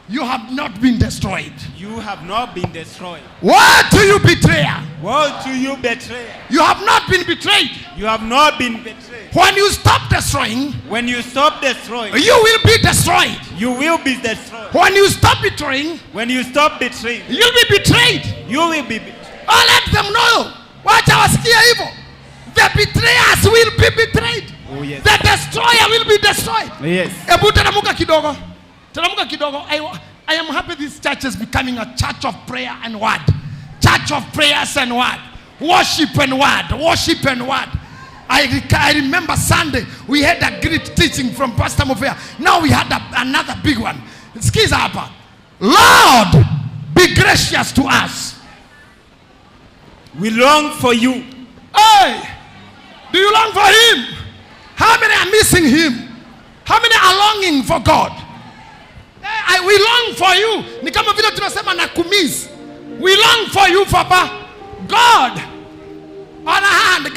You have not been destroyed. You have not been destroyed. Woe to you, betrayer. Woe to you, betrayer. You have not been betrayed. You have not been betrayed. When you stop destroying, when you stop destroying, you will be destroyed. You will be destroyed. When you stop betraying, when you stop betraying, you'll be betrayed. You will be betrayed. Oh, let them know. Watch our skia evil. The betrayers will be betrayed. Oh, yes. The destroyer will be destroyed. Yes. I am happy this church is becoming a church of prayer and word. Church of prayers and word. Worship and word. Worship and word. I remember Sunday we had a great teaching from Pastor Movea. Now we had another big one. Lord, be gracious to us. We long for you. Hey, do you long for him? How many are missing him? How many are longing for God? We long for you. Ni kama vile tunasema na kumiss. We long for you, Papa. God. On a hand,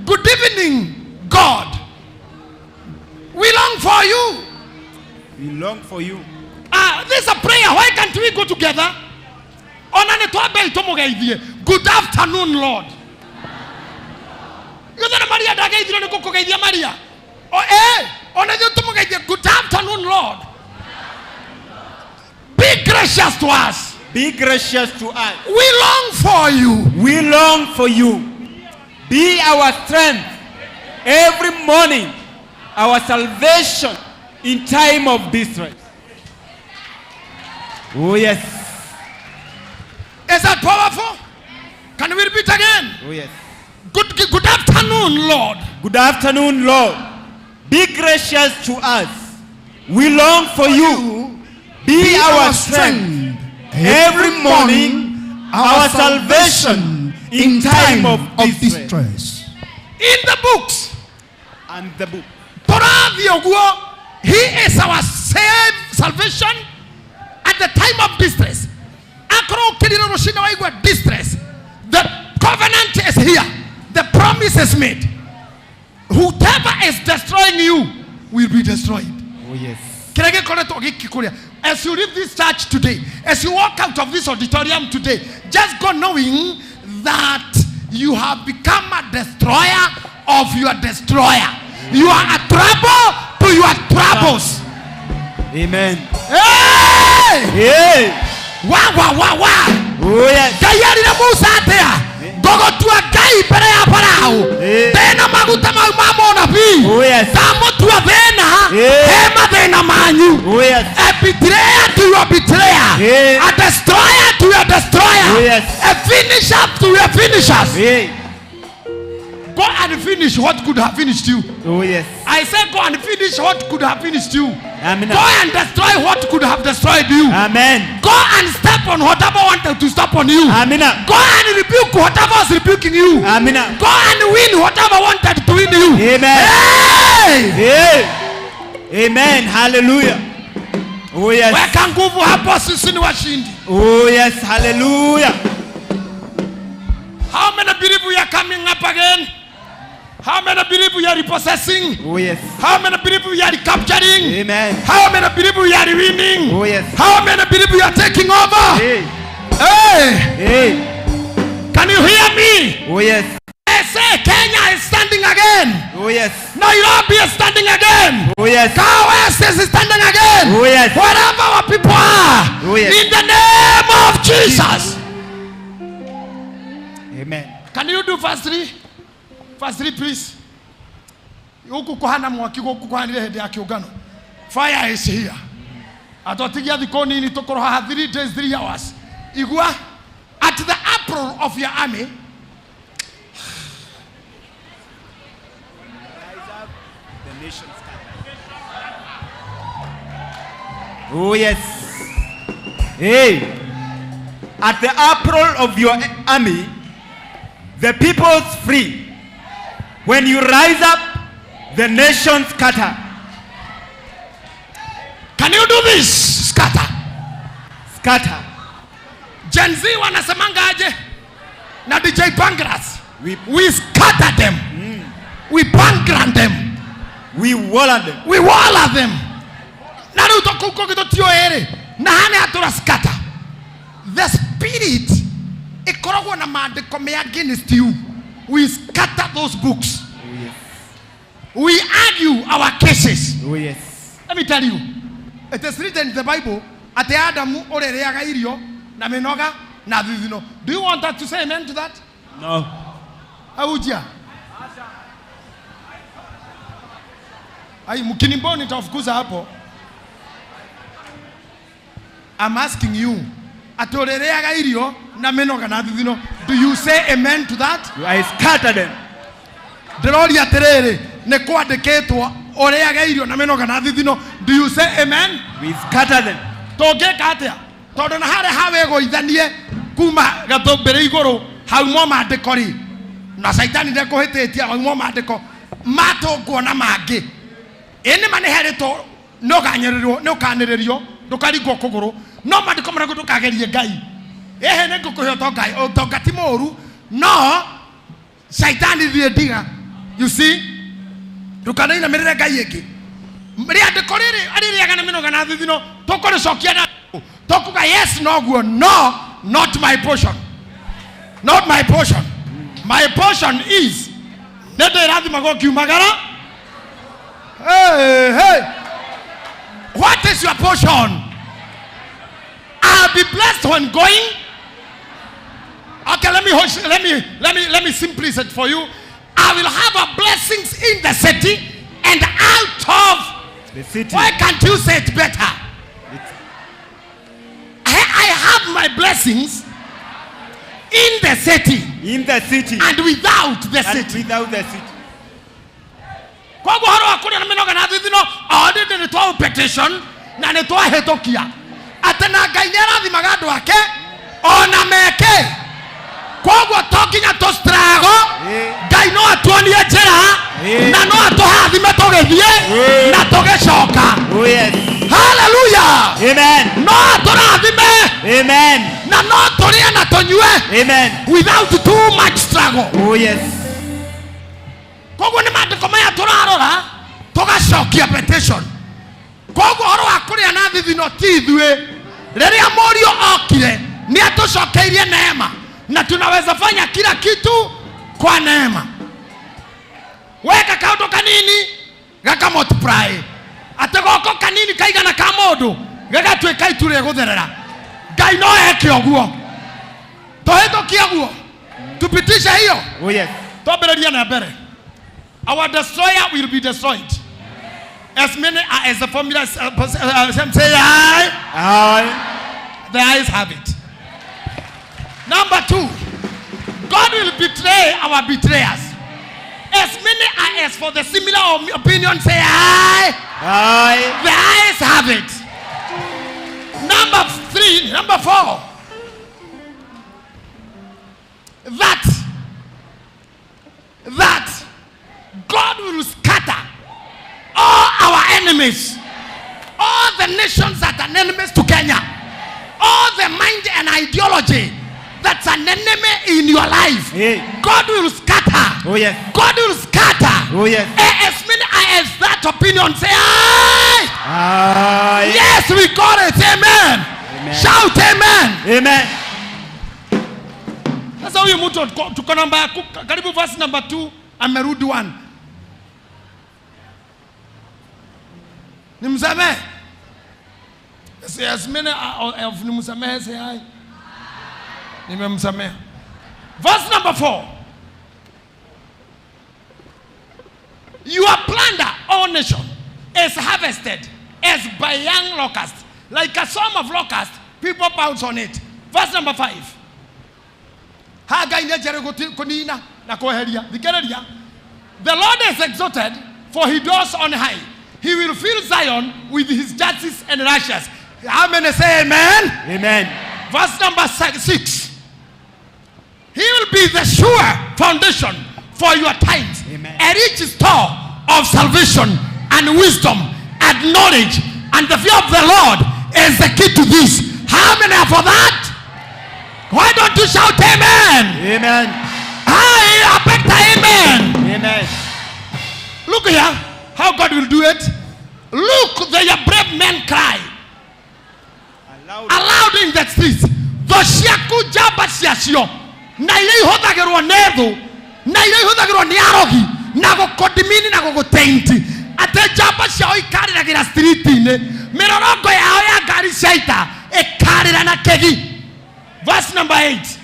good evening, God. We long for you. We long for you. This is a prayer. Why can't we go together? Good afternoon, Lord. Good afternoon, Lord. Be gracious to us. Be gracious to us. We long for you. We long for you. Be our strength every morning, our salvation in time of distress. Oh yes. Is that powerful? Can we repeat again? Oh yes. Good afternoon, Lord. Good afternoon, Lord. Be gracious to us. We long for you. Be our strength every morning, our salvation in time of distress. In the books and the book, he is our salvation at the time of distress. Distress. The covenant is here. The promise is made. Whoever is destroying you will be destroyed. Oh yes. As you leave this church today, as you walk out of this auditorium today, just go knowing that you have become a destroyer of your destroyer. You are a trouble to your troubles. Amen. Hey! Hey! Wow, wow, wow, wow. Oh yes. Kayari na Musa atea. Dogo tua gai pere ya parao. Tena maguta mamo na bi. Oh yes. Tamo tua vena. Hema vena manyu. Oh yes. A betrayer to your betrayer. A destroyer to your destroyer. Oh yes. A finisher to your finishers. Go and finish what could have finished you. Oh yes. I said go and finish what could have finished you. Amen. Go and destroy what could have destroyed you. Amen. Go and step on whatever wanted to step on you. Amen. Go and rebuke whatever was rebuking you. Amen. Go and win whatever wanted to win you. Amen. Hey! Hey! Amen. Hallelujah. Oh yes. Weka nguvu hapo, sisi ni washindi. Oh yes. Hallelujah. How many believe we are coming up again? How many believe we are repossessing? Oh yes. How many believe we are recapturing? Amen. How many believe we are winning? Oh yes. How many believe we are taking over? Hey. Hey. Hey. Can you hear me? Oh yes. I say Kenya is standing again. Oh yes. Nairobi is standing again. Oh yes. Kawes is standing again. Oh yes. Wherever our people are. Oh yes. In the name of Jesus. Amen. Can you do verse 3? Verse 3 please. Huku kuhana mwaki huku kuhanire hede ya kiugano. Fire is here. Atotigia thikoni ni tokoro ha 3 days 3 hours. Igua at the apron of your army. The nations. Oh yes. Hey. At the apron of your army, the people's free. When you rise up, the nations scatter. Can you do this? Scatter. Scatter. Gen Z wanasemanga aje? Na DJ Pancras. We scatter them. We bankrupt them. We waller them. We waller them. Na rutokuko kitotio ere. Na hane atura scatter. The spirit ikorogwa na maandiko me against you. We scatter those books. Oh, yes. We argue our cases. Oh yes. Let me tell you. It is written in the Bible. Ate Adamu orereaga irio na menoga na thithino. Do you want that to say amen to that? No. Aujia. Ai mkinimboni nitafukuza hapo. I'm asking you. Atorereaga irio na menoga na thithino. Do you say amen to that? I scatter them. Drori aterere ne kwandiketwo oreaga irio na menoga na thithino. Do you say amen? We scatter them. Tongeka atia tondu na hare hawe goithanie kuma gatumbire iguru hau mo mandiko ri na saitani ndekuhititia hau mo mandiko matungwo na mangi ene mane herito no ganyerirwo no kaniririo ndukarigwo kuguru no mandiko mara ndukagerie ngai ehe ne ngukuhe tongai otongati moru no saitani thie ndiga. You see ndukanaina mirire ngai ingi ria ndekoriri aririaga na minoga na thithino tokore cokia na tokuga yes no guo no not my portion, not my portion. My portion is nende rathima go kiumagara. Hey, hey, what is your portion? I'll be blessed when going. Okay, let me simply say it for you. I will have a blessings in the city and out of the city. Why can't you say it better? I have my blessings in the city. In the city. And without the city. Without the city. Kwa horo akuri na minoga na thithino audit ni twa petition na ni twa hetokia atena gainera thimaga andu ake ona meke kwa tokinya to strago ngai no atuonie njira na no atuhathime tugithie na tugicoka. Oh yes. Hallelujah. Amen. No turathime. Amen. Na no turie na tunyue. Amen. Without too much struggle. Oh yes. Koguo ni mandiko maya turarora tugacokia petition. Koguo horo thithino tithwe riria morio okire ni atucokeirie neema na tunaweza fanya kila kitu kwa neema. Weka kaundu kanini gaka multiply atagoko kanini kaigana ka mundu gagatwika iture gutherera. Ngai no eke oguo tohetokia guo tupitishe hiyo. Oh yes. Tobereria na mbere. Our destroyer will be destroyed. As many as the formula say aye. Aye. The eyes have it. Number 2, God will betray our betrayers. As many as for the similar opinion say aye. Aye. The eyes have it. Number 4, that God will scatter all our enemies, all the nations that are enemies to Kenya, all the mind and ideology that's an enemy in your life. Hey. God will scatter. Oh yes. God will scatter. Oh yes. As many as that opinion say aye. Aye. Yes, we call it. Amen. Amen. Shout amen. Amen. Sasa huyu mtu tuko namba karibu verse number 2 amerudi 1. Nimsamehe. Say as many of nimsamehe say aye. Nimemsamehe. Verse number 4. Your plunder, O nation, is harvested as by young locusts. Like a swarm of locusts, people pounce on it. Verse number 5. The Lord is exalted, for he dwells on high. He will fill Zion with his justice and righteousness. How many say amen? Amen. Verse number 6. He will be the sure foundation for your times. Amen. A rich store of salvation and wisdom and knowledge, and the fear of the Lord is the key to this. How many are for that? Why don't you shout amen? Amen. I bet amen. Amen. Look here, how God will do it. Look, the brave men cry aloud in the streets. Thoshiaku jaba siasio. Na ile ihothagirwo nethu, na ile ihothagirwo ni arogi, na gukodimini na guguteinti. Ate jaba ciao ikariragira street-ini, mirorongo yao ya ngari ciaita ikarira na kegi. Verse number 8.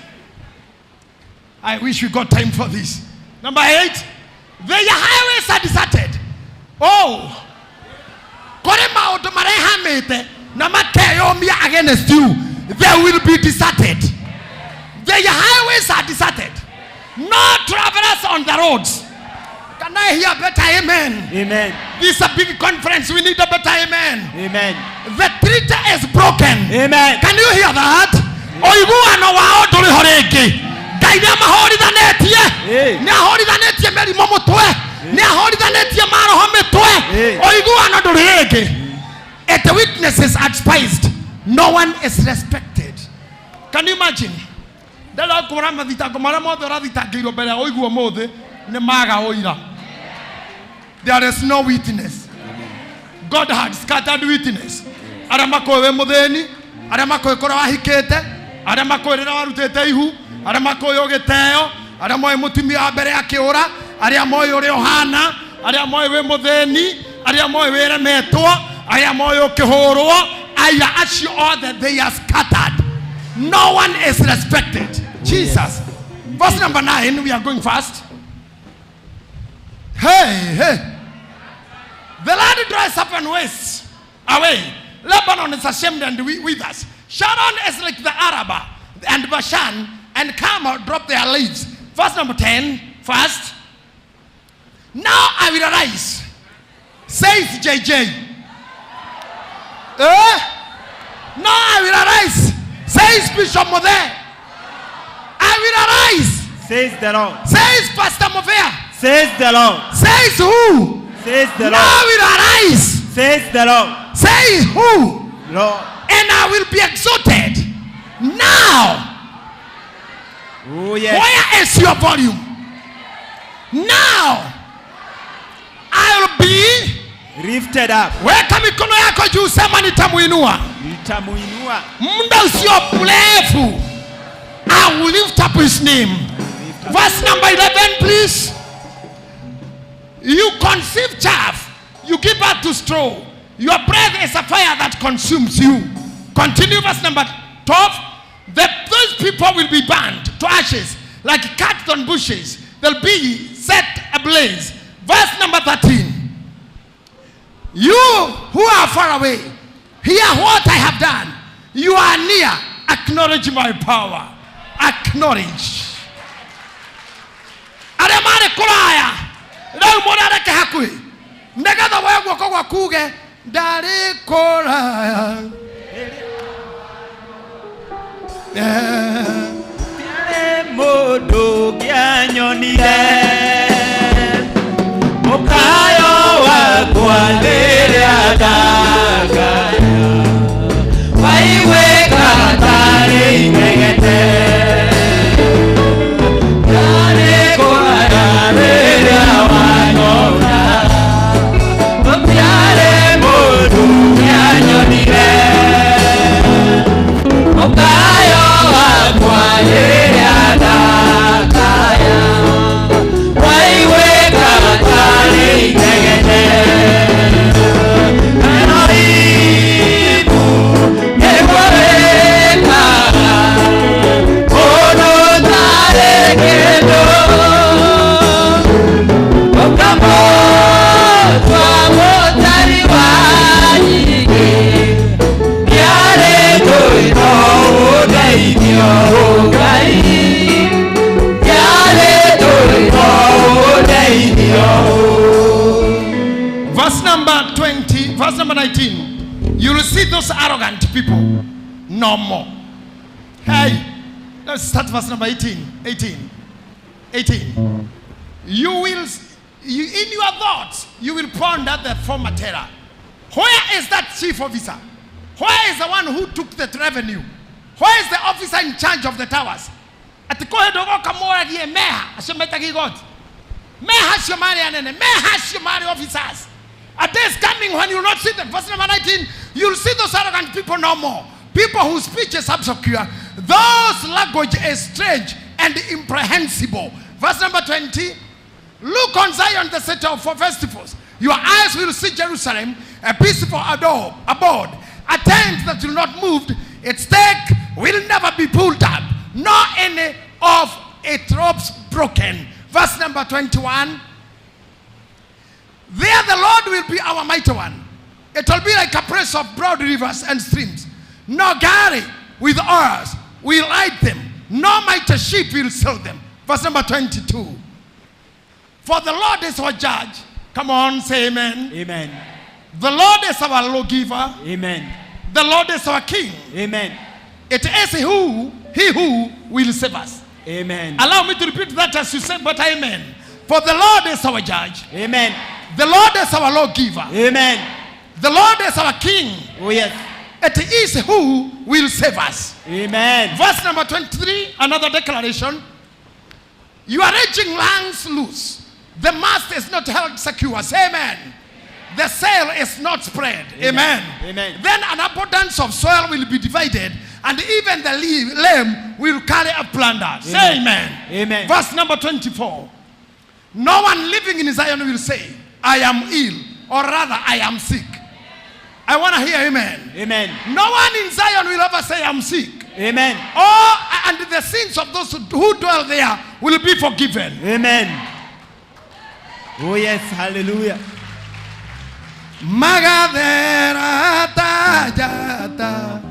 I wish we got time for this. Number 8. The highways are deserted. Oh, kore maundu marehamite na makeyomia against you, they will be deserted. The highways are deserted. No travelers on the roads. Can I hear better amen? Amen. This is a big conference. We need a better amen. Amen. The treaty is broken. Amen. Can you hear that? Oiguano wao nduri horenge. Ngai ni amahorithanetie. Ni ahorithanetie merimo mutwe. Ni ahorithanetie maroho mitwe. Oiguano nduri renge. If the witnesses are despised, no one is respected. Can you imagine? Dela kora mathitako maria mothe ũrathitangĩirwo mbere ya ũiguo mũthĩ nĩ maga ũira. There is no witness. God had scattered witness. Arĩa makoĩ wĩ mũthĩni, arĩa makoĩ kũrĩa wahikĩte, arĩa makoĩ rĩrĩa warutĩte ihu, arĩa makoĩ ũgĩteo, arĩa moĩ mũtumia wa mbere akĩũra, arĩa moĩ ũrĩa ũhana, arĩa moĩ wĩ mũthĩni, arĩa moĩ wĩremetwo, arĩa moĩ ũkĩhũrwo, aya acio othe they are scattered. No one is respected. Jesus. Verse number 9, we are going fast. Hey. The Lord dries up and wastes away. Lebanon is ashamed and withers. Sharon is like the Araba, and Bashan and Carmel drop their leaves. Verse number 10, fast. Now I will arise, says JJ. Now I will arise, says Bishop Mother. I will arise, says the Lord. Says Pastor Movea. Says the Lord. Says who? Says the Lord. Now I will arise, says the Lord. Says who? Lord. And I will be exalted. Now. Oh yes. Where is your volume? Now I will be Lifted up. Weka mikono yako juu, sema nitamuinua. Nitamuinua. Muda usio mrefu, I will lift up his name. Verse number 11, please. You conceive chaff, you give birth to straw. Your breath is a fire that consumes you. Continue verse number 12. Those people will be burned to ashes like cut-thorn bushes. They'll be set ablaze. Verse number 13. You who are far away, hear what I have done. You are near, acknowledge my power. Acknowledge. Ademare kulaya. Leo mwana kahakui. Ndagada wewe kwa kuge ndari kulaya. Modo gyanyonire mukayo wakwandere adagaya waiwe katare ingegete yare kwandere awanyona mupiare modo gyanyonire mukayo wakwandere adagaya waiwe katare ingegete Verse number 20, verse number 19. You will see those arrogant people no more. Hey, let's start verse number 18. 18. You will, in your thoughts, you will ponder the former terror. Where is that chief officer? Where is the one who took the revenue? Where is the officer in charge of the towers? At the Kohedogo Kamora die Meha, Ashemetagi God. Meha Shemari and Meha Shemari officers. A day is coming when you will not see them. Verse number 19, you will see those arrogant people no more. People whose speech is obscure. Those language is strange and incomprehensible. Verse number 20, look on Zion, the city for festivals. Your eyes will see Jerusalem, a peaceful abode, a tent that will not move. Its stake will never be pulled up, nor any of its ropes broken. Verse number 21. There the Lord will be our mighty one. It will be like a press of broad rivers and streams. No galley with oars will hide them. No mighty ship will sail them. Verse number 22. For the Lord is our judge. Come on, say amen. Amen. The Lord is our lawgiver. Amen. The Lord is our king. Amen. It is he who will save us. Amen. Allow me to repeat that as you said, but amen. For the Lord is our judge. Amen. The Lord is our lawgiver. Amen. The Lord is our king. Oh yes. It is who will save us. Amen. Verse number 23, another declaration. You are reaching lands loose. The mast is not held secure. Say amen. The sail is not spread. Amen. Amen. Then an abundance of soil will be divided, and even the lame will carry a plunder. Say amen. Amen. Verse number 24. No one living in Zion will say, I am ill, or rather, I am sick. I want to hear amen. Amen. No one in Zion will ever say, I'm sick. Amen. And the sins of those who dwell there will be forgiven. Amen. Oh yes, hallelujah. Magadera tajata.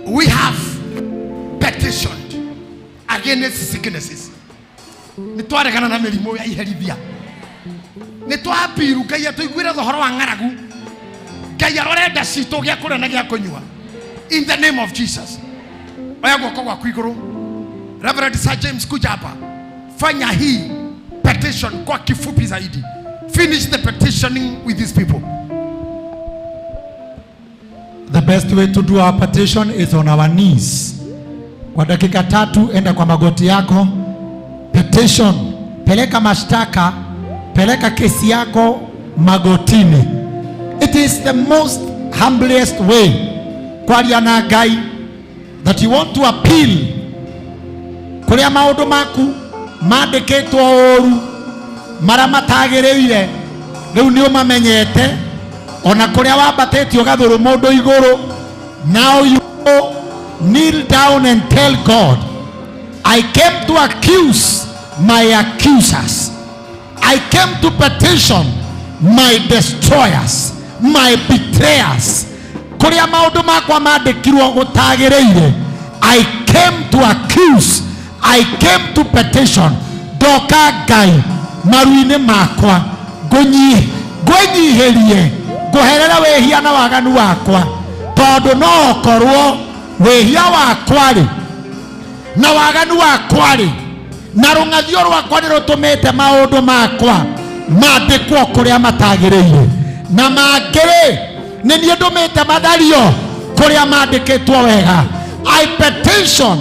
We have petitioned against sicknesses. Nitwaregana na mirimo ya iherithia. Nitwapiru Ngai atuiguire thogoro wa ng'aragu. Ngai arorenda citũ gĩa kũrĩa na gĩa kũnyua. In the name of Jesus. Oya guoko gwaku igũrũ. Reverend Sir James kuja hapa. Fanya hii petition kwa kifupi zaidi. Finish the petitioning with these people. best way to do our petition is on our knees. Kwa dakika 3 enda kwa magoti yako. Petition, peleka mashtaka, peleka kesi yako magotini. It is the most humblest way kwaria na Ngai that you want to appeal kuria maundu maku mandikitwo oru mara matagireire riu ni umamenyete ona kuria wambatetio gathuru mundu iguru. Now you kneel down and tell God, I came to accuse my accusers. I came to petition my destroyers, my betrayers. Kuria maundu makwa mandikirwo gutagireire, I came to accuse, I came to petition. Doka Ngai maruine makwa ngwenyiherie nguherera wehia na waganu wakwa, tondu no okorwo wehia wakwa ri na waganu wakwa ri na rungathio rwakwa ni rutumite maundu makwa mandikwo kuria matagireire, na mangiri ni nie ndumite mathario kuria mandikitwo wega. I petition,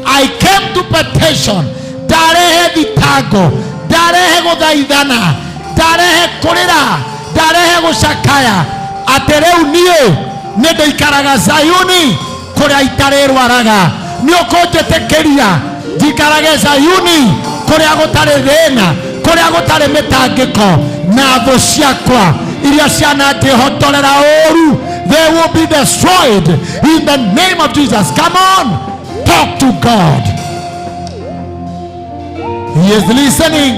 I came to petition. Ndarehe thitango, ndarehe guthaithana, ndarehe kurira, ndarehe gucakaya ati riu nie ni ndoikaraga Zayuni kuria itarirwaraga. Ni ukunjitikiria njikarage Zayuni kuria gutari thina, kuria gutari mitangiko, na thu ciakwa iria cianangihotorera oru, they will be destroyed in the name of Jesus. Come on, talk to God. He is listening.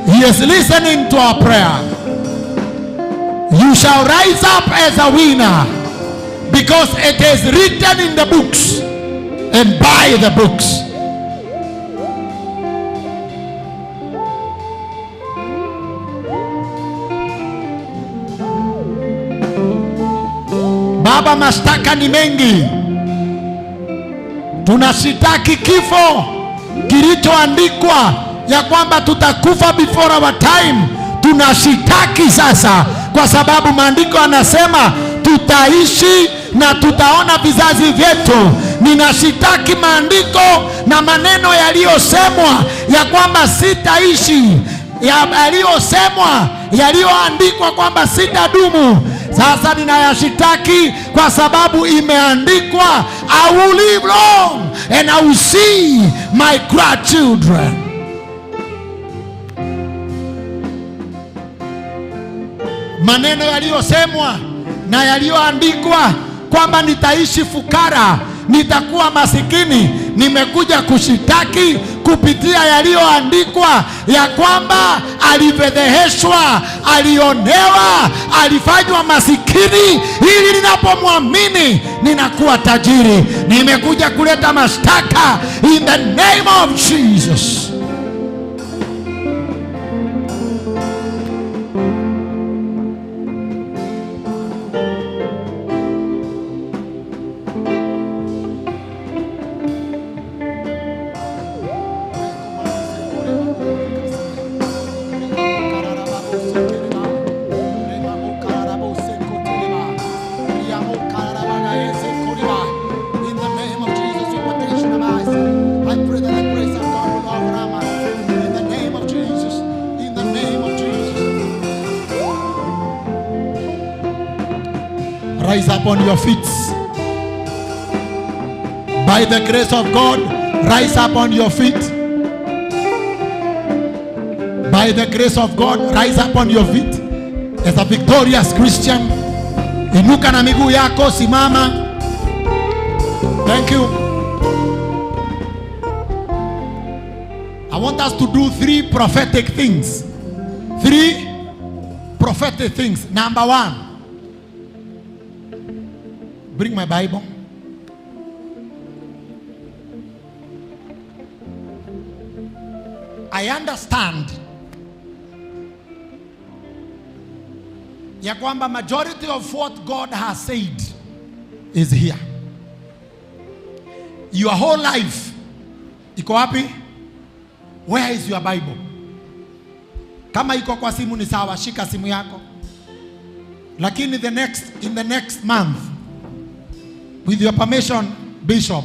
He is listening to our prayer. You shall rise up as a winner, because it is written in the books, and by the books. Baba, mashtaka ni mengi. Tunashitaki kifo kilichoandikwa ya kwamba tutakufa before our time. Tunashitaki sasa, kwa sababu maandiko yanasema tutaishi na tutaona vizazi vyetu. Ninashitaki maandiko na maneno yaliyosemwa ya kwamba sitaishi, yaliyosemwa, yaliyoandikwa kwamba sitadumu. Sasa ninayashitaki kwa sababu imeandikwa, I will live long and I will see my grandchildren. Maneno yaliyosemwa na yaliyoandikwa kwamba nitaishi fukara, nitakuwa masikini, nimekuja kushitaki kupitia yaliyoandikwa ya kwamba alifedheheshwa, alionewa, alifanywa masikini ili ninapomwamini ninakuwa tajiri. Nimekuja kuleta mashtaka in the name of Jesus. Rise up on your feet. By the grace of God, rise up on your feet. By the grace of God, rise up on your feet. As a victorious Christian, inuka na miguu yako, simama. Thank you. I want us to do 3 prophetic things. 3 prophetic things. Number 1. Bring my Bible. I understand ya kwamba majority of what God has said is here. Your whole life iko wapi? Where is your Bible? Kama iko kwa simu ni sawa, shika simu yako. Lakini in the next month, with your permission, Bishop,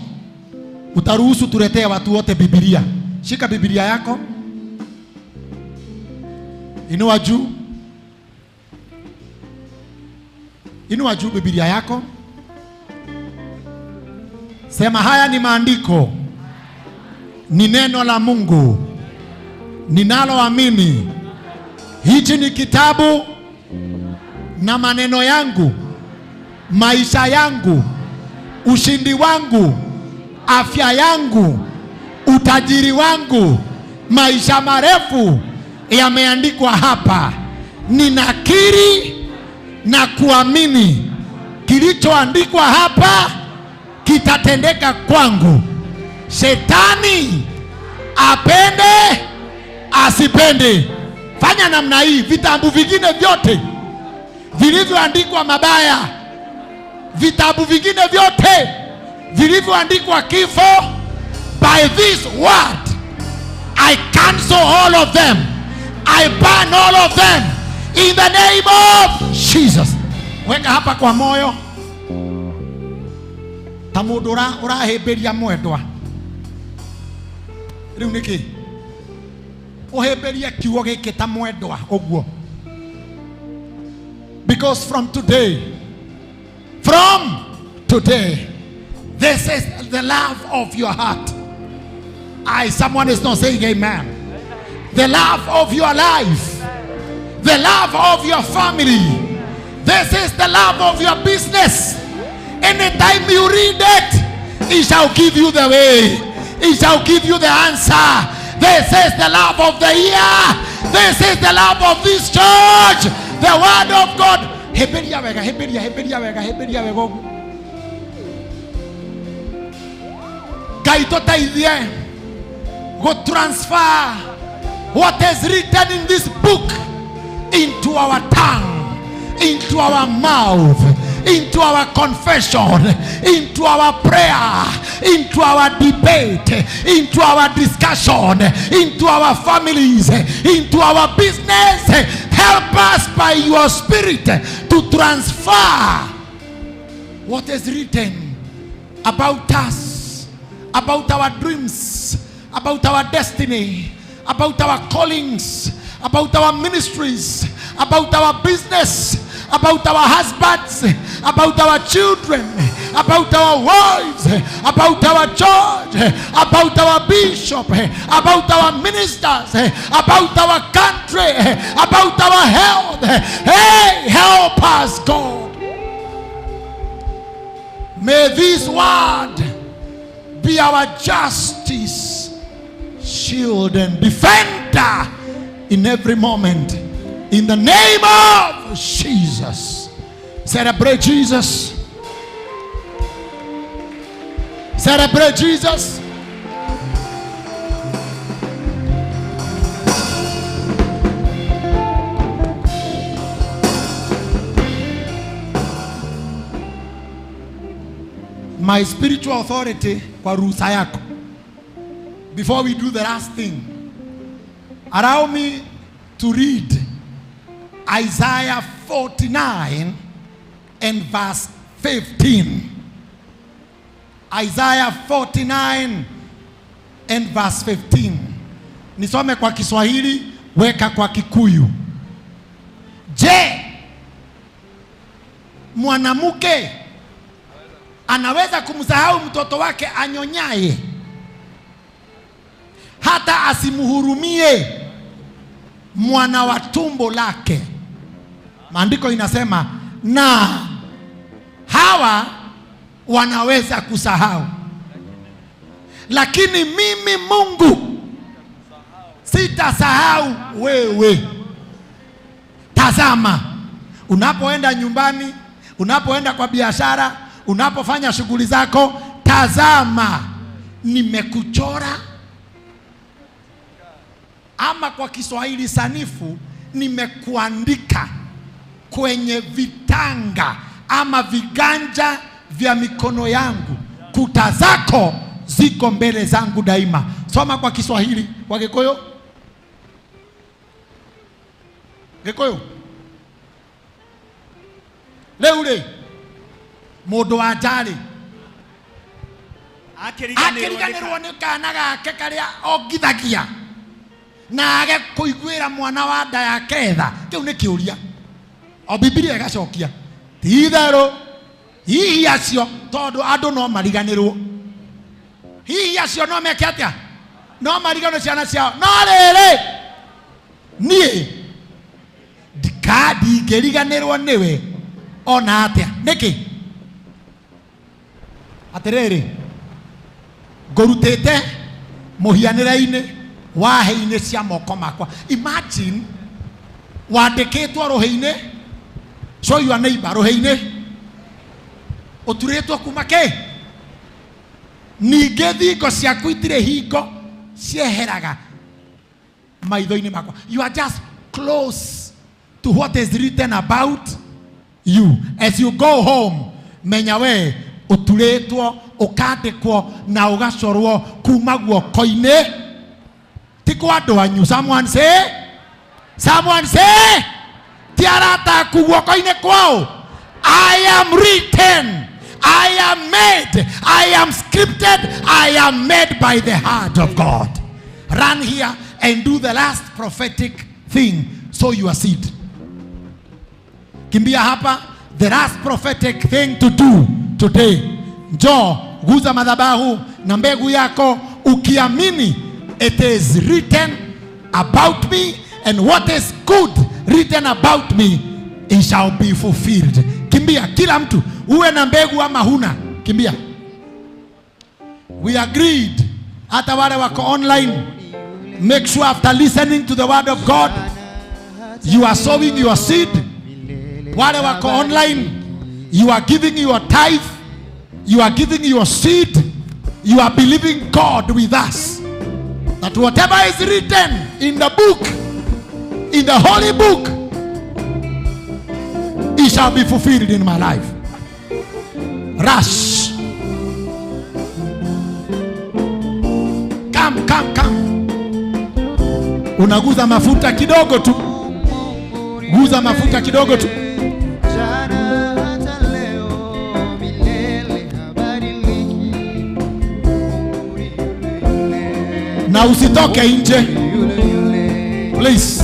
utaruhusu tuletee watu wote Biblia. Shika Biblia yako. Inua juu. Inua juu Biblia yako. Sema haya ni maandiko. Ni neno la Mungu. Ninaloamini. Hichi ni kitabu na maneno yangu, maisha yangu, ushindi wangu, afya yangu, utajiri wangu, maisha marefu yameandikwa hapa. Ninakiri na kuamini kilichoandikwa hapa kitatendeka kwangu. Shetani apende asipende, fanya namna hii. Vitabu vingine vyote vilivyoandikwa mabaya, vitabu vingine vyote vilivyoandikwa kifo, by this word I cancel all of them. I ban all of them in the name of Jesus. Weka hapa kwa moyo. Tamudura uraheberia mwendwa. Riu niki uheberia kiugo giki ta mwendwa oguo. Because from today, this is the love of your heart. Someone is not saying amen. The love of your life, the love of your family. This is the love of your business. Anytime you read it, it shall give you the way. It shall give you the answer. This is the love of the year. This is the love of this church. The word of God. Heberia wega. Gaitotaithie go transfer what is written in this book into our tongue, into our mouth, into our confession, into our prayer, into our debate, into our discussion, into our families, into our business. Help us by your spirit to transfer what is written about us, about our dreams, about our destiny, about our callings, about our ministries, about our business, about our husbands, about our children, about our wives, about our church, about our bishop, about our ministers, about our country, about our health. Hey, help us, God. May this word be our justice, shield and defender in every moment. In the name of Jesus. Celebrate Jesus. Celebrate Jesus. My spiritual authority kwa ruhusa yako. Before we do the last thing, allow me to read Isaiah 49 and verse 15. Isaiah 49 and verse 15. Nisome kwa Kiswahili, weka kwa Kikuyu. Je, mwanamke anaweza kumsahau mtoto wake anyonyaye hata asimuhurumie mwana wa tumbo lake? Maandiko inasema na hawa wanaweza kusahau, lakini mimi Mungu sitasahau wewe. Tazama, unapoenda nyumbani, unapoenda kwa biashara, unapofanya shughuli zako, tazama nimekuchora. Ama kwa Kiswahili sanifu, nimekuandika kwenye vitanga ama viganja vya mikono yangu. Kuta zako ziko mbele zangu daima. Soma kwa Kiswahili, kwa Gikuyu. Gikuyu. Leure mundu wa njari akiriganirwo ni kana gake karia ongithagia na age kuiguira mwana wa nda yake tha. Kiu ni kiuria o Biblia igacokia ti itharu hihi acio tondu andu no mariganirwo. Hihi acio no meke atia? No mariganirwo ciana ciao. No riri nie ndingeriganirwo niwe ona atia. Niki atiriri ngurutite muhianira-ini wa heini cia moko makwa. Imagine wandikitwo ruhi-ini, show your neighbor ruhi-ini uturitwo kuma ke ninge thingo ciaku itire hingo cieheraga maitho-ini makwa. You are just close to what is written about you. As you go home, menya we uturitwo ukandikwo na ugacorwo kuma guoko-ini ti kwa andu anyu. Someone say tiarata ku guoko-ini kwao. I am written, I am made, I am scripted, I am made by the heart of God. Run here and do the last prophetic thing, sow your seed. Kimbia hapa, the last prophetic thing to do today. Njoo guza madhabahu na mbegu yako ukiamini it is written about me, and what is good written about me, it shall be fulfilled. Kimbia kila mtu, uwe na mbegu ama huna, kimbia. We agreed hata wale wako online, make sure after listening to the word of God you are sowing your seed. Wale wako online, you are giving your tithe, you are giving your seed, you are believing God with us that whatever is written in the book, in the holy book, it shall be fulfilled in my life. Rush. Come. Unaguza mafuta kidogo tu. Guza mafuta kidogo tu. Na usitoke nje. Please.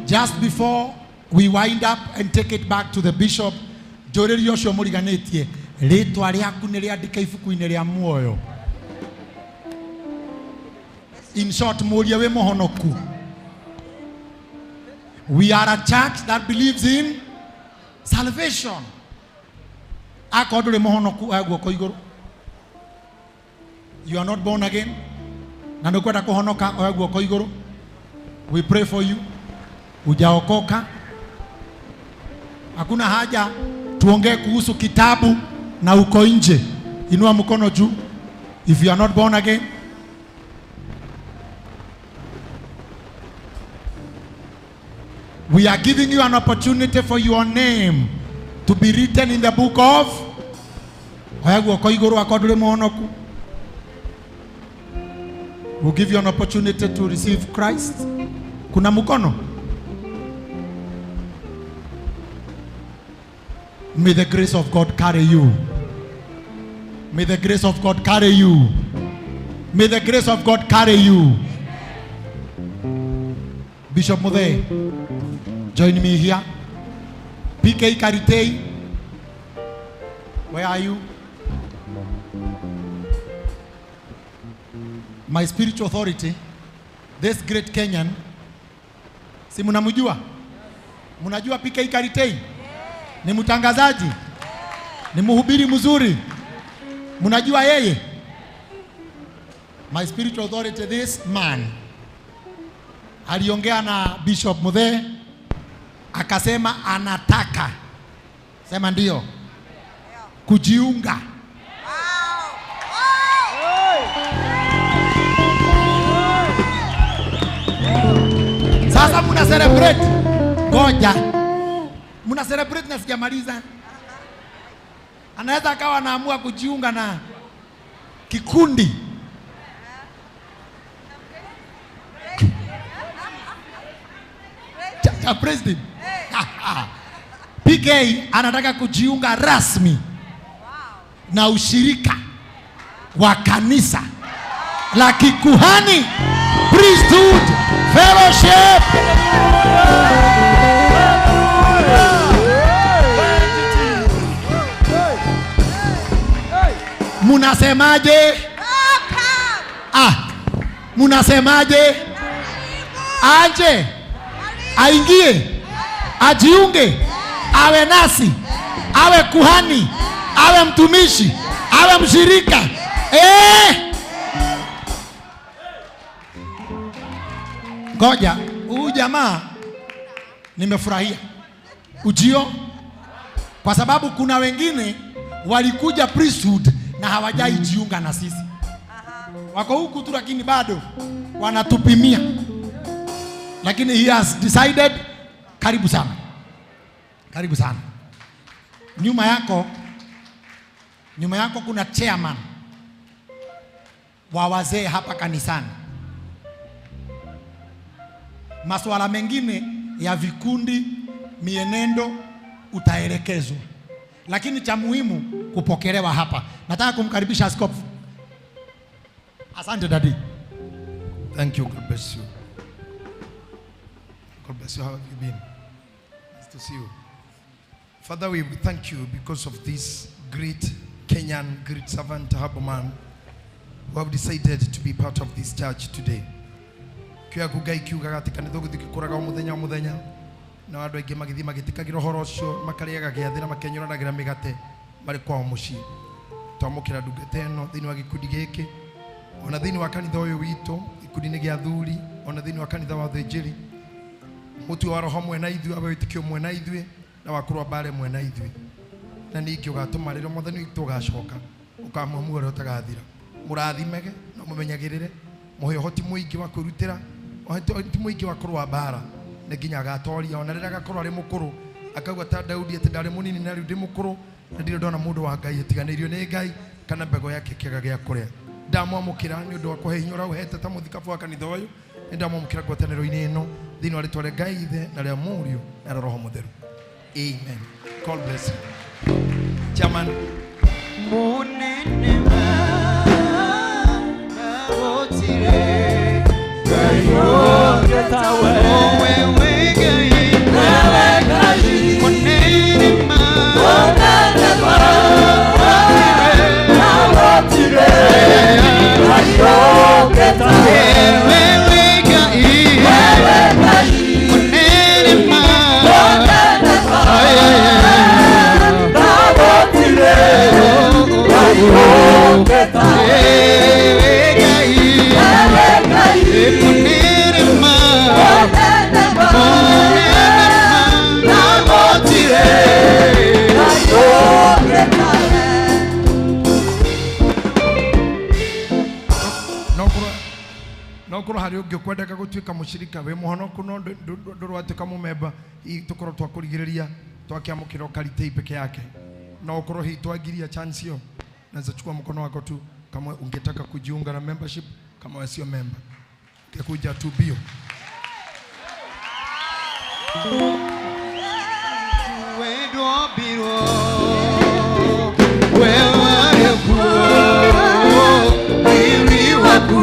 Just before we wind up and take it back to the bishop, Joreri Yoshua Muriganetie, ritwa riaku ni riandika ibuku-ini ria muoyo. In short, muria we mohonoku. We are a church that believes in salvation. Akodure mohonoku guoko iguru. You are not born again. Na ndukwenda kuhonoka guoko iguru. We pray for you. Ujaokoka. Hakuna haja tuongee kuhusu kitabu na uko nje. Inua mkono juu if you are not born again. We are giving you an opportunity for your name to be written in the book of. We'll give you an opportunity to receive Christ. Kuna mkono? May the grace of God carry you. May the grace of God carry you. May the grace of God carry you. Bishop Muthe, join me here. PK Karitei, where are you? My spiritual authority, this great Kenyan, si munamujua? Munajua PK Karitei? Ni mtangazaji? Ni mhubiri mzuri? Munajua yeye? My spiritual authority, this man, aliongea na Bishop Muthe, akasema anataka, sema ndio, kujiunga. Sasa muna celebrate. Ngoja. Muna celebrate na sijamaliza. Anaweza akawa anaamua kujiunga na kikundi. Cha president. PK anataka kujiunga rasmi na ushirika wa kanisa la kikuhani, priesthood fellowship. Munasemaje? Munasemaje? Aje, aingie, ajiunge, awe nasi, awe kuhani, awe mtumishi, awe mshirika. Ngoja, huyu jamaa nimefurahia ujio, kwa sababu kuna wengine walikuja priesthood na hawajaijiunga na sisi. Wako huku tu lakini bado wanatupimia. Lakini he has decided. Karibu sana. Karibu sana. Nyuma yako kuna chairman wa wazee hapa kanisani. Masuala mengine ya vikundi, mienendo utaelekezwa. Lakini cha muhimu kupokelewa hapa. Nataka kumkaribisha askofu. Asante daddy. Thank you. God bless you. God bless you. How have you been? Nice to see you. Father, we thank you because of this great Kenyan, great servant, humble man who have decided to be part of this church today. Kia kugai kiuga gatika nitho githikuraga muthenya na andu aingi magithi magitikagira horo ucio makariaga giathira makenyuranagira migate mari kwa mucii twamukira ndungata ino thiini wa gikundi giki ona thiini wa kanitha uyu witu gikundi-ini gia athuri ona thiini wa kanitha wa thinjiri mutu wa roho mwe na ithui abe witikio mwe na ithui na wakurwa bare mwe na ithui na ningi ugatuma riro muthenya witu ugacoka ukamwamua ro tagathira murathimege na mumenyagirire muhe hoti muingi wa kurutira hoti muingi wa kurwa bara nginya agatoria ona rira gakorwo ari mukuru akauga ta Daudi ati ndari munini na riu ndi mukuru na ndiro ndona mundu wa Ngai atiganirio ni Ngai kana mbego yake kiaga gia kuria ndamwamukira ni undu wa kuhe hinyora uhete ta muthikabu wa kanitha uyu ndamwamukira gwataniro-ini ino thini wa ritwa ria Ngai ithe na ria Murio na Roho Mutheru. Amen. God bless you. Chairman munene mawotire gayo getawe wewe gai munene mawotire gayo getawe wewe gai munene mawotire no korwo hari ungi kwendeka gutuika mushirika we muhonoku no ndurwatuika mumemba tukorwo twakurigiriria twakiamukira ukaritei peke yake no korwo hii twagiria chance hiyo naweza chukua mkono wako tu kama ungetaka kujiunga na membership kama wewe sio member ungekuja tu bio Wedwa biro wewe kuo ili waku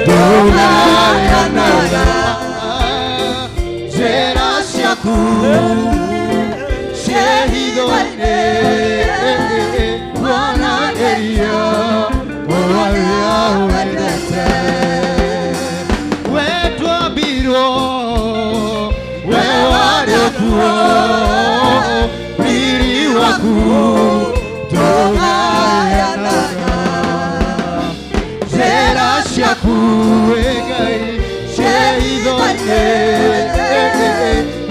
dona yanaya jera shaku shehido wana eria oya wedete wedwa biro wewe kuo ili waku dona yanaya jera shaku egai shehido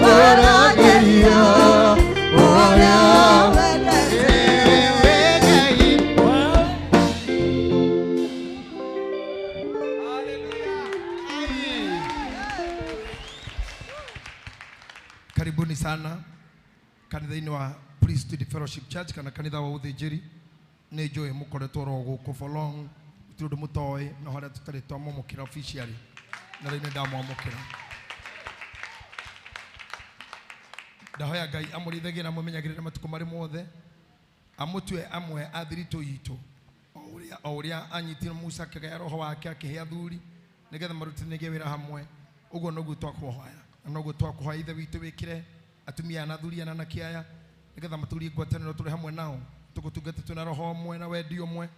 wana eria oya karibuni sana kanitha-ini wa Priesthood Fellowship Church kana kanitha wa uthinjiri ni njui mukoretwo ro guku for long tundu mutoi na haria tutari twamumukira officially na rĩu ndamwamũkĩra ndahoya Ngai amũrithagie na mũmenyagĩrĩre matukũ marĩ mothe amũtue amwe a thiritũ itũ o ũrĩa anyitire Musa akĩgaya roho wake akĩhe athuri nĩgetha marutithanagie wĩra hamwe ũguo noguo twakũhoya na noguo twakũhoya ithe witũ wĩkĩre atumia na athuri na anake aya nĩgetha matũrie ngwatanĩro tũrĩ hamwe nao tũgũtungate twĩna roho ũmwe na wendi ũmwe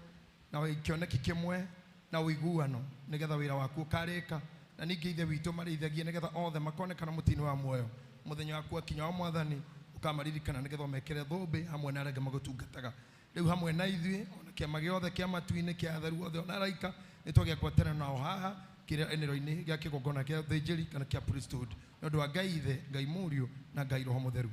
na kĩoneki kĩmwe na ũiguano nĩgetha wĩra waku ũkarĩka na ningĩ ithe witũ marĩithagie nĩgetha othe makonekana mũtini wa muoyo mũthenya waku akinya wa mwathani ũkamaririkana nĩgetha ũmekĩre thũmbĩ hamwe na arĩa angĩ magũtungataga rĩu hamwe na ithuĩ ona kĩama gĩothe kĩa matu-inĩ kĩa atheru othe ona araika nĩ twagĩa ngwatanĩro nao haha kĩrĩanĩro-inĩ gĩa kĩgongona kĩa ũthĩnjĩri kana kĩa priesthood nĩ ũndũ wa Ngai ithe Ngai mũriũ na Ngai roho mũtheru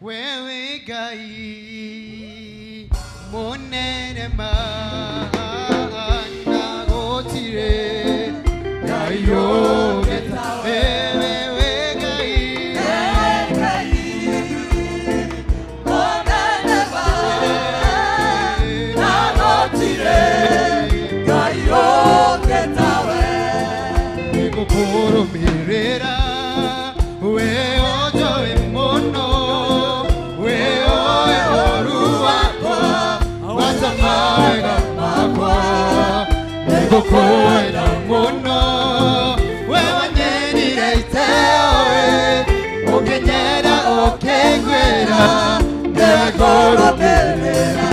wewe Ngai munene mana gotire Ngai yogeta wewe Ngai munene mana gotire Ngai yogeta we nigukurumirira we ojoe muno Kokoela muno wewe nyenire iteoe ukenyera ukengwera newe goromerera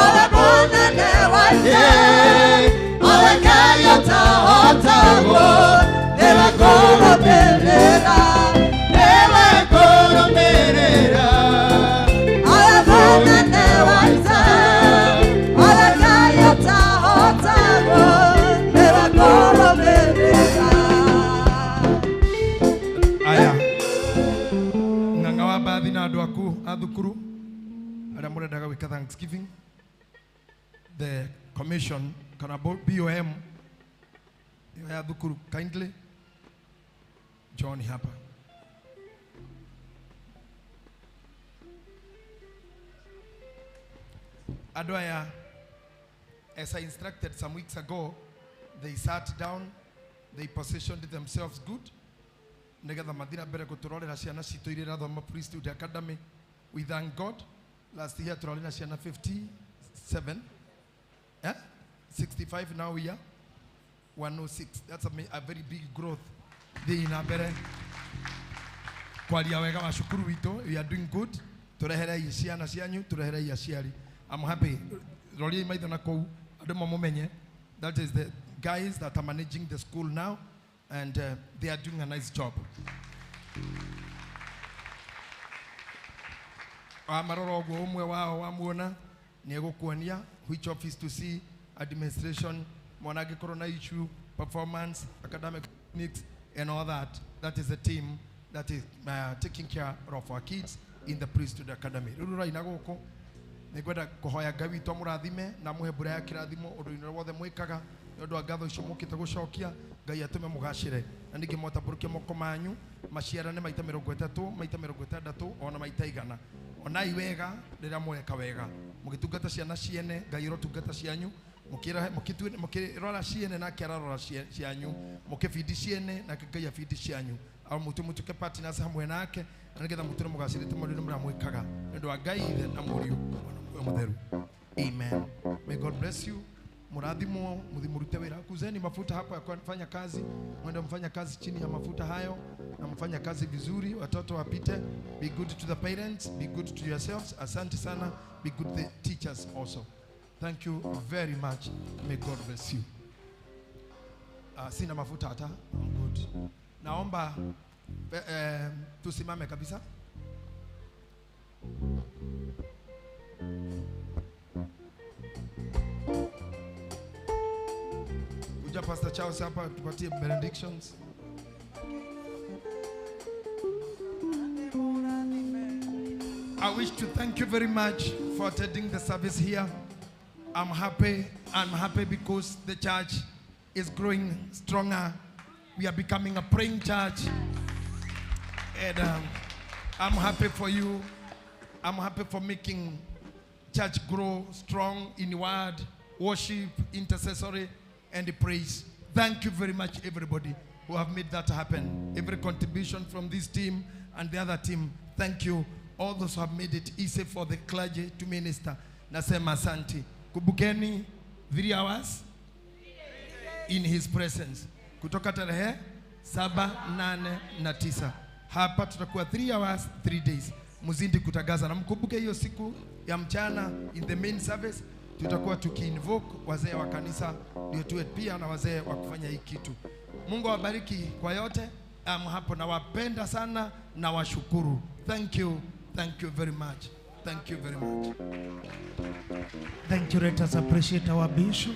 owe bona newaite owe kayota otago newe goromerera owe bona newaite athukuru arĩa mũrendaga gwĩka Thanksgiving the commission kana BOM ya thukuru kindly John hapa andũ aya as I instructed some weeks ago they sat down they positioned themselves good nĩgetha mathira mbere gũtũrorera ciana citũ iria irathoma Priesthood Academy. We thank God. Last year turali na ciana 57, 65 now we are 106. That's a very big growth. They na mbere kwaria wega wa cukuru witũ we are doing good. Tureherei ciana cianyu tureherei aciari. I'm happy. Rori maitho na kou andũ mamumenye. That is the guys that are managing the school now and they are doing a nice job. Amaroro gwo umwe wao wamuona ni egũkuonia which office to see administration mwana angĩkorwo na issue performance academic needs and all that. That is the team that is taking care of our kids in the Priesthood Academy. Ruru raina goko nĩngwenda kũhoya Ngai witũ amũrathime na mũhe mbura ya kĩrathimo ũndũ-inĩ wothe mwĩkaga nĩ ũndũ wa ngatho icio mũkĩte gũcokia. Ngai atũme mũgacĩre na ningĩ mũtambũrũkie moko manyu maciarane maita 30 maita 60 ona maita 100. Onai wega rĩrĩa mweka wega mũgĩtungata ciana ciene. Ngai rotungata cianyu mũkĩrora ciene na kĩararora cianyu mũkĩbindi ciene na Ngai abindi cianyu au mũtuke partners hamwe nake na nĩgetha mũtũre mũgacĩrĩte maũndũ-inĩ marĩa mwĩkaga nĩ ũndũ wa Ngai Ithe na Mũriũ na Mũtheru. Amen. May God bless you. Murathimo murute wira. Kuzeni mafuta hapa ya kufanya kazi. Mwende mfanya kazi chini ya mafuta hayo na mfanya kazi vizuri. Watoto wapite. Be good to the parents, be good to yourselves. Asante sana. Be good to the teachers also. Thank you very much. May God bless you. Sina mafuta hata. I'm good. Naomba tusimame kabisa. Kuja Pastor Charles hapa tupatie benedictions. I wish to thank you very much for attending the service here. I'm happy because the church is growing stronger. We are becoming a praying church. And I'm happy for you. I'm happy for making church grow strong in word, worship, intercessory, and praise. Thank you very much, everybody who have made that happen. Every contribution from this team and the other team, thank you. All those who have made it easy for the clergy to minister. Nasema asante. Kubukeni 3 hours in his presence. Kutoka tarehe 7, 8 na 9. Hapa tutakuwa 3 hours, 3 days. Muzindi kutagaza na mkumbuke hiyo siku ya mchana in the main service tutakuwa tukiinvoke wazee wa kanisa ndio tuwe pia na wazee wa kufanya hii kitu. Mungu awabariki kwa yote. Hapo na wapenda sana na washukuru. Thank you very much. Thank you very much. Thank you. Let us appreciate our bishop.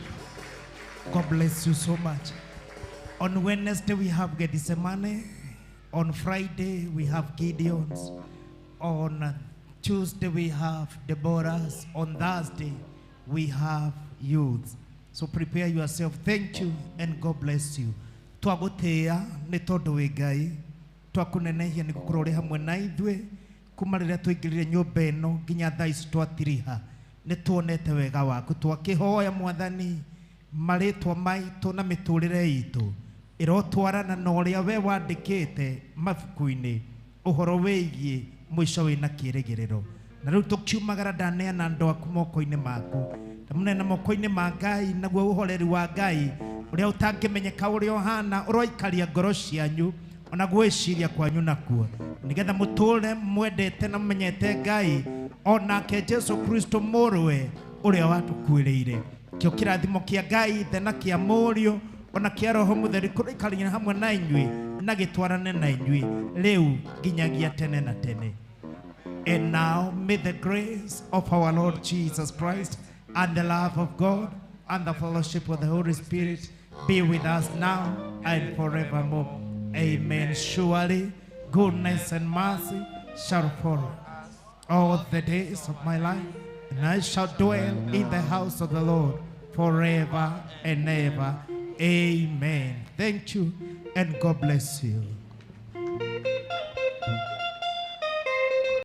God bless you so much. On Wednesday we have Gethsemane. On Friday we have Gideon's. On Tuesday we have Deborah's. On Thursday we have youth. So prepare yourself. Thank you and God bless you. Twagutia ni tondu wi Ngai. Twakunenehia ni gukurore hamwe na ithwe kuma riria tuingirire nyumba ino nginya thaa ici twatiriha ni tuonete wega waku twakihoya Mwathani maritwa maitu na miturire itu irotwarana na uria we wandikite mabuku-ini uhoro wigie mwisho wina kirigiriro na riu tukiumagara ndaneana andu aku moko-ini maku munena moko-ini ma Ngai naguo uhoreri wa Ngai uria utangimenyeka uria uhana uroikaria ngoro cianyu ona gwiciria kwanyu nakuo nigetha muture mwendete na menyete Ngai onake Jesu Kristo murwe uria watukwiriire kio kirathimo kia Ngai thena kia Mũriũ ona kia Roho Mũtheru kurikaria hamwe na inyui na gitwarane na inyui riu nginyagia tene na tene. And now may the grace of our Lord Jesus Christ and the love of God and the fellowship of the Holy Spirit be with us now and forevermore. Amen. Surely goodness and mercy shall follow all the days of my life, and I shall dwell in the house of the Lord forever and ever. Amen. Thank you and God bless you.